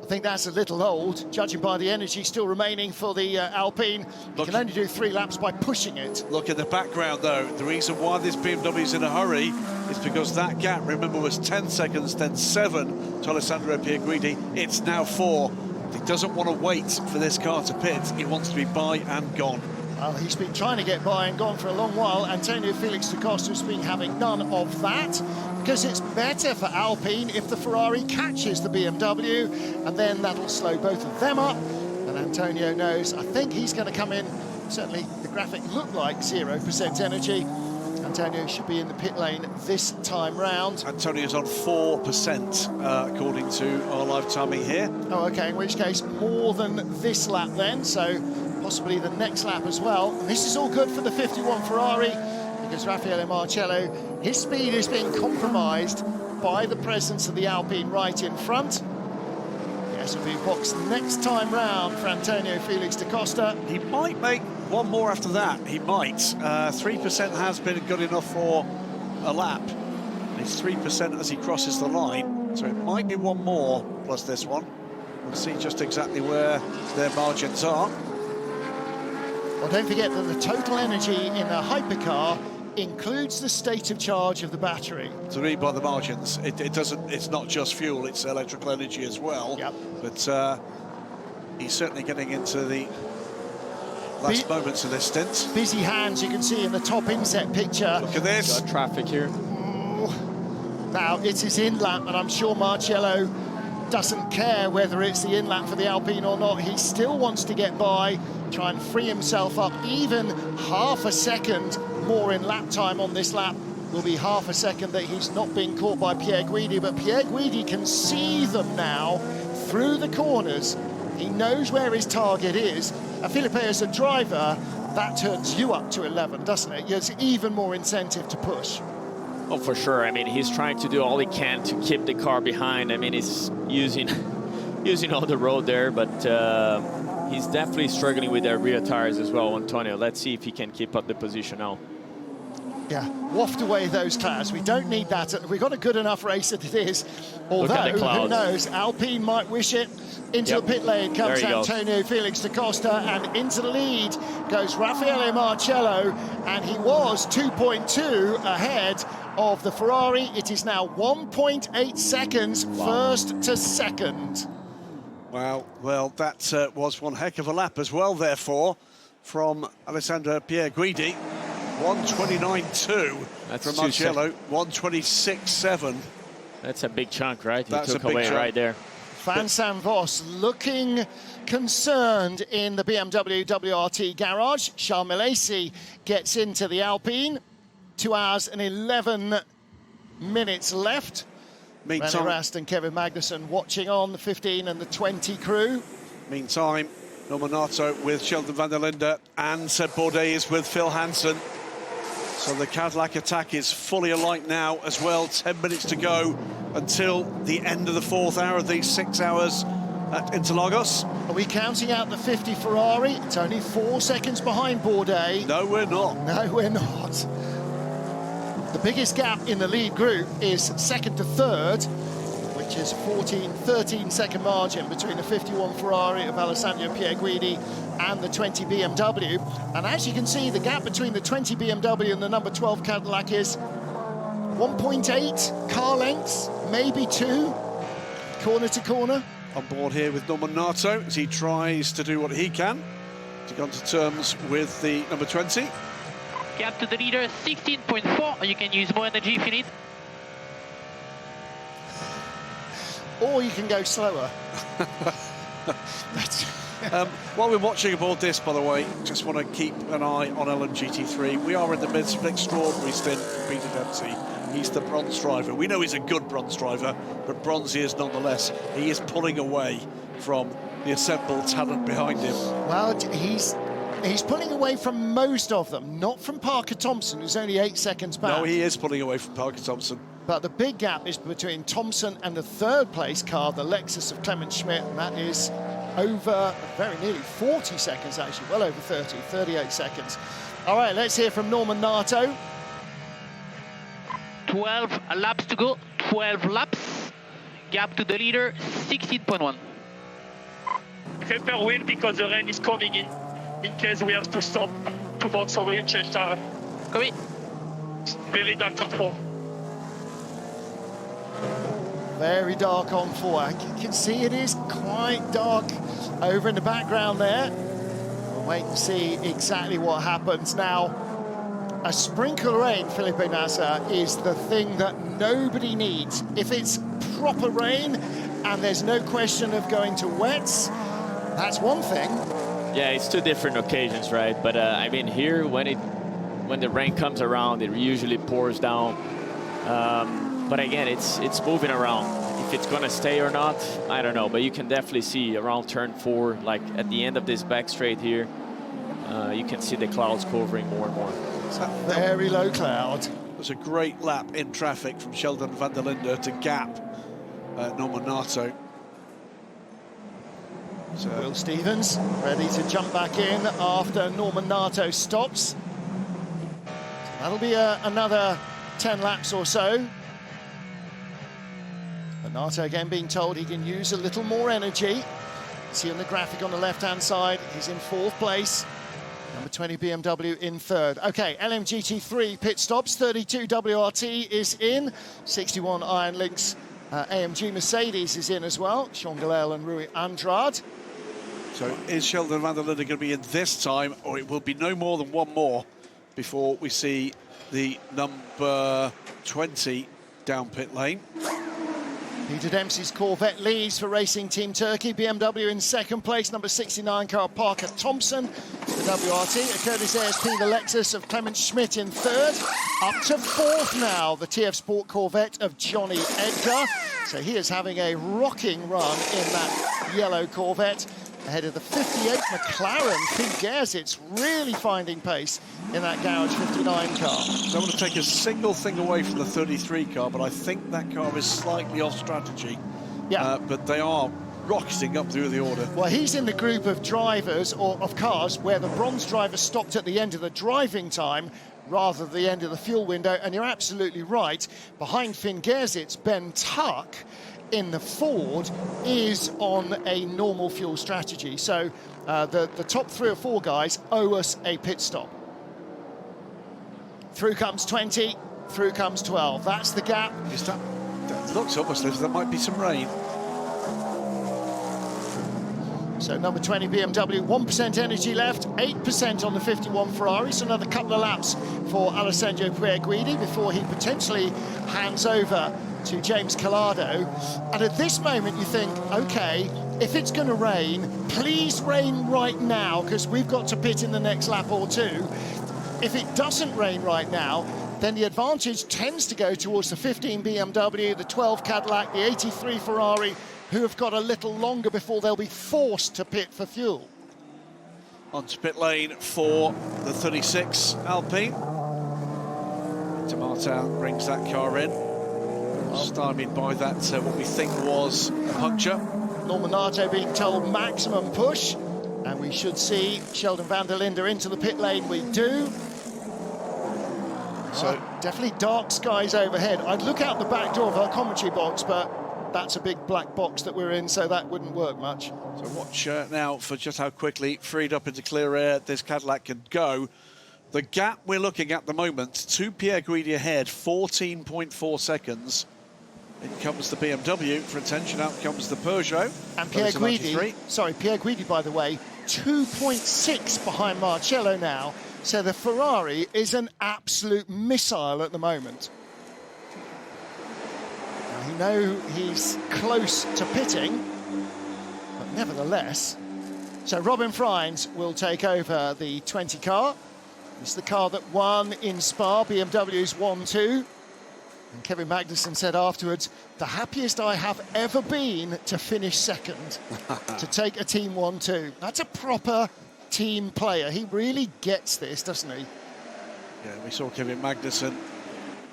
I think that's a little old, judging by the energy still remaining for the Alpine. You can only do 3 laps by pushing it. Look at the background, though. The reason why this BMW is in a hurry is because that gap, remember, was 10 seconds, then 7 to Alessandro Pierguidi. It's now 4. He doesn't want to wait for this car to pit. He wants to be by and gone. Well, he's been trying to get by and gone for a long while. Antonio Felix da Costa has been having none of that, because it's better for Alpine if the Ferrari catches the BMW, and then that'll slow both of them up. And Antonio knows, I think he's going to come in, certainly the graphic looked like 0% energy. Antonio should be in the pit lane this time round. Antonio's on 4%, according to our live timing here. Oh, okay, in which case more than this lap then, so possibly the next lap as well. And this is all good for the 51 Ferrari, because Raffaele Marcello, his speed is being compromised by the presence of the Alpine right in front. The SUV box next time round for Antonio Felix da Costa. He might make one more after that. He might. 3% has been good enough for a lap. It's 3% as he crosses the line, so it might be one more plus this one. We'll see just exactly where their margins are. Well, don't forget that the total energy in the Hypercar includes the state of charge of the battery. To read by the margins, it doesn't. It's not just fuel; it's electrical energy as well. Yep. But he's certainly getting into the last moments of this stint. Busy hands, you can see in the top inset picture. Look at this. Got traffic here. Now it is in lap, and I'm sure Marcello doesn't care whether it's the in lap for the Alpine or not. He still wants to get by, try and free himself up. Even half a second more in lap time on this lap will be half a second that he's not being caught by Pierguidi, but Pierguidi can see them now through the corners. He knows where his target is. Felipe, as a driver, that turns you up to 11, doesn't it? There's even more incentive to push. Oh, for sure. I mean, he's trying to do all he can to keep the car behind. I mean, he's using all the road there, but he's definitely struggling with their rear tires as well, Antonio. Let's see if he can keep up the position now. Yeah, waft away those clouds. We don't need that. We've got a good enough race as it is. Although, who knows, Alpine might wish it. Into the pit lane comes Antonio Felix da Costa, and into the lead goes Raffaele Marcello, and he was 2.2 ahead of the Ferrari. It is now 1.8 seconds first to second. Wow, well, that was one heck of a lap as well, therefore, from Alessandro Pierguidi. 129.2 from Marcello, 126.7. That's a big chunk, right? He That's took a big away chunk. right there. Van Sanvos looking concerned in the BMW WRT garage. Charles Milesi gets into the Alpine. 2 hours and 11 minutes left. Meantime, Rast and Kevin Magnussen watching on the 15 and the 20 crew. Meantime, Nominato with Sheldon van der Linde, and Seb Bourdais is with Phil Hansen. So the Cadillac attack is fully alight now as well. 10 minutes to go until the end of the 4th hour of these 6 hours at Interlagos. Are we counting out the 50 Ferrari? It's only 4 seconds behind Bourdais. No, we're not. No, we're not. The biggest gap in the lead group is second to third, which is 13-second margin between the 51 Ferrari of Alessandro Pierguidi and the 20 BMW. And as you can see, the gap between the 20 BMW and the number 12 Cadillac is 1.8 car lengths, maybe 2, corner to corner. On board here with Nominato as he tries to do what he can to come to terms with the number 20. Gap to the leader, 16.4. You can use more energy if you need. Or you can go slower. While we're watching aboard this, by the way, just want to keep an eye on LMGT3. We are in the midst of an extraordinary stint for Peter Dempsey. He's the bronze driver. We know he's a good bronze driver, but bronze he is nonetheless. He is pulling away from the assembled talent behind him. Well, he's pulling away from most of them, not from Parker Thompson, who's only 8 seconds back. No, he is pulling away from Parker Thompson. But the big gap is between Thompson and the third place car, the Lexus of Clement Schmidt, and that is over very nearly 40 seconds, actually, well over 30, 38 seconds. All right, let's hear from Norman Nato. 12 laps to go, 12 laps. Gap to the leader, 16.1. Prepare wheel because the rain is coming in case we have to stop to box some wheel change tire. Copy. Very dark on 4. Very dark on 4. You can see it is quite dark over in the background there. We'll wait and see exactly what happens. Now, a sprinkle of rain, Felipe Nasser, is the thing that nobody needs. If it's proper rain and there's no question of going to wets, that's one thing. Yeah, it's 2 different occasions, right? But I mean, here when the rain comes around, it usually pours down. But again, it's moving around. If it's gonna stay or not, I don't know. But you can definitely see around turn 4, like at the end of this back straight here, you can see the clouds covering more and more. It's a very low cloud. It was a great lap in traffic from Sheldon van der Linde to gap Norman Nato. So Will Stevens ready to jump back in after Norman Nato stops. So that'll be another 10 laps or so. But Nato again being told he can use a little more energy. See on the graphic on the left-hand side, he's in 4th place. Number 20 BMW in 3rd. Okay, LMGT3 pit stops. 32 WRT is in. 61 Iron Lynx AMG Mercedes is in as well. Sean Galel and Rui Andrade. So is Sheldon van der Linde going to be in this time, or it will be no more than one more before we see the number 20 down pit lane? Peter Dempsey's Corvette leads for Racing Team Turkey. BMW in 2nd place, number 69 Carl Parker Thompson. The WRT, Curtis ASP, the Lexus of Clement Schmidt in 3rd. Up to 4th now, the TF Sport Corvette of Johnny Edgar. So he is having a rocking run in that yellow Corvette. ahead of the 58 McLaren. Finn Gersitz really finding pace in that Garage 59 car. Don't want to take a single thing away from the 33 car, but I think that car is slightly off strategy. Yeah. But they are rocketing up through the order. Well, he's in the group of drivers, or of cars, where the bronze driver stopped at the end of the driving time rather than the end of the fuel window, and you're absolutely right. Behind Finn Gersitz, Ben Tuck in the Ford is on a normal fuel strategy. So the top 3 or 4 guys owe us a pit stop. Through comes 20, through comes 12. That's the gap. That looks almost as if there might be some rain. So number 20 BMW, 1% energy left, 8% on the 51 Ferrari, so another couple of laps for Alessandro Pierguidi before he potentially hands over to James Collado. And at this moment you think, okay, if it's going to rain, please rain right now, because we've got to pit in the next lap or two. If it doesn't rain right now, then the advantage tends to go towards the 15 BMW, the 12 Cadillac, the 83 Ferrari, who have got a little longer before they'll be forced to pit for fuel. Onto pit lane for the 36 Alpine. Martin brings that car in. Stymied by that, what we think was a puncture. Norminato being told maximum push, and we should see Sheldon van der Linde into the pit lane. We do. So definitely dark skies overhead. I'd look out the back door of our commentary box, but that's a big black box that we're in, so that wouldn't work much. So watch now for just how quickly, freed up into clear air, this Cadillac can go. The gap we're looking at the moment, to Pierguidi ahead, 14.4 seconds. In comes the BMW for attention, out comes the Peugeot. And Pierguidi, by the way, 2.6 behind Marcello now. So the Ferrari is an absolute missile at the moment. You know he's close to pitting, but nevertheless. So Robin Freins will take over the 20 car. It's the car that won in Spa, BMW's 1-2. And Kevin Magnussen said afterwards, the happiest I have ever been to finish second, to take a team 1-2. That's a proper team player. He really gets this, doesn't he? Yeah, we saw Kevin Magnussen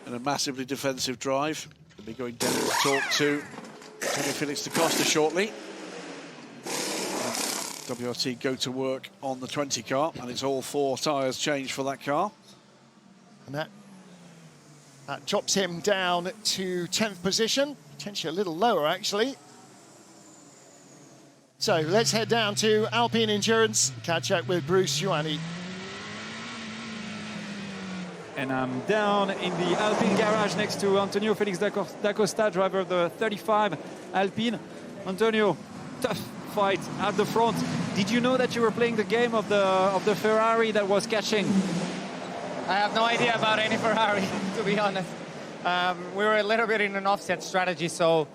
in a massively defensive drive. We'll be going down to talk to Tony Felix da Costa shortly. WRT go to work on the 20 car, and it's all 4 tyres changed for that car. And that drops him down to 10th position, potentially a little lower actually. So let's head down to Alpine Endurance, catch up with Bruce Ioani. And I'm down in the Alpine garage next to Antonio Felix da Costa, driver of the 35 Alpine. Antonio, tough fight at the front. Did you know that you were playing the game of the Ferrari that was catching? I have no idea about any Ferrari, to be honest. We were a little bit in an offset strategy, so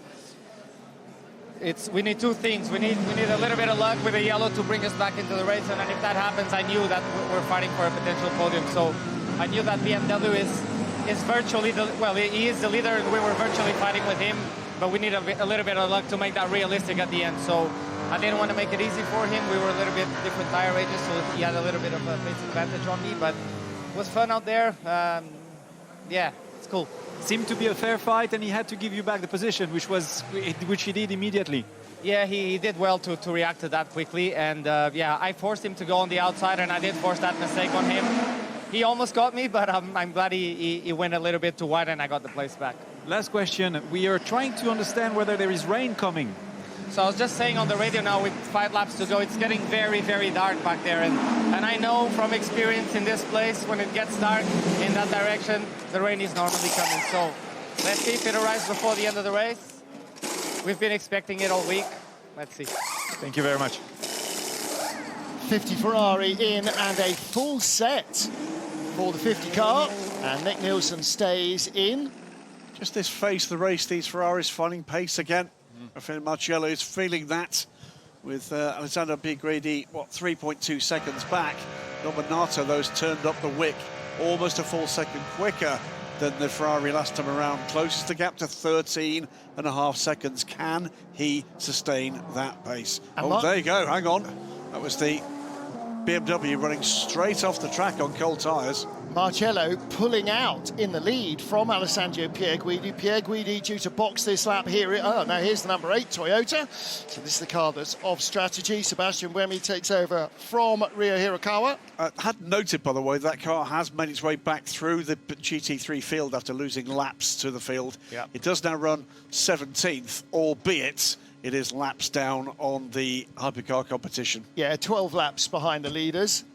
we need 2 things. We need a little bit of luck with the yellow to bring us back into the race, and then if that happens, I knew that we're fighting for a potential podium. So I knew that BMW is virtually he is the leader, and we were virtually fighting with him, but we need a little bit of luck to make that realistic at the end. So I didn't want to make it easy for him. We were a little bit different tire ranges, so he had a little bit of a pace advantage on me, but it was fun out there. Yeah, it's cool. Seemed to be a fair fight, and he had to give you back the position, which he did immediately. Yeah, he did well to react to that quickly, and yeah, I forced him to go on the outside, and I did force that mistake on him. He almost got me, but I'm glad he went a little bit too wide, and I got the place back. Last question. We are trying to understand whether there is rain coming. So I was just saying on the radio now, with 5 laps to go, it's getting very, very dark back there. And I know from experience in this place, when it gets dark in that direction, the rain is normally coming. So let's see if it arrives before the end of the race. We've been expecting it all week. Let's see. Thank you very much. 50 Ferrari in and a full set for the 50 car. And Nick Nielsen stays in. Just this phase of the race, these Ferraris finding pace again. Rafael Marcello is feeling that with Alessandro Pierguidi, 3.2 seconds back. Norman Nato, those turned up the wick almost a full second quicker than the Ferrari last time around. Closes the gap to 13.5 seconds. Can he sustain that pace? And there you go, hang on. That was the BMW running straight off the track on cold tyres. Marcello pulling out in the lead from Alessandro Pierguidi. Pierguidi due to box this lap here. Oh, no, here's the number 8 Toyota. So this is the car that's off strategy. Sebastian Buemi takes over from Ryo Hirakawa. I had noted, by the way, that car has made its way back through the GT3 field after losing laps to the field. Yep. It does now run 17th, albeit it is laps down on the hypercar competition. Yeah, 12 laps behind the leaders.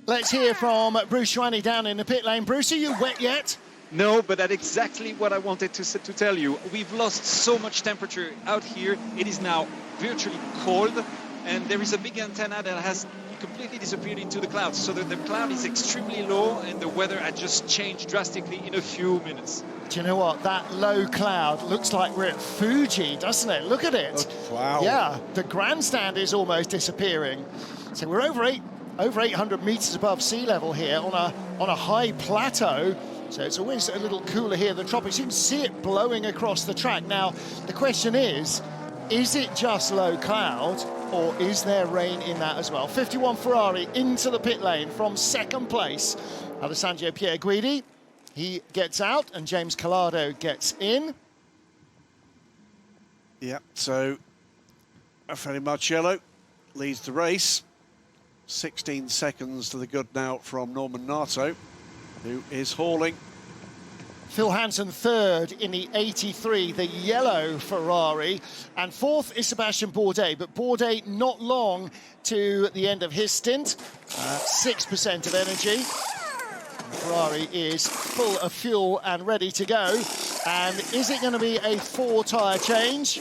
Let's hear from Bruce Schwanny down in the pit lane. Bruce, are you wet yet? No, but that's exactly what I wanted to tell you. We've lost so much temperature out here. It is now virtually cold, and there is a big antenna that has completely disappeared into the clouds. So the cloud is extremely low, and the weather had just changed drastically in a few minutes. Do you know what? That low cloud looks like we're at Fuji, doesn't it? Look at it. Oh, wow. Yeah, the grandstand is almost disappearing. So we're over 800 meters above sea level here on a high plateau. So it's always a little cooler here than tropics. You can see it blowing across the track. Now, the question is it just low cloud, or is there rain in that as well? 51 Ferrari into the pit lane from second place. Alessandro Pierguidi, he gets out, and James Collado gets in. Yeah, so Raffaele Marcello leads the race. 16 seconds to the good now from Norman Nato, who is hauling. Phil Hansen third in the 83, the yellow Ferrari, and fourth is Sebastian Bourdais, but Bourdais not long to the end of his stint, 6% of energy. Ferrari is full of fuel and ready to go. And is it going to be a 4-tyre change?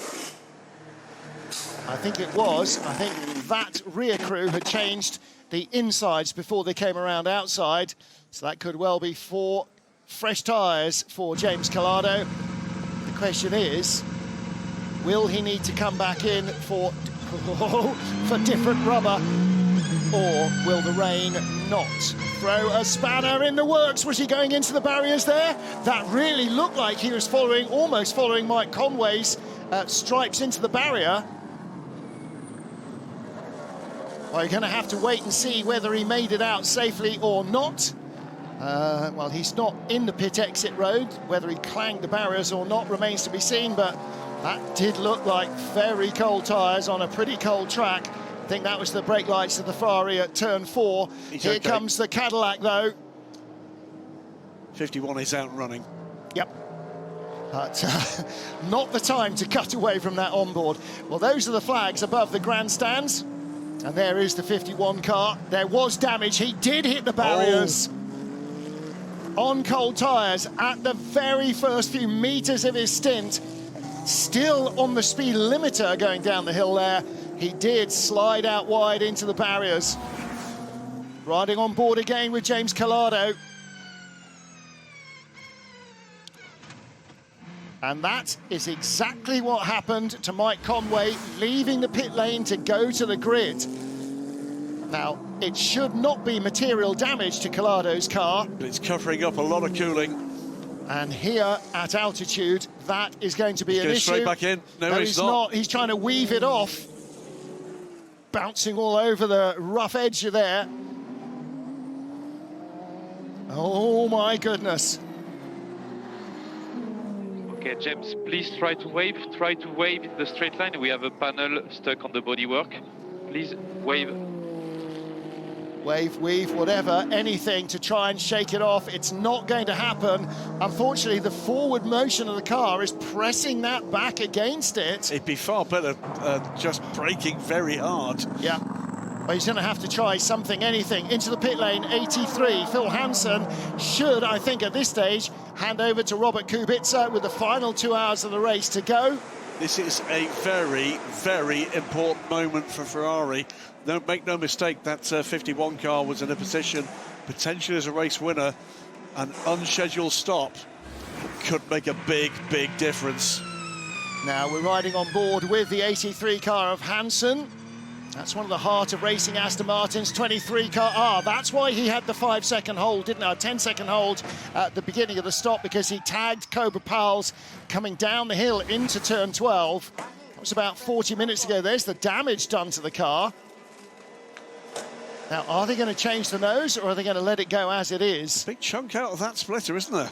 I think it was. I think that rear crew had changed the insides before they came around outside. So that could well be 4 fresh tyres for James Collado. The question is, will he need to come back in for different rubber, or will the rain not throw a spanner in the works? Was he going into the barriers there? That really looked like he was almost following Mike Conway's stripes into the barrier. Well, you're going to have to wait and see whether he made it out safely or not. Well, he's not in the pit exit road. Whether he clanged the barriers or not remains to be seen, but that did look like very cold tyres on a pretty cold track. I think that was the brake lights of the Ferrari at turn 4. Here comes the Cadillac, though. 51 is out and running. Yep. But not the time to cut away from that onboard. Well, those are the flags above the grandstands. And there is the 51 car. There was damage. He did hit the barriers on cold tyres at the very first few meters of his stint. Still on the speed limiter going down the hill there. He did slide out wide into the barriers. Riding on board again with James Collado. And that is exactly what happened to Mike Conway, leaving the pit lane to go to the grid. Now, it should not be material damage to Collado's car. But it's covering up a lot of cooling. And here at altitude, that is going to be an issue. Straight back in. No, he's not. He's trying to weave it off. Bouncing all over the rough edge there. Oh, my goodness. Okay, James, please try to wave in the straight line. We have a panel stuck on the bodywork. Please wave. Wave, weave, whatever, anything to try and shake it off. It's not going to happen. Unfortunately, the forward motion of the car is pressing that back against it. It'd be far better just braking very hard. Yeah. But he's going to have to try something, anything. Into the pit lane, 83. Phil Hansen should, I think, at this stage, hand over to Robert Kubica with the final 2 hours of the race to go. This is a very, very important moment for Ferrari. Don't make no mistake, that 51 car was in a position, potentially as a race winner. An unscheduled stop could make a big, big difference. Now we're riding on board with the 83 car of Hansen. That's one of the heart of racing Aston Martin's 23 car. Ah, that's why he had the 5-second hold, didn't he? A 10-second hold at the beginning of the stop, because he tagged Cobra Powell's coming down the hill into turn 12. That was about 40 minutes ago. There's the damage done to the car. Now, are they going to change the nose, or are they going to let it go as it is? Big chunk out of that splitter, isn't there?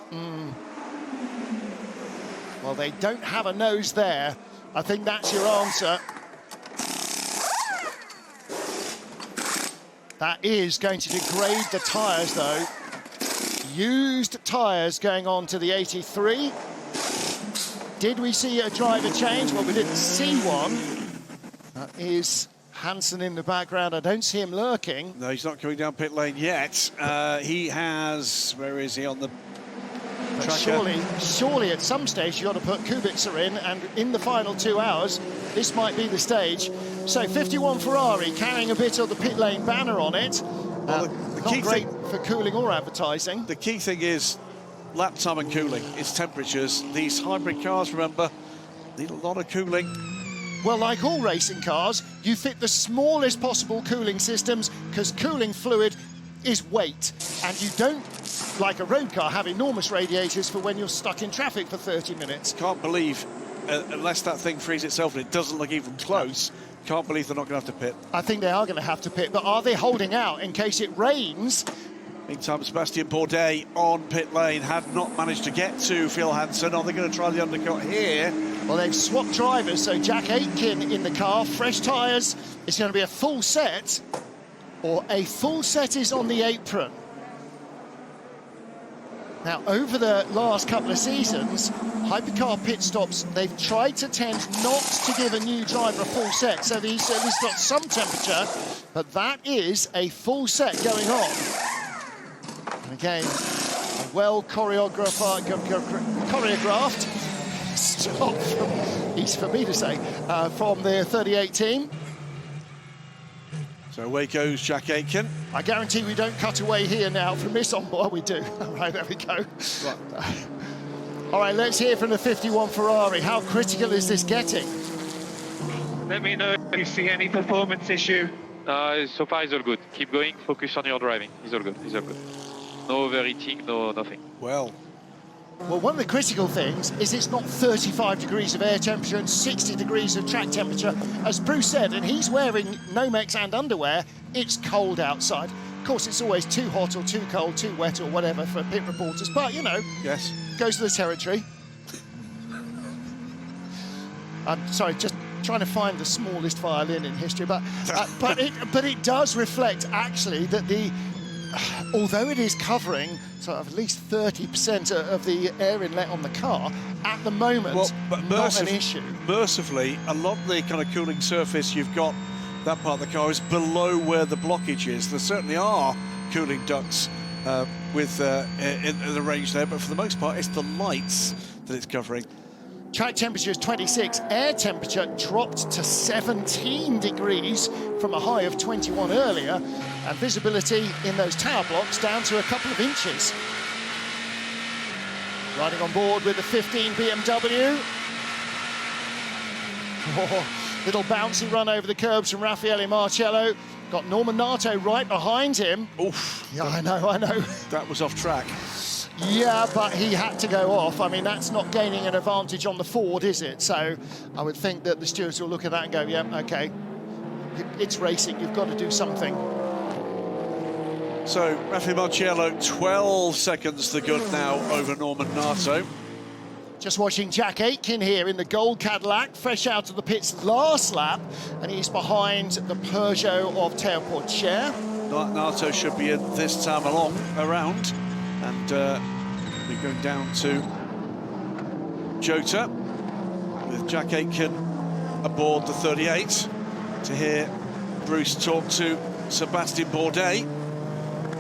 Well, they don't have a nose there. I think that's your answer. That is going to degrade the tyres, though. Used tyres going on to the 83. Did we see a driver change? Well, we didn't see one. That is Hansen in the background. I don't see him lurking. No, he's not coming down pit lane yet. He has... Where is he on the tracker? Surely at some stage you've got to put Kubica in, and in the final 2 hours, this might be the stage. So 51 Ferrari carrying a bit of the pit lane banner on it. Well, the not key great thing for cooling or advertising. The key thing is lap time and cooling. It's temperatures. These hybrid cars, remember, need a lot of cooling. Well, like all racing cars, you fit the smallest possible cooling systems, because cooling fluid is weight, and you don't, like a road car, have enormous radiators for when you're stuck in traffic for 30 minutes. Can't believe, unless that thing frees itself and it doesn't look even close, can't believe they're not going to have to pit. I think they are going to have to pit, but are they holding out in case it rains? Meantime, Sebastian Bourdais on pit lane had not managed to get to Phil Hansen. Are they going to try the undercut here? Well, they've swapped drivers, so Jack Aitken in the car, fresh tyres. It's going to be a full set, or a full set is on the apron. Now, over the last couple of seasons, hypercar pit stops, they've tried to tend not to give a new driver a full set, so he's at least got some temperature, but that is a full set going on. And again, a well choreographed stop, easy for me to say, from the 38 team. So away goes Jack Aitken. I guarantee we don't cut away here now from this on board. We do. All right, there we go. Right. All right, let's hear from the 51 Ferrari. How critical is this getting? Let me know if you see any performance issue. So far, it's all good. Keep going. Focus on your driving. It's all good. It's all good. No overheating, no nothing. Well, one of the critical things is it's not 35 degrees of air temperature and 60 degrees of track temperature, as Bruce said, and he's wearing Nomex and underwear. It's cold outside. Of course, it's always too hot or too cold, too wet or whatever for pit reporters, but, you know, yes, goes to the territory. I'm sorry, just trying to find the smallest violin in history, but it does reflect, actually, that although it is covering sort of at least 30% of the air inlet on the car, at the moment, not an issue. Mercifully, a lot of the kind of cooling surface you've got, that part of the car, is below where the blockage is. There certainly are cooling ducts in the range there, but for the most part, it's the lights that it's covering. Track temperature is 26. Air temperature dropped to 17 degrees from a high of 21 earlier, and visibility in those tower blocks down to a couple of inches. Riding on board with the 15 BMW. Oh, little bouncy run over the curbs from Raffaele Marcello. Got Norman Nato right behind him. Oof. Yeah, I know. That was off track. Yeah, but he had to go off. I mean, that's not gaining an advantage on the Ford, is it? So I would think that the stewards will look at that and go, yeah, OK, it's racing, you've got to do something. So, Raffaele Marcello, 12 seconds the good now over Norman Nato. Just watching Jack Aitken here in the gold Cadillac, fresh out of the pits last lap, and he's behind the Peugeot of Théo Pourchaire. Nato should be in this time around. And we're going down to Jota with Jack Aitken aboard the 38 to hear Bruce talk to Sebastian Bourdais.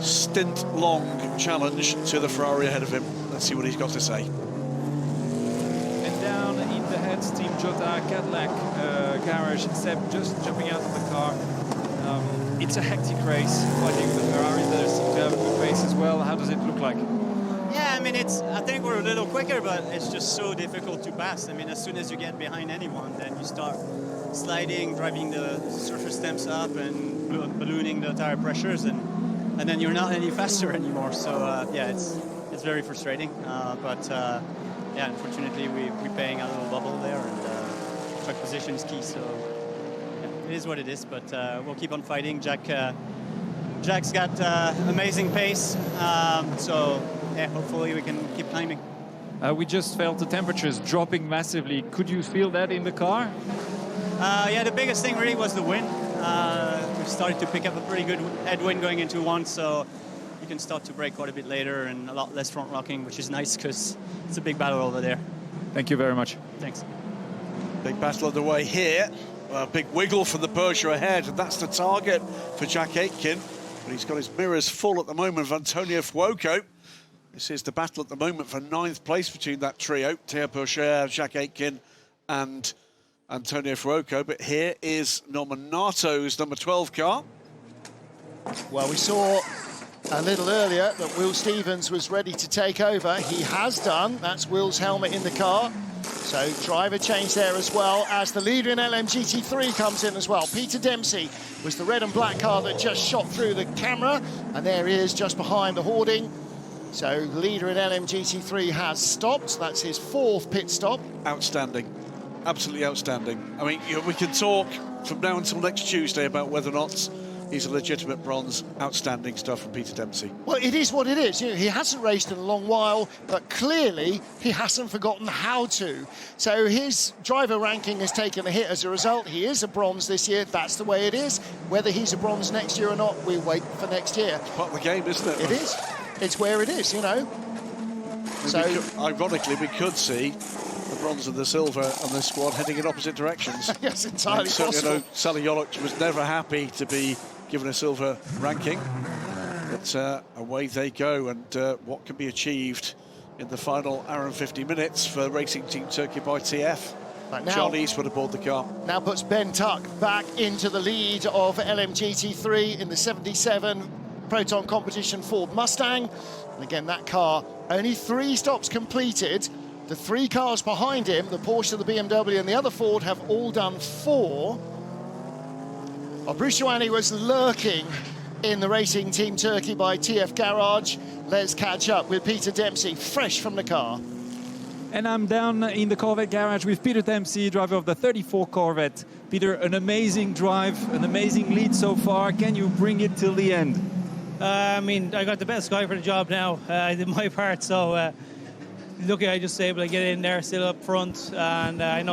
Stint-long challenge to the Ferrari ahead of him. Let's see what he's got to say. And down in the heads, Team Jota Cadillac garage. Seb just jumping out of the car. It's a hectic race, fighting the Ferrari that seem to have a good pace as well. How does it look like? Yeah, I mean, I think we're a little quicker, but it's just so difficult to pass. I mean, as soon as you get behind anyone, then you start sliding, driving the surface temps up and ballooning the tire pressures, and then you're not any faster anymore. So yeah, it's very frustrating. But yeah, unfortunately we're paying a little bubble there, and track position is key. So yeah, it is what it is. But we'll keep on fighting. Jack's got amazing pace. So yeah, hopefully we can keep climbing. We just felt the temperatures dropping massively. Could you feel that in the car? Yeah, the biggest thing really was the wind. We started to pick up a pretty good headwind going into one, so you can start to brake quite a bit later and a lot less front rocking, which is nice because it's a big battle over there. Thank you very much. Thanks. Big battle underway here. A big wiggle from the Peugeot ahead, and that's the target for Jack Aitken. But he's got his mirrors full at the moment of Antonio Fuoco. This is the battle at the moment for 9th place between that trio, Théo Pourchaire, Jack Aitken and Antonio Fuoco. But here is Norman Nato's number 12 car. Well, we saw a little earlier that Will Stevens was ready to take over. He has done. That's Will's helmet in the car. So driver change there as well as the leader in LMGT3 comes in as well. Peter Dempsey was the red and black car that just shot through the camera. And there he is just behind the hoarding. So the leader in LMGT3 has stopped. That's his 4th pit stop. Outstanding. Absolutely outstanding. I mean, we can talk from now until next Tuesday about whether or not he's a legitimate bronze. Outstanding stuff from Peter Dempsey. Well, it is what it is. You know, he hasn't raced in a long while, but clearly he hasn't forgotten how to. So his driver ranking has taken a hit as a result. He is a bronze this year. That's the way it is. Whether he's a bronze next year or not, we wait for next year. It's part of the game, isn't it? It is. It's where it is, you know. So, ironically, we could see the bronze and the silver on this squad heading in opposite directions. Yes, entirely possible. You know, Sally Yollich was never happy to be given a silver ranking, but away they go, and what can be achieved in the final hour and 50 minutes for Racing Team Turkey by TF. Now, John Eastwood aboard the car. Now puts Ben Tuck back into the lead of LMGT3 in the 77 Proton Competition Ford Mustang. And again, that car, only 3 stops completed. The 3 cars behind him, the Porsche, the BMW and the other Ford, have all done 4. Well, Bruce Joanny was lurking in the Racing Team Turkey by TF Garage. Let's catch up with Peter Dempsey, fresh from the car. And I'm down in the Corvette garage with Peter Dempsey, driver of the 34 Corvette. Peter, an amazing drive, an amazing lead so far. Can you bring it till the end? I mean, I got the best guy for the job now. I did my part, so lucky I just able to get in there, still up front. And I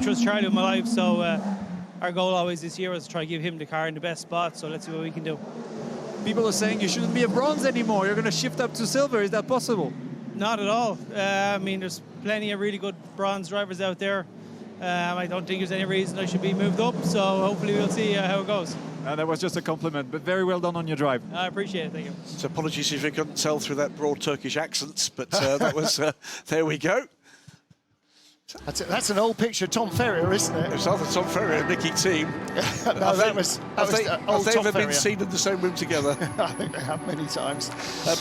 trust Charlie with my life, so our goal always this year was to try to give him the car in the best spot, so let's see what we can do. People are saying you shouldn't be a bronze anymore. You're going to shift up to silver. Is that possible? Not at all. I mean, there's plenty of really good bronze drivers out there. I don't think there's any reason I should be moved up, so hopefully we'll see how it goes. That was just a compliment, but very well done on your drive. I appreciate it, thank you. So apologies if you couldn't tell through that broad Turkish accent, but that was, there we go. That's an old picture of Tom Ferrier, isn't it? It was either Tom Ferrier and Nicky Team. No, that was have they Tom ever Ferrier. been seen in the same room together? I think they have many times.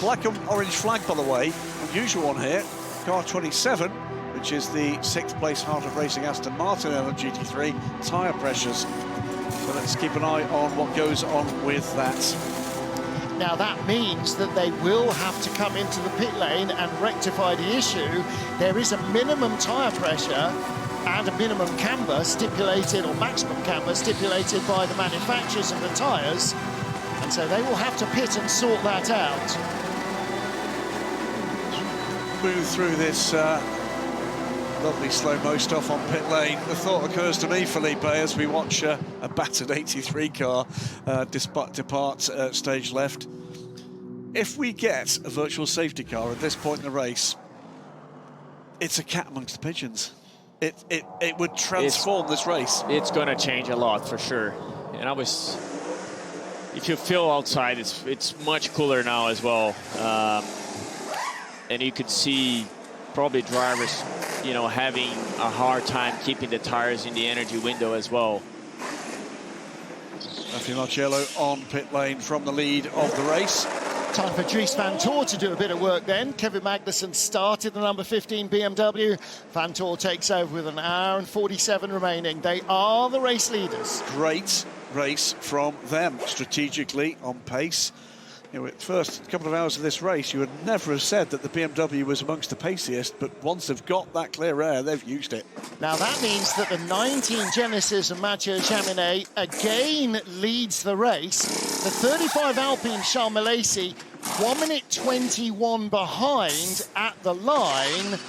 Black and orange flag, by the way, unusual one here. Car 27, which is the 6th place Heart of Racing Aston Martin LMGT3 tyre pressures. So let's keep an eye on what goes on with that. Now that means that they will have to come into the pit lane and rectify the issue. There is a minimum tyre pressure and a minimum camber stipulated, or maximum camber stipulated by the manufacturers of the tyres. And so they will have to pit and sort that out. Move through this lovely slow-mo stuff on pit lane. The thought occurs to me, Felipe, as we watch a battered 83 car depart stage left. If we get a virtual safety car at this point in the race, it's a cat amongst the pigeons. It would transform this race. It's going to change a lot for sure. And if you feel outside, it's much cooler now as well. And you could see probably drivers, you know, having a hard time keeping the tires in the energy window as well. Matthew Marcello on pit lane from the lead of the race. Time for Dries Van Toor to do a bit of work then. Kevin Magnussen started the number 15 BMW. Van Toor takes over with 1 hour and 47 remaining. They are the race leaders. Great race from them, strategically, on pace. You know, at first couple of hours of this race, you would never have said that the BMW was amongst the paciest, but once they've got that clear air, they've used it. Now that means that the 19 Genesis and Mathieu Jaminet again leads the race. The 35 Alpine Charles Malaysi, 1 minute 21 behind at the line.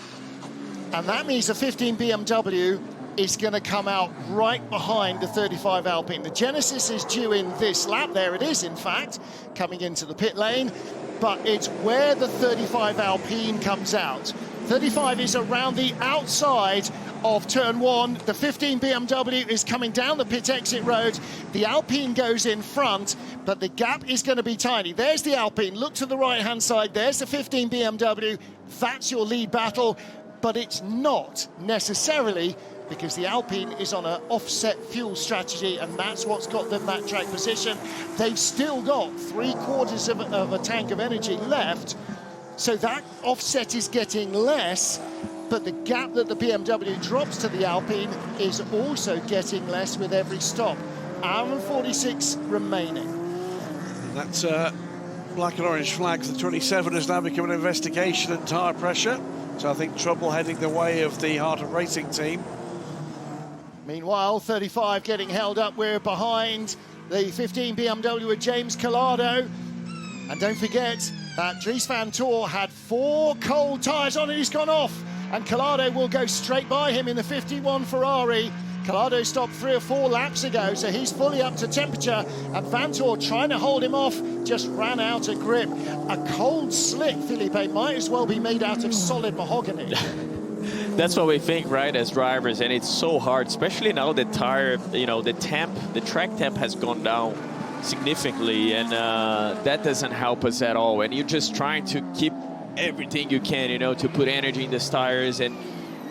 And that means the 15 BMW is going to come out right behind the 35 Alpine. The Genesis is due in this lap. There it is, in fact, coming into the pit lane. But it's where the 35 Alpine comes out. 35 is around the outside of turn 1. The 15 BMW is coming down the pit exit road. The Alpine goes in front, but the gap is going to be tiny. There's the Alpine. Look to the right-hand side. There's the 15 BMW. That's your lead battle, but it's not necessarily, because the Alpine is on an offset fuel strategy, and that's what's got them that track position. They've still got 3/4 of a tank of energy left, so that offset is getting less, but the gap that the BMW drops to the Alpine is also getting less with every stop. 1 hour and 46 remaining. That's black and orange flag for the 27 has now become an investigation and tyre pressure. So I think trouble heading the way of the Heart of Racing team. Meanwhile, 35 getting held up. We're behind the 15 BMW with James Collado. And don't forget that Dries Van Toor had 4 cold tyres on and he's gone off. And Collado will go straight by him in the 51 Ferrari. Collado stopped 3 or 4 laps ago, so he's fully up to temperature. And Van Toor, trying to hold him off, just ran out of grip. A cold slick, Felipe, might as well be made out of solid mahogany. That's what we think, right, as drivers, and it's so hard, especially now the tire, you know, the track temp has gone down significantly, and that doesn't help us at all. And you're just trying to keep everything you can, you know, to put energy in these tires, and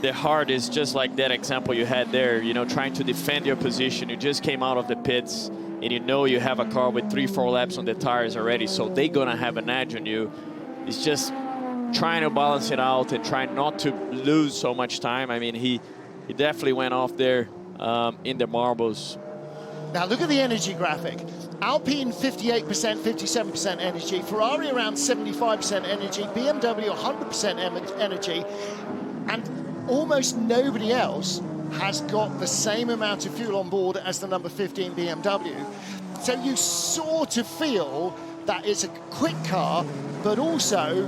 the heart is just like that example you had there, you know, trying to defend your position. You just came out of the pits, and you know you have a car with 3-4 laps on the tires already, so they're gonna have an edge on you. It's just trying to balance it out and trying not to lose so much time. I mean, he definitely went off there in the marbles. Now look at the energy graphic. Alpine 58%, 57% energy, Ferrari around 75% energy, BMW 100% energy, and almost nobody else has got the same amount of fuel on board as the number 15 BMW. So you sort of feel that it's a quick car, but also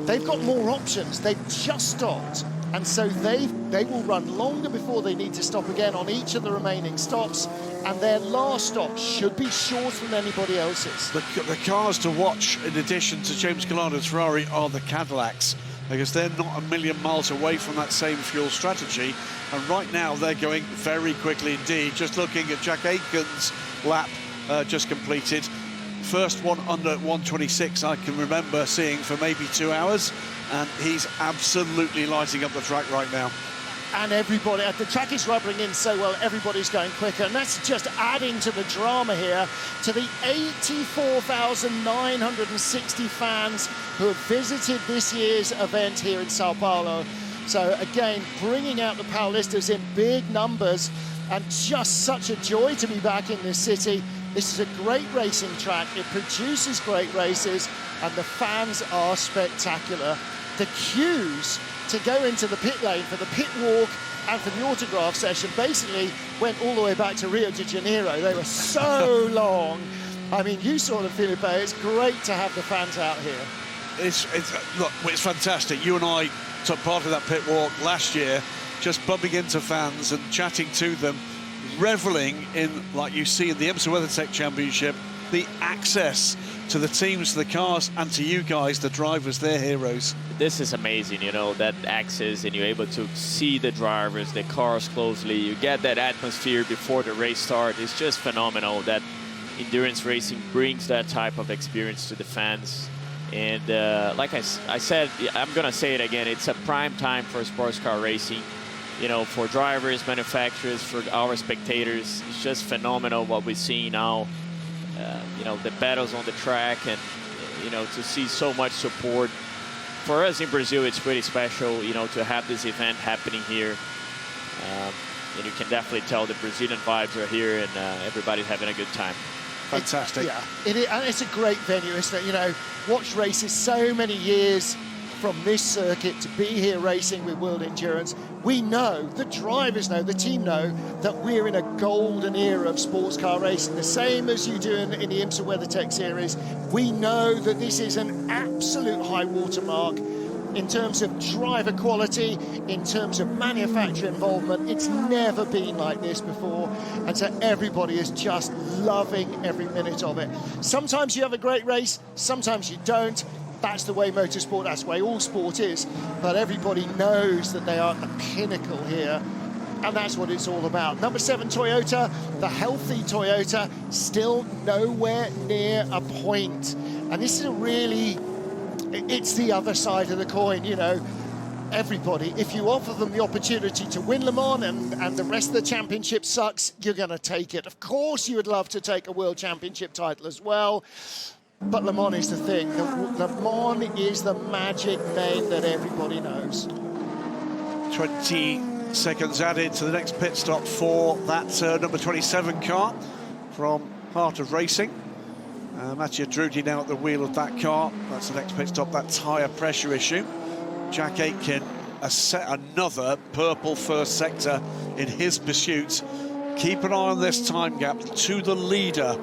they've got more options. They've just stopped, and so they will run longer before they need to stop again on each of the remaining stops, and their last stop should be shorter than anybody else's. The cars to watch, in addition to James Collado's Ferrari, are the Cadillacs, because they're not a million miles away from that same fuel strategy, and right now they're going very quickly indeed. Just looking at Jack Aitken's lap just completed. First one under 126 I can remember seeing for maybe 2 hours, and he's absolutely lighting up the track right now. And everybody, the track is rubbering in so well, everybody's going quicker, and that's just adding to the drama here, to the 84,960 fans who have visited this year's event here in Sao Paulo. So again, bringing out the Paulistas in big numbers, and just such a joy to be back in this city. This is a great racing track, it produces great races, and the fans are spectacular. The queues to go into the pit lane for the pit walk and for the autograph session basically went all the way back to Rio de Janeiro. They were so long. I mean, you saw them, Felipe. It's great to have the fans out here. Look, it's fantastic. You and I took part of that pit walk last year, just bumping into fans and chatting to them, reveling in, like you see in the IMSA WeatherTech Championship, the access to the teams, to the cars, and to you guys, the drivers, they're heroes. This is amazing, you know, that access, and you're able to see the drivers, the cars closely. You get that atmosphere before the race start. It's just phenomenal that endurance racing brings that type of experience to the fans. And like I said, I'm going to say it again, it's a prime time for sports car racing. You know, for drivers, manufacturers, for our spectators. It's just phenomenal what we see now. You know, the battles on the track, and you know, to see so much support. For us in Brazil, it's pretty special, you know, to have this event happening here. And you can definitely tell the Brazilian vibes are here, and everybody's having a good time. Fantastic. It's a great venue, isn't it? You know, watch races so many years from this circuit to be here racing with World Endurance. We know, the drivers know, the team know that we're in a golden era of sports car racing, the same as you do in the IMSA WeatherTech series. We know that this is an absolute high watermark in terms of driver quality, in terms of manufacturer involvement. It's never been like this before, and so everybody is just loving every minute of it. Sometimes you have a great race, sometimes you don't. That's the way motorsport, that's the way all sport is, but everybody knows that they are at the pinnacle here, and that's what it's all about. Number 7 Toyota, the healthy Toyota, still nowhere near a point. And this is a really, it's the other side of the coin, you know. Everybody, if you offer them the opportunity to win Le Mans and the rest of the championship sucks, you're going to take it. Of course, you would love to take a world championship title as well, but Le Mans is the thing. Le Mans is the magic name that everybody knows. 20 seconds added to the next pit stop for that number 27 car from Heart of Racing. Mattia Drudi now at the wheel of that car. That's the next pit stop, that tyre pressure issue. Jack Aitken, another purple first sector in his pursuit. Keep an eye on this time gap to the leader.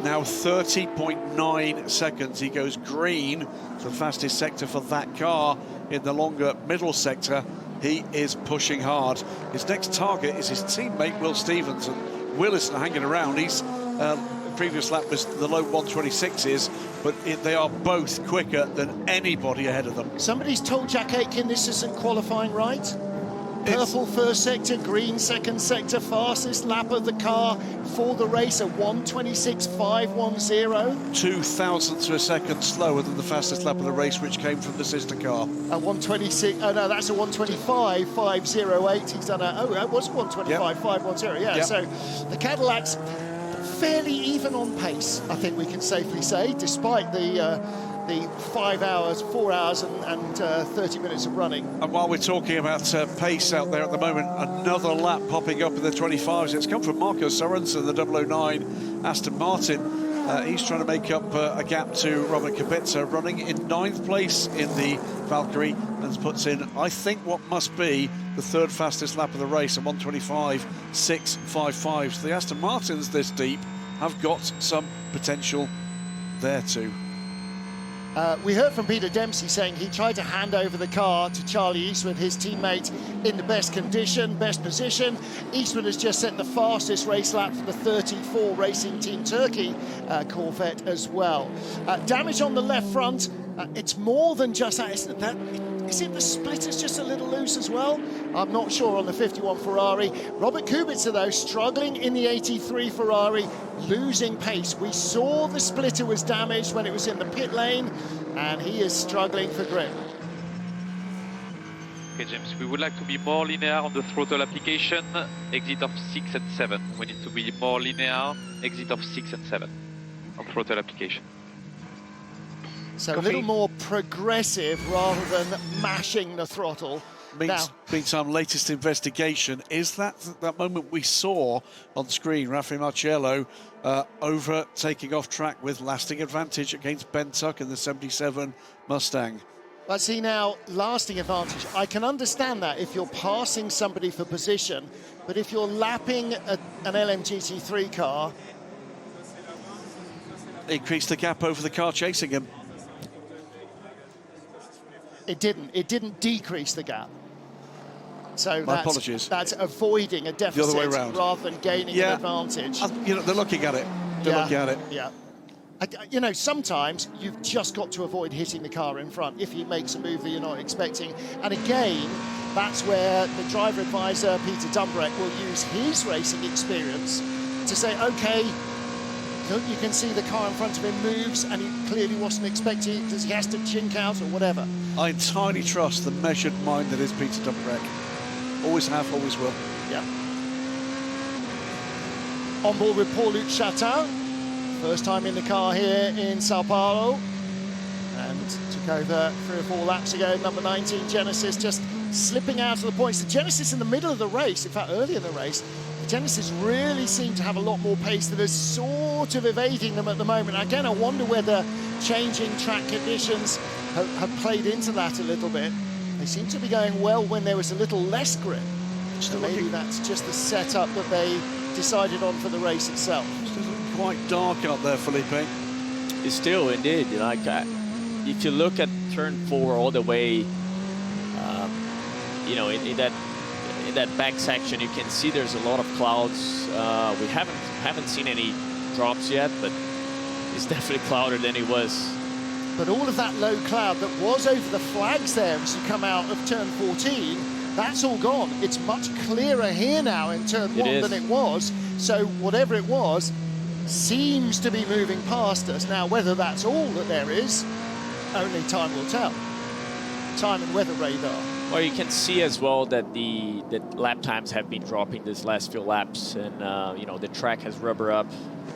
Now 30.9 seconds. He goes green, the fastest sector for that car in the longer middle sector. He is pushing hard. His next target is his teammate, Will Stevens. And Will isn't hanging around. He's previous lap was the low 126s, but they are both quicker than anybody ahead of them. Somebody's told Jack Aitken this isn't qualifying right. Purple first sector, green second sector, fastest lap of the car for the race, a 126.510. 2 thousandths of a second slower than the fastest lap of the race, which came from the sister car. A 126, oh no, that's a 125.508. He's done it was 125.510, yeah. Yep. So the Cadillac's fairly even on pace, I think we can safely say, despite the 4 hours and 30 minutes of running. And while we're talking about pace out there at the moment, another lap popping up in the 25s. It's come from Marco Sorensen, the 009 Aston Martin. He's trying to make up a gap to Robert Kubica, running in 9th place in the Valkyrie, and puts in, I think, what must be the 3rd fastest lap of the race, a 125.655. So the Aston Martins this deep have got some potential there too. We heard from Peter Dempsey saying he tried to hand over the car to Charlie Eastwood, his teammate, in the best condition, best position. Eastwood has just set the fastest race lap for the 34 Racing Team Turkey Corvette as well. Damage on the left front. It's more than just that, isn't it? Is it the splitter's just a little loose as well? I'm not sure on the 51 Ferrari. Robert Kubica, though, struggling in the 83 Ferrari, losing pace. We saw the splitter was damaged when it was in the pit lane, and he is struggling for grip. Okay, James, we would like to be more linear on the throttle application. Exit of 6 and 7. We need to be more linear. Exit of 6 and 7 on throttle application. So a little more progressive rather than mashing the throttle. Meantime, latest investigation is that moment we saw on screen, Raffaele Marciello overtaking off track with lasting advantage against Ben Tuck in the 77 Mustang. But see now, lasting advantage. I can understand that if you're passing somebody for position, but if you're lapping an LMGT3 car, increase the gap over the car chasing him. It didn't decrease the gap. So apologies. That's avoiding a deficit the other way around, rather than gaining an advantage. You know, they're looking at it. They're looking at it. Yeah. You know, sometimes you've just got to avoid hitting the car in front if he makes a move that you're not expecting. And again, that's where the driver advisor, Peter Dumbrek, will use his racing experience to say, okay, look, you can see the car in front of him moves and he clearly wasn't expecting it because he has to chink out or whatever. I entirely trust the measured mind that is Peter Dumbrek. Always have, always will. Yeah. On board with Paul-Luc Chatin. First time in the car here in São Paulo. took over 3 or 4 laps ago. Number 19, Genesis, just slipping out of the points. The Genesis in the middle of the race, in fact, early in the race, the Genesis really seemed to have a lot more pace that is sort of evading them at the moment. Again, I wonder whether changing track conditions have played into that a little bit. They seem to be going well when there was a little less grip. So maybe that's just the setup that they decided on for the race itself. Still looking quite dark out there, Felipe. It's still, indeed. Like, if you look at turn 4 all the way, you know, in that back section, you can see there's a lot of clouds. We haven't seen any drops yet, but it's definitely cloudier than it was. But all of that low cloud that was over the flags there as you come out of turn 14, that's all gone. It's much clearer here now in turn 1 than it was. So whatever it was seems to be moving past us. Now, whether that's all that there is, only time will tell. Time and weather radar. Well, you can see as well that the lap times have been dropping this last few laps, and you know, the track has rubber up,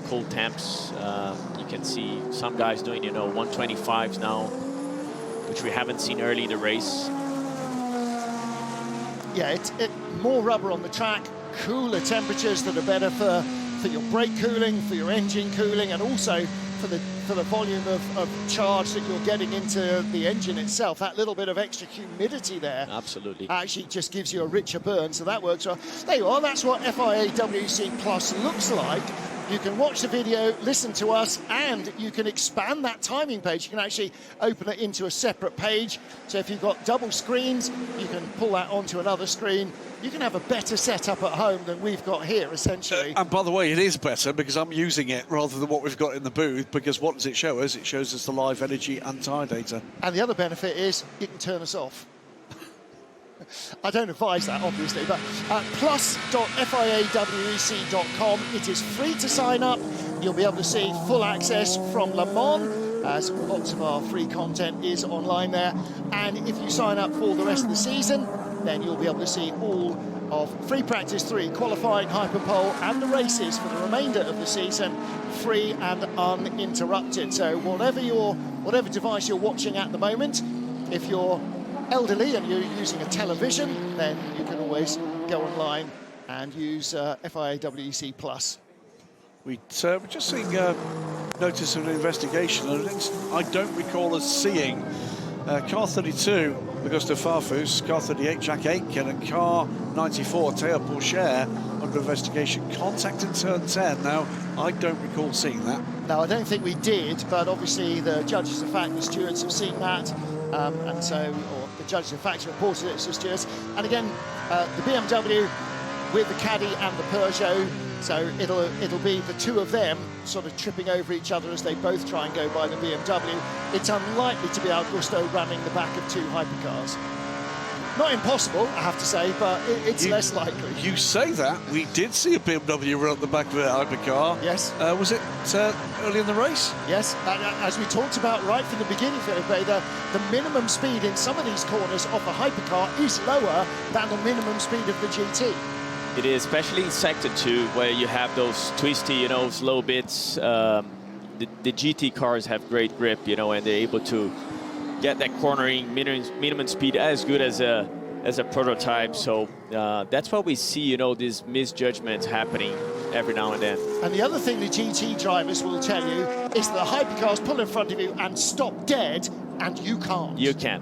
cold temps. You can see some guys doing, you know, 125s now, which we haven't seen early in the race. Yeah, it's more rubber on the track, cooler temperatures that are better for your brake cooling, for your engine cooling, and also for the volume of charge that you're getting into the engine itself. That little bit of extra humidity there absolutely actually just gives you a richer burn, so that works well. There you are, that's what FIA WEC Plus looks like. You can watch the video, listen to us, and you can expand that timing page. You can actually open it into a separate page. So if you've got double screens, you can pull that onto another screen. You can have a better setup at home than we've got here, essentially. And by the way, it is better because I'm using it rather than what we've got in the booth, because what does it show us? It shows us the live energy and tyre data. And the other benefit is it can turn us off. I don't advise that, obviously, but plus.fiawec.com. It is free to sign up. You'll be able to see full access from Le Mans, as lots of our free content is online there. And if you sign up for the rest of the season, then you'll be able to see all of Free Practice 3, qualifying, hyperpole, and the races for the remainder of the season, free and uninterrupted. So whatever device you're watching at the moment, if you're elderly and you're using a television, then you can always go online and use FIA WEC Plus. We're just seeing notice of an investigation, and I don't recall us seeing car 32, Augusto Farfus, car 38, Jack Aitken, and car 94, Théo Pourchaire, under investigation. Contact in turn 10. Now, I don't recall seeing that. No, I don't think we did, but obviously the judges of fact and stewards have seen that, and so, or the judges of fact reported it to stewards. And again, the BMW with the Caddy and the Peugeot, so it'll be the two of them sort of tripping over each other as they both try and go by the BMW. It's unlikely to be Augusto ramming the back of two hypercars. Not impossible, I have to say, but it's less likely. You say that. We did see a BMW run at the back of a hypercar. Yes. Was it early in the race? Yes. As we talked about right from the beginning, Felipe, the minimum speed in some of these corners of the hypercar is lower than the minimum speed of the GT. It is, especially in Sector 2, where you have those twisty, you know, slow bits. The GT cars have great grip, you know, and they're able to get that cornering minimum speed as good as a prototype. So that's why we see, you know, these misjudgments happening every now and then. And the other thing the GT drivers will tell you is that the hypercars pull in front of you and stop dead, and you can't. You can.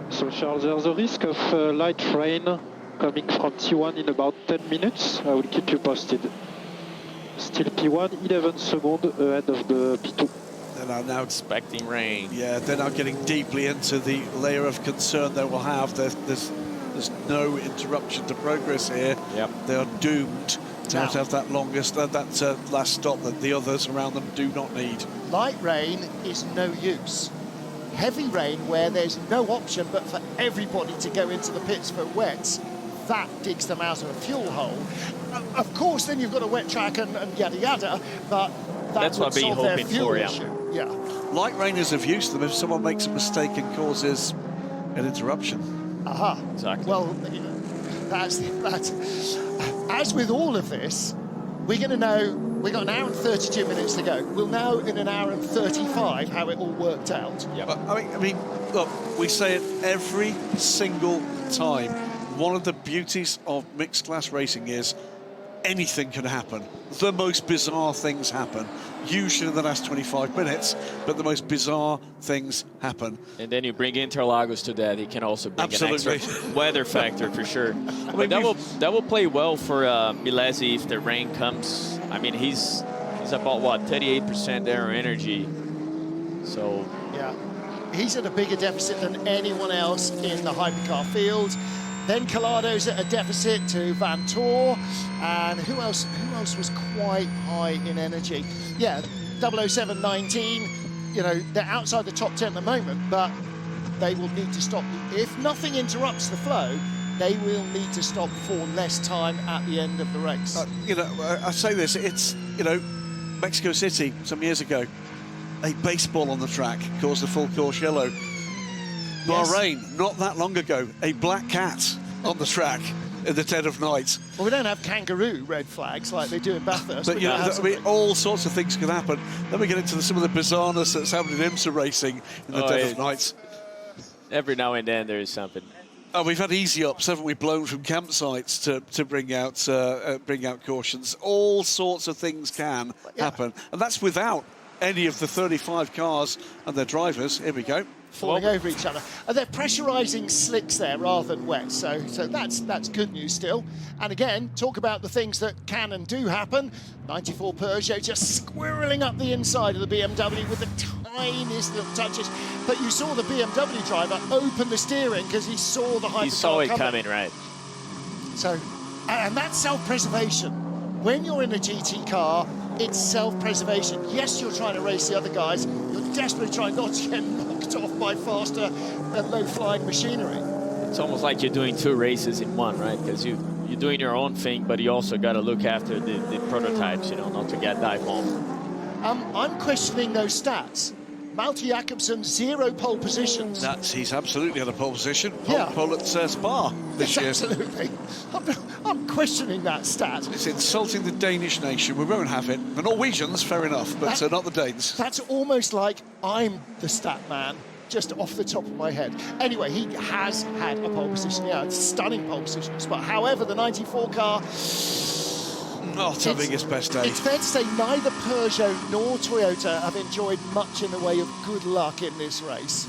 So Charles, there's a risk of light rain coming from T1 in about 10 minutes. I will keep you posted. Still P1, 11 seconds ahead of the P2. They're now expecting rain. Yeah, they're now getting deeply into the layer of concern they will have. There's no interruption to progress here. Yep. They are doomed to have that longest, that last stop that the others around them do not need. Light rain is no use. Heavy rain, where there's no option but for everybody to go into the pits for wets, that digs them out of a fuel hole. Of course, then you've got a wet track and yada yada, but that's what we're hoping for, yeah. Light rain is of use to them if someone makes a mistake and causes an interruption. Aha. Exactly. Well, that's as with all of this, we're going to know, we've got an hour and 32 minutes to go. We'll know in an hour and 35 how it all worked out. Yeah. I mean, look, we say it every single time. One of the beauties of mixed class racing is anything can happen. The most bizarre things happen, usually in the last 25 minutes, but the most bizarre things happen. And then you bring Interlagos to that, it can also bring Absolutely. an extra weather factor for sure. But that will play well for Milesi if the rain comes. I mean, he's about, what, 38% air energy. So... yeah, he's at a bigger deficit than anyone else in the hypercar field. Then Colado's at a deficit to Van Tor, and who else was quite high in energy? Yeah, 00719, you know, they're outside the top 10 at the moment, but they will need to stop. If nothing interrupts the flow, they will need to stop for less time at the end of the race. You know, I say this, it's, you know, Mexico City some years ago, a baseball on the track caused a full course yellow. Bahrain, not that long ago, a black cat on the track in the dead of night. Well, we don't have kangaroo red flags like they do in Bathurst. But, you know, I mean, all sorts of things can happen. Then we get into some of the bizarreness that's happening in IMSA racing in the dead of night. Every now and then there is something. Oh, we've had easy ups, haven't we, blown from campsites to bring out cautions. All sorts of things can happen. And that's without any of the 35 cars and their drivers. Here we go. Falling over each other. And they're pressurising slicks there rather than wet, so that's good news still. And again, talk about the things that can and do happen. 94 Peugeot just squirreling up the inside of the BMW with the tiniest little touches. But you saw the BMW driver open the steering because he saw the hypercar. He saw it coming, right. So, and that's self-preservation. When you're in a GT car, it's self-preservation. Yes, you're trying to race the other guys. You're desperately trying not to get knocked off by faster and low-flying machinery. It's almost like you're doing two races in one, right? Because you're doing your own thing, but you also got to look after the prototypes, you know, not to get dive bomb. I'm questioning those stats. Malte Jakobsen, 0 pole positions. He's absolutely at a pole position. Yeah. Pole at Spa this year. Absolutely. I'm questioning that stat. It's insulting the Danish nation. We won't have it. The Norwegians, fair enough, but not the Danes. That's almost like I'm the stat man, just off the top of my head. Anyway, he has had a pole position. Yeah, it's stunning pole positions. But however, the 94 car... not having his best day. It's fair to say neither Peugeot nor Toyota have enjoyed much in the way of good luck in this race.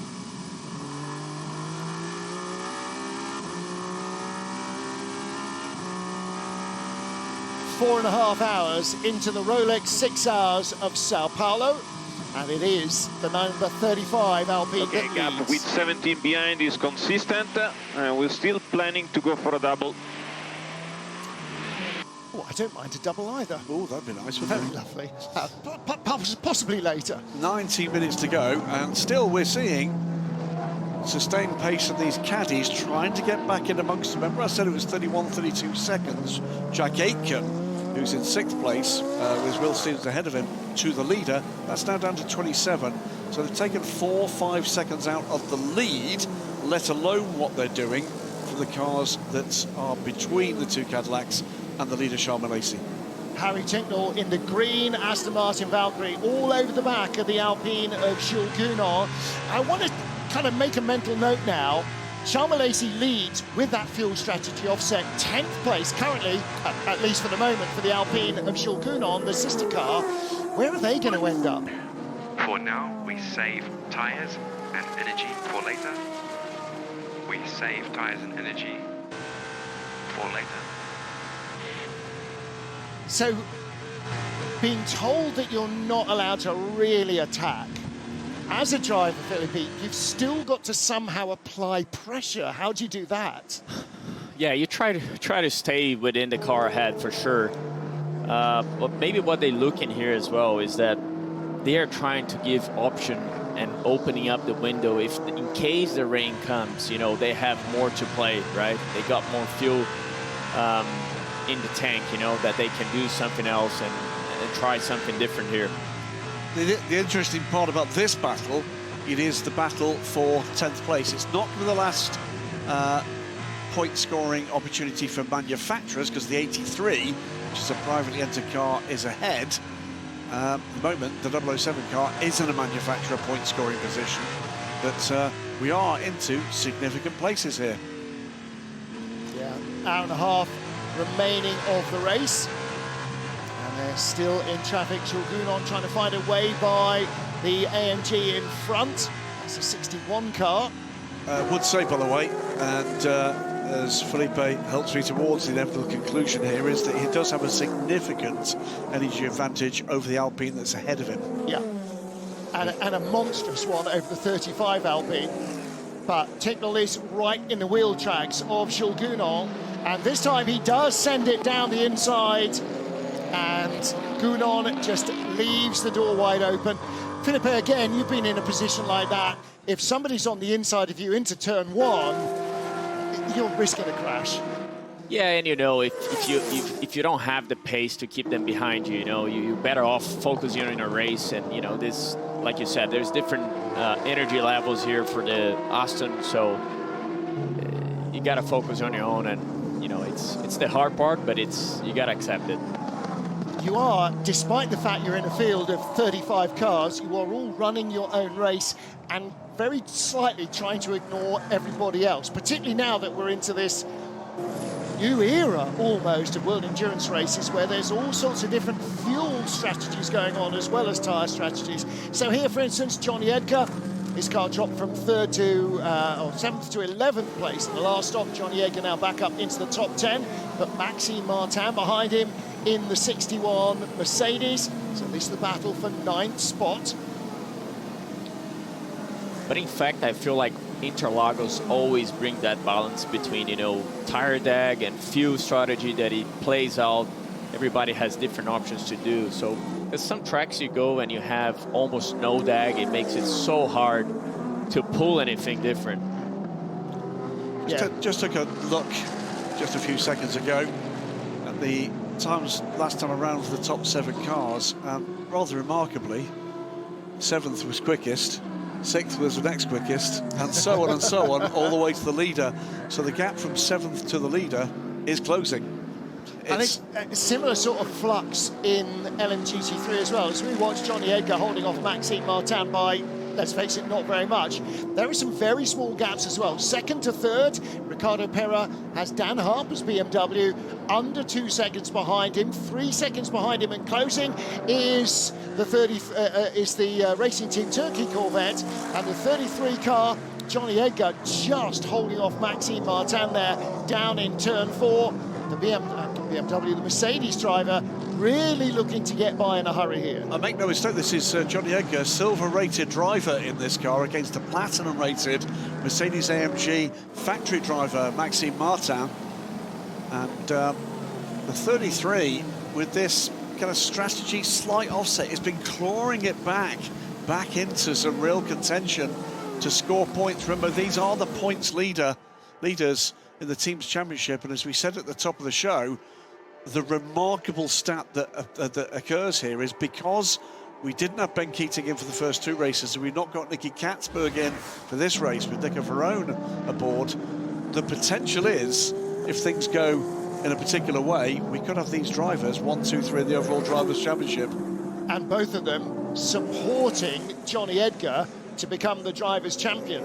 Four and a half hours into the Rolex 6 Hours of São Paulo, and it is the number 35 Alpine that gap leads. with 17 behind is consistent, and we're still planning to go for a double. Oh, I don't mind a double either. Oh, that'd be nice, Very wouldn't it? lovely. Possibly later. 19 minutes to go, and still we're seeing sustained pace of these caddies trying to get back in amongst them. Remember I said it was 31, 32 seconds. Jack Aitken, who's in 6th place, with Will Stevens ahead of him, to the leader. That's now down to 27. So they've taken 4-5 seconds out of the lead, let alone what they're doing for the cars that are between the two Cadillacs and the leader, Charles Milesi. Harry Tinknell in the green Aston Martin Valkyrie, all over the back of the Alpine of Jules Gounon. I want to kind of make a mental note now. Charles Milesi leads with that fuel strategy offset, 10th place currently, at least for the moment, for the Alpine of Jules Gounon, the sister car. Where are they going to end up? For now, we save tyres and energy for later. We save tyres and energy for later. So, being told that you're not allowed to really attack, as a driver, Philippe, you've still got to somehow apply pressure. How do you do that? Yeah, you try to stay within the car ahead for sure. But maybe what they look in here as well is that they are trying to give option and opening up the window if in case the rain comes, you know, they have more to play, right? They got more fuel in the tank, you know, that they can do something else and try something different here. The interesting part about this battle, it is the battle for 10th place. It's not the last point scoring opportunity for manufacturers, because the 83 which is a privately entered car, is ahead. At the moment, the 007 car is in a manufacturer point scoring position, but we are into significant places here. Yeah, hour and a half remaining of the race. And they're still in traffic. Shulgunon trying to find a way by the AMG in front. That's a 61 car. Would say, by the way, and as Felipe helps me towards the inevitable conclusion here, is that he does have a significant energy advantage over the Alpine that's ahead of him. Yeah, and a monstrous one over the 35 Alpine. But Ticknell is right in the wheel tracks of Shulgunon, and this time he does send it down the inside, and Gounon just leaves the door wide open. Felipe, again, you've been in a position like that. If somebody's on the inside of you into turn one, you're risking a crash. Yeah, and you know, if you don't have the pace to keep them behind you, you know, you're better off focusing on a race. And you know, this, like you said, there's different energy levels here for the Aston, so you got to focus on your own. And you know, it's the hard part, but you got to accept it. You are, despite the fact you're in a field of 35 cars, you are all running your own race and very slightly trying to ignore everybody else, particularly now that we're into this new era almost of world endurance races where there's all sorts of different fuel strategies going on as well as tyre strategies. So here, for instance, Johnny Edgar, his car dropped from 7th to 11th place in the last stop. Johnny Edgar now back up into the top 10, but Maxime Martin behind him in the 61 Mercedes. So this is the battle for 9th spot. But in fact, I feel like Interlagos always bring that balance between, you know, tire dag and fuel strategy that it plays out. Everybody has different options to do. So there's some tracks you go and you have almost no dag. It makes it so hard to pull anything different. Just took a look just a few seconds ago at the times last time around for the top 7 cars, and rather remarkably, 7th was quickest, 6th was the next quickest, and so on, all the way to the leader. So the gap from 7th to the leader is closing. And it's a similar sort of flux in LMGT3 as well. As we watch Johnny Edgar holding off Maxime Martin by, let's face it, not very much. There are some very small gaps as well. 2nd to 3rd, Ricardo Pera has Dan Harper's BMW under 2 seconds behind him. 3 seconds behind him, and closing is the Racing Team Turkey Corvette, and the 33 car, Johnny Edgar, just holding off Maxime Martin there down in turn 4. The BMW, the Mercedes driver, really looking to get by in a hurry here. I make no mistake, this is Johnny Edgar, silver-rated driver in this car against a platinum-rated Mercedes-AMG factory driver, Maxime Martin. And the 33, with this kind of strategy, slight offset, has been clawing it back into some real contention to score points. Remember, these are the points leaders in the Teams Championship, and as we said at the top of the show, the remarkable stat that occurs here is because we didn't have Ben Keating in for the first 2 races, and we've not got Nicky Katzberg in for this race with Nico Verone aboard. The potential is, if things go in a particular way, we could have these drivers 1, 2, 3 in the overall Drivers' Championship. And both of them supporting Johnny Edgar to become the Drivers' Champion.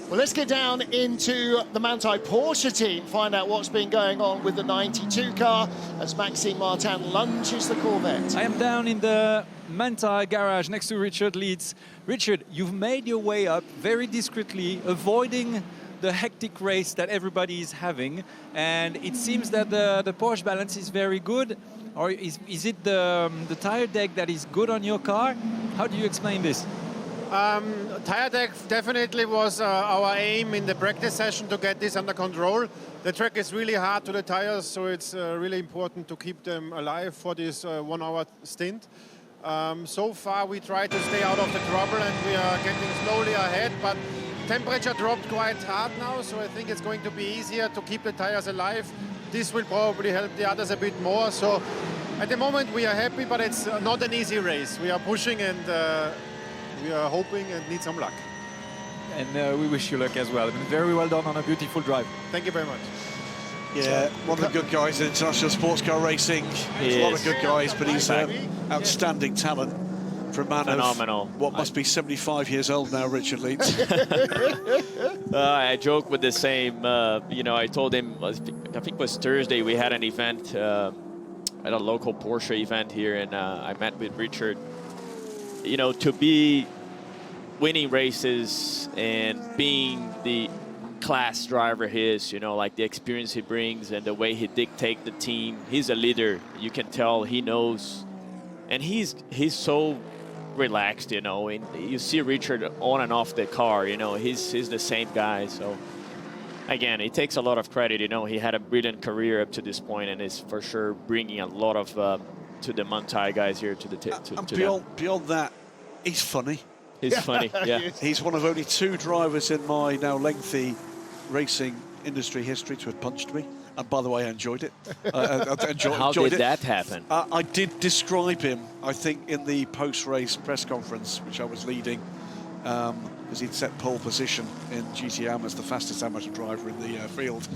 Well, let's get down into the Manthey Porsche team, find out what's been going on with the 92 car as Maxime Martin lunges the Corvette. I am down in the Manthey garage next to Richard Leeds. Richard, you've made your way up very discreetly, avoiding the hectic race that everybody is having, and it seems that the Porsche balance is very good. Or is it the tire deck that is good on your car? How do you explain this? Tire deck definitely was our aim in the practice session to get this under control. The track is really hard to the tires, so it's really important to keep them alive for this 1 hour stint. So far we try to stay out of the trouble and we are getting slowly ahead, but temperature dropped quite hard now, so I think it's going to be easier to keep the tires alive. This will probably help the others a bit more. So at the moment we are happy, but it's not an easy race. We are pushing and we are hoping and need some luck. And we wish you luck as well. Very well done on a beautiful drive. Thank you very much. Yeah, one of the good guys in international sports car racing. He's a lot of good guys, but he's outstanding talent for a man phenomenal. Of what must be 75 years old now, Richard Leeds. I joke with the same, you know, I told him, I think it was Thursday, we had an event at a local Porsche event here, and I met with Richard. You know, to be winning races and being the class driver he is, you know, like the experience he brings and the way he dictates the team. He's a leader. You can tell he knows, and he's so relaxed, you know. And you see Richard on and off the car, you know, he's the same guy. So again, it takes a lot of credit, you know. He had a brilliant career up to this point, and is for sure bringing a lot of to the Manthey guys here to the beyond that, he's funny. He's funny, yeah. He's one of only 2 drivers in my now lengthy racing industry history to have punched me. And by the way, I enjoyed it. How did that happen? I did describe him, I think, in the post-race press conference, which I was leading, because he'd set pole position in GTM as the fastest amateur driver in the field.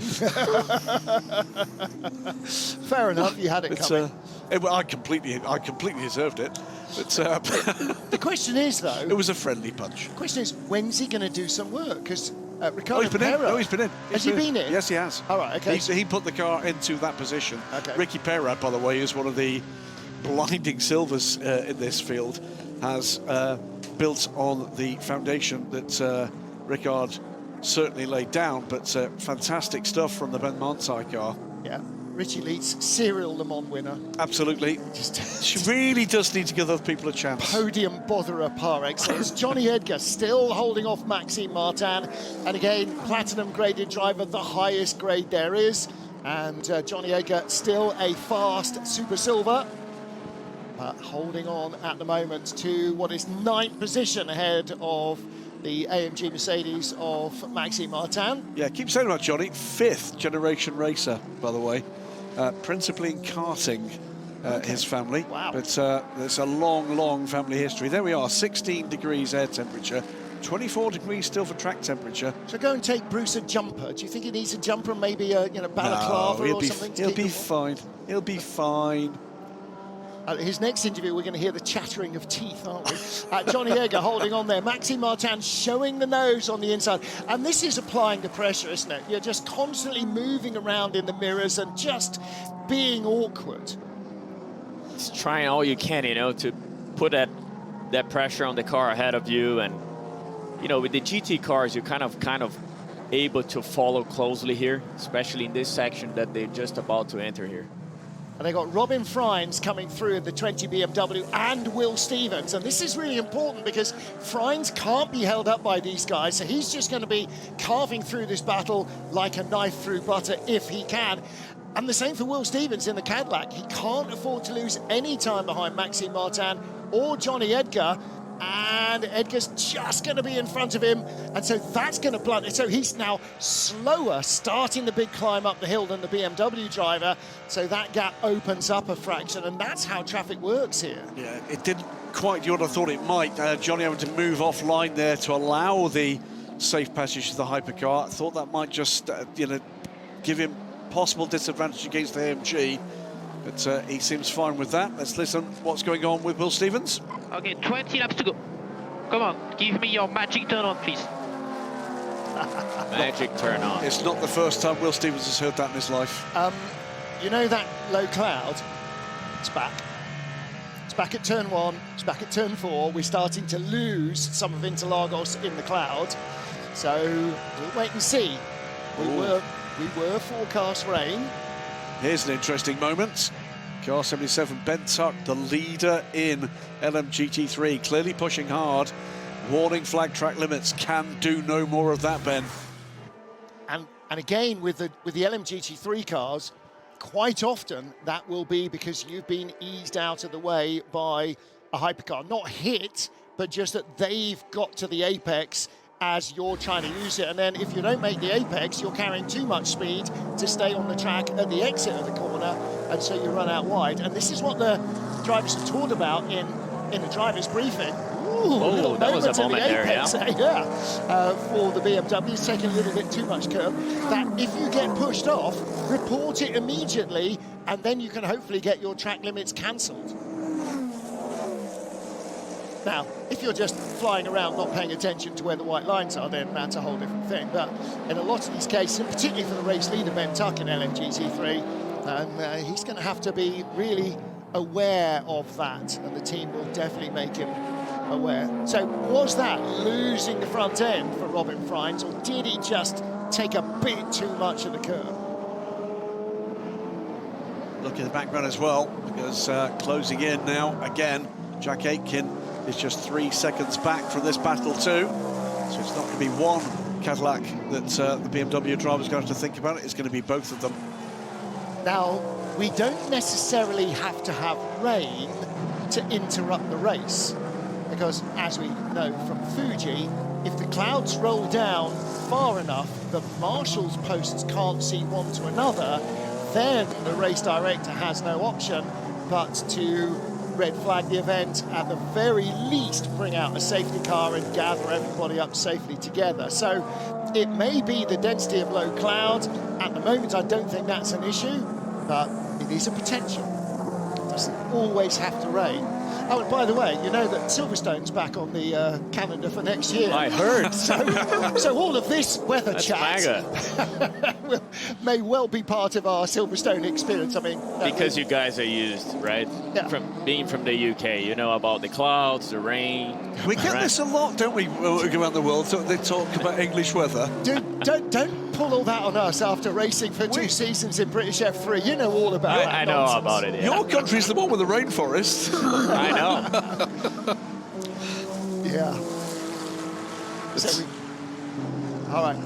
Fair enough, you had it coming. I completely deserved it. But, the question is, though... It was a friendly punch. The question is, when's he going to do some work? Because Ricardo he's been Pera... in. No, he's been in. Has he been in? Yes, he has. All right, okay. He put the car into that position. Okay. Ricky Pera, by the way, is one of the blinding silvers in this field, has built on the foundation that Ricard certainly laid down, but fantastic stuff from the Ben Manthey car. Yeah. Richie Leeds, serial Le Mans winner. Absolutely. She really does need to give other people a chance. Podium botherer par excellence. Johnny Edgar still holding off Maxime Martin. And again, platinum graded driver, the highest grade there is. And Johnny Edgar still a fast Super Silver. But holding on at the moment to what is 9th position ahead of the AMG Mercedes of Maxime Martin. Yeah, keep saying about Johnny. 5th generation racer, by the way. Principally in karting, his family. Wow. But there's a long, long family history. There we are, 16 degrees air temperature, 24 degrees still for track temperature. So go and take Bruce a jumper. Do you think he needs a jumper and maybe a balaclava or something? He'll be fine. He'll be fine. His next interview, we're going to hear the chattering of teeth, aren't we? Johnny Edgar holding on there. Maxime Martin showing the nose on the inside. And this is applying the pressure, isn't it? You're just constantly moving around in the mirrors and just being awkward. Just trying all you can, you know, to put that pressure on the car ahead of you. And, you know, with the GT cars, you're kind of able to follow closely here, especially in this section that they're just about to enter here. And they got Robin Freins coming through in the 20 BMW and Will Stevens. And this is really important because Freins can't be held up by these guys. So he's just going to be carving through this battle like a knife through butter if he can. And the same for Will Stevens in the Cadillac. He can't afford to lose any time behind Maxime Martin or Johnny Edgar. And Edgar's just going to be in front of him. And so that's going to blunt it. So he's now slower starting the big climb up the hill than the BMW driver. So that gap opens up a fraction. And that's how traffic works here. Yeah, it didn't quite do what I thought it might. Johnny having to move offline there to allow the safe passage to the hypercar. I thought that might just, you know, give him possible disadvantage against the AMG. But he seems fine with that. Let's listen what's going on with Will Stevens. Okay, 20 laps to go. Come on, give me your magic turn on, please. Magic turn on. It's not the first time Will Stevens has heard that in his life. You know that low cloud? It's back. It's back at turn 1. It's back at turn 4. We're starting to lose some of Interlagos in the cloud. So we'll wait and see. We were forecast rain. Here's an interesting moment. Car 77, Ben Tuck, the leader in LMGT3, clearly pushing hard. Warning flag track limits, can do no more of that, Ben. And again, with the LMGT3 cars, quite often that will be because you've been eased out of the way by a hypercar. Not hit, but just that they've got to the apex as you're trying to use it. And then if you don't make the apex, you're carrying too much speed to stay on the track at the exit of the corner, and so you run out wide. And this is what the drivers have talked about in the driver's briefing. Ooh, that was a moment there, yeah. For the BMW, taking a little bit too much curve. That if you get pushed off, report it immediately, and then you can hopefully get your track limits cancelled. Now, if you're just flying around not paying attention to where the white lines are, then that's a whole different thing. But in a lot of these cases, and particularly for the race leader, Ben Tuck in LMGT3, he's going to have to be really aware of that, and the team will definitely make him aware. So was that losing the front end for Robin Freins, or did he just take a bit too much of the curb? Look at the background as well, because closing in now again, Jack Aitken is just 3 seconds back from this battle too. So it's not going to be one Cadillac that the BMW driver's going to have to think about. It's going to be both of them. Now, we don't necessarily have to have rain to interrupt the race, because as we know from Fuji, if the clouds roll down far enough, the marshal's posts can't see one to another, then the race director has no option but to red flag the event, at the very least bring out a safety car and gather everybody up safely together. So it may be the density of low cloud. At the moment, I don't think that's an issue, but it is a potential. It doesn't always have to rain. Oh, and by the way, you know that Silverstone's back on the calendar for next year. I heard. So all of this weather That's chat may well be part of our Silverstone experience. I mean, because you guys are used, right? Yeah. From being from the UK, you know about the clouds, the rain. We get this a lot, don't we, around the world? So they talk about English weather. Dude, don't pull all that on us after racing for 2 seasons in British F3. You know all about that I know nonsense. about it, yeah. Your country's the one with the rainforest. I know. Yeah. All right.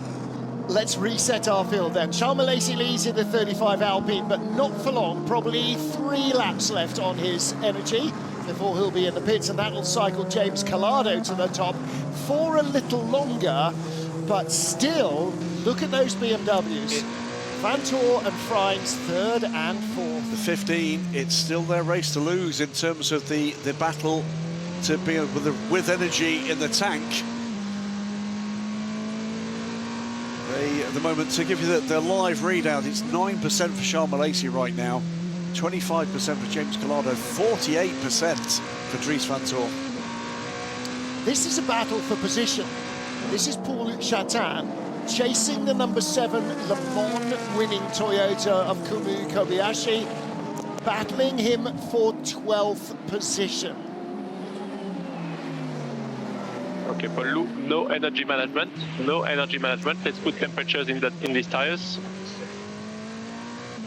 Let's reset our field then. Charles Malaysi leads in the 35 Alpine, but not for long. Probably 3 laps left on his energy before he'll be in the pits, and that'll cycle James Calado to the top for a little longer. But still, look at those BMWs. Vantor and Freins 3rd and 4th. The 15, it's still their race to lose in terms of the battle to be with energy in the tank. At the moment, to give you the live readout, it's 9% for Charles Malaysi right now, 25% for James Calado, 48% for Dries Vantor. This is a battle for position. This is Paul-Luc Chatin chasing the number 7 Le Mans winning Toyota of Kumu Kobayashi, battling him for 12th position. Okay, for Lou, no energy management. No energy management. Let's put temperatures in these tires.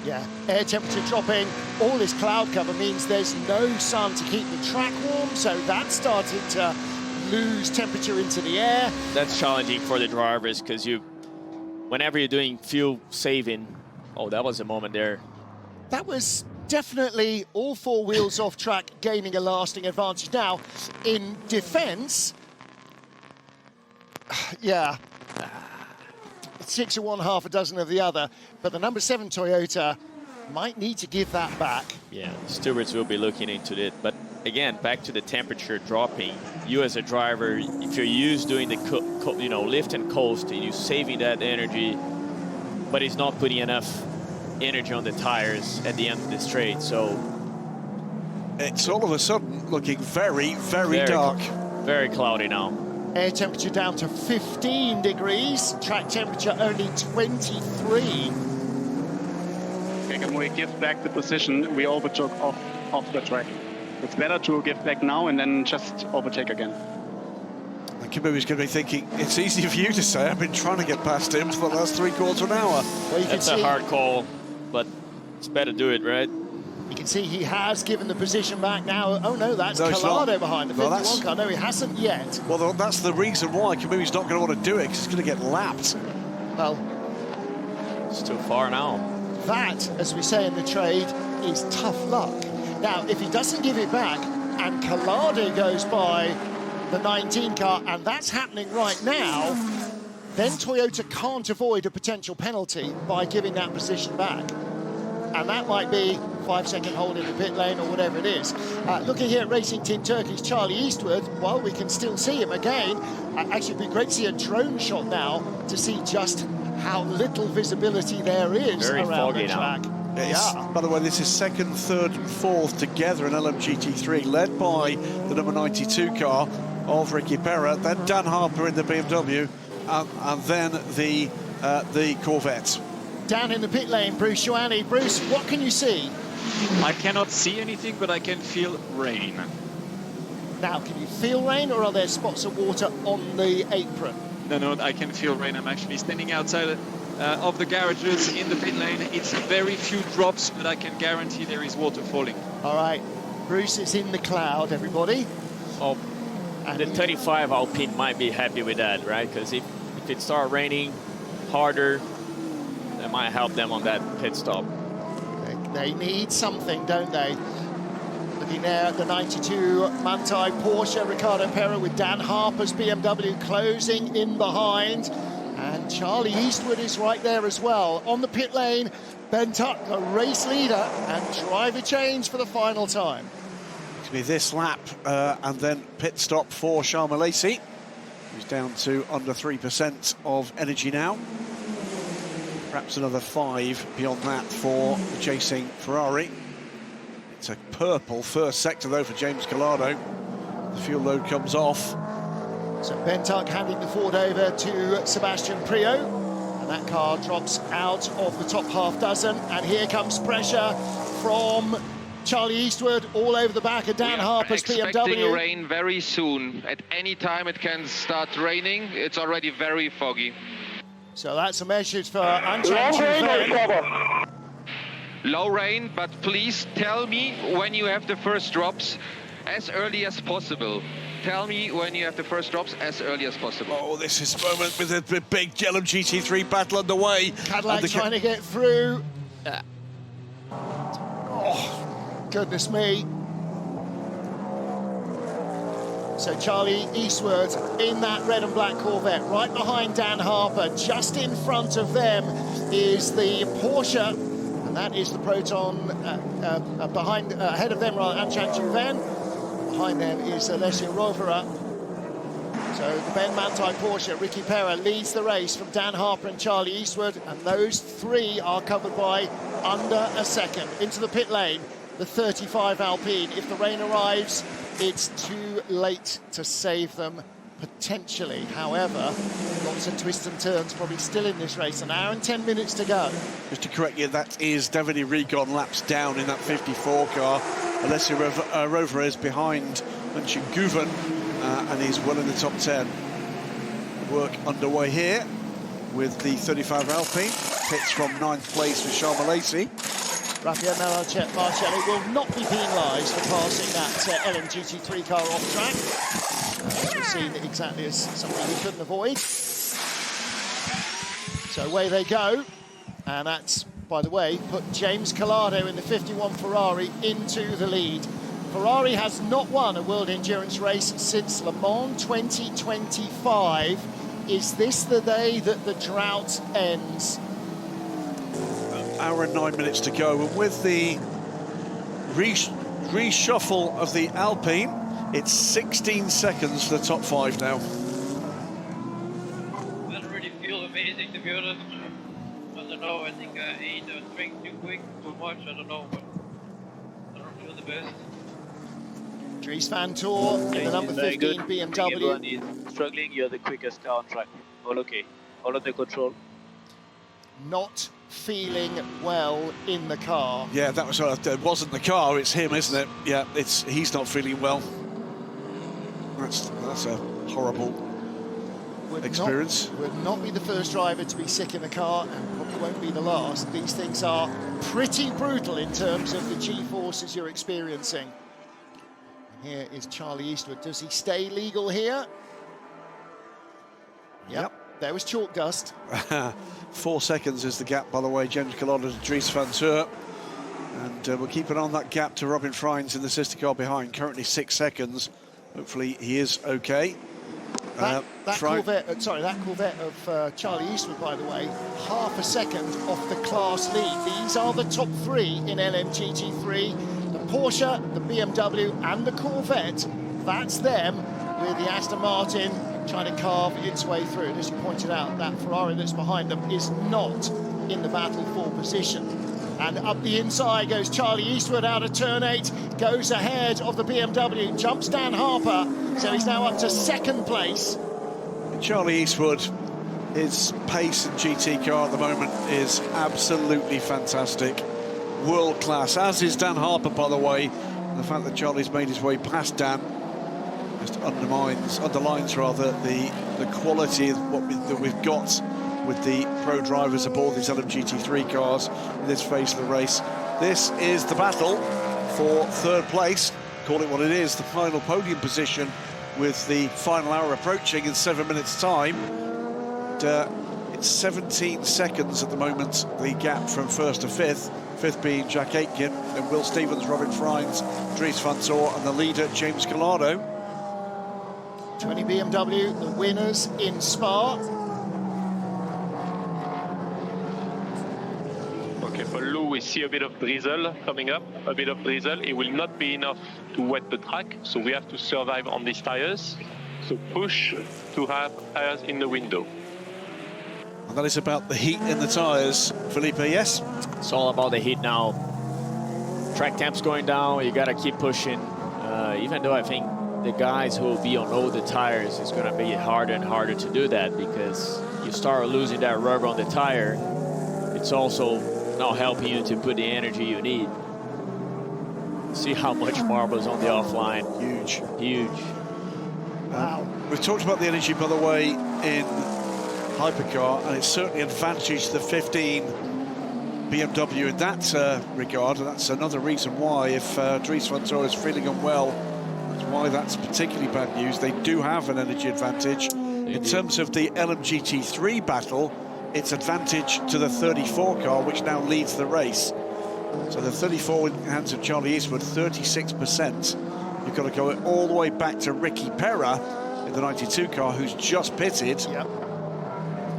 Yeah, air temperature dropping. All this cloud cover means there's no sun to keep the track warm, so that's starting to lose temperature into the air. That's challenging for the drivers, because whenever you're doing fuel saving, oh, that was a moment there. That was definitely all 4 wheels off track, gaining a lasting advantage. Now, in defense, yeah, 6 of one, half a dozen of the other, but the number 7 Toyota might need to give that back. Yeah, stewards will be looking into it, but again, back to the temperature dropping. You as a driver, if you're used doing the lift and coast, and you're saving that energy, but it's not putting enough energy on the tires at the end of the straight, so it's all of a sudden looking very, very dark. Very cloudy now. Air temperature down to 15 degrees, track temperature only 23. Okay, can we give back the position we overtook off the track? It's better to give back now and then just overtake again. Kibumi's going to be thinking, it's easy for you to say, I've been trying to get past him for the last 3/4 of an hour. Well, That's a hard call, but it's better to do it, right? You can see he has given the position back now. Oh no, that's No, Calado behind the 51 Well, car. No, he hasn't yet. Well, that's the reason why Kibumi's not going to want to do it, because he's going to get lapped. Well, it's too far now. That, as we say in the trade, is tough luck. Now, if he doesn't give it back, and Calado goes by the 19 car, and that's happening right now, then Toyota can't avoid a potential penalty by giving that position back. And that might be 5-second hold in the pit lane or whatever it is. Looking here at Racing Team Turkey's Charlie Eastwood, well, we can still see him again. Actually, it'd be great to see a drone shot now to see just how little visibility there is Very around foggy the track. Yeah. By the way, this is second, third, and fourth together in LMGT3, led by the number 92 car of Ricky Perra, then Dan Harper in the BMW, and then the Corvette. Down in the pit lane, Bruce Joanny. Bruce, what can you see? I cannot see anything, but I can feel rain. Now, can you feel rain, or are there spots of water on the apron? No, I can feel rain. I'm actually standing outside of the garages in the pit lane. It's very few drops, but I can guarantee there is water falling. All right, Bruce is in the cloud, everybody. Oh, and the 35 Alpine might be happy with that, right? Because if it starts raining harder, that might help them on that pit stop. They need something, don't they? Looking there at the 92 Manthey Porsche, Ricardo Perra with Dan Harper's BMW closing in behind. And Charlie Eastwood is right there as well. On the pit lane, Ben Tuck, the race leader, and driver change for the final time. It'll be this lap and then pit stop for Sharma Lacey, who's down to under 3% of energy now. Perhaps another 5 beyond that for the chasing Ferrari. It's a purple first sector though for James Collado. The fuel load comes off. So Ben Tuck handing the Ford over to Sebastian Priaulx, and that car drops out of the top half dozen. And here comes pressure from Charlie Eastwood all over the back of Dan Harper's Expecting BMW. rain very soon. At any time it can start raining. It's already very foggy. So that's a message for Anchan Chuven. Low rain, but please tell me when you have the first drops as early as possible. Tell me when you have the first drops as early as possible. Oh, this is a moment with a big LMGT3 battle underway. Cadillac trying to get through. Oh, goodness me. So Charlie Eastwood in that red and black Corvette, right behind Dan Harper. Just in front of them is the Porsche, and that is the Proton. Ahead of them, Anchan Chuven. Behind them is Alessio Rovera. So the Ben Manthey Porsche, Ricky Perra leads the race from Dan Harper and Charlie Eastwood, and those three are covered by under a second. Into the pit lane, the 35 Alpine. If the rain arrives, it's too late to save them, potentially. However, lots of twists and turns probably still in this race. An hour and 10 minutes to go. Just to correct you, that is Davide Rigon laps down in that 54 car. Alessio Rovera is behind Anchan Chuven, and he's well in the top 10. Work underway here with the 35 Alpine. Pits from 9th place for Sharma Lacey. Raffaele Marcelli will not be penalised for passing that LMGT3 car off track. We've seen it exactly as something he couldn't avoid. So away they go. And that's, by the way, put James Collado in the 51 Ferrari into the lead. Ferrari has not won a World Endurance race since Le Mans 2025. Is this the day that the drought ends? Hour and 9 minutes to go, and with the reshuffle of the Alpine, it's 16 seconds for the top 5 now. I don't really feel amazing, to be honest. I don't know, I think I ate or drank too quick, too much, I don't know, but I don't feel the best. Dries Van Toor in the number 15 BMW. Everyone is struggling, you're the quickest car on track. All okay, all under control. Not feeling well in the car. Yeah, that wasn't the car, it's him, isn't it? Yeah, he's not feeling well. That's a horrible experience. Would not be the first driver to be sick in the car, and probably won't be the last. These things are pretty brutal in terms of the G-forces you're experiencing. Here is Charlie Eastwood. Does he stay legal here? Yep. There was chalk dust. 4 seconds is the gap, by the way, James Collado to Dries Van Toor. And we're keeping on that gap to Robin Freins in the sister car behind, currently 6 seconds. Hopefully he is okay. That Corvette of Charlie Eastwood, by the way, half a second off the class lead. These are the top 3 in LMGT3. The Porsche, the BMW and the Corvette, that's them, with the Aston Martin trying to carve its way through. And as you pointed out, that Ferrari that's behind them is not in the battle for position. And up the inside goes Charlie Eastwood out of turn 8, goes ahead of the BMW, jumps Dan Harper, so he's now up to 2nd place. Charlie Eastwood, his pace and GT car at the moment is absolutely fantastic. World class, as is Dan Harper, by the way. And the fact that Charlie's made his way past Dan just underlines the quality of that we've got with the pro drivers aboard these LMGT3 cars in this phase of the race. This is the battle for 3rd place. Call it what it is, the final podium position, with the final hour approaching in 7 minutes' time. It's 17 seconds at the moment, the gap from 1st to 5th. 5th being Jack Aitken, then Will Stevens, Robin Frines, Dries van Tor, and the leader, James Collado. 20 BMW, the winners in Spa. Okay, for Lou, we see a bit of drizzle coming up, a bit of drizzle. It will not be enough to wet the track, so we have to survive on these tires. So push to have tires in the window. And that is about the heat in the tyres, Felipe, yes? It's all about the heat now. Track temp's going down, you gotta keep pushing. Even though I think the guys who will be on older tires, it's gonna be harder and harder to do that, because you start losing that rubber on the tire. It's also not helping you to put the energy you need. See how much Marble's on the offline. Huge. Huge. Wow. We've talked about the energy, by the way, in Hypercar, and it's certainly advantaged the 15 BMW in that regard, and that's another reason why, if Dries van Tor is feeling unwell, that's why that's particularly bad news. They do have an energy advantage. In terms of the LMGT3 battle, it's advantage to the 34 car, which now leads the race. So the 34 in the hands of Charlie Eastwood, 36%. You've got to go all the way back to Ricky Perra in the 92 car, who's just pitted. Yep.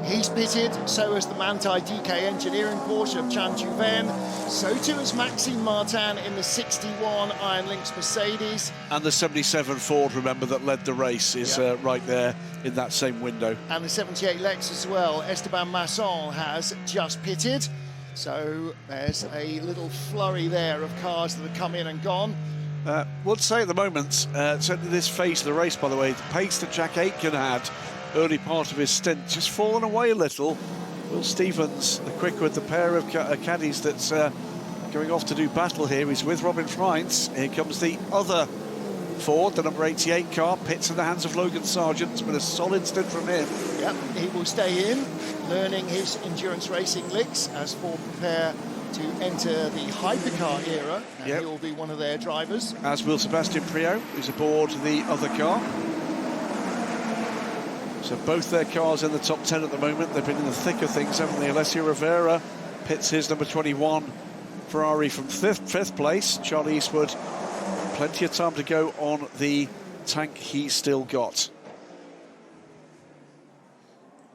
He's pitted, so has the Manthey DK Engineering Porsche of Chan Juven. So too is Maxime Martin in the 61 Iron Lynx Mercedes. And the 77 Ford, remember, that led the race, is right there in that same window. And the 78 Lex as well. Esteban Masson has just pitted. So there's a little flurry there of cars that have come in and gone. Would say at the moment, certainly this phase of the race, by the way, the pace that Jack Aitken had early part of his stint just fallen away a little. Will Stevens, the quick with the pair of caddies that's going off to do battle here. He's with Robin Frines. Here comes the other Ford, the number 88 car, pits in the hands of Logan Sargent. It's been a solid stint from him. Yep, he will stay in, learning his endurance racing licks as Ford prepare to enter the hypercar era, and he will be one of their drivers. As will Sebastian Priaulx, who's aboard the other car. So both their cars in the top 10 at the moment. They've been in the thick of things, haven't they? Alessio Rivera pits his number 21 Ferrari from fifth place. Charlie Eastwood, plenty of time to go on the tank he's still got.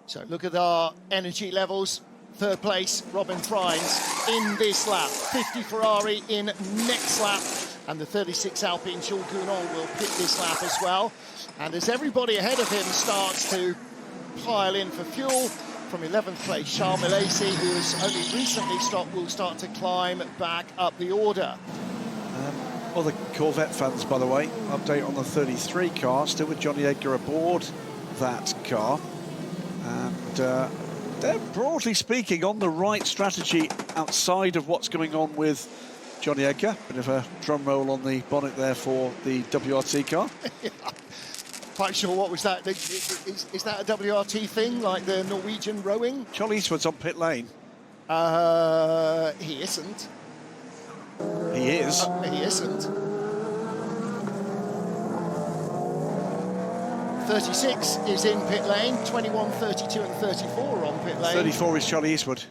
So look at our energy levels. 3rd place, Robin Frines in this lap. 50 Ferrari in next lap. And the 36 Alpine Jules Gounon will pit this lap as well. And as everybody ahead of him starts to pile in for fuel, from 11th place, Charles Milesi, who has only recently stopped, will start to climb back up the order. Other Corvette fans, by the way, update on the 33 car, still with Johnny Edgar aboard that car. And they're, broadly speaking, on the right strategy outside of what's going on with Johnny Edgar. Bit of a drum roll on the bonnet there for the WRT car. Quite sure what was that? Is that a WRT thing, like the Norwegian rowing? Charlie Eastwood's on pit lane. He isn't. He is. He isn't. 36 is in pit lane. 21, 32 and 34 are on pit lane. 34 is Charlie Eastwood.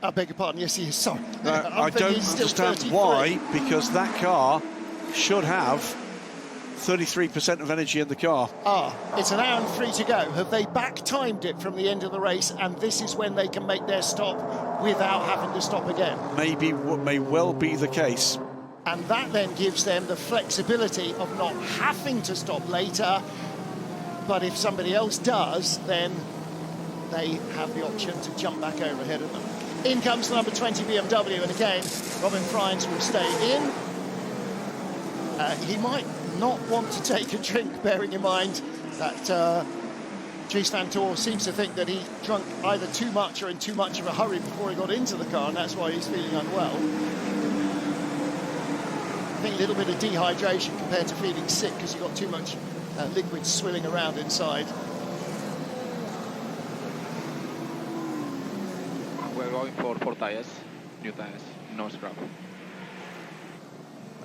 I beg your pardon, yes he is, sorry. I don't understand why, because that car should have 33% of energy in the car. It's an hour and 3 to go. Have they back-timed it from the end of the race, and this is when they can make their stop without having to stop again? Maybe what may well be the case. And that then gives them the flexibility of not having to stop later. but if somebody else does, then they have the option to jump back over ahead of them. In comes the number 20 BMW, and again, Robin Freins will stay in. He might not want to take a drink, bearing in mind that Dries van Tor seems to think that he drunk either too much or in too much of a hurry before he got into the car, and that's why he's feeling unwell. I think a little bit of dehydration compared to feeling sick because you got too much liquid swilling around inside. We're going for 4 tires, new tires, no scrap.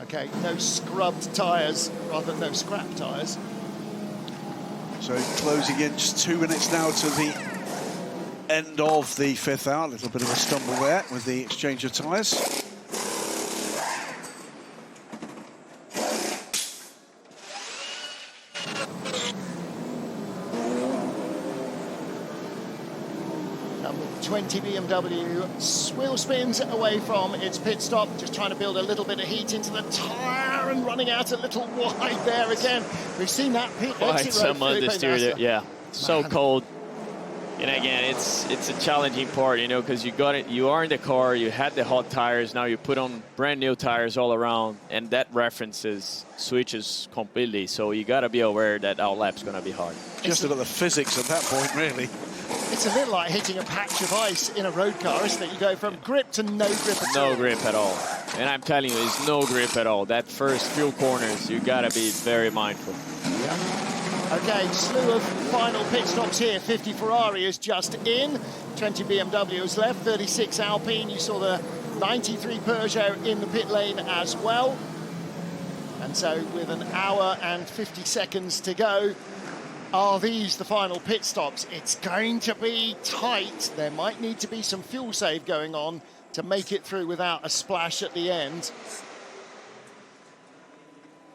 Okay, no scrubbed tyres, rather than no scrap tyres. So closing in just 2 minutes now to the end of the 5th hour. A little bit of a stumble there with the exchange of tyres. Number 20 BMW wheel spins away from its pit stop, just trying to build a little bit of heat into the tyre and running out a little wide there again. We've seen that pit exit some road, understeer there. Yeah, so cold. And again, it's a challenging part, you know, because you are in the car, you had the hot tires, now you put on brand new tires all around, and that switches completely. So you got to be aware that our lap's going to be hard. Just about the physics at that point, really. It's a bit like hitting a patch of ice in a road car, isn't it? You go from grip to no grip at all. No grip at all. And I'm telling you, it's no grip at all. That first few corners, you got to be very mindful. Yeah. Okay, slew of final pit stops here. 50 Ferrari is just in. 20 BMW is left. 36 Alpine. You saw the 93 Peugeot in the pit lane as well. And so with an hour and 50 seconds to go, are these the final pit stops? It's going to be tight. There might need to be some fuel save going on to make it through without a splash at the end.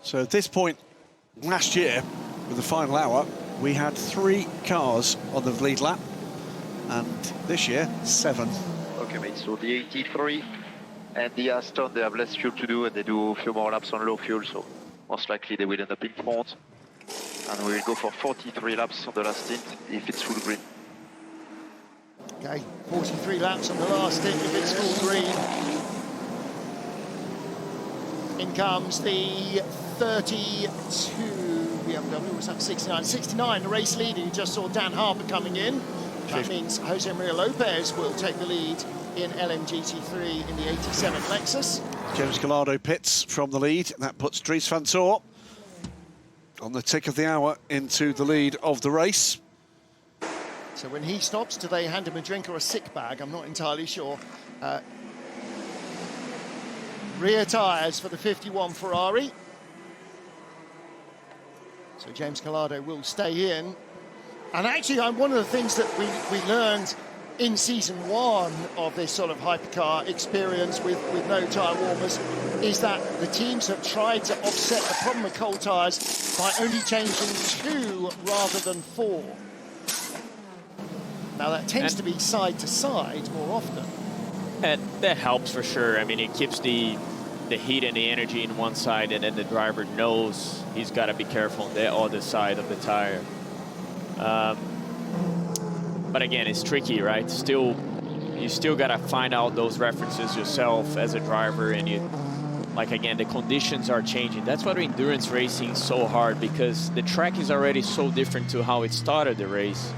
So at this point, last year, with the final hour, we had 3 cars on the lead lap, and this year, 7. Okay, mate, so the 83 and the Aston, they have less fuel to do, and they do a few more laps on low fuel, so most likely they will end up in front. And we will go for 43 laps on the last stint if it's full green. Okay, 43 laps on the last stint if it's full green. In comes the 32 BMW, was that 69? 69, the race leader. You just saw Dan Harper coming in. That means Jose Maria Lopez will take the lead in LMGT3 in the 87 Lexus. James Collado pits from the lead, and that puts Dries van Tor on the tick of the hour into the lead of the race. So when he stops, do they hand him a drink or a sick bag? I'm not entirely sure. Rear tyres for the 51 Ferrari. So James Collado will stay in. And actually, one of the things that we learned in season 1 of this sort of hypercar experience with no tyre warmers is that the teams have tried to offset the problem with cold tyres by only changing 2 rather than 4. Now that tends to be side to side more often. And that helps for sure. I mean, it keeps the heat and the energy in one side, and then the driver knows he's got to be careful on the other side of the tire. But again, it's tricky, right? You still got to find out those references yourself as a driver, and again, the conditions are changing. That's why endurance racing is so hard, because the track is already so different to how it started the race,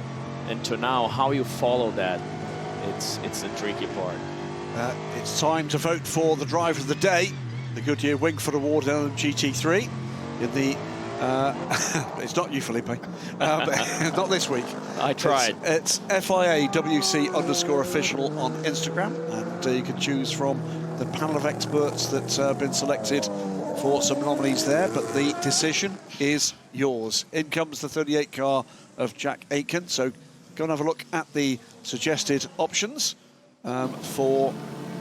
and to now how you follow that. It's the tricky part. It's time to vote for the driver of the day, the Goodyear Wingfoot Award LMGT3 in the it's not you, Felipe. Not this week. I tried. It's FIA WC_official on Instagram, and you can choose from the panel of experts that have been selected for some nominees there, but the decision is yours. In comes the 38 car of Jack Aitken, so go and have a look at the suggested options for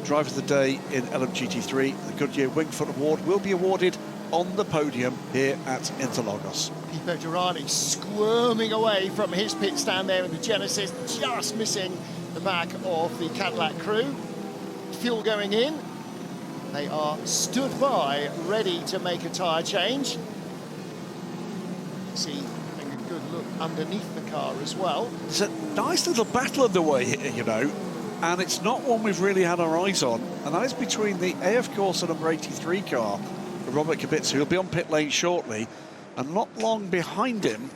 driver of the day in LMGT3. The Goodyear Wingfoot Award will be awarded on the podium here at Interlagos. Pipo Derani squirming away from his pit stand there in the Genesis, just missing the back of the Cadillac crew. Fuel going in. They are stood by, ready to make a tyre change. See, good look underneath the car as well. There's a nice little battle underway here, you know, and it's not one we've really had our eyes on, and that is between the AF Corsa number 83 car, Robert Kubica, who'll be on pit lane shortly, and not long behind him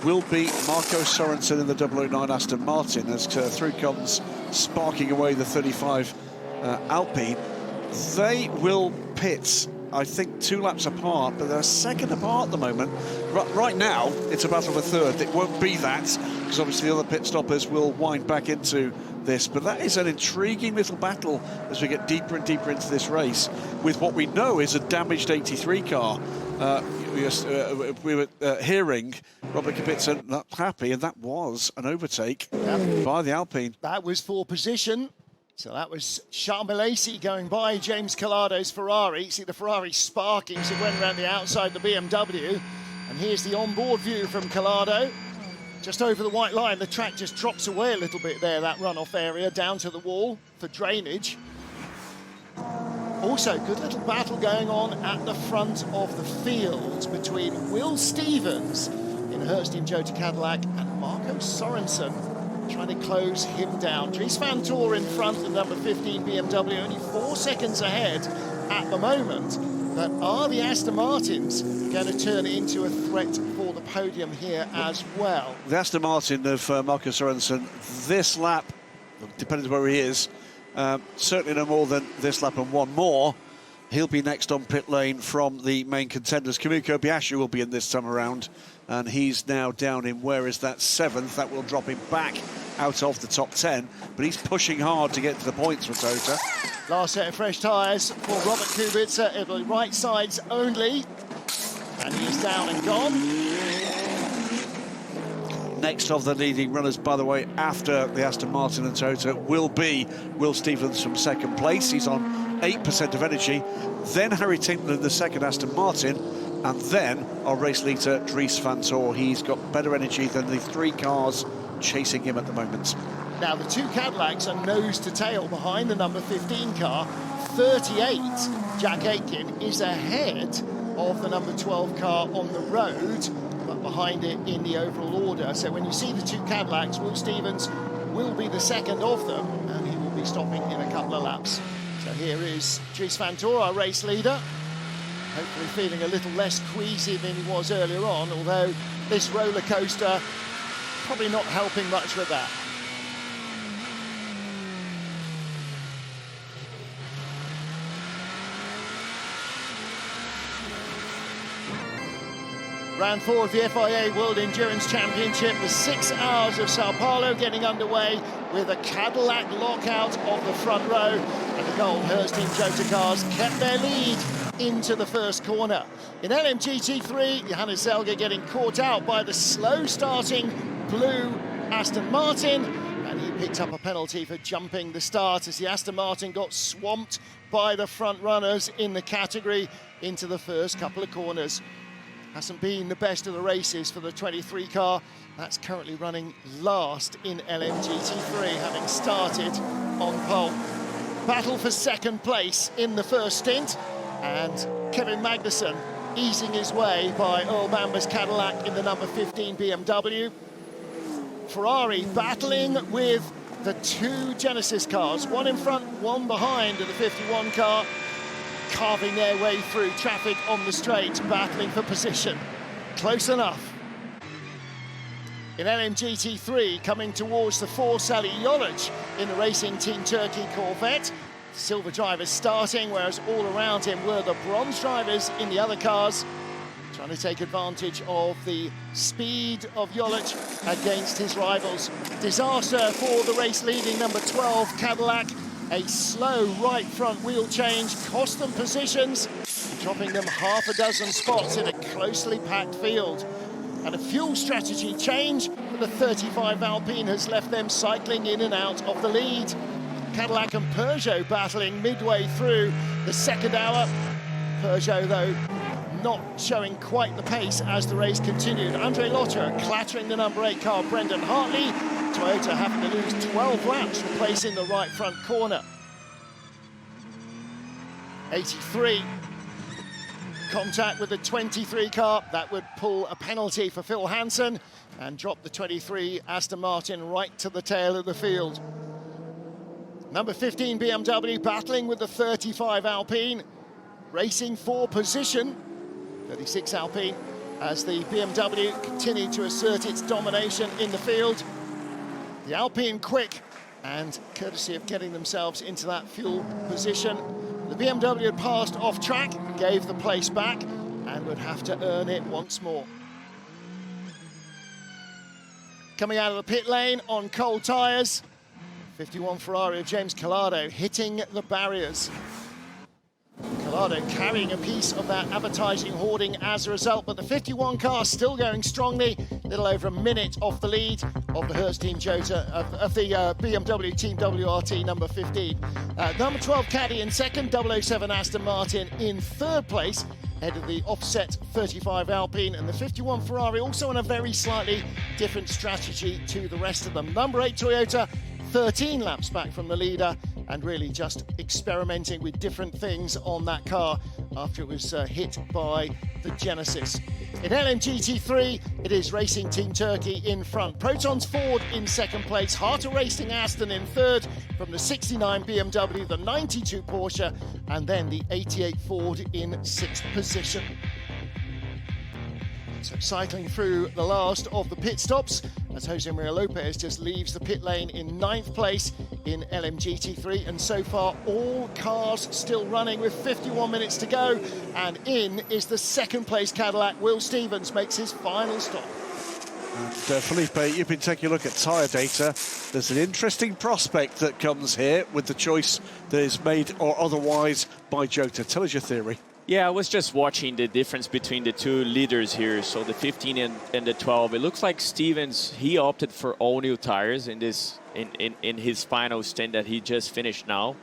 will be Marco Sorensen in the 009 Aston Martin, as through comes sparking away the 35 Alpine. They will pit, I think, 2 laps apart, but they're a second apart at the moment. Right now, it's a battle for third. It won't be that, because obviously the other pit stoppers will wind back into this. But that is an intriguing little battle as we get deeper and deeper into this race, with what we know is a damaged 83 car. We were hearing Robert Kubica not happy, and that was an overtake by the Alpine. That was for position. So that was Charles Milesi going by James Callardo's Ferrari. See the Ferrari sparking as it went around the outside of the BMW. And here's the onboard view from Callardo. Just over the white line, the track just drops away a little bit there, that runoff area, down to the wall for drainage. Also, good little battle going on at the front of the field between Will Stevens in Hurst Jota Cadillac and Marco Sorensen, trying to close him down. Dries van Toor in front of number 15 BMW, only 4 seconds ahead at the moment. But are the Aston Martins going to turn into a threat for the podium here as well? The Aston Martin of Marco Sorensen, this lap, depending on where he is, certainly no more than this lap and one more. He'll be next on pit lane from the main contenders. Kamiko Biashu will be in this time around, and he's now down in, where is that, 7th. That will drop him back out of the top 10, but he's pushing hard to get to the points for Tota. Last set of fresh tyres for Robert Kubica, it'll be right sides only, and he's down and gone. Next of the leading runners, by the way, after the Aston Martin and Tota, will be Will Stevens from second place. He's on 8% of energy. Then Harry Tincknell in the second Aston Martin. And then our race leader, Dries van Toor. He's got better energy than the 3 cars chasing him at the moment. Now, the 2 Cadillacs are nose to tail behind the number 15 car. 38, Jack Aitken, is ahead of the number 12 car on the road, but behind it in the overall order. So when you see the 2 Cadillacs, Will Stevens will be the second of them, and he will be stopping in a couple of laps. So here is Dries van Toor, our race leader, hopefully feeling a little less queasy than he was earlier on, although this roller coaster probably not helping much with that. Round 4 of the FIA World Endurance Championship, the 6 Hours of São Paulo getting underway with a Cadillac lockout of the front row, and the Gold Hurst Jota cars kept their lead into the first corner. In LMGT3, Johannes Zelger getting caught out by the slow-starting blue Aston Martin, and he picked up a penalty for jumping the start as the Aston Martin got swamped by the front runners in the category into the first couple of corners. Hasn't been the best of the races for the 23 car. That's currently running last in LMGT3, having started on pole. Battle for second place in the first stint, and Kevin Magnussen easing his way by Earl Bamber's Cadillac in the number 15 BMW. Ferrari battling with the 2 Genesis cars, one in front, one behind in the 51 car, carving their way through traffic on the straight, battling for position. Close enough. In LMGT3, coming towards the 4 Sally Jolic in the Racing Team Turkey Corvette. Silver drivers starting, whereas all around him were the bronze drivers in the other cars, trying to take advantage of the speed of Jolic against his rivals. Disaster for the race-leading number 12 Cadillac. A slow right front wheel change cost them positions, dropping them half a dozen spots in a closely packed field. And a fuel strategy change for the 35 Alpine has left them cycling in and out of the lead. Cadillac and Peugeot battling midway through the second hour. Peugeot, though, not showing quite the pace as the race continued. Andre Lotter clattering the number 8 car, Brendan Hartley. Toyota having to lose 12 laps, replacing the right front corner. 83. contact with the 23 car. That would pull a penalty for Phil Hansen and drop the 23 Aston Martin right to the tail of the field. Number 15 BMW battling with the 35 Alpine, racing for position. 36 Alpine as the BMW continued to assert its domination in the field. The Alpine quick and courtesy of getting themselves into that fuel position. The BMW had passed off track, gave the place back, and would have to earn it once more. Coming out of the pit lane on cold tyres, 51 Ferrari of James Calado hitting the barriers. Calado carrying a piece of that advertising hoarding as a result, but the 51 car still going strongly, little over a minute off the lead of the Hertz Team Jota, of the BMW Team WRT number 15. Number 12 Caddy in second, 007 Aston Martin in third place, ahead of the offset 35 Alpine, and the 51 Ferrari also on a very slightly different strategy to the rest of them. Number 8 Toyota, 13 laps back from the leader, and really just experimenting with different things on that car after it was hit by the Genesis. In LMGT3, it is Racing Team Turkey in front. Proton's Ford in second place, Harter Racing Aston in third from the 69 BMW, the 92 Porsche, and then the 88 Ford in sixth position. So cycling through the last of the pit stops as Jose Maria Lopez just leaves the pit lane in ninth place in LMGT3, and so far all cars still running with 51 minutes to go, and in is the second place Cadillac. Will Stevens makes his final stop. And Felipe, you've been taking a look at tyre data. There's an interesting prospect that comes here with the choice that is made or otherwise by Jota. Tell us your theory. Yeah, I was just watching the difference between the two leaders here. So the 15 and the 12. It looks like Stevens, he opted for all new tires in this in his final stint that he just finished now.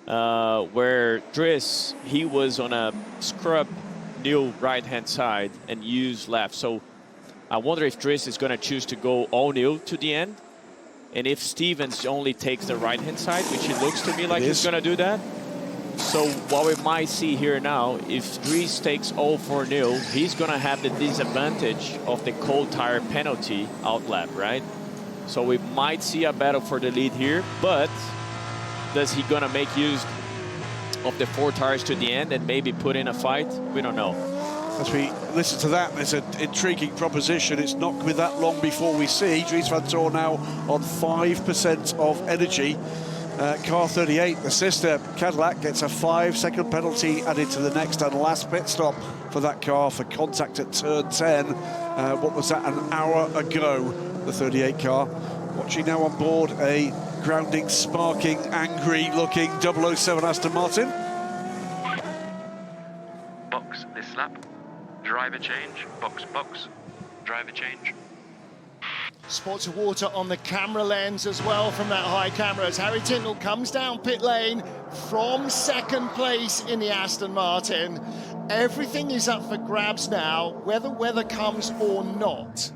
Where Driss, he was on a scrub new right-hand side and used left. So I wonder if Driss is going to choose to go all new to the end. And if Stevens only takes the right-hand side, which it looks to me like he's going to do that. So what we might see here now, if Driss takes all for new, he's going to have the disadvantage of the cold tire penalty out lap, right? So we might see a battle for the lead here, but does he going to make use of the 4 tires to the end and maybe put in a fight? We don't know. As we listen to that, there's an intriguing proposition. It's not with that long before we see Dries van Toor now on 5% of energy. Car 38, the sister Cadillac, gets a 5-second penalty added to the next and last pit stop for that car for contact at turn 10. What was that, an hour ago, the 38 car. Watching now on board a grounding, sparking, angry-looking 007 Aston Martin. Box this lap. Driver change. Box, box. Driver change. Spots of water on the camera lens as well from that high camera as Harry Tindall comes down pit lane from second place in the Aston Martin. Everything is up for grabs now, whether weather comes or not.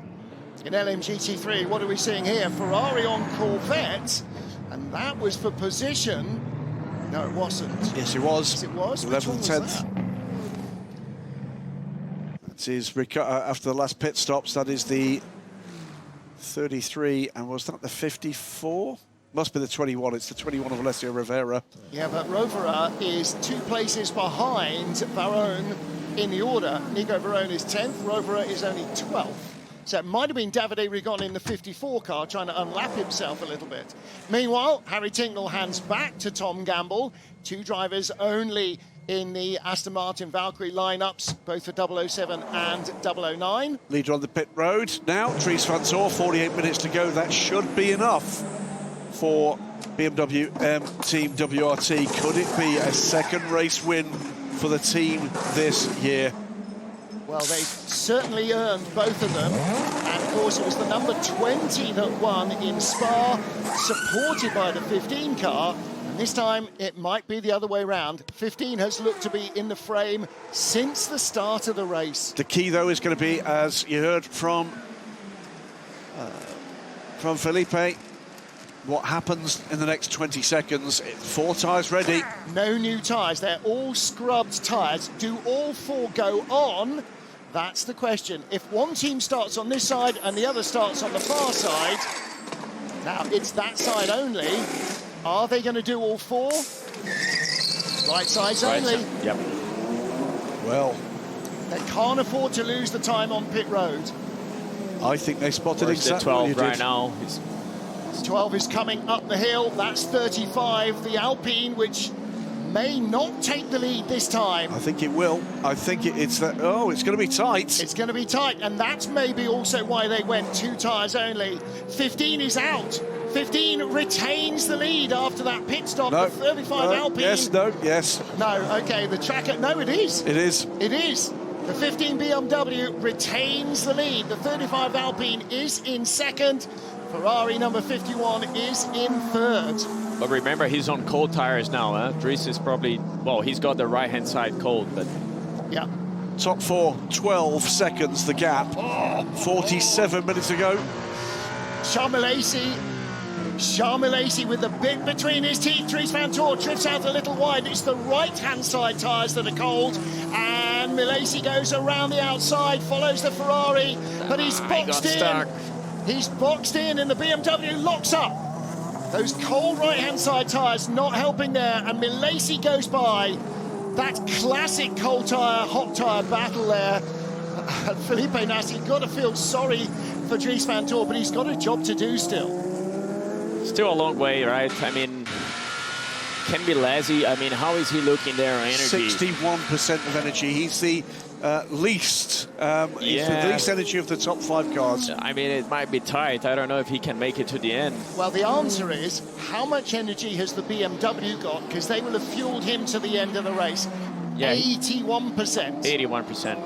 In LMGT3, what are we seeing here? Ferrari on Corvette, and that was for position. No, it wasn't. Yes, it was. Yes, it was. 11th, 10th. That is after the last pit stops. That is the 33, and was that the 54? Must be the 21. It's the 21 of Alessio Rovera. Yeah, but Rovera is 2 places behind Varone in the order. Nico Varone is 10th, Rovera is only 12th. So it might have been Davide Rigon in the 54 car trying to unlap himself a little bit. Meanwhile, Harry Tingle hands back to Tom Gamble. 2 drivers only in the Aston Martin Valkyrie lineups, both for 007 and 009. Leader on the pit road now, Dries van Toor, 48 minutes to go. That should be enough for BMW Team WRT. Could it be a second race win for the team this year? Well, they've certainly earned both of them. And of course, it was the number 20 that won in Spa, supported by the 15 car. This time, it might be the other way around. 15 has looked to be in the frame since the start of the race. The key, though, is going to be, as you heard from Felipe, what happens in the next 20 seconds. 4 tyres ready. No new tyres, they're all scrubbed tyres. Do all 4 go on? That's the question. If one team starts on this side and the other starts on the far side, now it's that side only. Are they going to do all 4? Right sides only. Yep. Well, they can't afford to lose the time on pit road. I think they spotted exactly 12 what you right did. now. 12 is coming up the hill. That's 35. The Alpine, which may not take the lead this time. I think it will. I think it's that. Oh, it's going to be tight. It's going to be tight, and that's maybe also why they went 2 tyres only. 15 is out. 15 retains the lead after that pit stop. No, The 35 no, Alpine. Yes, no, yes. No, okay, the tracker. No, it is. It is. It is. The 15 BMW retains the lead. The 35 Alpine is in second. Ferrari number 51 is in third. But remember, he's on cold tires now. Huh? Dries is probably, well, he's got the right-hand side cold, but... Yeah. Top 4, 12 seconds the gap. 47 minutes ago. Charles with the bit between his teeth. Dries Van Toor drifts out a little wide. It's the right-hand side tyres that are cold. And Milesi goes around the outside, follows the Ferrari, but he's boxed in. Stuck. He's boxed in, and the BMW locks up. Those cold right-hand side tyres not helping there, and Milesi goes by. That classic cold tyre, hot tyre battle there. Felipe Nassi, got to feel sorry for Dries Van Toor, but he's got a job to do still. Still a long way, right? I mean, Ken Milesi, I mean, how is he looking there on energy? 61% of energy. He's the least energy of the top 5 cars. I mean, it might be tight. I don't know if he can make it to the end. Well, the answer is, how much energy has the BMW got? Because they will have fueled him to the end of the race. Yeah, 81%. 81%.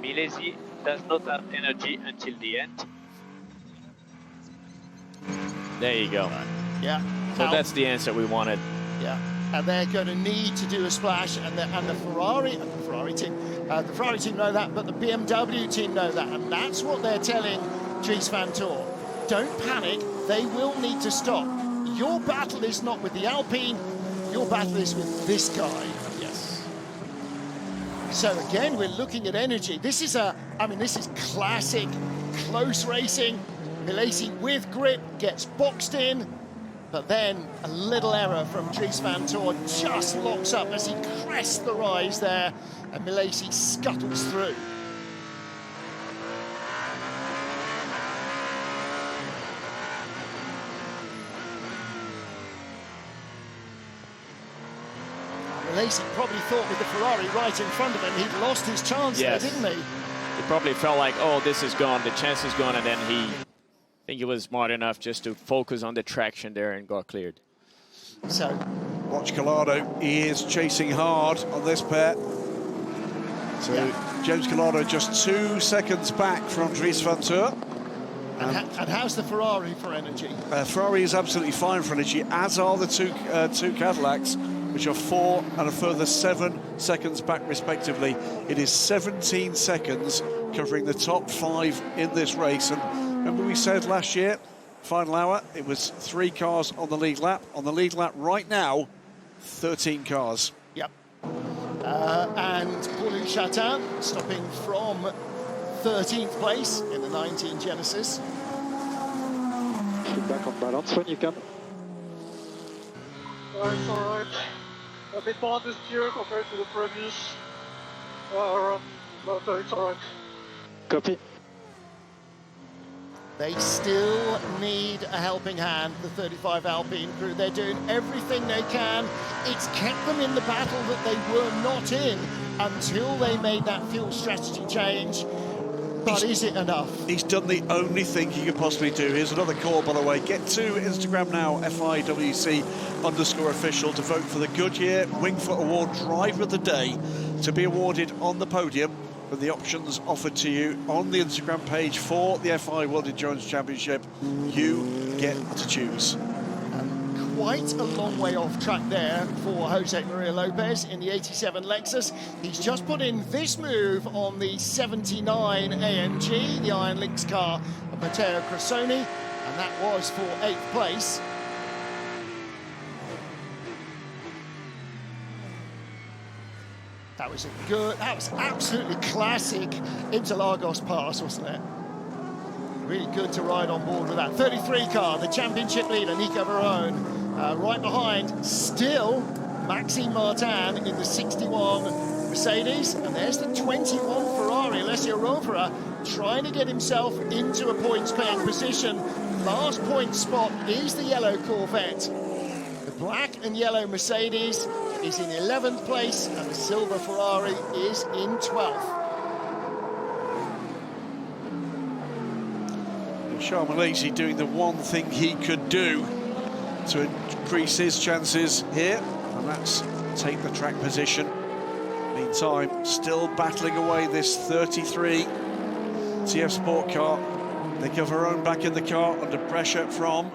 Milesi does not have energy until the end. There you go. Yeah. So that's the answer we wanted. Yeah. And they're going to need to do a splash, and the Ferrari team know that, but the BMW team know that, and that's what they're telling Dries Van Toor. Don't panic. They will need to stop. Your battle is not with the Alpine. Your battle is with this guy. Yes. So again, we're looking at energy. This is classic close racing. Milesi with grip gets boxed in, but then a little error from Dries Van Toor just locks up as he crests the rise there, and Milesi scuttles through. Milesi probably thought with the Ferrari right in front of him, he'd lost his chance there, didn't he? He probably felt like, oh, this is gone, the chance is gone, and then I think he was smart enough just to focus on the traction there and got cleared. So, watch Collado. He is chasing hard on this pair. So James Collado just 2 seconds back from Dries Van Toor. And how's the Ferrari for energy? Ferrari is absolutely fine for energy, as are the two Cadillacs, which are 4 and a further 7 seconds back respectively. It is 17 seconds covering the top 5 in this race. And remember we said last year, final hour, it was 3 cars on the lead lap. On the lead lap right now, 13 cars. Yep. And Paul Chatin stopping from 13th place in the 19 Genesis. Get back on balance when you can. It's alright. A bit more this year compared to the previous run, but it's alright. Copy. They still need a helping hand, the 35 Alpine crew. They're doing everything they can. It's kept them in the battle that they were not in until they made that fuel strategy change. But is it enough? He's done the only thing he could possibly do. Here's another call, by the way. Get to Instagram now, FIWC_official, to vote for the Goodyear Wingfoot Award Driver of the Day to be awarded on the podium. With the options offered to you on the Instagram page for the FIA World Endurance Championship, you get to choose. Quite a long way off track there for Jose Maria Lopez in the 87 Lexus. He's just put in this move on the 79 AMG, the Iron Lynx car of Matteo Cressoni, and that was for 8th place. That was absolutely classic Interlagos pass, wasn't it? Really good to ride on board with that. 33 car, the championship leader, Nico Varone, right behind, still Maxime Martin in the 61 Mercedes, and there's the 21 Ferrari, Alessio Rovera, trying to get himself into a points-paying position. Last point spot is the yellow Corvette. The black and yellow Mercedes is in 11th place, and the silver Ferrari is in 12th. Charles Malaysia doing the one thing he could do to increase his chances here, and that's take the track position. Meantime, still battling away this 33 TF Sport car. Nico Varone back in the car under pressure from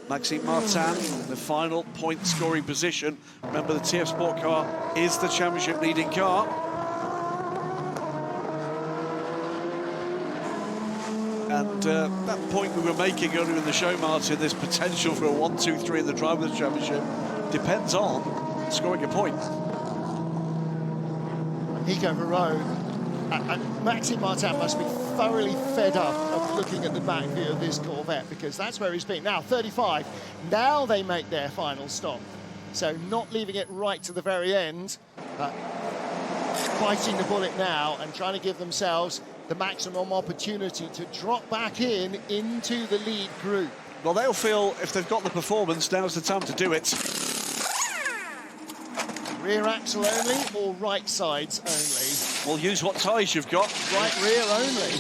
Maxime Martin in the final point scoring position. Remember, the TF Sport car is the championship leading car. And that point we were making earlier in the show, Martin, this potential for a 1-2-3 in the Drivers' Championship depends on scoring a point. Nico Varone and Maxime Martin must be thoroughly fed up of looking at the back view of this Corvette, because that's where he's been. Now, 35. Now they make their final stop. So not leaving it right to the very end, but biting the bullet now and trying to give themselves the maximum opportunity to drop back into the lead group. Well, they'll feel if they've got the performance, now's the time to do it. Rear axle only or right sides only? Well, use what tyres you've got. Right rear only.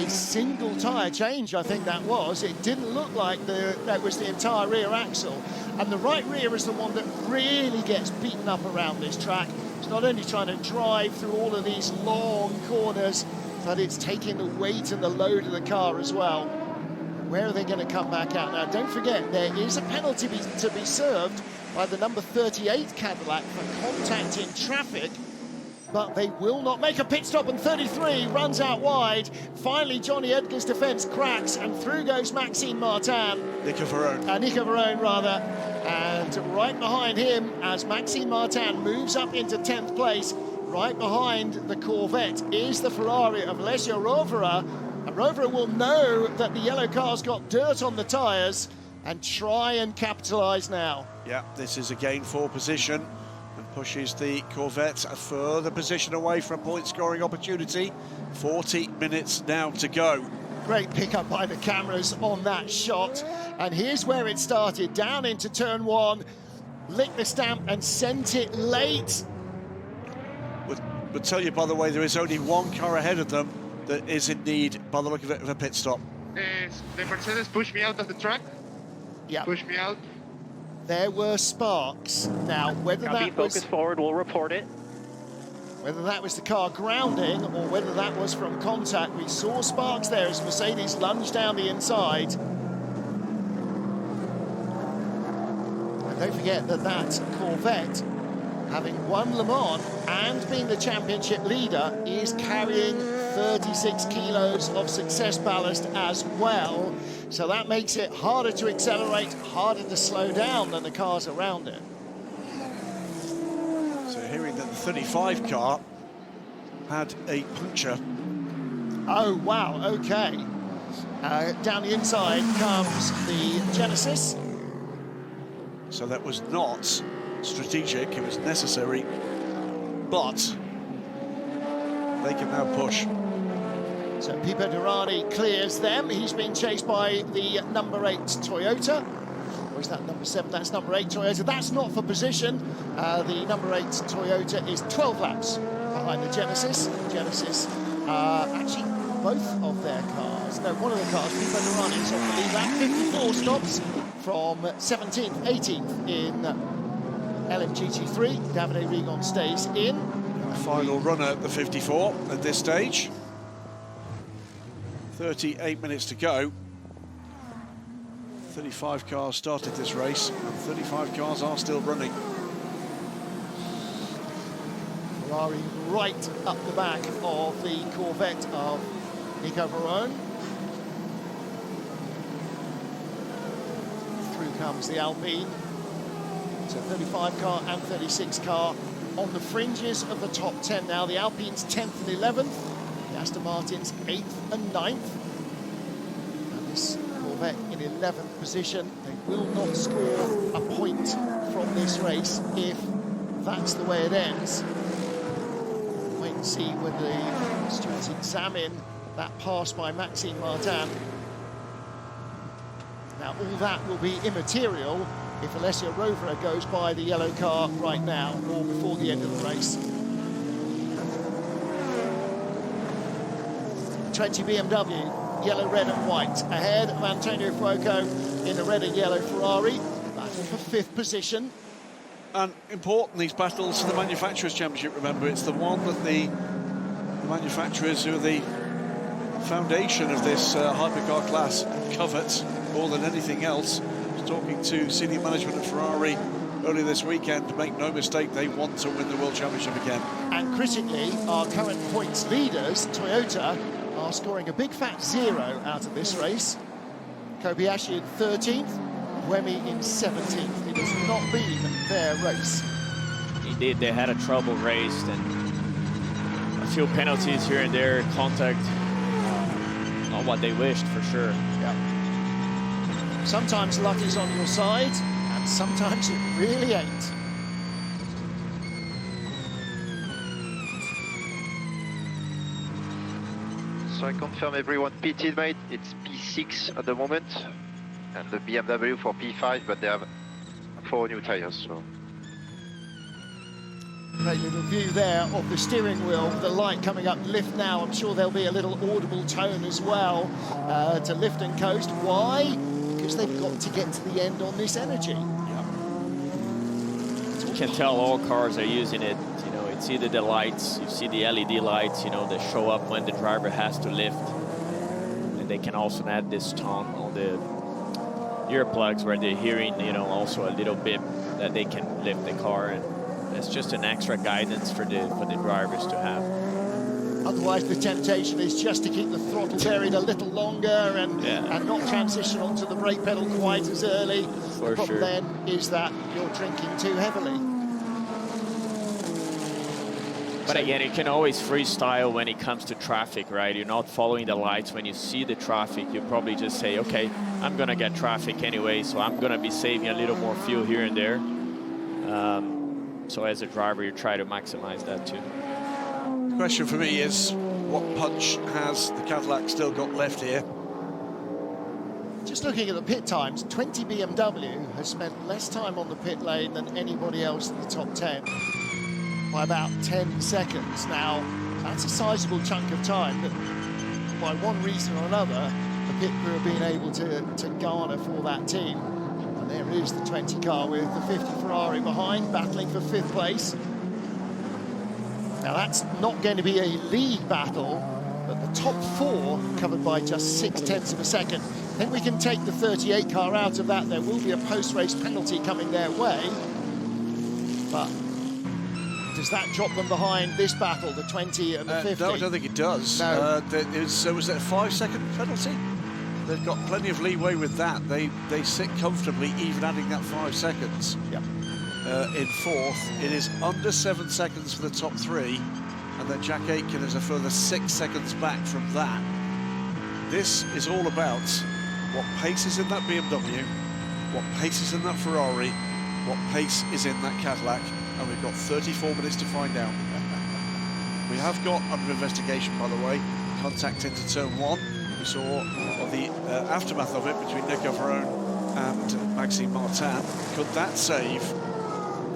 A single tyre change, I think that was. It didn't look like that was the entire rear axle. And the right rear is the one that really gets beaten up around this track. It's not only trying to drive through all of these long corners, but it's taking the weight and the load of the car as well. Where are they going to come back out? Now, don't forget, there is a penalty to be served by the number 38 Cadillac for contact in traffic, but they will not make a pit stop, and 33 runs out wide. Finally, Johnny Edgar's defence cracks, and through goes Maxime Martin. Nico Varone. Nico Varone, rather. And right behind him, as Maxime Martin moves up into 10th place, right behind the Corvette is the Ferrari of Alessio Rovera. And Rovera will know that the yellow car's got dirt on the tyres and try and capitalise now. Yeah, this is a gain for position and pushes the Corvette a further position away from point scoring opportunity. 40 minutes now to go. Great pickup by the cameras on that shot. And here's where it started, down into turn 1, licked the stamp and sent it late. Would tell you, by the way, there is only one car ahead of them that is in need, by the look of it, of a pit stop. The Mercedes pushed me out of the track. Yeah. Push me out. There were sparks. Now, whether Copy, that was... focus forward, we'll report it. Whether that was the car grounding or whether that was from contact, we saw sparks there as Mercedes lunged down the inside. And don't forget that that Corvette, having won Le Mans and being the championship leader, is carrying 36 kilos of success ballast as well. So that makes it harder to accelerate, harder to slow down than the cars around it. So hearing that the 35 car had a puncture. Oh, wow, okay. Down the inside comes the Genesis. So that was not strategic, it was necessary, but they can now push. So Pipo Derani clears them. He's being chased by the number 8 Toyota. Or is that number 7? That's number 8 Toyota. That's not for position. The number 8 Toyota is 12 laps behind the Genesis. Genesis, actually, both of their cars. No, one of the cars, Pipo Derani, is off the lead lap. 54 stops from 17th, 18th in LMGT3. Davide Rigon stays in. Final runner at the 54 at this stage. 38 minutes to go. 35 cars started this race, and 35 cars are still running. Ferrari right up the back of the Corvette of Nico Varone. comes the Alpine. So 35 car and 36 car on the fringes of the top 10 now. The Alpine's 10th and 11th, the Aston Martin's 8th and 9th. And this Corvette in 11th position. They will not score a point from this race if that's the way it ends. Wait and see when the stewards examine that pass by Maxime Martin. Now, all that will be immaterial if Alessio Rovera goes by the yellow car right now or before the end of the race. 20 BMW, yellow, red and white, ahead of Antonio Fuoco in the red and yellow Ferrari, battling for 5th position. And important, these battles for the Manufacturers' Championship, remember, it's the one that the manufacturers who are the foundation of this hypercar class covet more than anything else. I was talking to senior management at Ferrari earlier this weekend. To make no mistake, they want to win the World Championship again. And critically, our current points leaders, Toyota, are scoring a big fat 0 out of this race. Kobayashi in 13th, Buemi in 17th. It has not been their race. Indeed, they had a troubled race and a few penalties here and there, contact, not what they wished for sure. Yeah. Sometimes luck is on your side, and sometimes it really ain't. So I confirm everyone pitted, mate. It's P6 at the moment, and the BMW for P5, but they have 4 new tires, so. Great little view there of the steering wheel, the light coming up, lift now. I'm sure there'll be a little audible tone as well to lift and coast. Why? Because they've got to get to the end on this energy. You can tell all cars are using it. You know, it's either the lights, you see the LED lights, you know, they show up when the driver has to lift. And they can also add this tone on the earplugs where they're hearing, you know, also a little bit that they can lift the car. And that's just an extra guidance for the drivers to have. Otherwise, the temptation is just to keep the throttle buried a little longer and not transition onto the brake pedal quite as early. The problem then is that you're drinking too heavily. But again, you can always freestyle when it comes to traffic, right? You're not following the lights. When you see the traffic, you probably just say, okay, I'm going to get traffic anyway, so I'm going to be saving a little more fuel here and there. So as a driver, you try to maximize that too. The question for me is, what punch has the Cadillac still got left here? Just looking at the pit times, 20 BMW has spent less time on the pit lane than anybody else in the top 10 by about 10 seconds. Now, that's a sizable chunk of time that, by one reason or another, the pit crew have been able to garner for that team. And there is the 20 car with the 50 Ferrari behind, battling for 5th place. Now, that's not going to be a lead battle, but the top 4 covered by just 0.6 of a second. I think we can take the 38 car out of that. There will be a post-race penalty coming their way. But does that drop them behind this battle, the 20 and the 50? No, I don't think it does. No. Was there a 5-second penalty? They've got plenty of leeway with that. They sit comfortably, even adding that 5 seconds. Yep. In 4th, it is under 7 seconds for the top 3, and then Jack Aitken is a further 6 seconds back from that. This is all about what pace is in that BMW, what pace is in that Ferrari, what pace is in that Cadillac, and we've got 34 minutes to find out. We have got under investigation, by the way, contact into turn 1. We saw the aftermath of it between Nico Ferrone and Maxime Martin. Could that save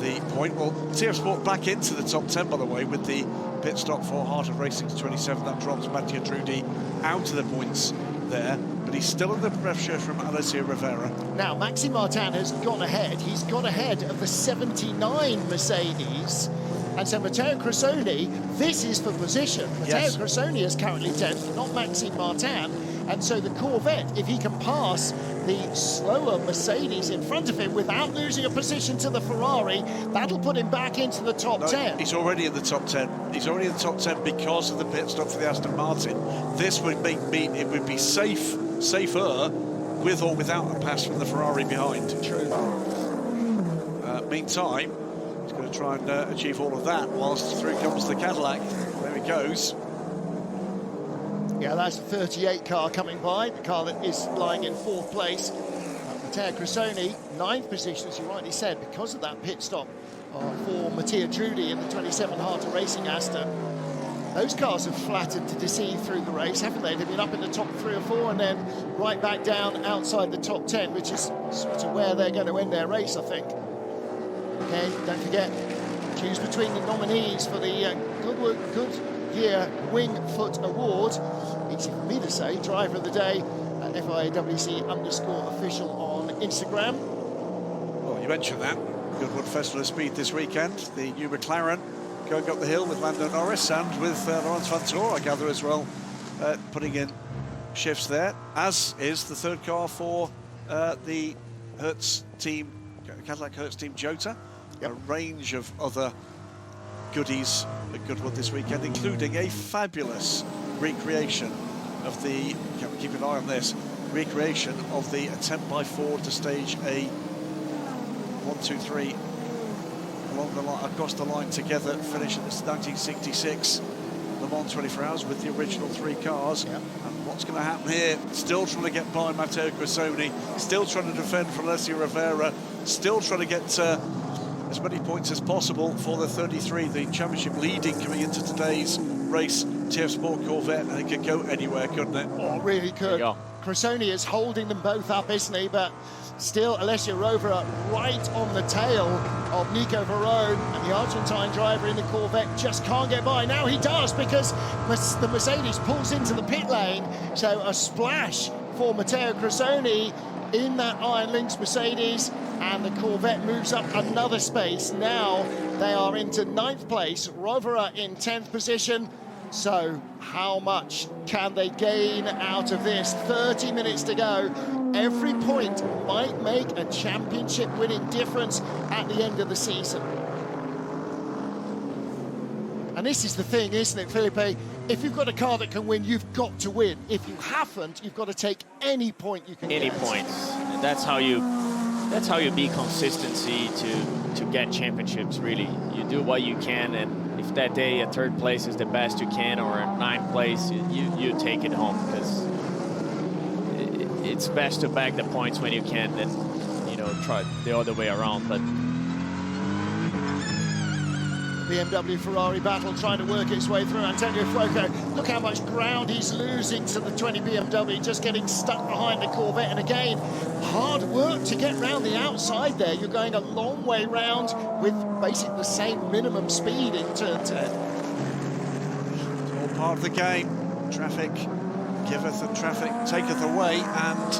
the point? Well, TF Sport back into the top 10, by the way, with the pit stop for Heart of Racing to 27. That drops Mattia Trudi out of the points there, but he's still under pressure from Alessio Rovera. Now, Maxime Martin has gone ahead. He's got ahead of the 79 Mercedes. And so Matteo Cressoni, this is for position. Matteo Cressoni is currently 10th, not Maxime Martin. And so the Corvette, if he can pass the slower Mercedes in front of him without losing a position to the Ferrari, that'll put him back into the top 10. He's already in the top 10. He's already in the top 10 because of the pit stop for the Aston Martin. This would it would be safer with or without a pass from the Ferrari behind. True. Meantime, he's going to try and achieve all of that whilst through comes the Cadillac. There he goes. Yeah, that's the 38 car coming by, the car that is lying in 4th place. Matteo Cressoni, 9th position, as you rightly said, because of that pit stop for Mattia Trudi in the 27 Harter Racing Aston. Those cars have flattered to deceive through the race, haven't they? They've been up in the top 3 or 4 and then right back down outside the top 10, which is sort of where they're going to end their race, I think. Okay, don't forget, choose between the nominees for the Goodyear Wing Foot Award. Easy for me to say, driver of the day at FIAWC_official on Instagram. Well, you mentioned that. Goodwood Festival of Speed this weekend. The new McLaren going up the hill with Lando Norris and with Laurens Vanthoor, I gather, as well, putting in shifts there, as is the 3rd car for the Hertz team, Cadillac Hertz team Jota. Yep. A range of other goodies at Goodwood this weekend, including a fabulous recreation of the, keep an eye on this, recreation of the attempt by Ford to stage a 1-2-3 along the line, across the line together, finish in 1966 Le Mans 24 Hours with the original 3 cars. Yep. And what's going to happen here? Still trying to get by Matteo Cressoni, still trying to defend for Alessio Rivera, still trying to get as many points as possible for the 33, the championship leading coming into today's race. TF Sport Corvette, and it could go anywhere, couldn't it? Oh, really could. Cressoni is holding them both up, isn't he? But still, Alessio Rovera right on the tail of Nico Varone, and the Argentine driver in the Corvette just can't get by. Now he does, because the Mercedes pulls into the pit lane, so a splash for Matteo Cressoni in that Iron Lynx Mercedes, and the Corvette moves up another space. Now they are into 9th place, Rovera in 10th position. So how much can they gain out of this? 30 minutes to go. Every point might make a championship winning difference at the end of the season. And this is the thing, isn't it, Felipe? If you've got a car that can win, you've got to win. If you haven't, you've got to take any point you can get. Any points. And that's how you be consistency to get championships, really. You do what you can, and if that day a 3rd place is the best you can, or a 9th place, you take it home, because it's best to bag the points when you can than, try the other way around. But BMW Ferrari battle trying to work its way through. Antonio Fuoco, look how much ground he's losing to the 20 BMW, just getting stuck behind the Corvette. And again, hard work to get round the outside there. You're going a long way round with basically the same minimum speed in turn 10. It's all part of the game. Traffic giveth and traffic taketh away, and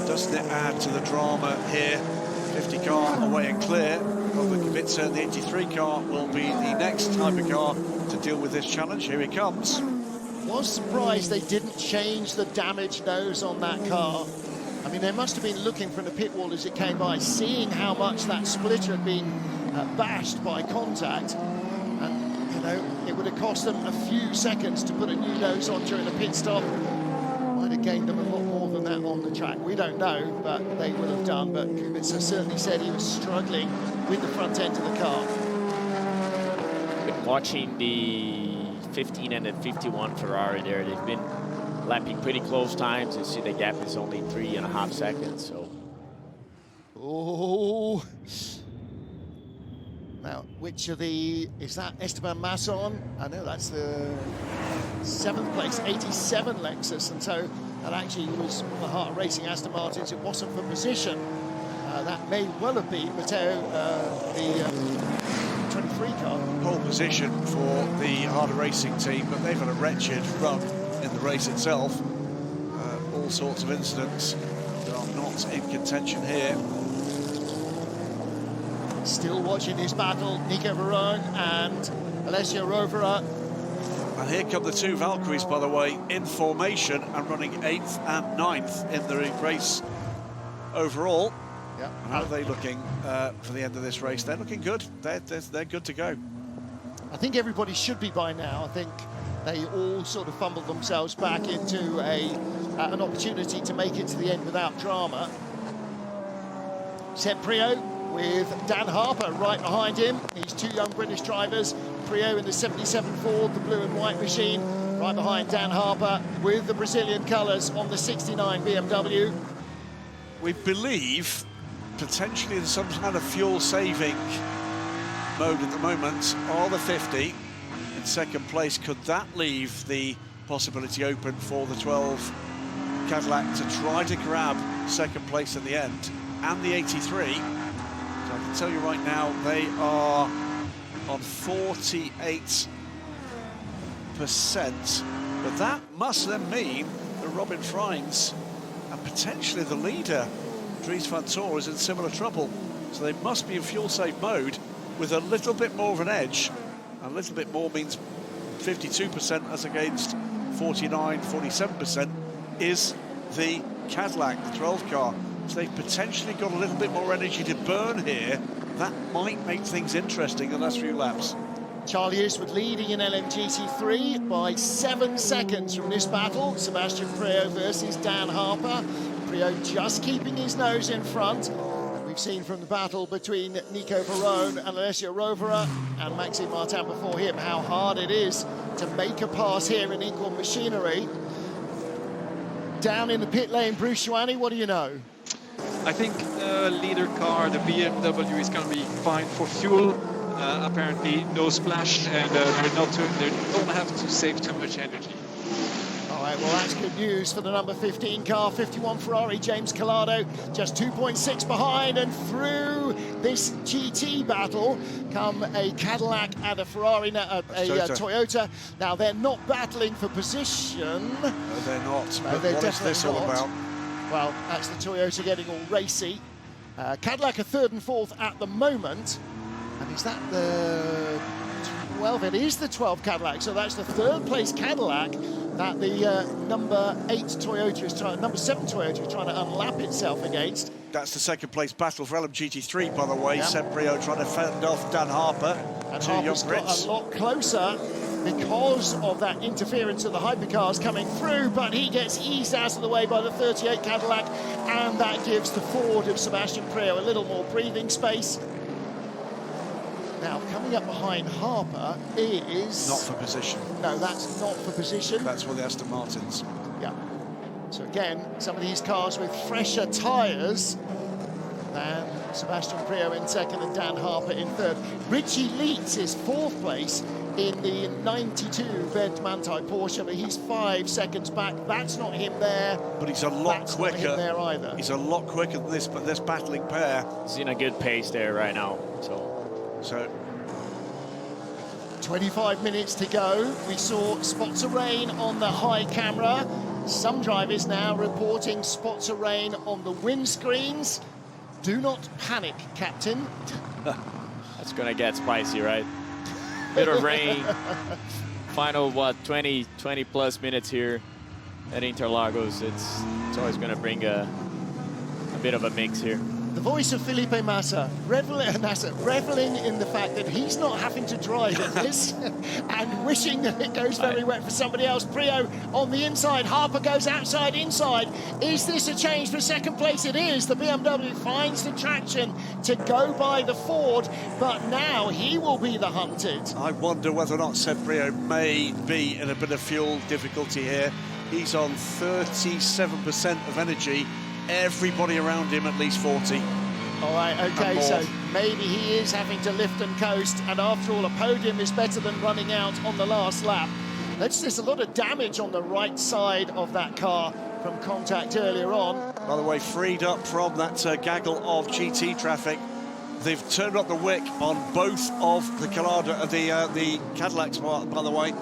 doesn't it add to the drama here? 50 car away and clear. Robert Kubica, the 83 car, will be the next hypercar to deal with this challenge. Here he comes. Was surprised they didn't change the damaged nose on that car. I mean, they must have been looking from the pit wall as it came by, seeing how much that splitter had been bashed by contact. And, it would have cost them a few seconds to put a new nose on during a pit stop. Might have gained them a lot more than that on the track. We don't know, but they would have done. But Kubica certainly said he was struggling with the front end of the car. Been watching the 15 and the 51 Ferrari there. They've been lapping pretty close times. You see the gap is only 3.5 seconds. So. Oh. Now, which of is that Esteban Masson? I know that's the 7th place, 87 Lexus, and so that actually was the Heart Racing Aston Martins. It wasn't for position. That may well have been Matteo, the 23 car. Pole position for the Harder Racing team, but they've had a wretched run in the race itself. All sorts of incidents that are not in contention here. Still watching this battle, Nico Varone and Alessio Rovera. And here come the 2 Valkyries, by the way, in formation and running 8th and 9th in the race overall. Yeah. How are they looking for the end of this race? They're looking good. They're good to go. I think everybody should be by now. I think they all sort of fumbled themselves back into an opportunity to make it to the end without drama. Seb Priaulx with Dan Harper right behind him. These two young British drivers, Priaulx in the 77 Ford, the blue and white machine, right behind Dan Harper with the Brazilian colours on the 69 BMW. We believe potentially in some kind of fuel-saving mode at the moment are the 50 in second place. Could that leave the possibility open for the 12 Cadillac to try to grab second place in the end, and the 83? So I can tell you right now they are on 48%, but that must then mean that Robin Freins and potentially the leader Dries van Tor is in similar trouble. So they must be in fuel-safe mode with a little bit more of an edge. A little bit more means 52% as against 49, 47% is the Cadillac, the 12 car. So they've potentially got a little bit more energy to burn here. That might make things interesting the last few laps. Charlie Eastwood leading in LMGT3 by 7 seconds from this battle. Sebastian Priaulx versus Dan Harper. Priaulx just keeping his nose in front. And we've seen from the battle between Nico Barone and Alessio Rovera and Maxime Martin before him how hard it is to make a pass here in equal machinery. Down in the pit lane, Bruce Joanny, what do you know? I think the leader car, the BMW, is going to be fine for fuel. Apparently no splash, and they don't have to save too much energy. All right, well, that's good news for the number 15 car, 51 Ferrari, James Collado, just 2.6 behind, and through this GT battle come a Cadillac and a Ferrari, a Toyota. Now, they're not battling for position. No, they're not. No, but they're what is definitely this all not. about? Well, that's the Toyota getting all racy. Cadillac are 3rd and 4th at the moment. And is that the 12? It is the 12 Cadillac. So that's the 3rd place Cadillac that the number 8 Toyota is trying, number 7 Toyota is trying to unlap itself against. That's the second place battle for LMGT3, by the way. Yep. Seb Priaulx trying to fend off Dan Harper. And two young Harper's got Brits. a lot closer because of that interference of the hypercars coming through, but he gets eased out of the way by the 38 Cadillac, and that gives the Ford of Sebastian Priaulx a little more breathing space. Now, coming up behind Harper is... Not for position. No, that's not for position. That's for the Aston Martins. Yeah. So again, some of these cars with fresher tyres than Sebastian Priaulx in 2nd and Dan Harper in 3rd. Richie Leitz is 4th place in the 92 Vent Manthey Porsche, but he's 5 seconds back. That's not him there. But he's a lot quicker. Not him there either. He's a lot quicker than this battling pair. He's in a good pace there right now. So 25 minutes to go. We saw spots of rain on the high camera. Some drivers now reporting spots of rain on the windscreens. Do not panic, Captain. That's gonna get spicy, right? Bit of rain. Final, what, 20 plus minutes here at Interlagos. It's always gonna bring a bit of a mix here. The voice of Felipe Massa, reveling in the fact that he's not having to drive in this and wishing that it goes very wet for somebody else. Priaulx on the inside, Harper goes outside, inside. Is this a change for 2nd place? It is. The BMW finds the traction to go by the Ford, but now he will be the hunted. I wonder whether or not Seb Priaulx may be in a bit of fuel difficulty here. He's on 37% of energy. Everybody around him at least 40. All right, okay, so maybe he is having to lift and coast, and after all, a podium is better than running out on the last lap. There's a lot of damage on the right side of that car from contact earlier on. By the way, freed up from that gaggle of GT traffic. They've turned up the wick on both of the Collado, the Cadillacs, by the way.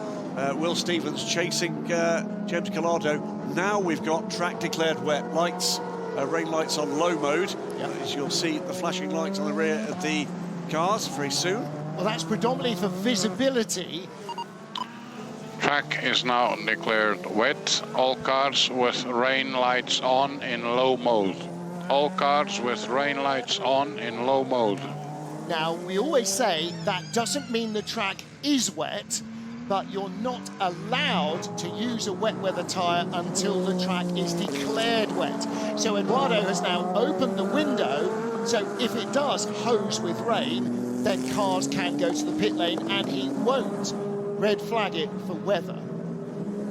Will Stevens chasing James Collado. Now we've got track declared wet lights, rain lights on low mode. Yep. As you'll see the flashing lights on the rear of the cars very soon. Well, that's predominantly for visibility. Track is now declared wet. All cars with rain lights on in low mode. All cars with rain lights on in low mode. Now, we always say that doesn't mean the track is wet, but you're not allowed to use a wet weather tyre until the track is declared wet. So Eduardo has now opened the window, so if it does hose with rain, then cars can go to the pit lane and he won't red flag it for weather.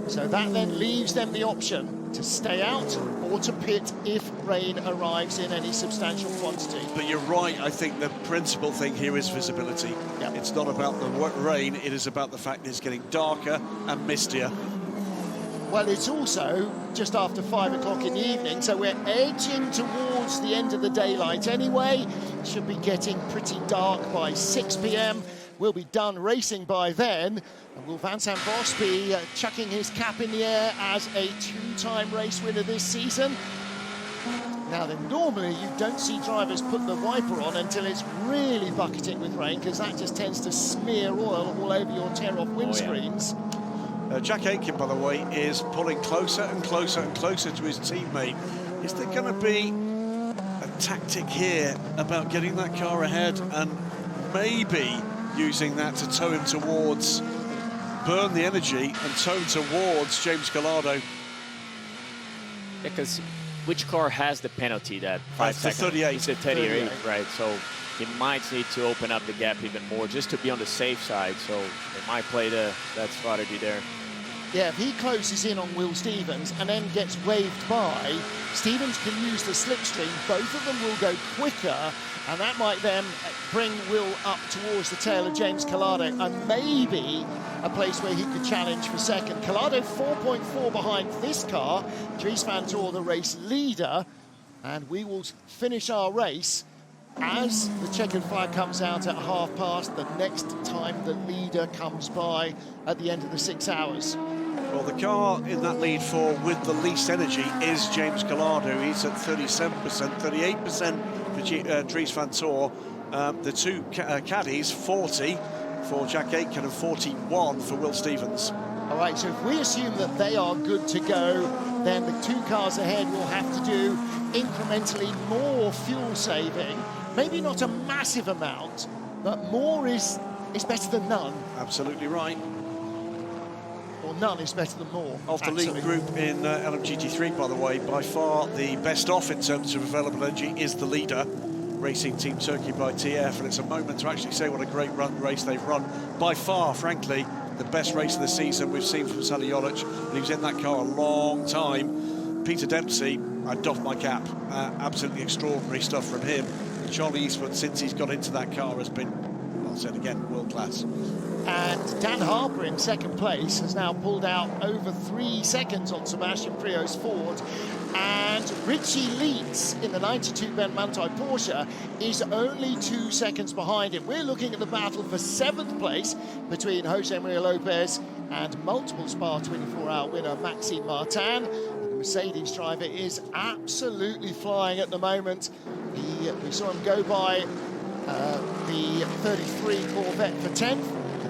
So that then leaves them the option to stay out or to pit if rain arrives in any substantial quantity. But you're right, I think the principal thing here is visibility. Yep. It's not about the rain, it is about the fact that it's getting darker and mistier. Well, it's also just after 5 o'clock in the evening, so we're edging towards the end of the daylight anyway. Should be getting pretty dark by 6 p.m. We'll be done racing by then. And will Vincent Voss be chucking his cap in the air as a two-time race winner this season? Now then, normally you don't see drivers put the wiper on until it's really bucketing with rain, because that just tends to smear oil all over your tear-off windscreens. Jack Aitken, by the way, is pulling closer and closer and closer to his teammate. Is there going to be a tactic here about getting that car ahead and maybe using that to tow him towards, burn the energy and tow him towards James Collado? Because which car has the penalty that 5 It's the seconds? 38. It's the 38, right? So he might need to open up the gap even more just to be on the safe side. So they might play that strategy there. Yeah, if he closes in on Will Stevens and then gets waved by, Stevens can use the slipstream. Both of them will go quicker, and that might then bring Will up towards the tail of James Collado and maybe a place where he could challenge for second. Collado 4.4 behind this car, Dries van Tor the race leader, and we will finish our race as the checkered flag comes out at 5:30 the next time the leader comes by at the end of the 6 hours. Well, the car in that lead for with the least energy is James Collado. He's at 37%, 38% for Dries van Tor. The two caddies, 40 for Jack Aitken and 41 for Will Stevens. All right, so if we assume that they are good to go, then the two cars ahead will have to do incrementally more fuel saving. Maybe not a massive amount, but more is better than none. Absolutely right. Or none is better than more. Of the lead group in LMGT3, by the way, by far the best off in terms of available energy is the leader, Racing Team Turkey by TF, and it's a moment to actually say what a great race they've run. By far, frankly, the best race of the season we've seen from Sally Jolic, and he was in that car a long time. Peter Dempsey, I doff my cap. Absolutely extraordinary stuff from him. And Charlie Eastwood, since he's got into that car, has been, I'll say it again, world class. And Dan Harper in second place has now pulled out over 3 seconds on Sebastian Priaulx's Ford. And Richie Leeds in the 92 Ben Manthey Porsche is only 2 seconds behind him. We're looking at the battle for 7th place between Jose Maria Lopez and multiple Spa 24-hour winner Maxime Martin. The Mercedes driver is absolutely flying at the moment. We saw him go by the 33 Corvette for 10th.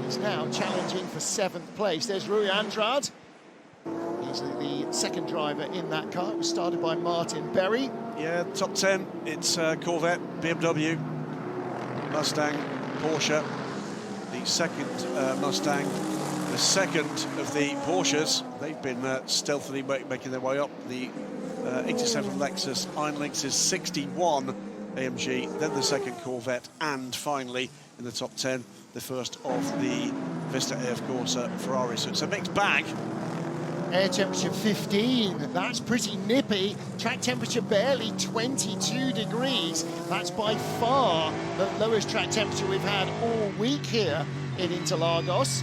He's now challenging for 7th place. There's Rui Andrade. He's the second driver in that car. It was started by Martin Berry. Yeah, top 10. It's Corvette, BMW, Mustang, Porsche. The second Mustang, the second of the Porsches. They've been stealthily making their way up. The 87 Lexus Iron Lynx is 61 AMG, then the second Corvette, and finally in the top 10, the first of the Vista AF Corsa Ferrari. So it's a mixed bag. Air temperature 15, that's pretty nippy. Track temperature barely 22 degrees. That's by far the lowest track temperature we've had all week here in Interlagos.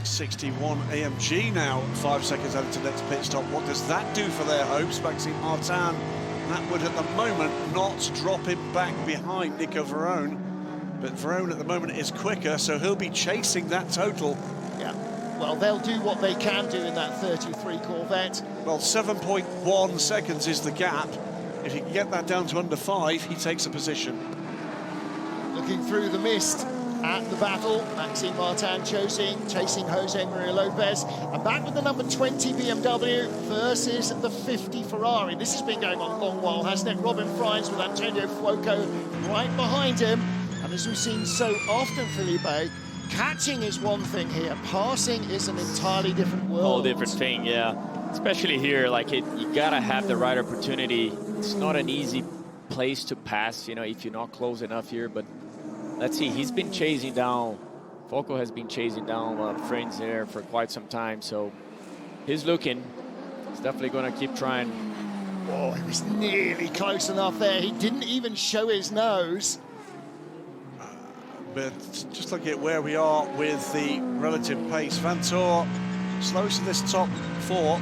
61 AMG now, 5 seconds out into the next pit stop. What does that do for their hopes? Maxime Martin, that would at the moment not drop him back behind Nico Verone. But Verone at the moment is quicker, so he'll be chasing that total. Yeah, well, they'll do what they can do in that 33 Corvette. Well, 7.1 seconds is the gap. If he can get that down to under 5, he takes a position. Looking through the mist at the battle, Maxime Martin chasing Jose Maria Lopez. And back with the number 20 BMW versus the 50 Ferrari. This has been going on a long while, hasn't it? Robin Fries with Antonio Fuoco right behind him. And as we've seen so often, Felipe, Catching is one thing here. Passing is an entirely different world. Whole different thing, yeah. Especially here, like you gotta have the right opportunity. It's not an easy place to pass, you know, if you're not close enough here. But let's see, he's been chasing down. Foco has been chasing down friends there for quite some time, so he's looking. He's definitely gonna keep trying. Oh, he was nearly close enough there. He didn't even show his nose. But just looking at where we are with the relative pace, Vanthoor slows to this top four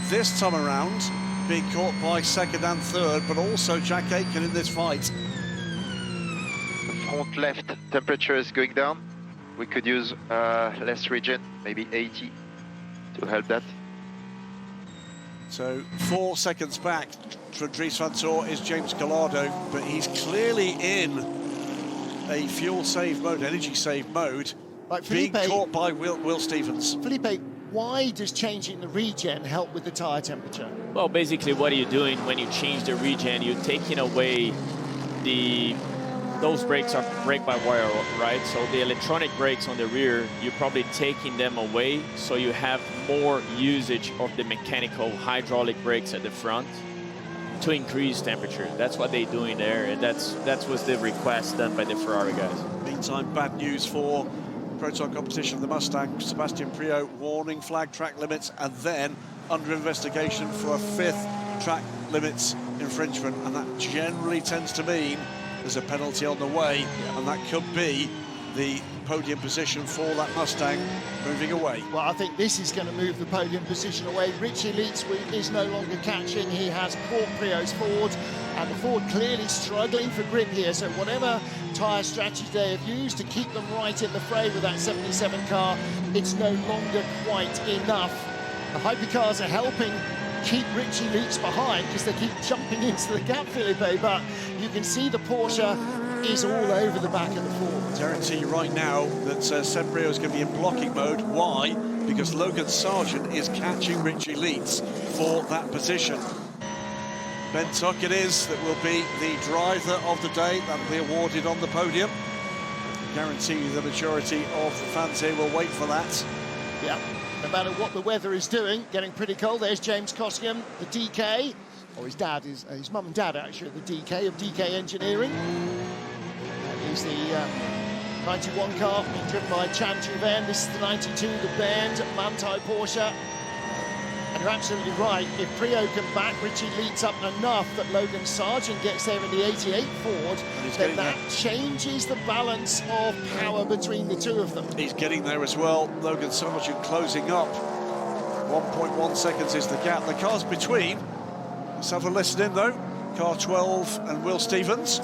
this time around, being caught by second and third, but also Jack Aitken in this fight. The front left temperature is going down. We could use less regen, maybe 80 to help that. So 4 seconds back from Dries Vanthoor is James Gallardo, but he's clearly in a fuel save mode, energy save mode, like being caught by Will Stevens. Felipe, why does changing the regen help with the tyre temperature? Well, basically what are you doing when you change the regen? You're taking away those brakes are brake-by-wire, right? So the electronic brakes on the rear, you're probably taking them away, so you have more usage of the mechanical hydraulic brakes at the front to increase temperature. That's what they're doing there, and that was the request done by the Ferrari guys. Meantime, bad news for Proton competition, the Mustang. Sebastian Priaulx warning flag track limits, and then under investigation for a 5th track limits infringement, and that generally tends to mean there's a penalty on the way, and that could be the podium position for that Mustang moving away. Well, I think this is going to move the podium position away. Richie Leitz is no longer catching. He has caught Priaulx's Ford, and the Ford clearly struggling for grip here. So whatever tyre strategy they have used to keep them right in the fray with that 77 car, it's no longer quite enough. The Hypercars are helping keep Richie Leitz behind because they keep jumping into the gap, Felipe, but you can see the Porsche is all over the back of the Ford. Guarantee right now that Seb Priaulx is going to be in blocking mode. Why? Because Logan Sargent is catching Richie Leitz for that position. Ben Tuck it is that will be the driver of the day. That'll be awarded on the podium. Guarantee the majority of the fans here will wait for that. Yeah, no matter what the weather is doing, getting pretty cold. There's James Costigan, the DK, or his dad, his mum and dad actually, the DK of DK Engineering. He's the 91 car being driven by Chan Juven. This is the 92, the Bernd Manthey Porsche. And you're absolutely right. If Priaulx can back Richie Leitz up enough that Logan Sargent gets there in the 88 Ford, then that changes the balance of power between the two of them. He's getting there as well. Logan Sargent closing up. 1.1 seconds is the gap. The cars between. Let's have a listen in though. Car 12 and Will Stevens.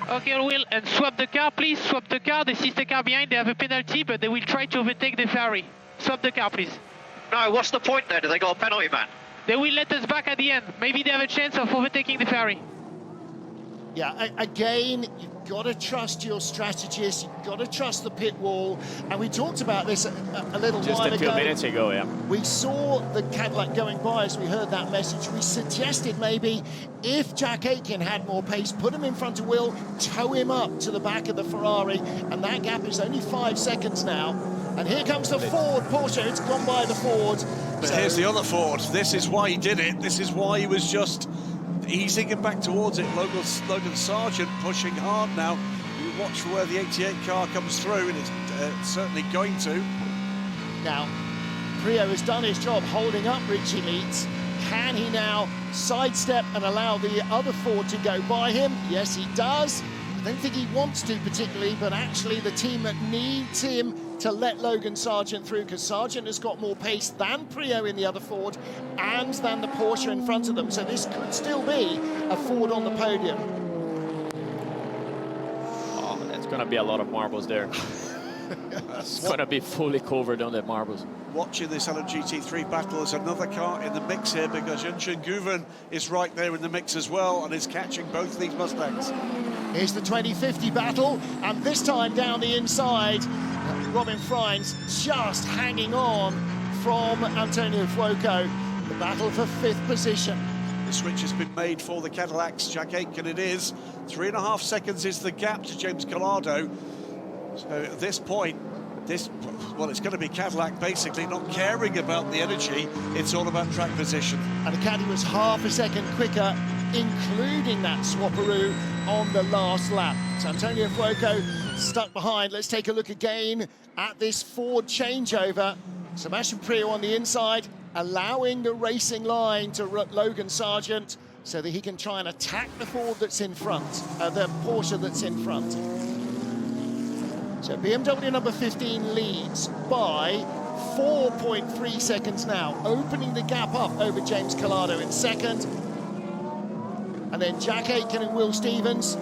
Okay, Will, and swap the car, please. Swap the car. This is the car behind. They have a penalty, but they will try to overtake the Ferrari. Swap the car, please. No, what's the point there? Do they got a penalty, man? They will let us back at the end. Maybe they have a chance of overtaking the Ferrari. Yeah, again, you've got to trust your strategist, you've got to trust the pit wall, and we talked about this a little while ago. Just a few minutes ago, yeah. We saw the Cadillac going by as we heard that message. We suggested maybe if Jack Aitken had more pace, put him in front of Will, tow him up to the back of the Ferrari, and that gap is only 5 seconds now. And here comes the Ford Porsche, it's gone by the Ford. But here's the other Ford. This is why he did it. This is why he was just easing it back towards it. Logan Sargent pushing hard now. You watch for where the 88 car comes through, and it's certainly going to. Now, Priaulx has done his job holding up Richie Leitz. Can he now sidestep and allow the other Ford to go by him? Yes, he does. I don't think he wants to particularly, but actually the team that needs him to let Logan Sargent through, because Sargent has got more pace than Priaulx in the other Ford and than the Porsche in front of them. So this could still be a Ford on the podium. Oh, that's going to be a lot of marbles there. It's going to be fully covered on the marbles. Watching this LMGT3 battle, there's another car in the mix here because Yunshin Guven is right there in the mix as well and is catching both these Mustangs. Here's the 2050 battle, and this time down the inside, Robin Freins just hanging on from Antonio Fuoco. The battle for 5th position. The switch has been made for the Cadillacs. Jack Aitken it is. 3.5 seconds is the gap to James Gallardo. So at this point, well, it's going to be Cadillac basically not caring about the energy. It's all about track position. And the caddy was half a second quicker, including that swapperoo on the last lap. So Antonio Fuoco stuck behind. Let's take a look again at this Ford changeover. Sebastian Priaulx on the inside, allowing the racing line to Logan Sargent so that he can try and attack the Ford that's in front, the Porsche that's in front. So BMW number 15 leads by 4.3 seconds now, opening the gap up over James Calado in second. And then Jack Aitken and Will Stevens,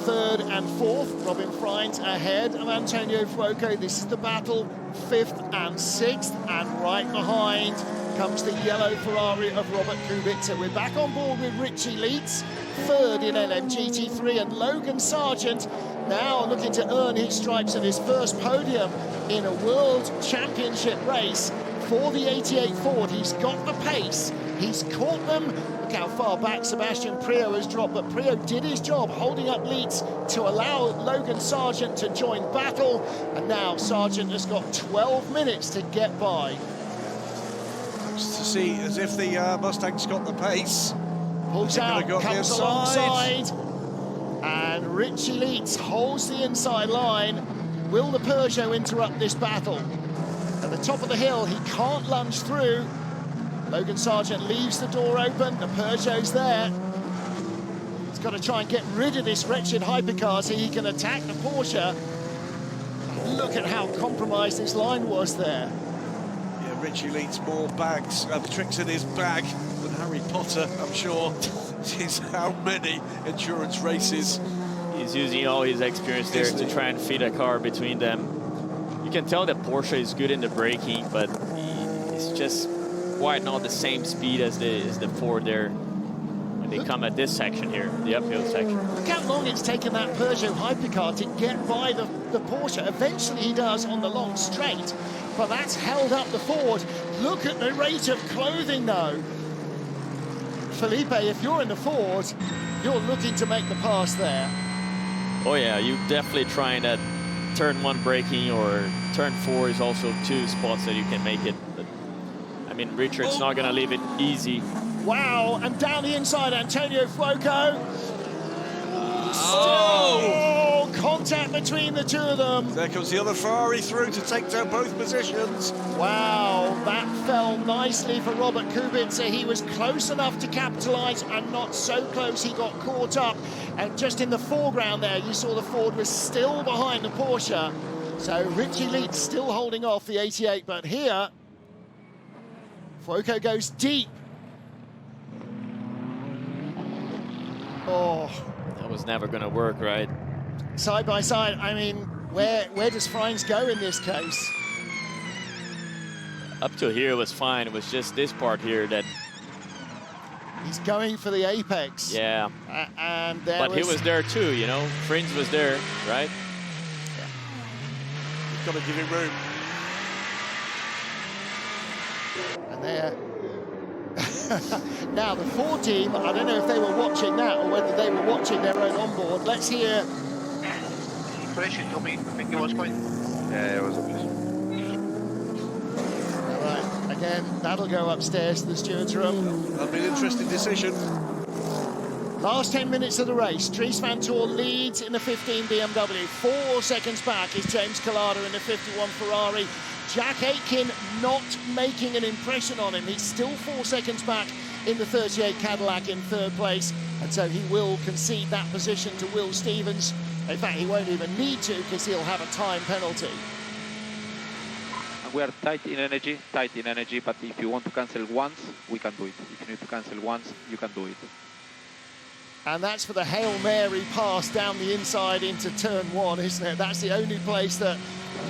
third and fourth. Robin Frijns ahead of Antonio Fuoco. This is the battle, fifth and sixth. And right behind comes the yellow Ferrari of Robert Kubica. We're back on board with Richie Leitz, third in LMGT3, and Logan Sargent now looking to earn his stripes at his first podium in a World Championship race for the 88 Ford. He's got the pace, he's caught them. Look how far back Sebastian Priaulx has dropped, but Priaulx did his job holding up Leitz to allow Logan Sargent to join battle, and now Sargent has got 12 minutes to get by. Looks to see as if the Mustang's got the pace. Pulls out, comes alongside, and Richie Leitz holds the inside line. Will the Peugeot interrupt this battle? At the top of the hill, he can't lunge through. Logan Sargent leaves the door open, the Peugeot's there. He's got to try and get rid of this wretched hypercar so he can attack the Porsche. Look at how compromised this line was there. Yeah, Richie Leitz more bags, tricks in his bag than Harry Potter, I'm sure. Is how many endurance races. He's using all his experience there to try and feed a car between them. You can tell that Porsche is good in the braking, but it's just quite not the same speed as the Ford there when they come at this section here, the uphill section. Look how long it's taken that Peugeot hypercar to get by the Porsche. Eventually he does on the long straight, but that's held up the Ford. Look at the rate of clothing though. Felipe, if you're in the Ford, you're looking to make the pass there. Oh yeah, you definitely trying that turn one braking, or turn four is also two spots that you can make it. But, I mean, Richard's not gonna leave it easy. Wow, and down the inside, Antonio Fuoco. Oh! Contact between the two of them. There comes the other Ferrari through to take down both positions. Wow, that fell nicely for Robert Kubica. He was close enough to capitalise and not so close he got caught up. And just in the foreground there, you saw the Ford was still behind the Porsche. So Richie Leitz still holding off the 88, but here, Fuoco goes deep. Oh. That was never going to work, right? Side by side, I mean, where does Frijns go in this case? Up to here was fine. It was just this part here that... He's going for the apex. Yeah. And there but he was there too, you know? Frijns was there, right? Yeah. You've got to give him room. And there... Now, the Ford team, I don't know if they were watching that or whether they were watching their own onboard. Let's hear... She told me, I think it was fine. Yeah, it was okay. All right, again, that'll go upstairs to the steward's room. That'll be an interesting decision. Last 10 minutes of the race, Dries Van Toor leads in the 15 BMW. 4 seconds back is James Calado in the 51 Ferrari. Jack Aitken not making an impression on him. He's still 4 seconds back in the 38 Cadillac in third place. And so he will concede that position to Will Stevens. In fact, he won't even need to because he'll have a time penalty. And we are tight in energy, but if you want to cancel once, we can do it. If you need to cancel once, you can do it. And that's for the Hail Mary pass down the inside into turn one, isn't it? That's the only place that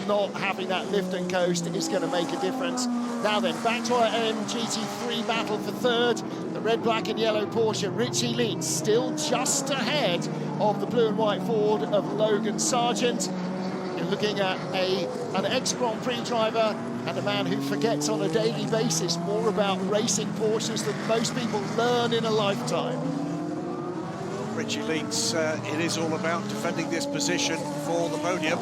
not having that lift and coast is going to make a difference. Now then, back to our LMGT3 battle for third. The red, black and yellow Porsche. Richie Leitz still just ahead of the blue and white Ford of Logan Sargent. You're looking at an ex-Grand Prix driver and a man who forgets on a daily basis more about racing Porsches than most people learn in a lifetime. Richie Leitz, it is all about defending this position for the podium.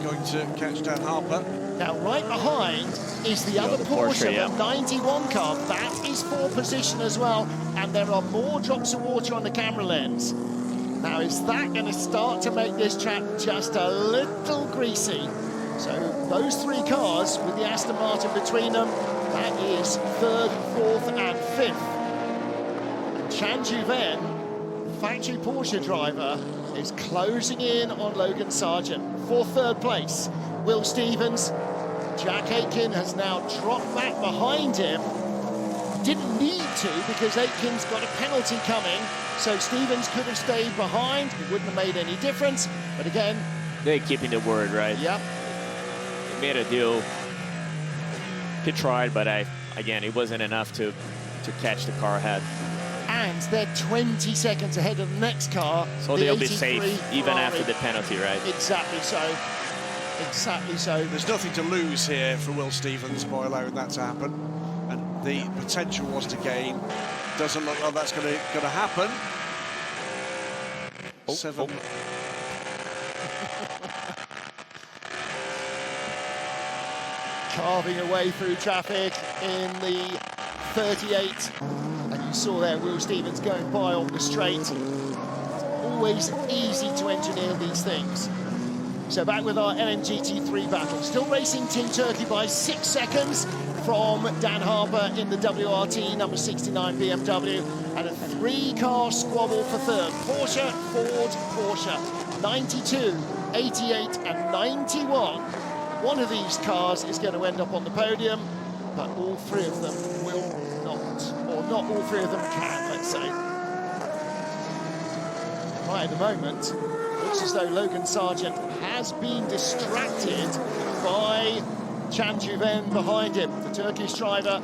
going to catch Dan Harper. Now, right behind is the other Porsche, the 91 car. That is for position as well, and there are more drops of water on the camera lens. Now, is that going to start to make this track just a little greasy? So those three cars with the Aston Martin between them, that is third, fourth and fifth. And Chan Juven, factory Porsche driver, is closing in on Logan Sargent for third place. Will Stevens, Jack Aitken has now dropped back behind him. Didn't need to because Aitken's got a penalty coming, so Stevens could have stayed behind. It wouldn't have made any difference, but again... They're keeping the word, right? Yep. They made a deal. He tried, but again, it wasn't enough to catch the car ahead. And they're 20 seconds ahead of the next car. So they'll be safe even after the penalty, right? Exactly so. Exactly so. There's nothing to lose here for Will Stevens by allowing that to happen. And the potential was to gain. Doesn't look like that's going to happen. Seven. Carving away through traffic in the 38. And you saw there Will Stevens going by on the straight. It's always easy to engineer these things. So back with our LMGT3 battle. Still racing Team Turkey by 6 seconds from Dan Harper in the WRT number 69 BMW. And a 3-car squabble for third. Porsche, Ford, Porsche. 92, 88 and 91. One of these cars is going to end up on the podium, but all three of them will not. Or not all three of them can, let's say. Right at the moment, looks as though Logan Sargent has been distracted by Chan Juven behind him. The Turkish driver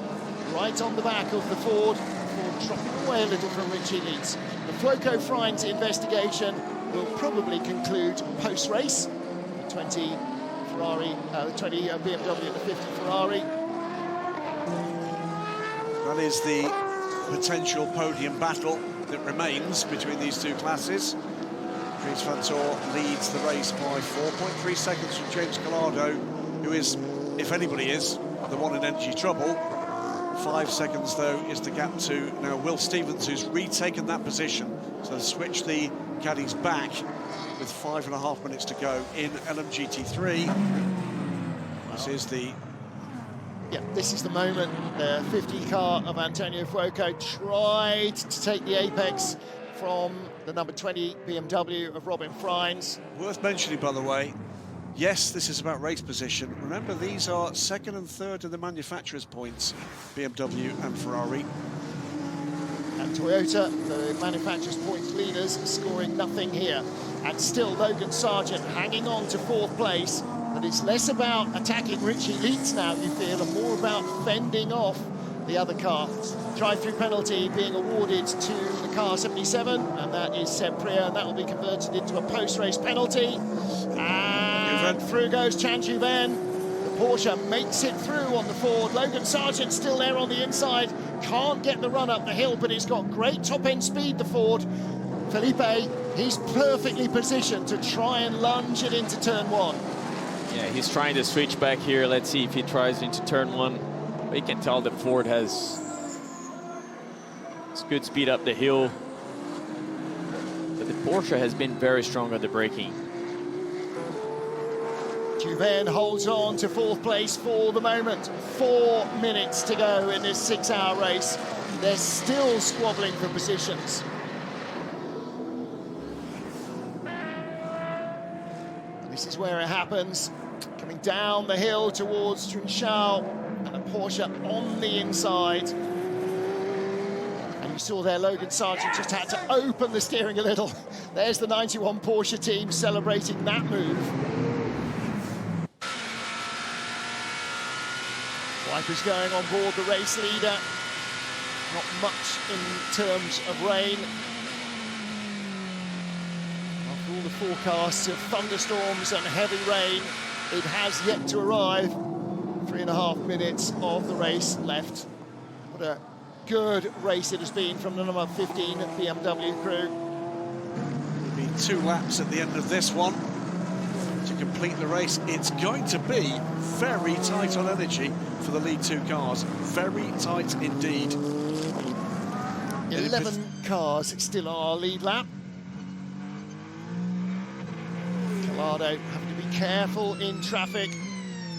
right on the back of the Ford. Ford dropping away a little from Richie Leeds. The Floco Friends investigation will probably conclude post-race. The 20 Ferrari, the 20 BMW and the 50 Ferrari. That is the potential podium battle that remains between these two classes. Dries Vanthoor leads the race by 4.3 seconds from James Collado, who is, if anybody is, the one in energy trouble. 5 seconds, though, is the gap to now Will Stevens, who's retaken that position. So switch the caddies back with 5.5 minutes to go in LMGT3. This is the... Yeah, this is the moment. The 50 car of Antonio Fuoco tried to take the apex from the number 20 BMW of Robin Freins. Worth mentioning, by the way, yes, this is about race position. Remember, these are second and third in the manufacturer's points, BMW and Ferrari. And Toyota, the manufacturer's points leaders, scoring nothing here. And still Logan Sargent hanging on to fourth place. But it's less about attacking Richie Leeds now, you feel, and more about fending off the other car. Drive-through penalty being awarded to the car 77, and that is Seb Priya, and that will be converted into a post-race penalty. And through goes Chan Juven. The Porsche makes it through on the Ford. Logan Sargent still there on the inside. Can't get the run up the hill, but he's got great top-end speed, the Ford. Felipe, he's perfectly positioned to try and lunge it into turn one. Yeah, he's trying to switch back here. Let's see if he tries into turn one. But you can tell the Ford has good speed up the hill. But the Porsche has been very strong at the braking. Juven holds on to fourth place for the moment. 4 minutes to go in this 6-hour race. They're still squabbling for positions. This is where it happens. Coming down the hill towards Trunchal, and a Porsche on the inside. And you saw there Logan Sargent just had to open the steering a little. There's the 91 Porsche team celebrating that move. Wipers going on board the race leader. Not much in terms of rain. After all the forecasts of thunderstorms and heavy rain, it has yet to arrive. 3.5 minutes of the race left. What a good race it has been from the number 15 BMW crew. It'll be 2 laps at the end of this one to complete the race. It's going to be very tight on energy for the lead two cars. Very tight indeed. 11 cars still on our lead lap. Collado having to be careful in traffic.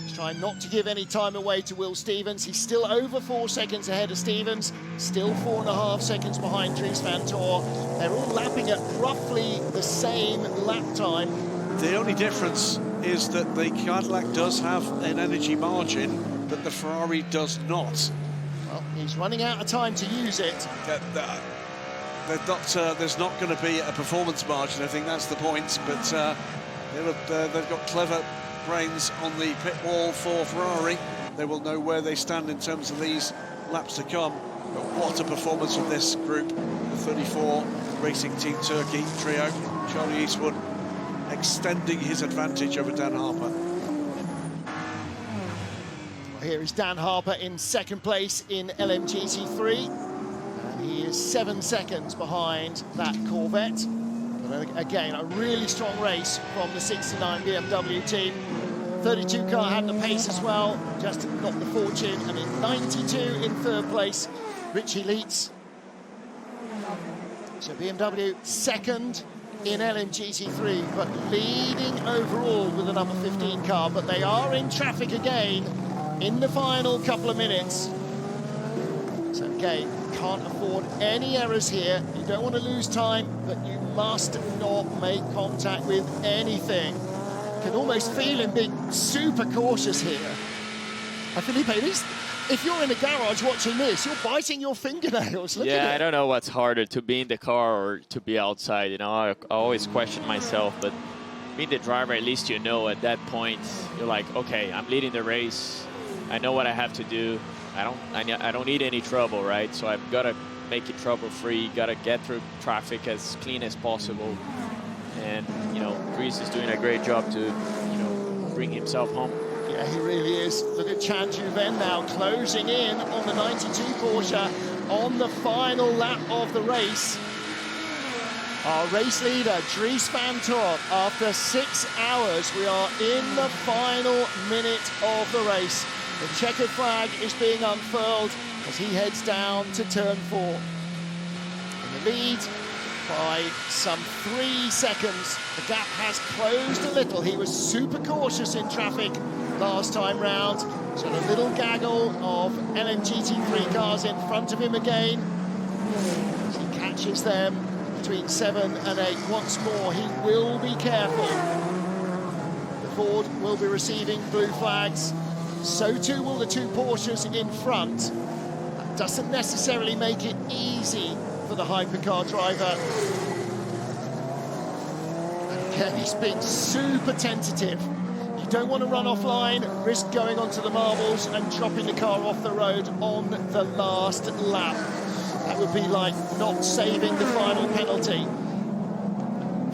He's trying not to give any time away to Will Stevens. He's still over 4 seconds ahead of Stevens, still 4.5 seconds behind Dries van Tor. They're all lapping at roughly the same lap time. The only difference is that the Cadillac does have an energy margin that the Ferrari does not. Well, he's running out of time to use it. There's not going to be a performance margin, I think that's the point, but they've got clever brains on the pit wall for Ferrari. They will know where they stand in terms of these laps to come. But what a performance from this group, the 34 Racing Team Turkey trio. Charlie Eastwood extending his advantage over Dan Harper. Here is Dan Harper in second place in LMGT3. And he is 7 seconds behind that Corvette. But again, a really strong race from the 69 BMW team. 32 car had the pace as well, just not the fortune. And in 92 in third place, Richie Leitz. So BMW second in LMGT3, but leading overall with the number 15 car. But they are in traffic again in the final couple of minutes. So again, can't afford any errors here. You don't want to lose time, but you must not make contact with anything. You can almost feel him being super cautious here. Felipe, if you're in a garage watching this, you're biting your fingernails. Look at it. I don't know what's harder, to be in the car or to be outside. You know, I always question myself, but being the driver, at least you know at that point, you're like, okay, I'm leading the race. I know what I have to do. I don't need any trouble, right? So I've got to make it trouble-free. Got to get through traffic as clean as possible. And you know, Dries is doing a great job to, you know, bring himself home. Yeah, he really is. Look at Chan Juven now closing in on the 92 Porsche on the final lap of the race. Our race leader, Dries van Tor, after 6 hours, we are in the final minute of the race. The checkered flag is being unfurled as he heads down to turn 4. In the lead by some 3 seconds. The gap has closed a little. He was super cautious in traffic last time round. So a little gaggle of LMGT3 cars in front of him again. As he catches them between 7 and 8 once more. He will be careful. The Ford will be receiving blue flags. So too will the 2 Porsches in front. That doesn't necessarily make it easy for the hypercar driver. And again, he's being super tentative. You don't want to run offline, risk going onto the marbles and dropping the car off the road on the last lap. That would be like not saving the final penalty.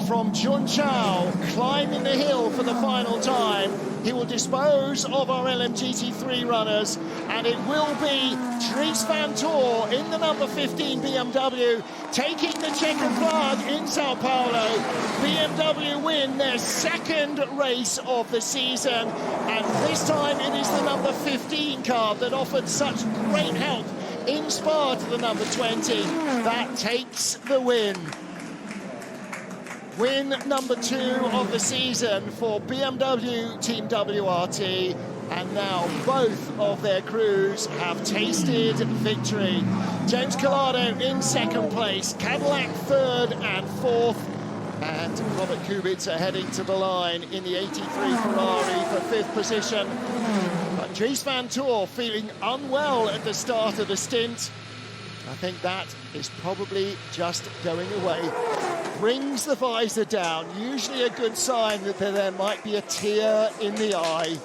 From Jun Chao, climbing the hill for the final time. He will dispose of our LMGT3 runners, and it will be Dries van Tor in the number 15 BMW, taking the checkered flag in Sao Paulo. BMW win their 2nd race of the season, and this time it is the number 15 car that offered such great help in Spa to the number 20. That takes the win. Win number 2 of the season for BMW Team WRT, and now both of their crews have tasted victory. James Collado in 2nd place, Cadillac 3rd and 4th, and Robert Kubica heading to the line in the 83 Ferrari for 5th position. But Dries van Tor feeling unwell at the start of the stint. I think that is probably just going away. Brings the visor down, usually a good sign that there might be a tear in the eye.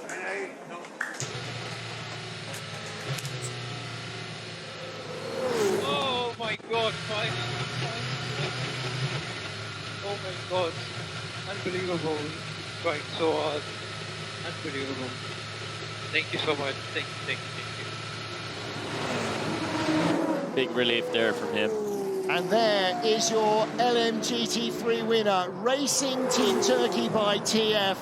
Oh my God, finally. Oh my God, unbelievable. Trying so hard. Unbelievable. Thank you so much. Thank you. Big relief there from him. And there is your LMGT3 winner, Racing Team Turkey by TF.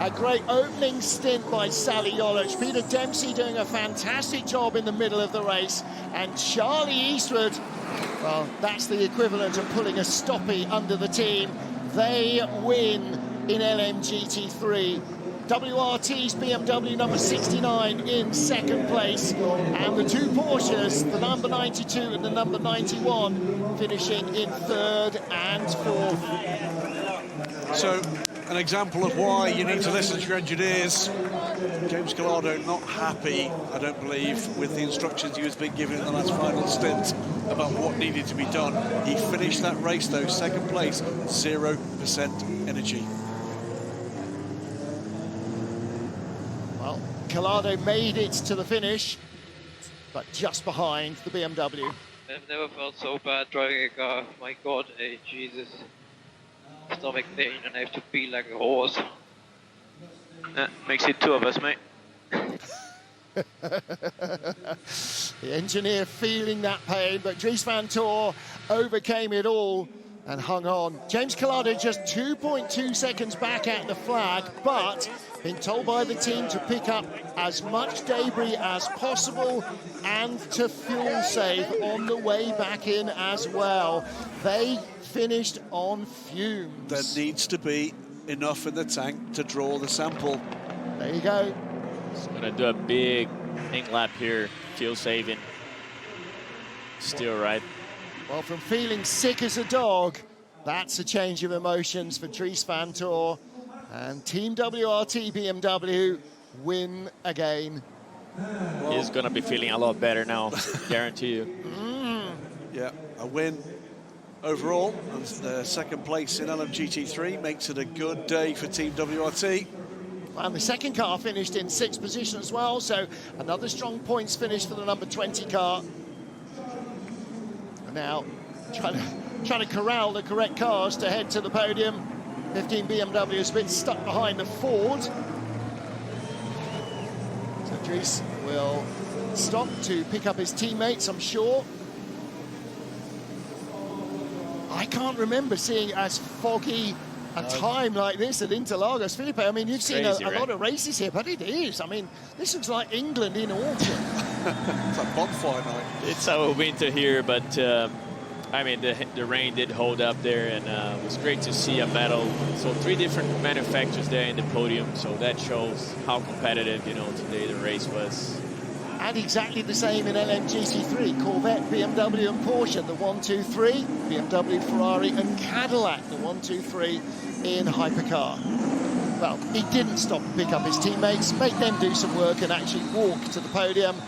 A great opening stint by Sally Yollich. Peter Dempsey doing a fantastic job in the middle of the race. And Charlie Eastwood, well, that's the equivalent of pulling a stoppie under the team. They win in LMGT3. WRT's BMW number 69 in second place, and the two Porsches, the number 92 and the number 91, finishing in third and fourth. So, an example of why you need to listen to your engineers. James Collado not happy, I don't believe, with the instructions he was being given in the last final stint about what needed to be done. He finished that race, though, second place, 0% energy. Collado made it to the finish, but just behind the BMW. I've never felt so bad driving a car. My God, Jesus. Stomach pain, and I have to pee like a horse. Makes it two of us, mate. The engineer feeling that pain, but Dries van Tor overcame it all and hung on. James Collado just 2.2 seconds back at the flag, but been told by the team to pick up as much debris as possible and to fuel save on the way back in as well. They finished on fumes. There needs to be enough in the tank to draw the sample. There you go. It's gonna do a big ink lap here, fuel saving. Still right. Well, from feeling sick as a dog, that's a change of emotions for Dries van Tor. And Team WRT BMW win again. Well, he's going to be feeling a lot better now, guarantee you. Yeah, a win overall. And the second place in LMGT3 makes it a good day for Team WRT. And the second car finished in 6th position as well, so another strong points finish for the number 20 car. And now trying to corral the correct cars to head to the podium. 15 BMW is a bit stuck behind the Ford. So Dries will stop to pick up his teammates, I'm sure. I can't remember seeing as foggy a time like this at Interlagos. Felipe, I mean, you've seen crazy, a lot of races here, but it is. I mean, this looks like England in autumn. It's like bonfire night. It's our winter here, but I mean, the rain did hold up there, and it was great to see a medal. So 3 different manufacturers there in the podium, so that shows how competitive, you know, today the race was. And exactly the same in LMGT3, Corvette, BMW and Porsche, the 1, 2, 3, BMW, Ferrari and Cadillac, the 1, 2, 3 in Hypercar. Well, he didn't stop to pick up his teammates, make them do some work and actually walk to the podium.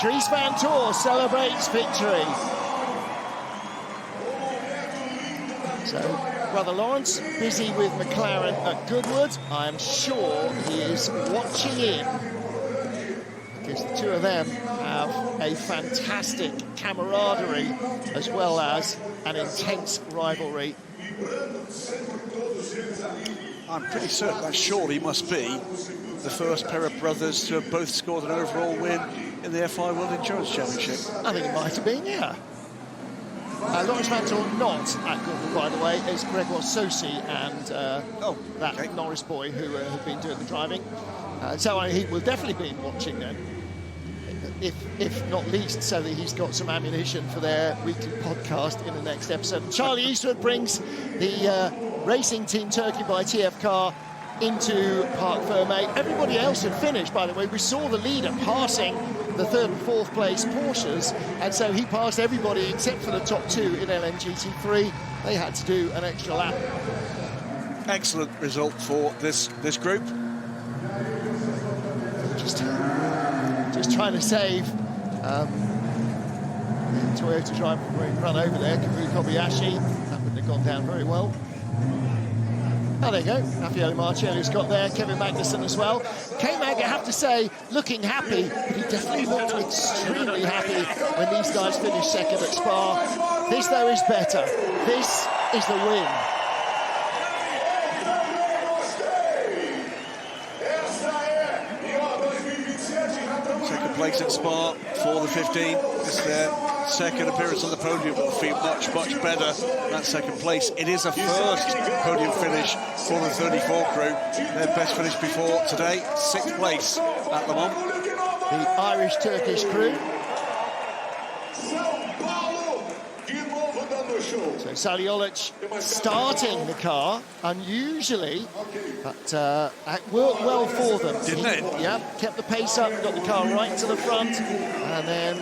Dries van Tor celebrates victory. So, Brother Lawrence, busy with McLaren at Goodwood. I'm sure he is watching in, because the two of them have a fantastic camaraderie as well as an intense rivalry. I'm pretty certain that surely must be the first pair of brothers to have both scored an overall win in the FIA World Endurance Championship. I think it might have been, yeah. Lawrence van Tor not at Goodwood, by the way, is Gregor Sosi and that Norris boy who have been doing the driving. So he will definitely be watching then, if not least so that he's got some ammunition for their weekly podcast in the next episode. Charlie Eastwood brings the Racing Team Turkey by TF Car into Parc Fermé. Everybody else had finished, by the way. We saw the leader passing the 3rd and 4th place Porsches, and so he passed everybody except for the top 2 in LMGT3. They had to do an extra lap. Excellent result for this group. Just trying to save Toyota driver run over there, Karu Kobayashi. That wouldn't have gone down very well. Oh, there you go. Raffaele Marcelli's got there. Kevin Magnussen as well. K-Mag, I have to say, looking happy, but he definitely looked extremely happy when these guys finished second at Spa. This, though, is better. This is the win. Second place at Spa for the 15. It's their second appearance on the podium will feel much, much better. That second place. It is a first podium finish for the 34 crew. Their best finish before today, 6th place at Le Mans. The Irish-Turkish crew. So Saliolic starting the car, unusually, but it worked well for them. Didn't it? Yeah, kept the pace up, got the car right to the front, and then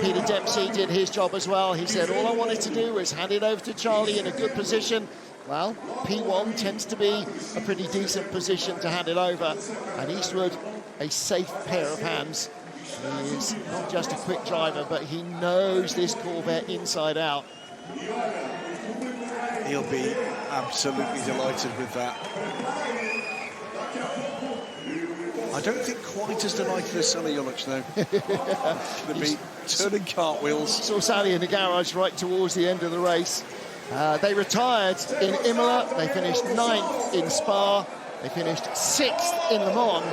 Peter Dempsey did his job as well. He said, all I wanted to do was hand it over to Charlie in a good position. Well, P1 tends to be a pretty decent position to hand it over, and Eastwood, a safe pair of hands. He is not just a quick driver, but he knows this Corvette inside out. He'll be absolutely delighted with that. I don't think quite as delighted as Sally Jolic, though. Going to be turning cartwheels. Saw Sally in the garage right towards the end of the race. They retired in Imola. They finished 9th in Spa. They finished 6th in Le Mans.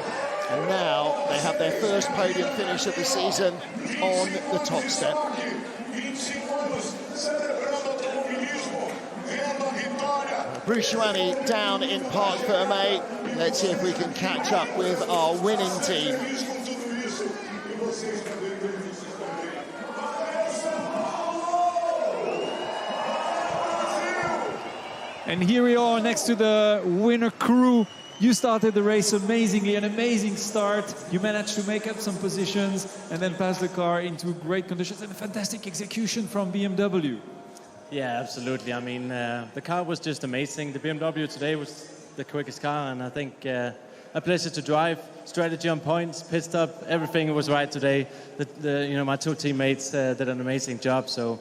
And now they have their first podium finish of the season on the top step. Bruce Ioani down in Parc Fermé. Let's see if we can catch up with our winning team. And here we are next to the winner crew. You started the race amazingly, an amazing start. You managed to make up some positions and then pass the car into great conditions and a fantastic execution from BMW. Yeah, absolutely. I mean, the car was just amazing. The BMW today was the quickest car, and I think a pleasure to drive. Strategy on points, pit stop, everything was right today. My two teammates did an amazing job. So,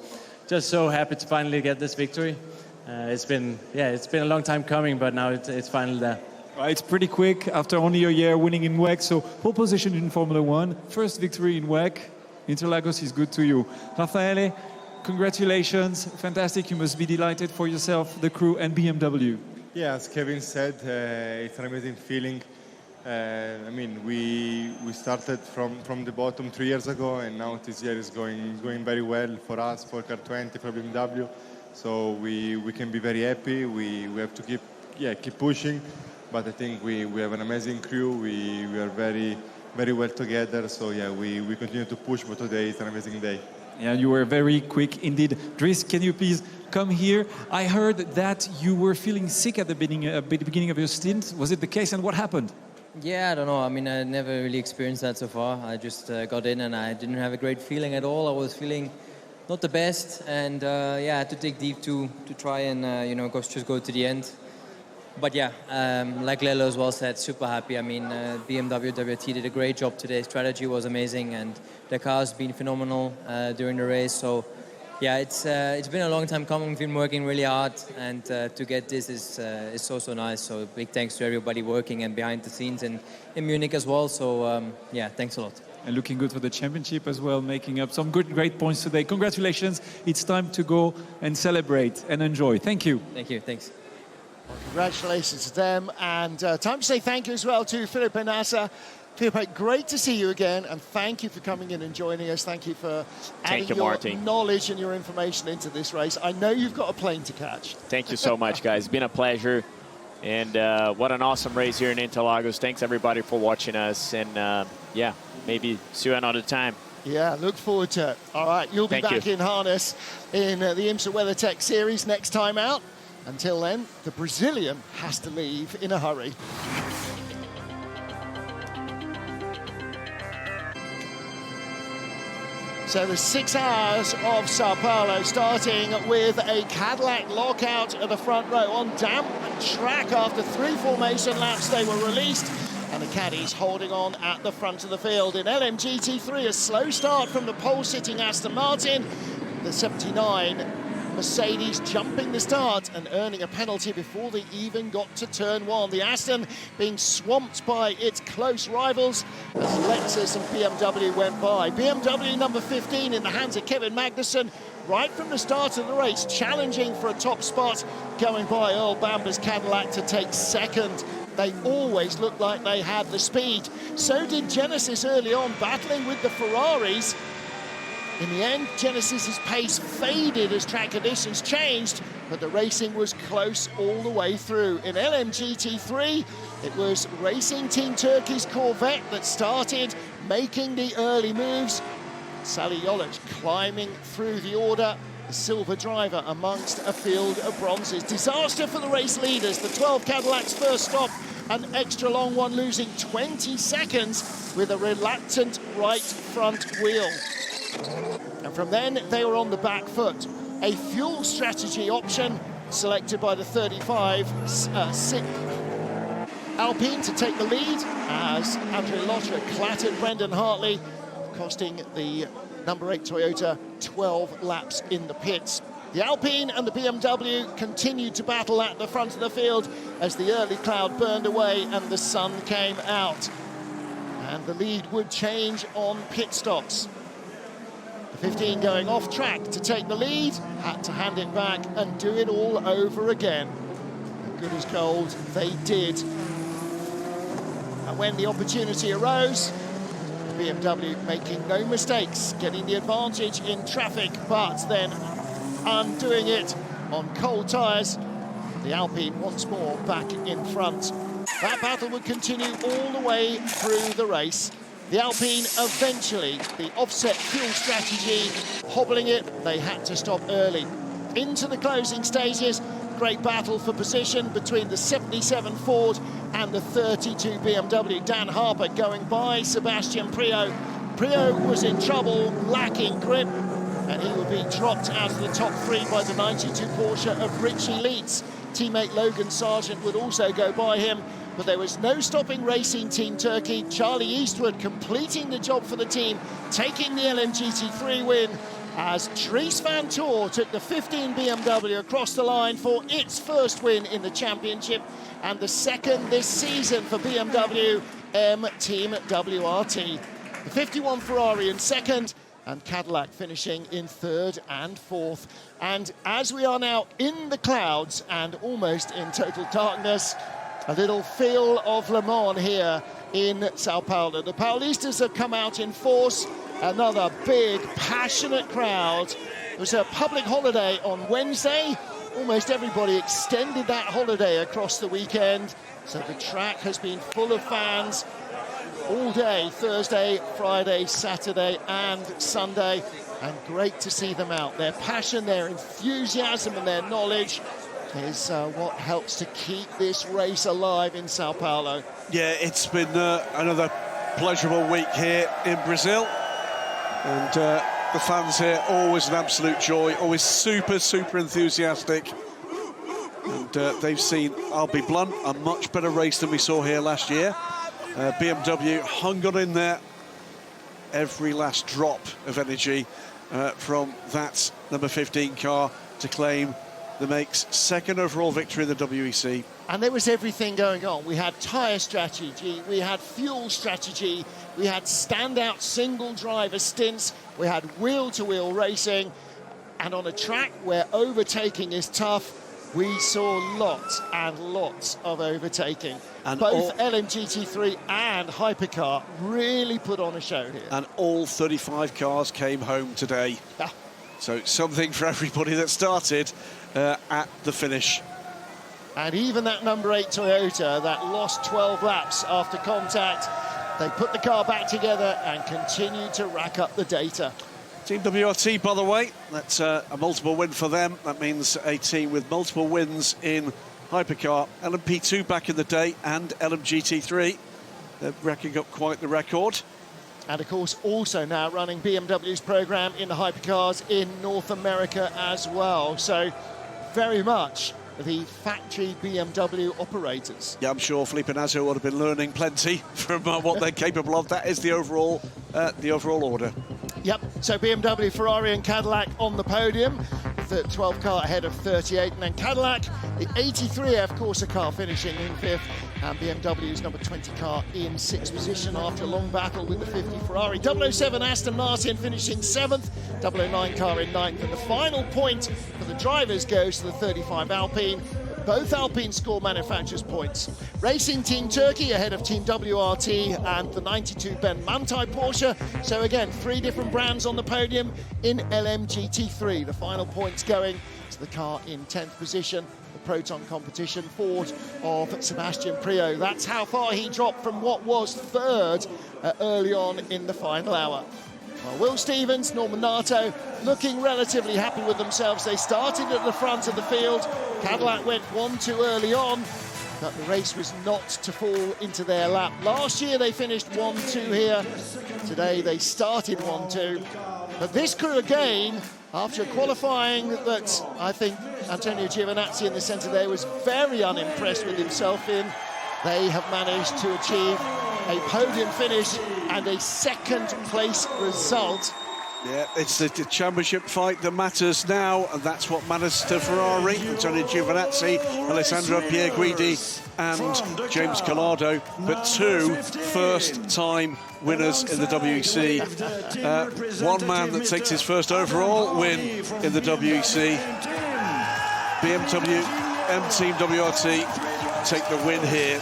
just so happy to finally get this victory. It's been a long time coming, but now it's finally there. It's pretty quick after only a year winning in WEC. So, pole position in Formula One, first victory in WEC. Interlagos is good to you, Raffaele. Congratulations, fantastic. You must be delighted for yourself, the crew, and BMW. Yeah, as Kevin said, it's an amazing feeling. I mean, we started from the bottom 3 years ago, and now this year is going very well for us, for Car 20, for BMW. So we can be very happy. We have to keep pushing, but I think we have an amazing crew. We are very, very well together. So yeah, we continue to push, but today is an amazing day. Yeah, you were very quick indeed. Dries, can you please come here? I heard that you were feeling sick at the beginning of your stint. Was it the case, and what happened? Yeah, I don't know. I mean, I never really experienced that so far. I just got in and I didn't have a great feeling at all. I was feeling not the best, and I had to dig deep to try and just go to the end. But yeah, like Lelo as well said, super happy. I mean, BMW WT did a great job today. Strategy was amazing, and the car's been phenomenal during the race. So yeah, it's been a long time coming. We've been working really hard, and to get this is so nice. So big thanks to everybody working and behind the scenes in Munich as well. So yeah, thanks a lot. And looking good for the championship as well, making up some great points today. Congratulations. It's time to go and celebrate and enjoy. Thank you. Thank you. Thanks. Well, congratulations to them, and time to say thank you as well to Felipe Nasser. Felipe, great to see you again, and thank you for coming in and joining us. Thank you for adding your knowledge and your information into this race. I know you've got a plane to catch. Thank you so much, guys. It's been a pleasure, and what an awesome race here in Interlagos. Thanks, everybody, for watching us, and yeah, maybe see you another time. Yeah, look forward to it. All right, you'll be back in harness in the IMSA WeatherTech Series next time out. Until then, the Brazilian has to leave in a hurry. So the 6 hours of Sao Paulo, starting with a Cadillac lockout at the front row on damp track. After 3 formation laps, they were released, and the caddies holding on at the front of the field. In LMGT3, a slow start from the pole-sitting Aston Martin. The 79 Mercedes jumping the start and earning a penalty before they even got to turn 1. The Aston being swamped by its close rivals as Lexus and BMW went by. BMW number 15 in the hands of Kevin Magnussen right from the start of the race, challenging for a top spot, going by Earl Bamber's Cadillac to take second. They always looked like they had the speed. So did Genesis early on, battling with the Ferraris. In the end, Genesis's pace faded as track conditions changed, but the racing was close all the way through. In LMGT3, it was Racing Team Turkey's Corvette that started making the early moves. Sally Jolic climbing through the order, the silver driver amongst a field of bronzes. Disaster for the race leaders. The 12 Cadillac's first stop, an extra long one, losing 20 seconds with a reluctant right front wheel. And from then, they were on the back foot. A fuel strategy option selected by the 35 Alpine to take the lead as Andrea Lotter clattered Brendan Hartley, costing the number 8 Toyota 12 laps in the pits. The Alpine and the BMW continued to battle at the front of the field as the early cloud burned away and the sun came out. And the lead would change on pit stops. The 15 going off track to take the lead, had to hand it back and do it all over again. Good as gold, they did. And when the opportunity arose, BMW making no mistakes, getting the advantage in traffic, but then undoing it on cold tyres. The Alpine once more back in front. That battle would continue all the way through the race. The Alpine eventually, the offset fuel strategy, hobbling it, they had to stop early. Into the closing stages, great battle for position between the 77 Ford and the 32 BMW. Dan Harper going by Sebastian Priaulx. Priaulx was in trouble, lacking grip, and he would be dropped out of the top 3 by the 92 Porsche of Richie Leitz. Teammate Logan Sargent would also go by him, but there was no stopping Racing Team Turkey. Charlie Eastwood completing the job for the team, taking the LMGT3 win, as Dries van Toor took the 15 BMW across the line for its first win in the championship and the second this season for BMW M Team WRT. The 51 Ferrari in second, and Cadillac finishing in third and fourth. And as we are now in the clouds and almost in total darkness, a little feel of Le Mans here in Sao Paulo. The Paulistas have come out in force. Another big, passionate crowd. It was a public holiday on Wednesday. Almost everybody extended that holiday across the weekend. So the track has been full of fans all day, Thursday, Friday, Saturday and Sunday. And great to see them out. Their passion, their enthusiasm and their knowledge is what helps to keep this race alive in Sao Paulo. Yeah, it's been another pleasurable week here in Brazil. And the fans here, always an absolute joy, always super, super enthusiastic. And they've seen, I'll be blunt, a much better race than we saw here last year. BMW hung on in there. Every last drop of energy from that number 15 car to claim the make's second overall victory in the WEC. And there was everything going on. We had tyre strategy, we had fuel strategy, we had standout single driver stints, we had wheel-to-wheel racing, and on a track where overtaking is tough, we saw lots and lots of overtaking. And both LMGT3 and Hypercar really put on a show here. And all 35 cars came home today. So something for everybody that started at the finish. And even that number 8 Toyota that lost 12 laps after contact, they put the car back together and continued to rack up the data. Team WRT, by the way, that's a multiple win for them. That means a team with multiple wins in Hypercar, LMP2 back in the day, and LMGT3. They're racking up quite the record. And of course, also now running BMW's program in the Hypercars in North America as well. So very much the factory BMW operators. Yeah, I'm sure Felipe Nasr would have been learning plenty from what they're capable of. That is the overall order. Yep, so BMW, Ferrari and Cadillac on the podium. The 12 car ahead of 38, and then Cadillac, the 83F Corsa car finishing in 5th, and BMW's number 20 car in 6th position after a long battle with the 50 Ferrari. 007 Aston Martin finishing 7th, 009 car in 9th, and the final point for the drivers goes to the 35 Alpine. Both Alpine score manufacturers points. Racing Team Turkey ahead of Team WRT and the 92 Ben Manthey Porsche. So again, 3 different brands on the podium in LMGT3. The final points going to the car in 10th position. The Proton competition, Ford of Sebastian Priaulx. That's how far he dropped from what was 3rd early on in the final hour. Well, Will Stevens, Norman Nato looking relatively happy with themselves. They started at the front of the field. Cadillac went 1-2 early on, but the race was not to fall into their lap. Last year they finished 1-2 here. Today they started 1-2. But this crew again, after qualifying that I think Antonio Giovinazzi in the centre there was very unimpressed with himself in, they have managed to achieve a podium finish and a 2nd place result. Yeah, it's the championship fight that matters now, and that's what matters to Ferrari. Antonio Giovinazzi, Alessandro Pierguidi and James Collado, but 2 first-time winners in the WEC. One man that takes his first overall win in the WEC. BMW M-Team WRT take the win here.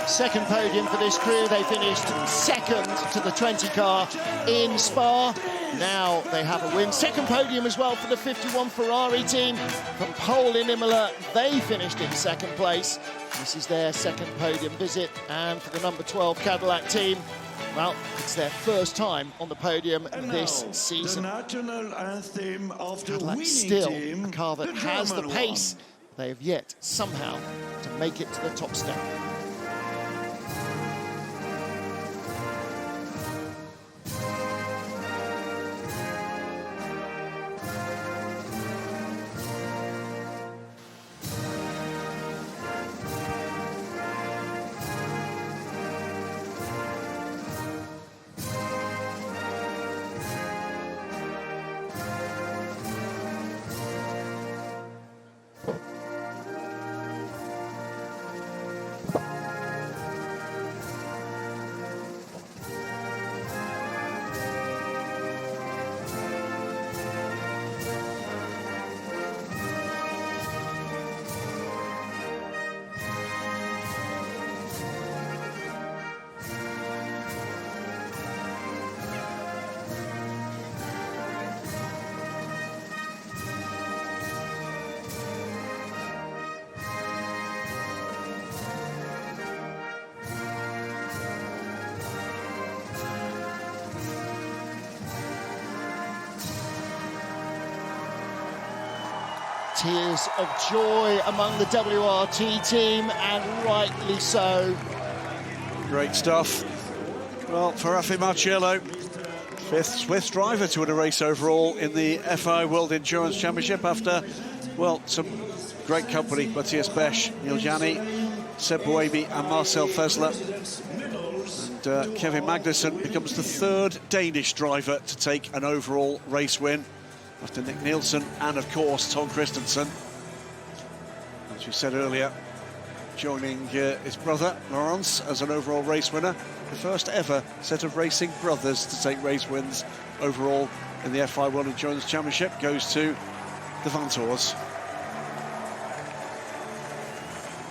2nd podium for this crew. They finished 2nd to the 20 car in Spa. Now they have a win. 2nd podium as well for the 51 Ferrari team from pole in Imola. They finished in 2nd place. This is their 2nd podium visit. And for the number 12 Cadillac team, well, it's their first time on the podium this season. Cadillac still a car that has the pace. They have yet somehow to make it to the top step. Tears of joy among the WRT team, and rightly so. Great stuff. Well, for Rafi Marciello, 5th Swiss driver to win a race overall in the FIA World Endurance Championship after, well, some great company. Matthias Besch, Neil Jani, Seb Buemi and Marcel Fessler. And Kevin Magnussen becomes the 3rd Danish driver to take an overall race win, after Nick Nielsen and, of course, Tom Christensen. As we said earlier, joining his brother, Laurence, as an overall race winner. The first ever set of racing brothers to take race wins overall in the FIA World Endurance Championship goes to the Vantors.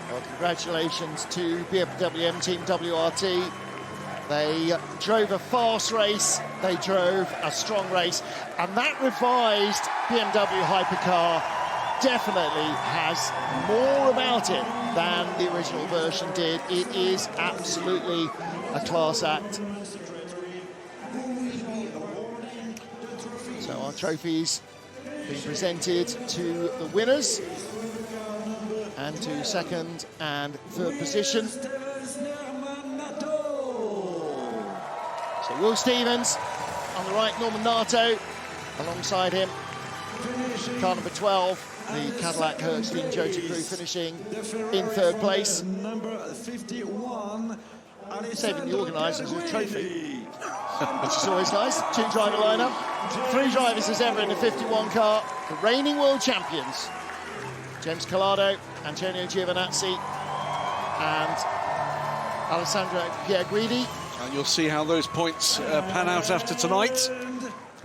Well, congratulations to BMW M-Team WRT. They drove a fast race, they drove a strong race, and that revised BMW Hypercar definitely has more about it than the original version did. It is absolutely a class act. So our trophies being presented to the winners and to 2nd and 3rd position. So Will Stevens on the right, Norman Nato alongside him. Car number 12, the Cadillac Hertzstein Jota crew finishing in 3rd place. Saving the organisers a trophy, which is always nice. 2-driver lineup, 3 drivers as ever in the 51 car. The reigning world champions, James Collado, Antonio Giovinazzi and Alessandro Pierguidi. And you'll see how those points pan out after tonight,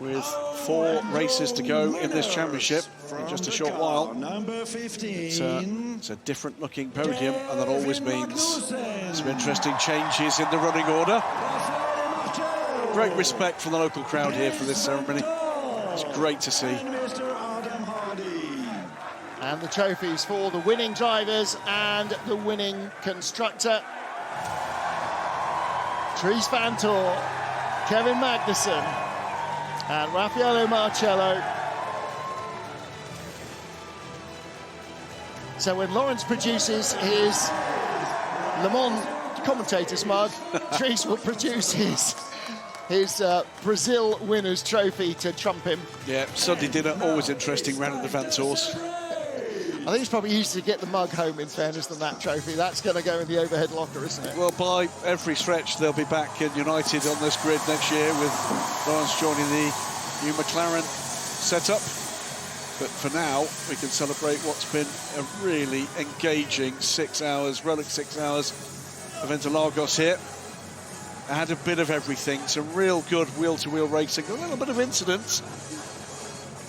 with 4 races to go in this championship in just a short while. Number 15. It's a different looking podium, and that always means some interesting changes in the running order. Great respect from the local crowd here for this ceremony. It's great to see. And the trophies for the winning drivers and the winning constructor. Dries Vanthoor, Kevin Magnussen and Raffaele Marcello. So when Lawrence produces his Le Mans commentator's mug, Dries will produce his Brazil winner's trophy to trump him. Yeah, Sunday dinner, always interesting round at the Vanthoors. I think it's probably easier to get the mug home, in fairness, than that trophy. That's going to go in the overhead locker, isn't it? Well, by every stretch, they'll be back in United on this grid next year with Lawrence joining the new McLaren setup. But for now, we can celebrate what's been a really engaging 6 hours, Rolex 6 hours of Interlagos here. I had a bit of everything, some real good wheel-to-wheel racing, a little bit of incidents.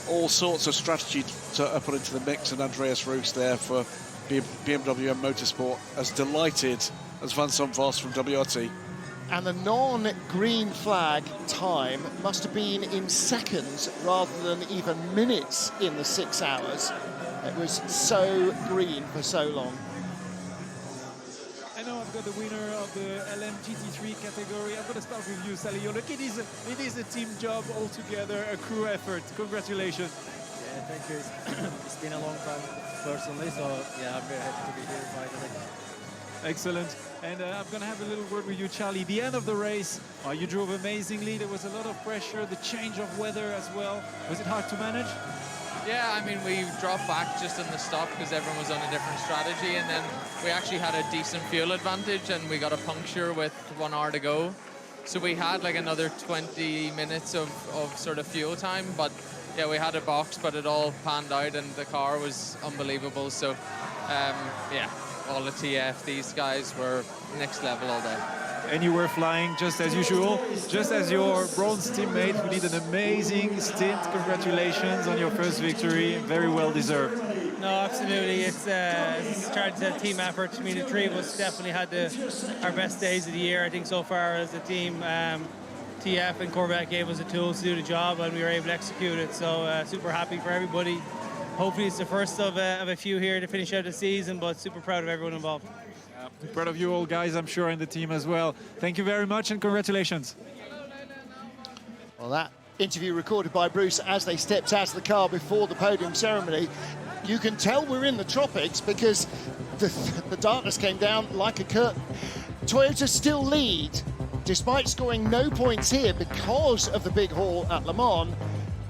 All sorts of strategy to put into the mix, and Andreas Roos there for BMW and Motorsport, as delighted as Van Somvos from WRT. And the non-green flag time must have been in seconds rather than even minutes in the 6 hours. It was so green for so long. I know I've got the winner of the LMGT3 category. I'm going to start with you, Sally. Look, it is a team job altogether, a crew effort. Congratulations. Yeah, thank you. It's been a long time personally, so yeah, I'm very happy to be here finally. Excellent. And I'm going to have a little word with you, Charlie. The end of the race, you drove amazingly. There was a lot of pressure, the change of weather as well. Was it hard to manage? Yeah, I mean, we dropped back just in the stop because everyone was on a different strategy, and then we actually had a decent fuel advantage, and we got a puncture with 1 hour to go. So we had like another 20 minutes of sort of fuel time, but yeah, we had a box, but it all panned out, and the car was unbelievable. So yeah, all the TF, these guys were next level all day. And you were flying just as usual, just as your bronze teammate who did an amazing stint. Congratulations on your first victory, very well deserved. No, absolutely. It's started a team effort. I mean, the three of us definitely had our best days of the year, I think, so far as a team. TF and Corvette gave us the tools to do the job, and we were able to execute it. So super happy for everybody. Hopefully it's the first of a few here to finish out the season, but super proud of everyone involved. Proud of you all, guys, I'm sure, and the team as well. Thank you very much, and congratulations. Well, that interview recorded by Bruce as they stepped out of the car before the podium ceremony. You can tell we're in the tropics because the darkness came down like a curtain. Toyota still lead, despite scoring no points here because of the big haul at Le Mans,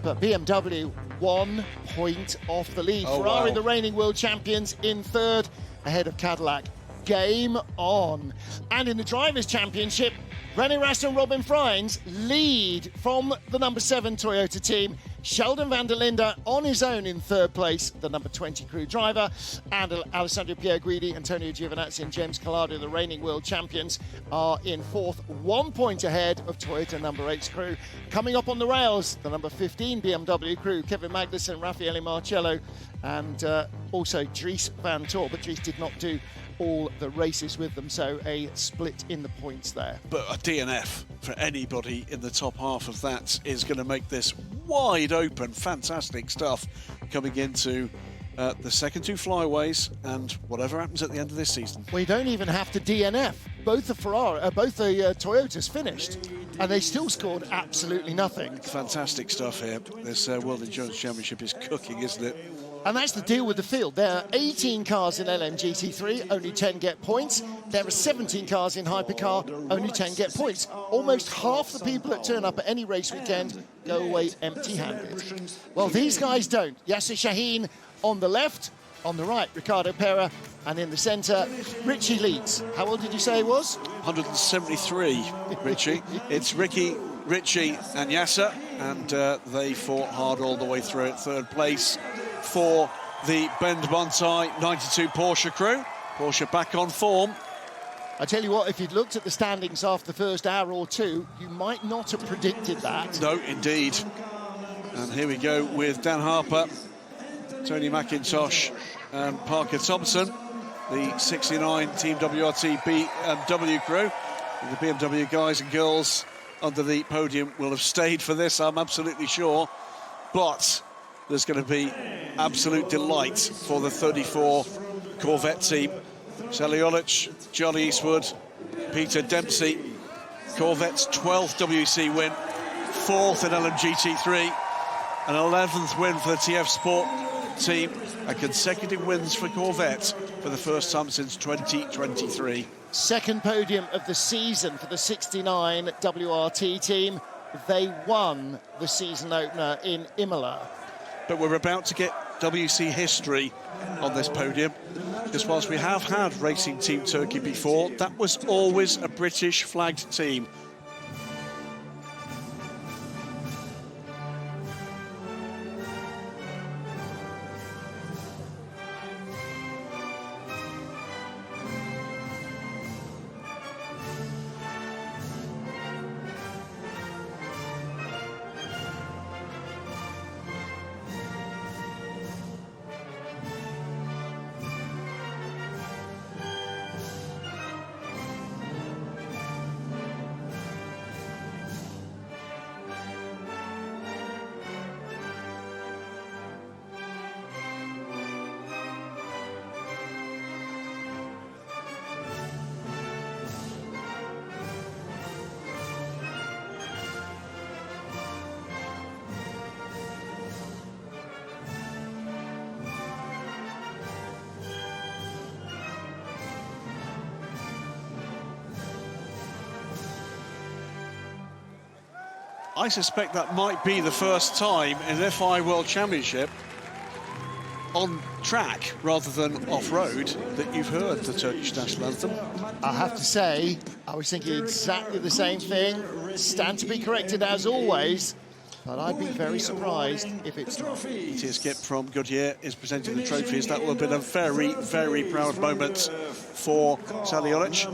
but BMW 1 point off the lead. Oh, Ferrari, wow. the reigning world champions, in third, ahead of Cadillac. Game on. And in the Drivers' Championship, René Rast and Robin Freins lead from the number 7 Toyota team. Sheldon van der Linde on his own in third place, the number 20 crew driver, and Alessandro Pierguidi, Antonio Giovinazzi and James Calado, the reigning world champions, are in fourth, 1 point ahead of Toyota number 8's crew. Coming up on the rails, the number 15 BMW crew, Kevin Magnussen, Raffaele Marcello, and also Dries Vanthoor, but Dries did not do all the races with them, so a split in the points there. But a DNF for anybody in the top half of that is going to make this wide open. Fantastic stuff coming into the second 2 flyaways and whatever happens at the end of this season. We don't even have to DNF. Both the Toyotas finished, and they still scored absolutely nothing. Fantastic stuff here. This World Endurance Championship is cooking, isn't it? And that's the deal with the field. There are 18 cars in LMGT3, only 10 get points. There are 17 cars in Hypercar, only 10 get points. Almost half the people that turn up at any race weekend go away empty-handed. Well, these guys don't. Yasser Shaheen on the left, on the right, Ricardo Pera, and in the centre, Richie Leeds. How old did you say he was? 173, Richie. It's Ricky, Richie and Yasser, and they fought hard all the way through at third place for the Bend Bontai 92 Porsche crew. Porsche back on form. I tell you what, if you'd looked at the standings after the first hour or two, you might not have predicted that. No, indeed. And here we go with Dan Harper, Tony McIntosh and Parker Thompson, the 69 Team WRT BMW crew. And the BMW guys and girls under the podium will have stayed for this, I'm absolutely sure. But there's going to be absolute delight for the 34 Corvette team. Sally Olic, Johnny Eastwood, Peter Dempsey. Corvette's 12th WC win, 4th in LMGT3, an 11th win for the TF Sport team, and consecutive wins for Corvette for the first time since 2023. Second podium of the season for the 69 WRT team. They won the season opener in Imola. But we're about to get WC history on this podium, because whilst we have had Racing Team Turkey before, that was always a British flagged team. I suspect that might be the first time in an FIA World Championship on track rather than off-road that you've heard the Turkish national anthem. I have to say, I was thinking exactly the same thing. Stand to be corrected as always, but I'd be very surprised if it's not. Matthias Gipp from Goodyear is presenting the trophies. That will have been a very, very proud moment for Sally Olic.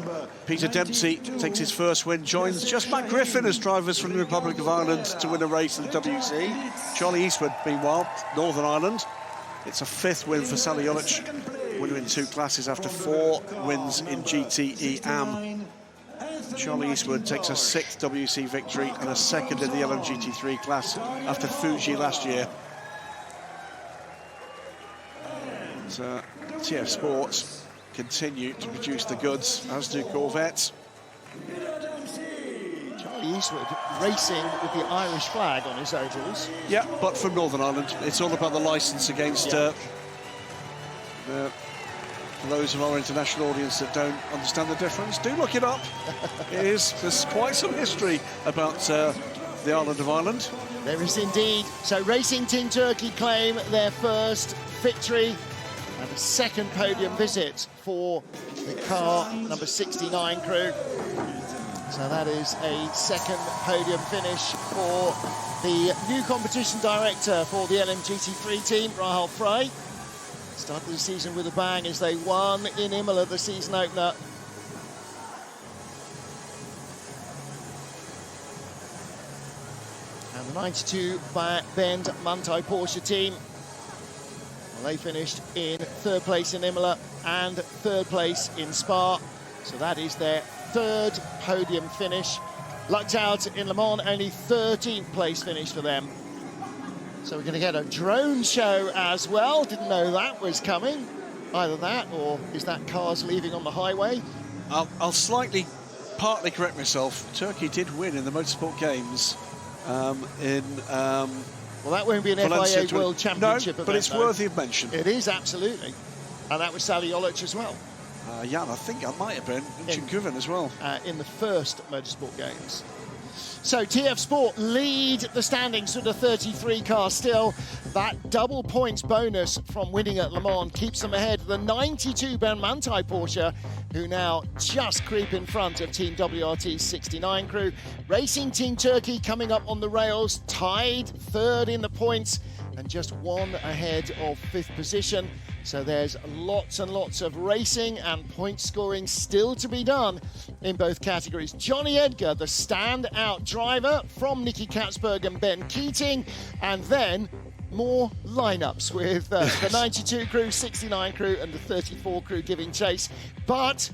Peter Dempsey takes his first win, joins just Matt Griffin as drivers from the Republic of Ireland to win a race in the WC. Charlie Eastwood, meanwhile, Northern Ireland. It's a 5th win for Sally Olic, winner in 2 classes after 4 wins in GTE AM. Charlie Eastwood takes a 6th WC victory and a 2nd in the LMGT3 class after Fuji last year. And, TF Sports continue to produce the goods, as do Corvette. Charlie Eastwood racing with the Irish flag on his ovals. Yeah, but from Northern Ireland. It's all about the licence against for those of our international audience that don't understand the difference, do look it up. There's quite some history about the island of Ireland. There is indeed. So Racing Team Turkey claim their first victory and a 2nd podium visit for the car number 69 crew. So that is a 2nd podium finish for the new competition director for the LMGT3 team, Rahul Frey. Started the season with a bang as they won in Imola the season opener. And the 92 Bend Manthey Porsche team, well, they finished in 3rd place in Imola and 3rd place in Spa. So that is their 3rd podium finish. Lucked out in Le Mans, only 13th place finish for them. So we're going to get a drone show as well. Didn't know that was coming. Either that, or is that cars leaving on the highway? I'll partly correct myself. Turkey did win in the Motorsport Games well, that won't be an FIA World Championship event, but it's worthy of mention. It is, absolutely. And that was Sally Olic as well. Yeah, I think I might have been in Guven as well. In the first Motorsport Games. So TF Sport lead the standings with a 33 car still. That double points bonus from winning at Le Mans keeps them ahead of the 92 Ben Manthey Porsche, who now just creep in front of Team WRT's 69 crew. Racing Team Turkey coming up on the rails, tied 3rd in the points and just 1 ahead of 5th position. So there's lots and lots of racing and point scoring still to be done in both categories. Johnny Edgar, the standout driver from Nicky Katzberg and Ben Keating. And then more lineups with the 92 crew, 69 crew and the 34 crew giving chase. But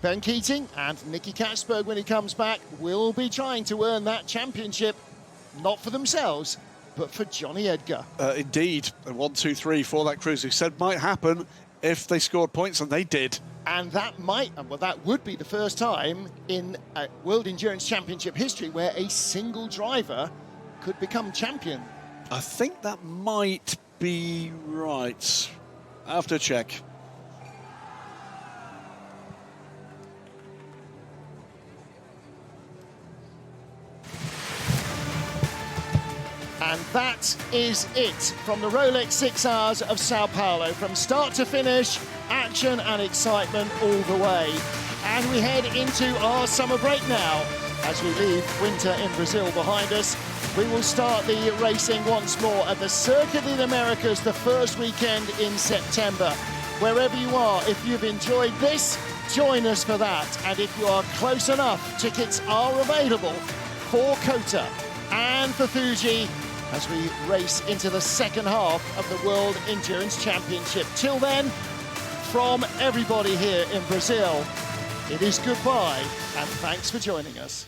Ben Keating and Nicky Katzberg, when he comes back, will be trying to earn that championship, not for themselves, but for Johnny Edgar. Indeed, a 1, 2, 3 for that crew, as we said, might happen if they scored points, and they did. And that that would be the first time in World Endurance Championship history where a single driver could become champion. I think that might be right. I have to check. And that is it from the Rolex 6 Hours of São Paulo. From start to finish, action and excitement all the way. And we head into our summer break now. As we leave winter in Brazil behind us, we will start the racing once more at the Circuit of the Americas the first weekend in September. Wherever you are, if you've enjoyed this, join us for that. And if you are close enough, tickets are available for Kota and for Fuji as we race into the second half of the World Endurance Championship. Till then, from everybody here in Brazil, it is goodbye and thanks for joining us.